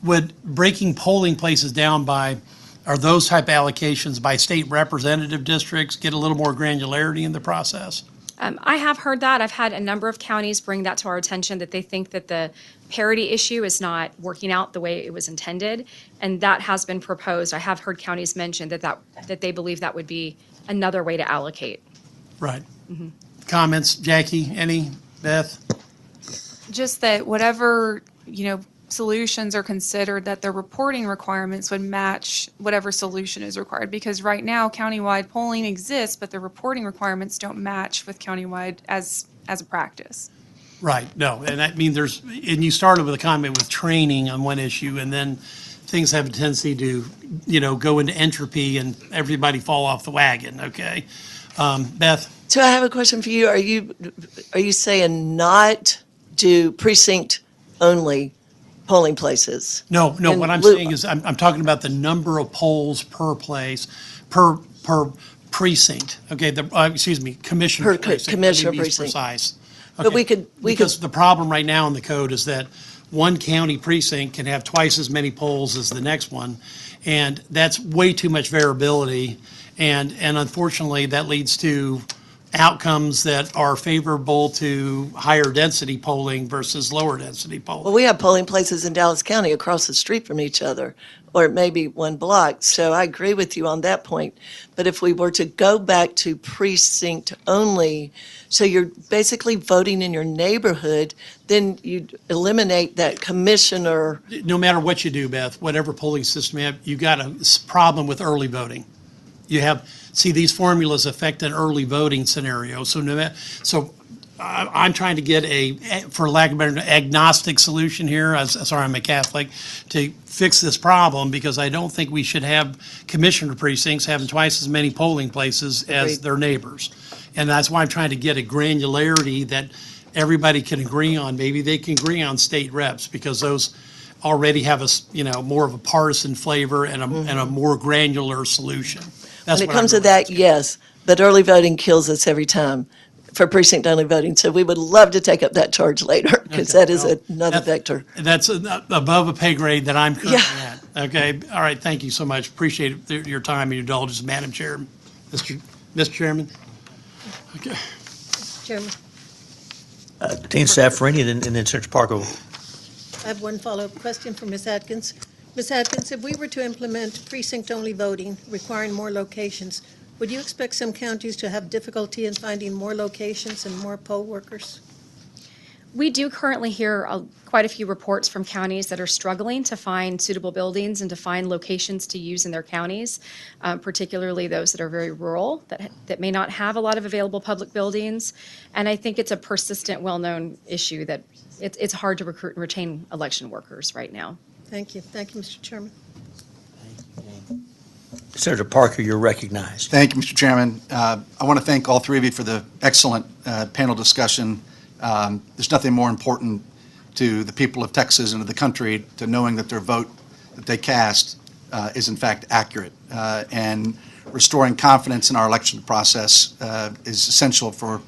Would breaking polling places down are those type allocations by state representative districts get a little more granularity in the process? I have heard that. I've had a number of counties bring that to our attention, that they think that the parity issue is not working out the way it was intended, and that has been proposed. I have heard counties mention that they believe that would be another way to allocate. Right. Comments, Jackie, any? Beth? Just that whatever, solutions are considered, that the reporting requirements would match whatever solution is required. Because right now, countywide polling exists, but the reporting requirements don't match with countywide as a practice. Right, no, and I mean, and you started with a comment with training on one issue, and then things have a tendency to, go into entropy and everybody fall off the wagon, okay? Beth? So I have a question for you. Are you saying not do precinct-only polling places? No, what I'm saying is I'm talking about the number of polls per place, per precinct, okay, commissioner precinct. Commissioner Let me be precinct. precise. But Okay, because the problem right now in the code is that one county precinct can have twice as many polls as the next one, and that's way too much variability, and unfortunately, that leads to outcomes that are favorable to higher density polling versus lower density polling. Well, we have polling places in Dallas County across the street from each other, or maybe one block. So I agree with you on that point. But if we were to go back to precinct only, so you're basically voting in your neighborhood, then you'd eliminate that commissioner. No matter what you do, Beth, whatever polling system you have, you got a problem with early voting. You have, these formulas affect an early voting scenario. So I'm trying to get for lack of a better, agnostic solution here. I'm a Catholic, to fix this problem, because I don't think we should have commissioner precincts having twice as many polling places as their neighbors. And that's why I'm trying to get a granularity that everybody can agree on. Maybe they can agree on state reps, because those already have more of a partisan flavor and a more granular solution. When it comes to that, yes, but early voting kills us every time for precinct-only voting. So we would love to take up that charge later, because that is another vector. That's above a pay grade that I'm currently at. Okay, all right, thank you so much. Appreciate your time and your indulgence, Madam Chair. Mr. Chairman? Okay. Chairman, Dean Safrarini and then Senator Parker. I have one follow-up question for Ms. Atkins. Ms. Atkins, if we were to implement precinct-only voting requiring more locations, would you expect some counties to have difficulty in finding more locations and more poll workers? We do currently hear quite a few reports from counties that are struggling to find suitable buildings and to find locations to use in their counties, particularly those that are very rural, that may not have a lot of available public buildings. And I think it's a persistent, well-known issue that it's hard to recruit and retain election workers right now. Thank you. Thank you, Mr. Chairman. Senator Parker, you're recognized. Thank you, Mr. Chairman. I want to thank all three of you for the excellent panel discussion. There's nothing more important to the people of Texas and to the country to knowing that their vote that they cast is in fact accurate. And restoring confidence in our election process is essential for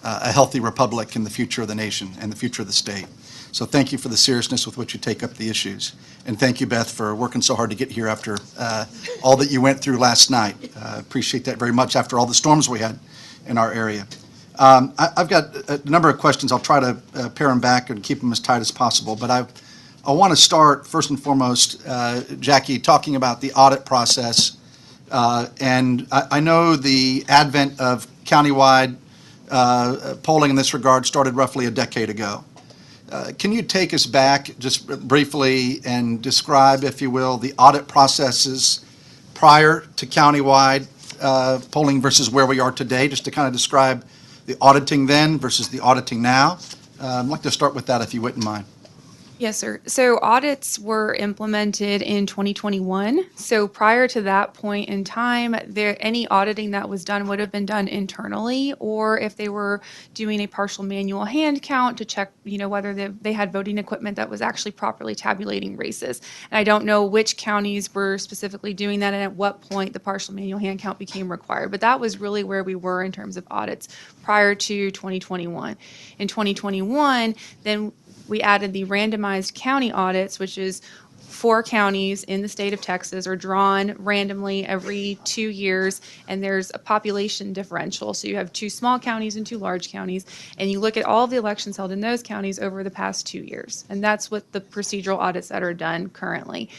a healthy republic in the future of the nation and the future of the state. So thank you for the seriousness with which you take up the issues. And thank you, Beth, for working so hard to get here after all that you went through last night. Appreciate that very much after all the storms we had in our area. I've got a number of questions. I'll try to pare them back and keep them as tight as possible. But I want to start, first and foremost, Jackie, talking about the audit process. And I know the advent of countywide polling in this regard started roughly a decade ago. Can you take us back just briefly and describe, if you will, the audit processes prior to countywide polling versus where we are today, just to kind of describe the auditing then versus the auditing now? I'd like to start with that, if you wouldn't mind. Yes, sir. So audits were implemented in 2021. So prior to that point in time, any auditing that was done would have been done internally, or if they were doing a partial manual hand count to check, whether they had voting equipment that was actually properly tabulating races. And I don't know which counties were specifically doing that and at what point the partial manual hand count became required. But that was really where we were in terms of audits prior to 2021. In 2021, then we added the randomized county audits, which is 4 counties in the state of Texas are drawn randomly every 2 years, and there's a population differential. So you have 2 small counties and 2 large counties, and you look at all of the elections held in those counties over the past 2 years. And that's what the procedural audits that are done currently.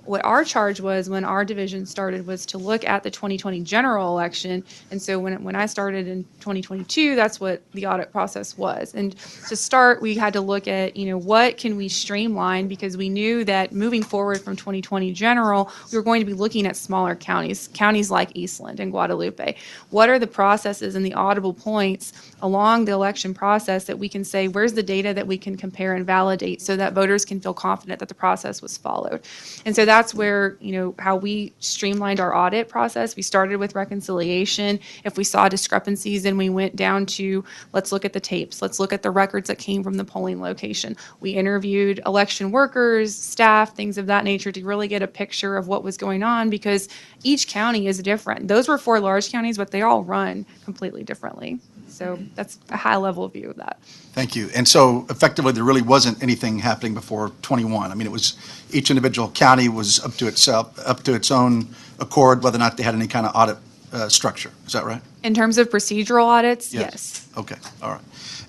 What our charge was when our division started was to look at the 2020 general election. And so when I started in 2022, that's what the audit process was. And to start, we had to look at, what can we streamline, because we knew that moving forward from 2020 general, we were going to be looking at smaller counties like Eastland and Guadalupe. What are the processes and the audible points along the election process that we can say, where's the data that we can compare and validate so that voters can feel confident that the process was followed? And so that's where, how we streamlined our audit process. We started with reconciliation. If we saw discrepancies, then we went down to, let's look at the tapes. Let's look at the records that came from the polling location. We interviewed election workers, staff, things of that nature to really get a picture of what was going on, because each county is different. Those were 4 large counties, but they all run completely differently. So that's a high-level view of that. Thank you. And so effectively, there really wasn't anything happening before 21. I mean, it was each individual county was up to its own accord, whether or not they had any kind of audit structure. Is that right? In terms of procedural audits, yes. Okay, all right.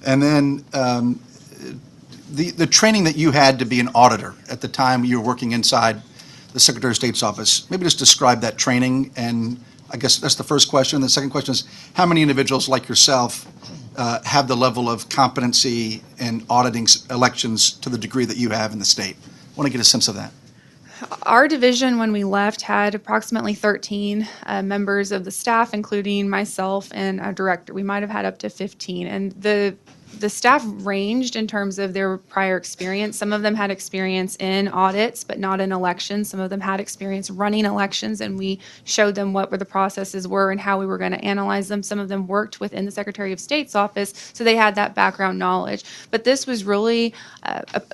And then the training that you had to be an auditor at the time you were working inside the Secretary of State's office, maybe just describe that training. And I guess that's the first question. The second question is, how many individuals like yourself have the level of competency in auditing elections to the degree that you have in the state? I want to get a sense of that. Our division, when we left, had approximately 13 members of the staff, including myself and a director. We might have had up to 15. And the staff ranged in terms of their prior experience. Some of them had experience in audits, but not in elections. Some of them had experience running elections, and we showed them what the processes were and how we were going to analyze them. Some of them worked within the Secretary of State's office, so they had that background knowledge. But this was really,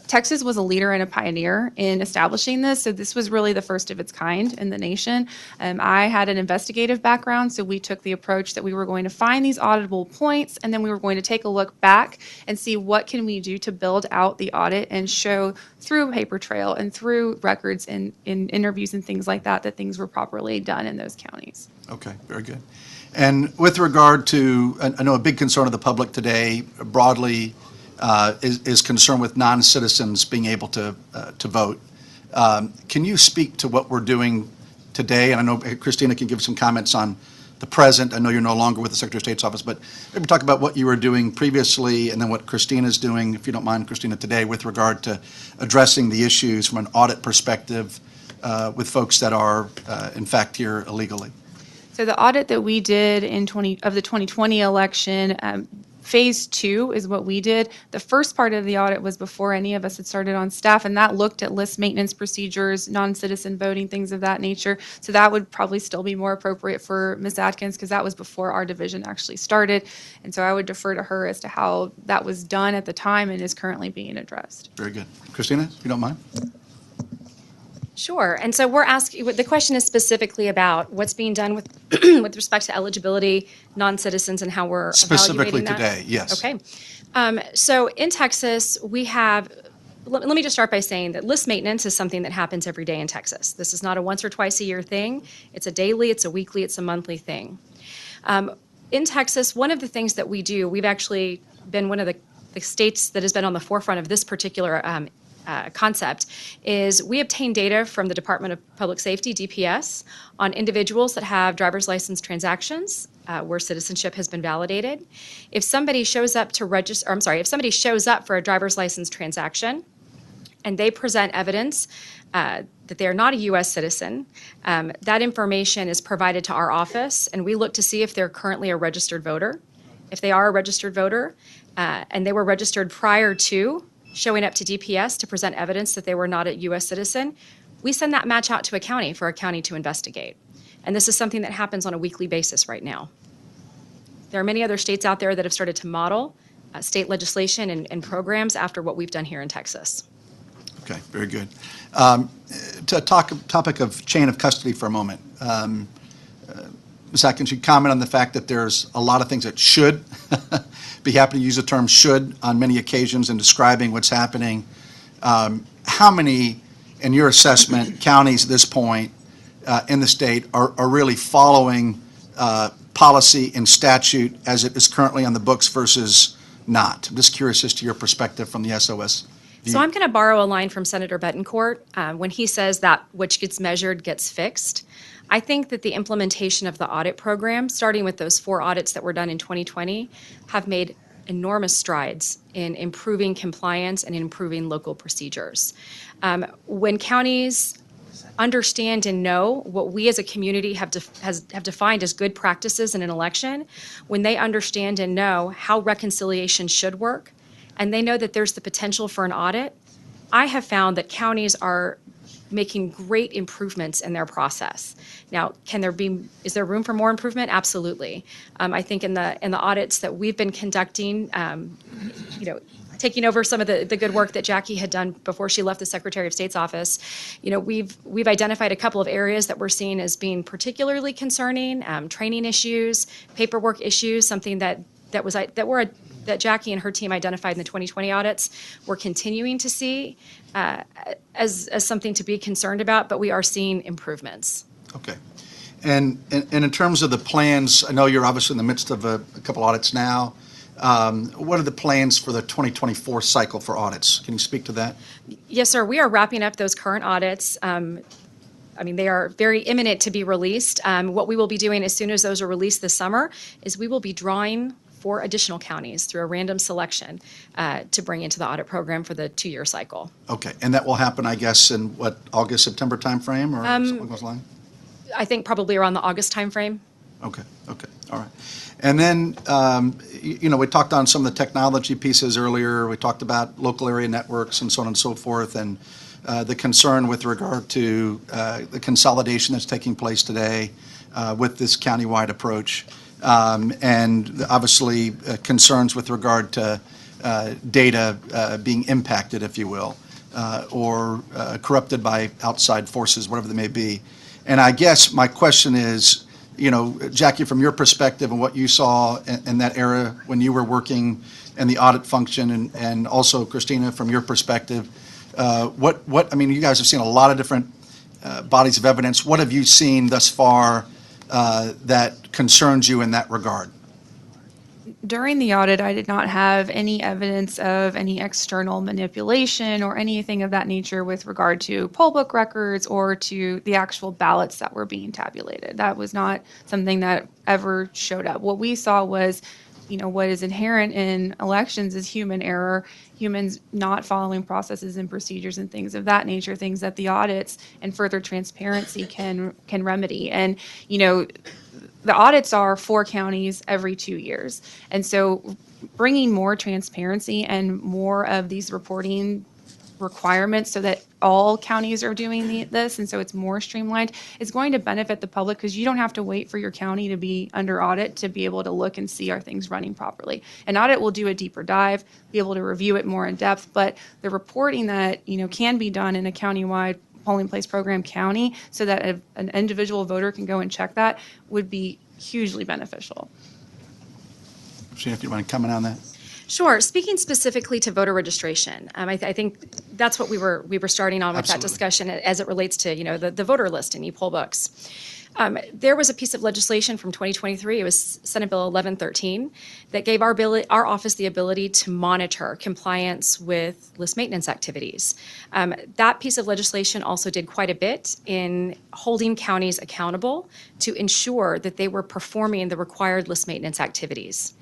Texas was a leader and a pioneer in establishing this, so this was really the first of its kind in the nation. I had an investigative background, so we took the approach that we were going to find these auditable points, and then we were going to take a look back and see what can we do to build out the audit and show through a paper trail and through records and in interviews and things like that, that things were properly done in those counties. Okay, very good. And with regard to, I know a big concern of the public today broadly is concerned with non-citizens being able to vote. Can you speak to what we're doing today? And I know Christina can give some comments on the present. I know you're no longer with the Secretary of State's office, but maybe talk about what you were doing previously and then what Christina's doing, if you don't mind, Christina, today with regard to addressing the issues from an audit perspective with folks that are, in fact, here illegally. So the audit that we did of the 2020 election, Phase 2 is what we did. The first part of the audit was before any of us had started on staff, and that looked at list maintenance procedures, non-citizen voting, things of that nature. So that would probably still be more appropriate for Ms. Atkins, because that was before our division actually started. And so I would defer to her as to how that was done at the time and is currently being addressed. Very good. Christina, if you don't mind. Sure. And so we're asking, the question is specifically about what's being done with with respect to eligibility, non-citizens, and how we're Specifically evaluating that. today, yes. Okay. So in Texas, we have, let me just start by saying that list maintenance is something that happens every day in Texas. This is not a once or twice a year thing. It's a daily, it's a weekly, it's a monthly thing. In Texas, one of the things that we do, we've actually been one of the states that has been on the forefront of this particular concept, is we obtain data from the Department of Public Safety, DPS, on individuals that have driver's license transactions where citizenship has been validated. If somebody shows up to register, or I'm sorry, if somebody shows up for a driver's license transaction and they present evidence that they are not a U.S. citizen, that information is provided to our office, and we look to see if they're currently a registered voter. If they are a registered voter and they were registered prior to showing up to DPS to present evidence that they were not a U.S. citizen, we send that match out to a county for a county to investigate. And this is something that happens on a weekly basis right now. There are many other states out there that have started to model state legislation and programs after what we've done here in Texas. Okay, very good. To topic of chain of custody for a moment. Ms. Atkins, you comment on the fact that there's a lot of things that should be happening. You use the term should on many occasions in describing what's happening. How many, in your assessment, counties at this point in the state are really following policy and statute as it is currently on the books versus not? I'm just curious as to your perspective from the SOS view. So I'm going to borrow a line from Senator Betancourt when he says that which gets measured gets fixed. I think that the implementation of the audit program, starting with those 4 audits that were done in 2020, have made enormous strides in improving compliance and improving local procedures. When counties understand and know what we as a community have defined as good practices in an election, when they understand and know how reconciliation should work, and they know that there's the potential for an audit, I have found that counties are making great improvements in their process. Now, is there room for more improvement? Absolutely. I think in the audits that we've been conducting, taking over some of the good work that Jackie had done before she left the Secretary of State's office, we've identified a couple of areas that we're seeing as being particularly concerning: training issues, paperwork issues, something that Jackie and her team identified in the 2020 audits. We're continuing to see as something to be concerned about, but we are seeing improvements. Okay. And in terms of the plans, I know you're obviously in the midst of a couple audits now. What are the plans for the 2024 cycle for audits? Can you speak to that? Yes, sir. We are wrapping up those current audits. They are very imminent to be released. What we will be doing as soon as those are released this summer is we will be drawing 4 additional counties through a random selection to bring into the audit program for the 2-year cycle. Okay, and that will happen, I guess, in what, August, September timeframe, or something along those lines? I think probably around the August timeframe. Okay, all right. And then, we talked on some of the technology pieces earlier. We talked about local area networks and so on and so forth, and the concern with regard to the consolidation that's taking place today with this countywide approach. And obviously concerns with regard to data being impacted, if you will, or corrupted by outside forces, whatever they may be. And I guess my question is, Jackie, from your perspective and what you saw in that era when you were working in the audit function, and also Christina, from your perspective, you guys have seen a lot of different bodies of evidence. What have you seen thus far that concerns you in that regard? During the audit, I did not have any evidence of any external manipulation or anything of that nature with regard to poll book records or to the actual ballots that were being tabulated. That was not something that ever showed up. What we saw was, what is inherent in elections is human error, humans not following processes and procedures and things of that nature, things that the audits and further transparency can remedy. And, the audits are 4 counties every 2 years. And so bringing more transparency and more of these reporting requirements so that all counties are doing this, and so it's more streamlined, is going to benefit the public, because you don't have to wait for your county to be under audit to be able to look and see are things running properly. An audit will do a deeper dive, be able to review it more in depth, but the reporting that can be done in a countywide polling place program county so that an individual voter can go and check that would be hugely beneficial. Christina, if you want to comment on that? Sure. Speaking specifically to voter registration, I think that's what we were starting on with Absolutely. that discussion as it relates to the voter list and e-poll books. There was a piece of legislation from 2023, it was Senate Bill 1113, that gave our office the ability to monitor compliance with list maintenance activities. That piece of legislation also did quite a bit in holding counties accountable to ensure that they were performing the required list maintenance activities.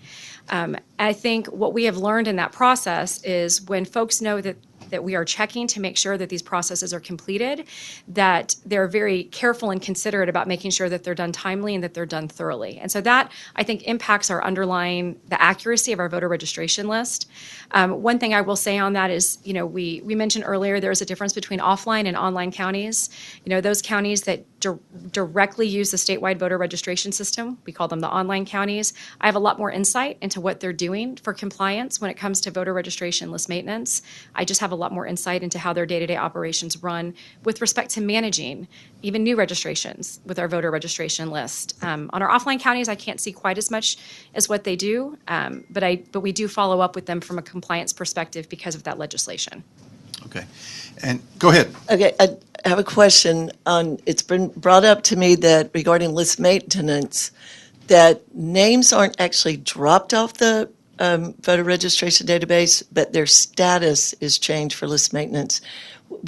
I think what we have learned in that process is when folks know that we are checking to make sure that these processes are completed, that they're very careful and considerate about making sure that they're done timely and that they're done thoroughly. And so that, I think, impacts our the accuracy of our voter registration list. One thing I will say on that is, we mentioned earlier there's a difference between offline and online counties. Those counties that directly use the statewide voter registration system, we call them the online counties. I have a lot more insight into what they're doing for compliance when it comes to voter registration list maintenance. I just have a lot more insight into how their day-to-day operations run with respect to managing even new registrations with our voter registration list. On our offline counties, I can't see quite as much as what they do, but we do follow up with them from a compliance perspective because of that legislation. Okay. And go ahead. Okay, I have a question on, it's been brought up to me that regarding list maintenance, that names aren't actually dropped off the voter registration database, but their status is changed for list maintenance.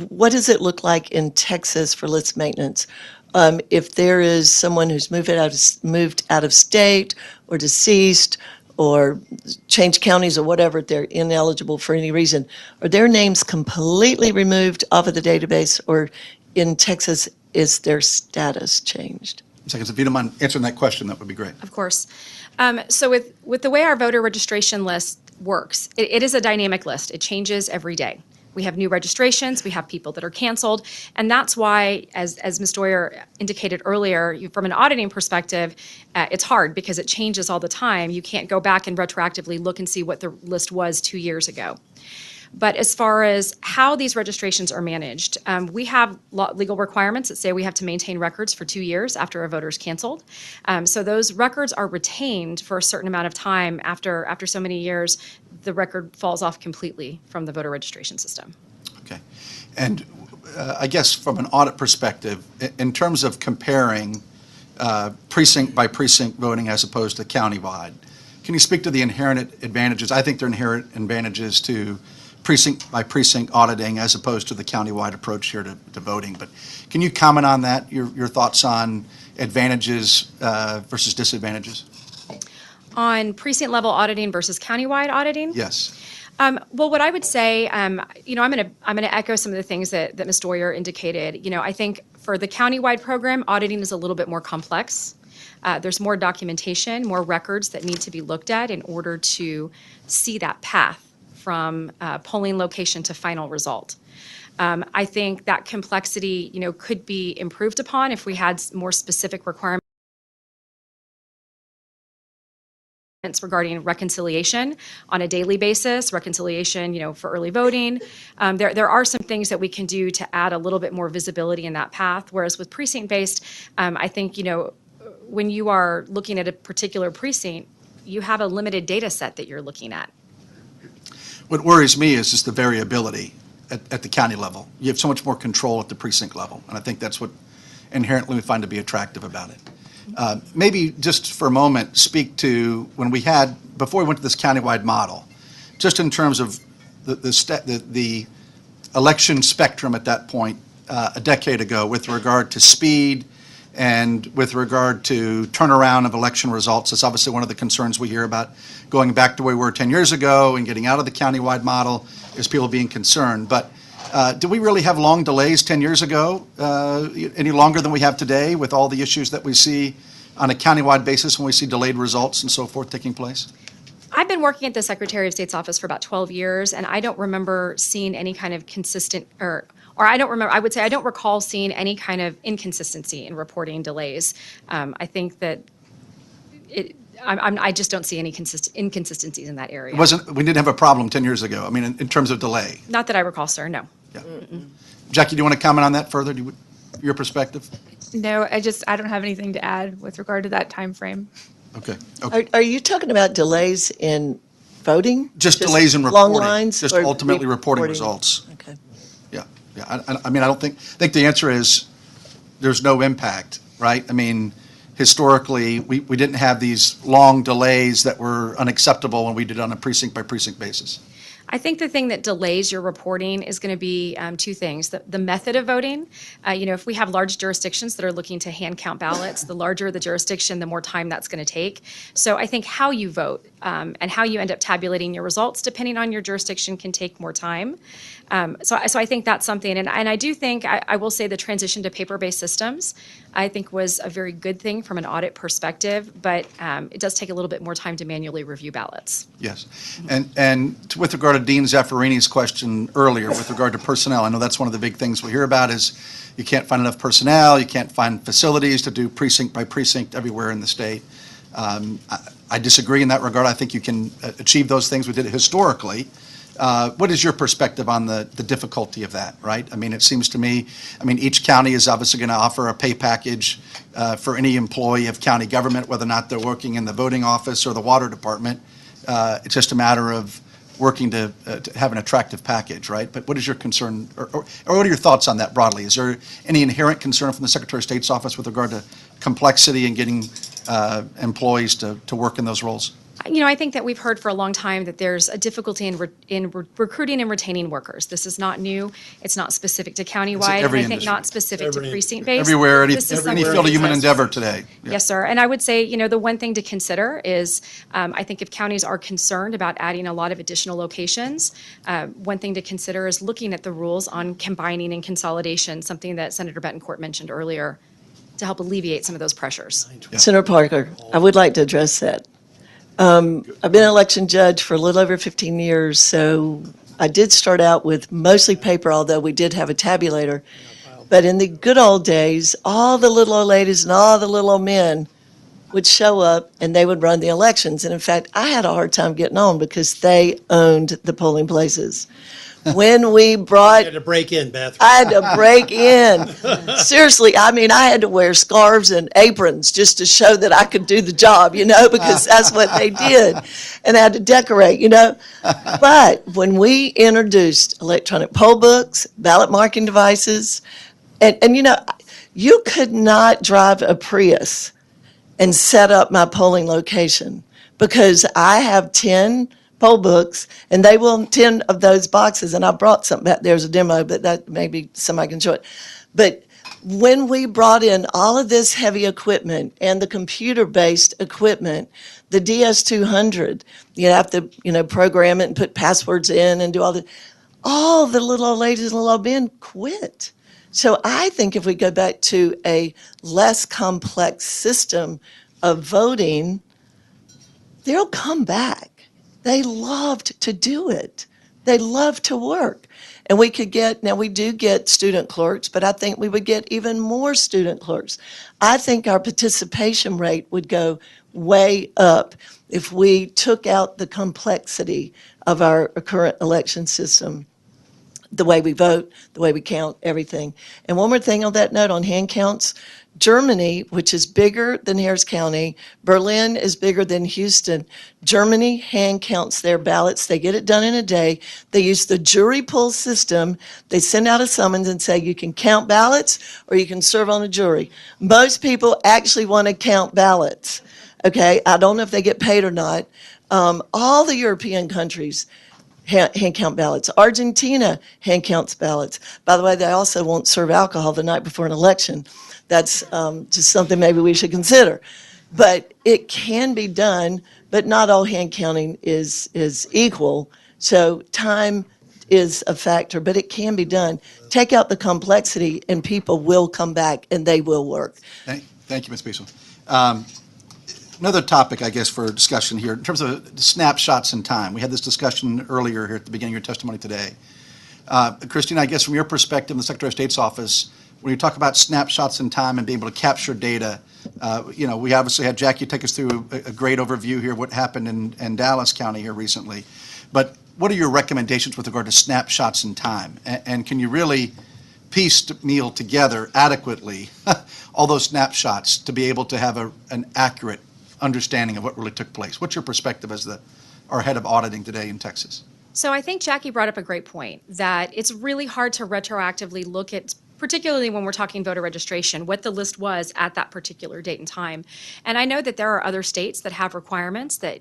What does it look like in Texas for list maintenance? If there is someone who's moved out of state or deceased or changed counties or whatever, they're ineligible for any reason, are their names completely removed off of the database, or in Texas, is their status changed? Seconds, if you don't mind answering that question, that would be great. Of course. So with the way our voter registration list works, it is a dynamic list. It changes every day. We have new registrations, we have people that are canceled, and that's why, as Ms. Doyer indicated earlier, from an auditing perspective, it's hard because it changes all the time. You can't go back and retroactively look and see what the list was 2 years ago. But as far as how these registrations are managed, we have legal requirements that say we have to maintain records for 2 years after a voter's canceled. So those records are retained for a certain amount of time. After so many years, the record falls off completely from the voter registration system. Okay. And I guess from an audit perspective, in terms of comparing precinct by precinct voting as opposed to countywide, can you speak to the inherent advantages? I think there are inherent advantages to precinct by precinct auditing as opposed to the countywide approach here to voting. But can you comment on that, your thoughts on advantages versus disadvantages? On precinct level auditing versus countywide auditing? Yes. Well, what I would say, I'm going to echo some of the things that Ms. Doyer indicated. I think for the countywide program, auditing is a little bit more complex. There's more documentation, more records that need to be looked at in order to see that path from polling location to final result. I think that complexity, could be improved upon if we had more specific requirements regarding reconciliation on a daily basis, reconciliation, for early voting. There are some things that we can do to add a little bit more visibility in that path, whereas with precinct-based, I think, when you are looking at a particular precinct, you have a limited data set that you're looking at. What worries me is just the variability at the county level. You have so much more control at the precinct level, and I think that's what inherently we find to be attractive about it. Maybe just for a moment, speak to before we went to this countywide model, just in terms of the election spectrum at that point a decade ago with regard to speed and with regard to turnaround of election results. That's obviously one of the concerns we hear about going back to where we were 10 years ago and getting out of the countywide model is people being concerned. But do we really have long delays 10 years ago, any longer than we have today with all the issues that we see on a countywide basis when we see delayed results and so forth taking place? I've been working at the Secretary of State's office for about 12 years, and I don't remember seeing any kind of consistent, or I don't recall seeing any kind of inconsistency in reporting delays. I think that I just don't see any inconsistencies in that area. We didn't have a problem 10 years ago, I mean, in terms of delay. Not that I recall, sir, no. Yeah. Jackie, do you want to comment on that further, your perspective? No, I don't have anything to add with regard to that time frame. Okay. Are you talking about delays in voting? Just delays in reporting. Long lines? Just or ultimately reporting results. Okay. Yeah. I mean, I think the answer is there's no impact right? I mean, historically, we didn't have these long delays that were unacceptable when we did it on a precinct-by-precinct basis. I think the thing that delays your reporting is going to be two things. The method of voting, if we have large jurisdictions that are looking to hand count ballots, the larger the jurisdiction, the more time that's going to take. So I think how you vote and how you end up tabulating your results, depending on your jurisdiction, can take more time. So I think that's something. And I do think, I will say the transition to paper-based systems, I think was a very good thing from an audit perspective, but it does take a little bit more time to manually review ballots. Yes. And with regard to Dean Zaffarini's question earlier, with regard to personnel, I know that's one of the big things we hear about is you can't find enough personnel, you can't find facilities to do precinct by precinct everywhere in the state. I disagree in that regard. I think you can achieve those things. We did it historically. What is your perspective on the difficulty of that, right? I mean, it seems to me, each county is obviously going to offer a pay package for any employee of county government, whether or not they're working in the voting office or the water department. It's just a matter of working to have an attractive package, right? But what is your concern, or what are your thoughts on that broadly? Is there any inherent concern from the Secretary of State's office with regard to complexity and getting employees to work in those roles? I think that we've heard for a long time that there's a difficulty in recruiting and retaining workers. This is not new. It's not specific to countywide, and I think not specific to precinct-based. Everywhere, any field of human endeavor today. Yeah. Yes, sir. And I would say, the one thing to consider is, I think if counties are concerned about adding a lot of additional locations, one thing to consider is looking at the rules on combining and consolidation, something that Senator Betancourt mentioned earlier, to help alleviate some of those pressures. Yeah. Senator Parker, I would like to address that. I've been an election judge for a little over 15 years, so I did start out with mostly paper, although we did have a tabulator. But in the good old days, all the little old ladies and all the little old men would show up and they would run the elections. And in fact, I had a hard time getting on because they owned the polling places. When we brought... You had to break in, Beth. I had to break in. Seriously, I had to wear scarves and aprons just to show that I could do the job, because that's what they did. And I had to decorate, But when we introduced electronic poll books, ballot marking devices, and you could not drive a Prius and set up my polling location because I have 10 poll books, and they will 10 of those boxes, and I brought something back. There's a demo, but that maybe somebody can show it. But when we brought in all of this heavy equipment and the computer-based equipment, the DS200, you have to, program it and put passwords in and do all the little old ladies and little old men quit. So I think if we go back to a less complex system of voting, they'll come back. They loved to do it. They love to work. And we do get student clerks, but I think we would get even more student clerks. I think our participation rate would go way up if we took out the complexity of our current election system, the way we vote, the way we count, everything. And one more thing on that note on hand counts. Germany, which is bigger than Harris County, Berlin is bigger than Houston. Germany hand counts their ballots. They get it done in a day. They use the jury pool system. They send out a summons and say you can count ballots or you can serve on a jury. Most people actually want to count ballots. Okay, I don't know if they get paid or not. All the European countries hand count ballots. Argentina hand counts ballots. By the way, they also won't serve alcohol the night before an election. That's just something maybe we should consider. But it can be done, but not all hand counting is equal. So time is a factor, but it can be done. Take out the complexity and people will come back and they will work. Thank you, Ms. Beasel. Another topic, I guess, for discussion here, in terms of snapshots in time. We had this discussion earlier here at the beginning of your testimony today. Christine, I guess from your perspective in the Secretary of State's office, when you talk about snapshots in time and being able to capture data, we obviously had Jackie take us through a great overview here of what happened in Dallas County here recently. But what are your recommendations with regard to snapshots in time? And can you really piecemeal together adequately all those snapshots to be able to have an accurate understanding of what really took place? What's your perspective as our head of auditing today in Texas? So I think Jackie brought up a great point, that it's really hard to retroactively look at particularly when we're talking voter registration, what the list was at that particular date and time. And I know that there are other states that have requirements that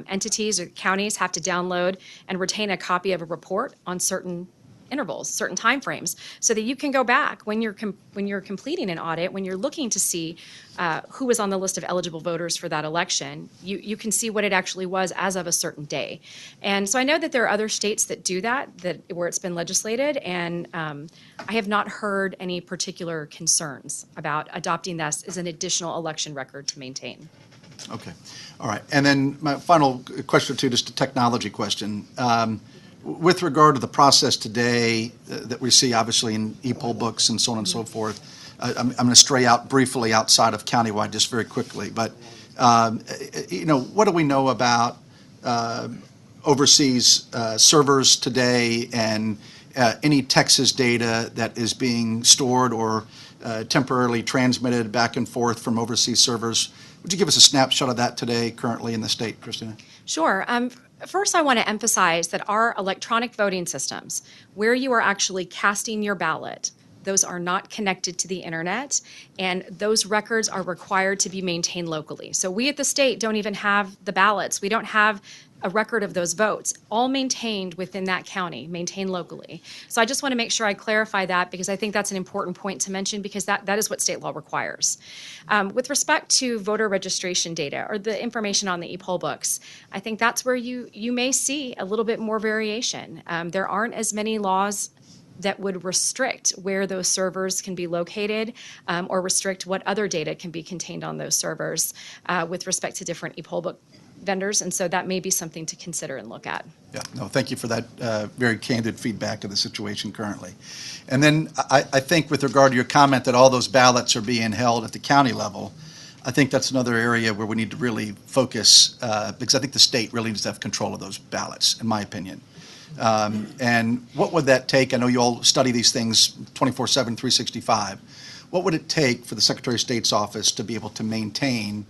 entities or counties have to download and retain a copy of a report on certain intervals, certain timeframes, so that you can go back when you're completing an audit, when you're looking to see who was on the list of eligible voters for that election, you can see what it actually was as of a certain day. And so I know that there are other states that do that where it's been legislated, and I have not heard any particular concerns about adopting this as an additional election record to maintain. Okay, all right. And then my final question or two, just a technology question. With regard to the process today that we see obviously in e-poll books and so on and so forth, I'm going to stray out briefly outside of Countywide just very quickly, but what do we know about overseas servers today and any Texas data that is being stored or temporarily transmitted back and forth from overseas servers? Would you give us a snapshot of that today currently in the state, Christina? Sure. First, I want to emphasize that our electronic voting systems, where you are actually casting your ballot, those are not connected to the internet, and those records are required to be maintained locally. So we at the state don't even have the ballots. We don't have a record of those votes, all maintained within that county, maintained locally. So I just want to make sure I clarify that, because I think that's an important point to mention, because that is what state law requires. With respect to voter registration data or the information on the e-poll books, I think that's where you may see a little bit more variation. There aren't as many laws that would restrict where those servers can be located or restrict what other data can be contained on those servers with respect to different e-poll book vendors, and so that may be something to consider and look at. Yeah, no, thank you for that very candid feedback of the situation currently. And then I think with regard to your comment that all those ballots are being held at the county level, I think that's another area where we need to really focus because I think the state really needs to have control of those ballots, in my opinion. And what would that take? I know you all study these things 24/7, 365. What would it take for the Secretary of State's office to be able to maintain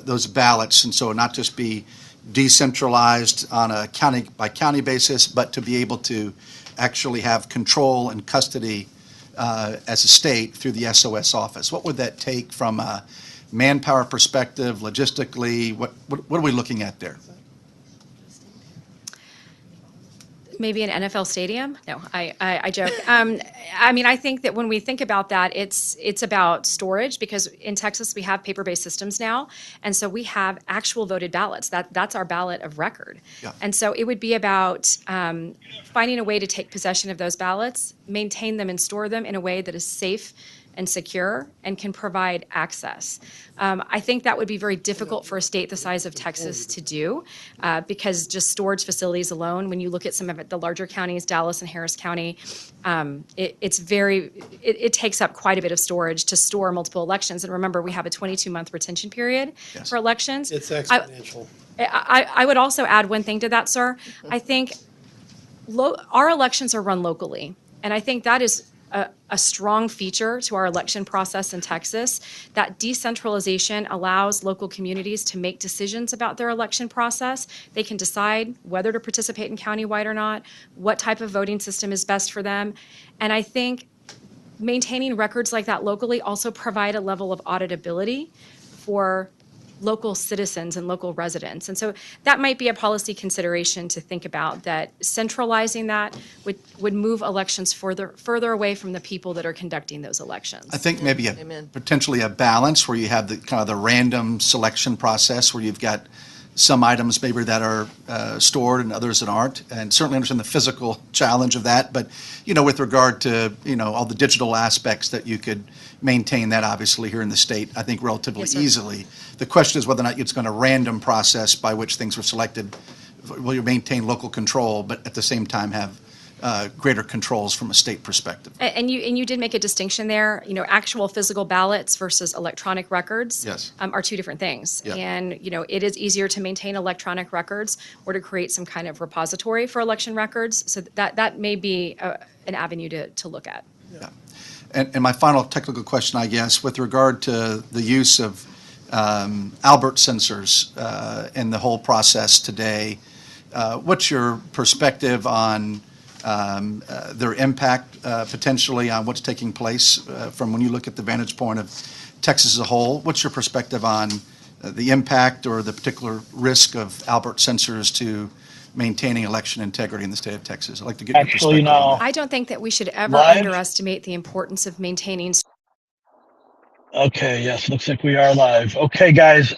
those ballots, and so not just be decentralized on a county by county basis, but to be able to actually have control and custody as a state through the SOS office? What would that take from a manpower perspective, logistically? What are we looking at there? Maybe an NFL stadium? No, I joke. I mean, I think that when we think about that, it's about storage, because in Texas we have paper-based systems now, and so we have actual voted ballots. That's our ballot of record. Yeah. And so it would be about finding a way to take possession of those ballots, maintain them and store them in a way that is safe and secure and can provide access. I think that would be very difficult for a state the size of Texas to do because just storage facilities alone, when you look at some of the larger counties, Dallas and Harris County, it takes up quite a bit of storage to store multiple elections. And remember, we have a 22-month retention period for elections. It's exponential. I would also add one thing to that, sir. I think our elections are run locally, and I think that is a strong feature to our election process in Texas. That decentralization allows local communities to make decisions about their election process. They can decide whether to participate in countywide or not, what type of voting system is best for them. And I think maintaining records like that locally also provide a level of auditability for local citizens and local residents. And so that might be a policy consideration to think about, that centralizing that would move elections further away from the people that are conducting those elections. I think maybe potentially a balance where you have the kind of the random selection process where you've got some items maybe that are stored and others that aren't, and certainly understand the physical challenge of that. But, with regard to, all the digital aspects that you could maintain that obviously here in the state, I think relatively easily. The question is whether or not it's going to random process by which things were selected. Will you maintain local control, but at the same time have greater controls from a state perspective? And you did make a distinction there. Actual physical ballots versus electronic records are two different things. Yeah. And it is easier to maintain electronic records or to create some kind of repository for election records. So that may be an avenue to look at. Yeah. And my final technical question, I guess, with regard to the use of Albert sensors in the whole process today, what's your perspective on their impact potentially on what's taking place from when you look at the vantage point of Texas as a whole? What's your perspective on the impact or the particular risk of Albert censors to maintaining election integrity in the state of Texas? I'd like to get your perspective on that. I don't think that we should ever Live? underestimate the importance of maintaining. Okay, yes, looks like we are live. Okay, guys,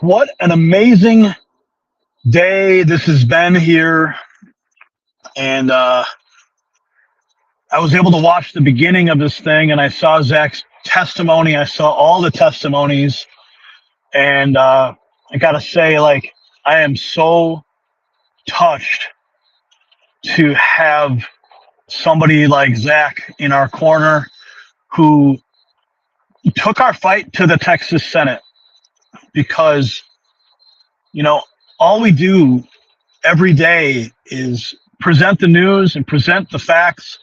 what an amazing day this has been here. And I was able to watch the beginning of this thing, and I saw Zach's testimony. I saw all the testimonies. And I got to say, like, I am so touched to have somebody like Zach in our corner who took our fight to the Texas Senate, because, you know, all we do every day is present the news and present the facts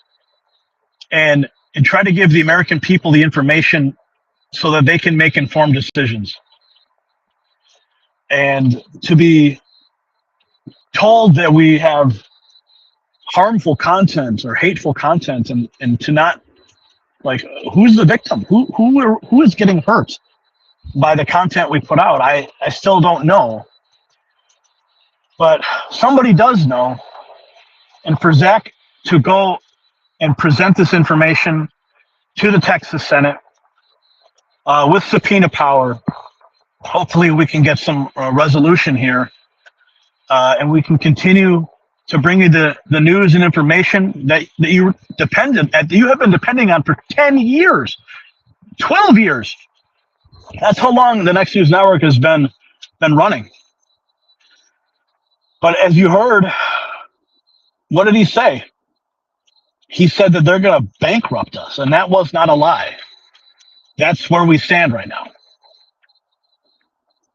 and try to give the American people the information so that they can make informed decisions. And to be told that we have harmful content or hateful content, and to not, like, who's the victim? Who is getting hurt by the content we put out? I still don't know. But somebody does know. And for Zach to go and present this information to the Texas Senate with subpoena power, hopefully we can get some resolution here, and we can continue to bring you the news and information that you have been depending on for 10 years, 12 years. That's how long the Next News Network has been running. But as you heard, what did he say? He said that they're going to bankrupt us, and that was not a lie. That's where we stand right now.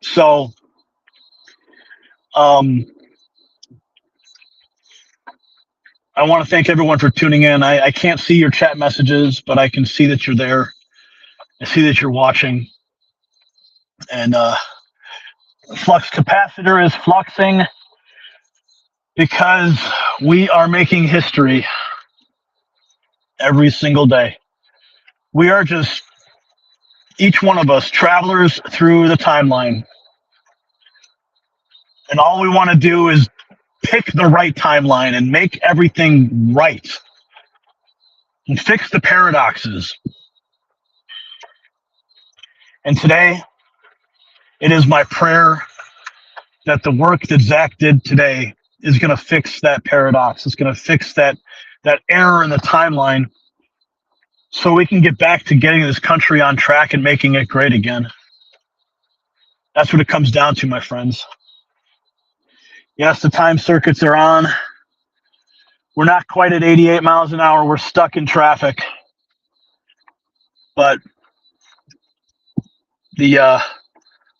So, I want to thank everyone for tuning in. I can't see your chat messages, but I can see that you're there. I see that you're watching. And flux capacitor is fluxing because we are making history every single day. We are just, each one of us, travelers through the timeline. And all we want to do is pick the right timeline and make everything right and fix the paradoxes. And today, it is my prayer that the work that Zach did today is going to fix that paradox. It's going to fix that error in the timeline, so we can get back to getting this country on track and making it great again. That's what it comes down to, my friends. Yes, the time circuits are on. We're not quite at 88 miles an hour. We're stuck in traffic. But the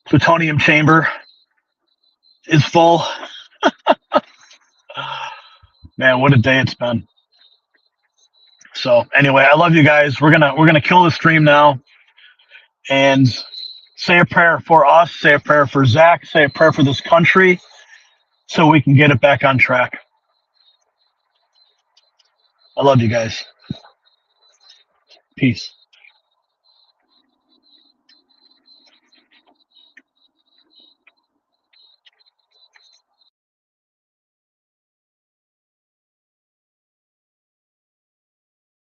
plutonium chamber is full. Man, what a day it's been. So anyway, I love you guys. We're gonna kill the stream now and say a prayer for us, say a prayer for Zach, say a prayer for this country, so we can get it back on track. I love you guys. Peace.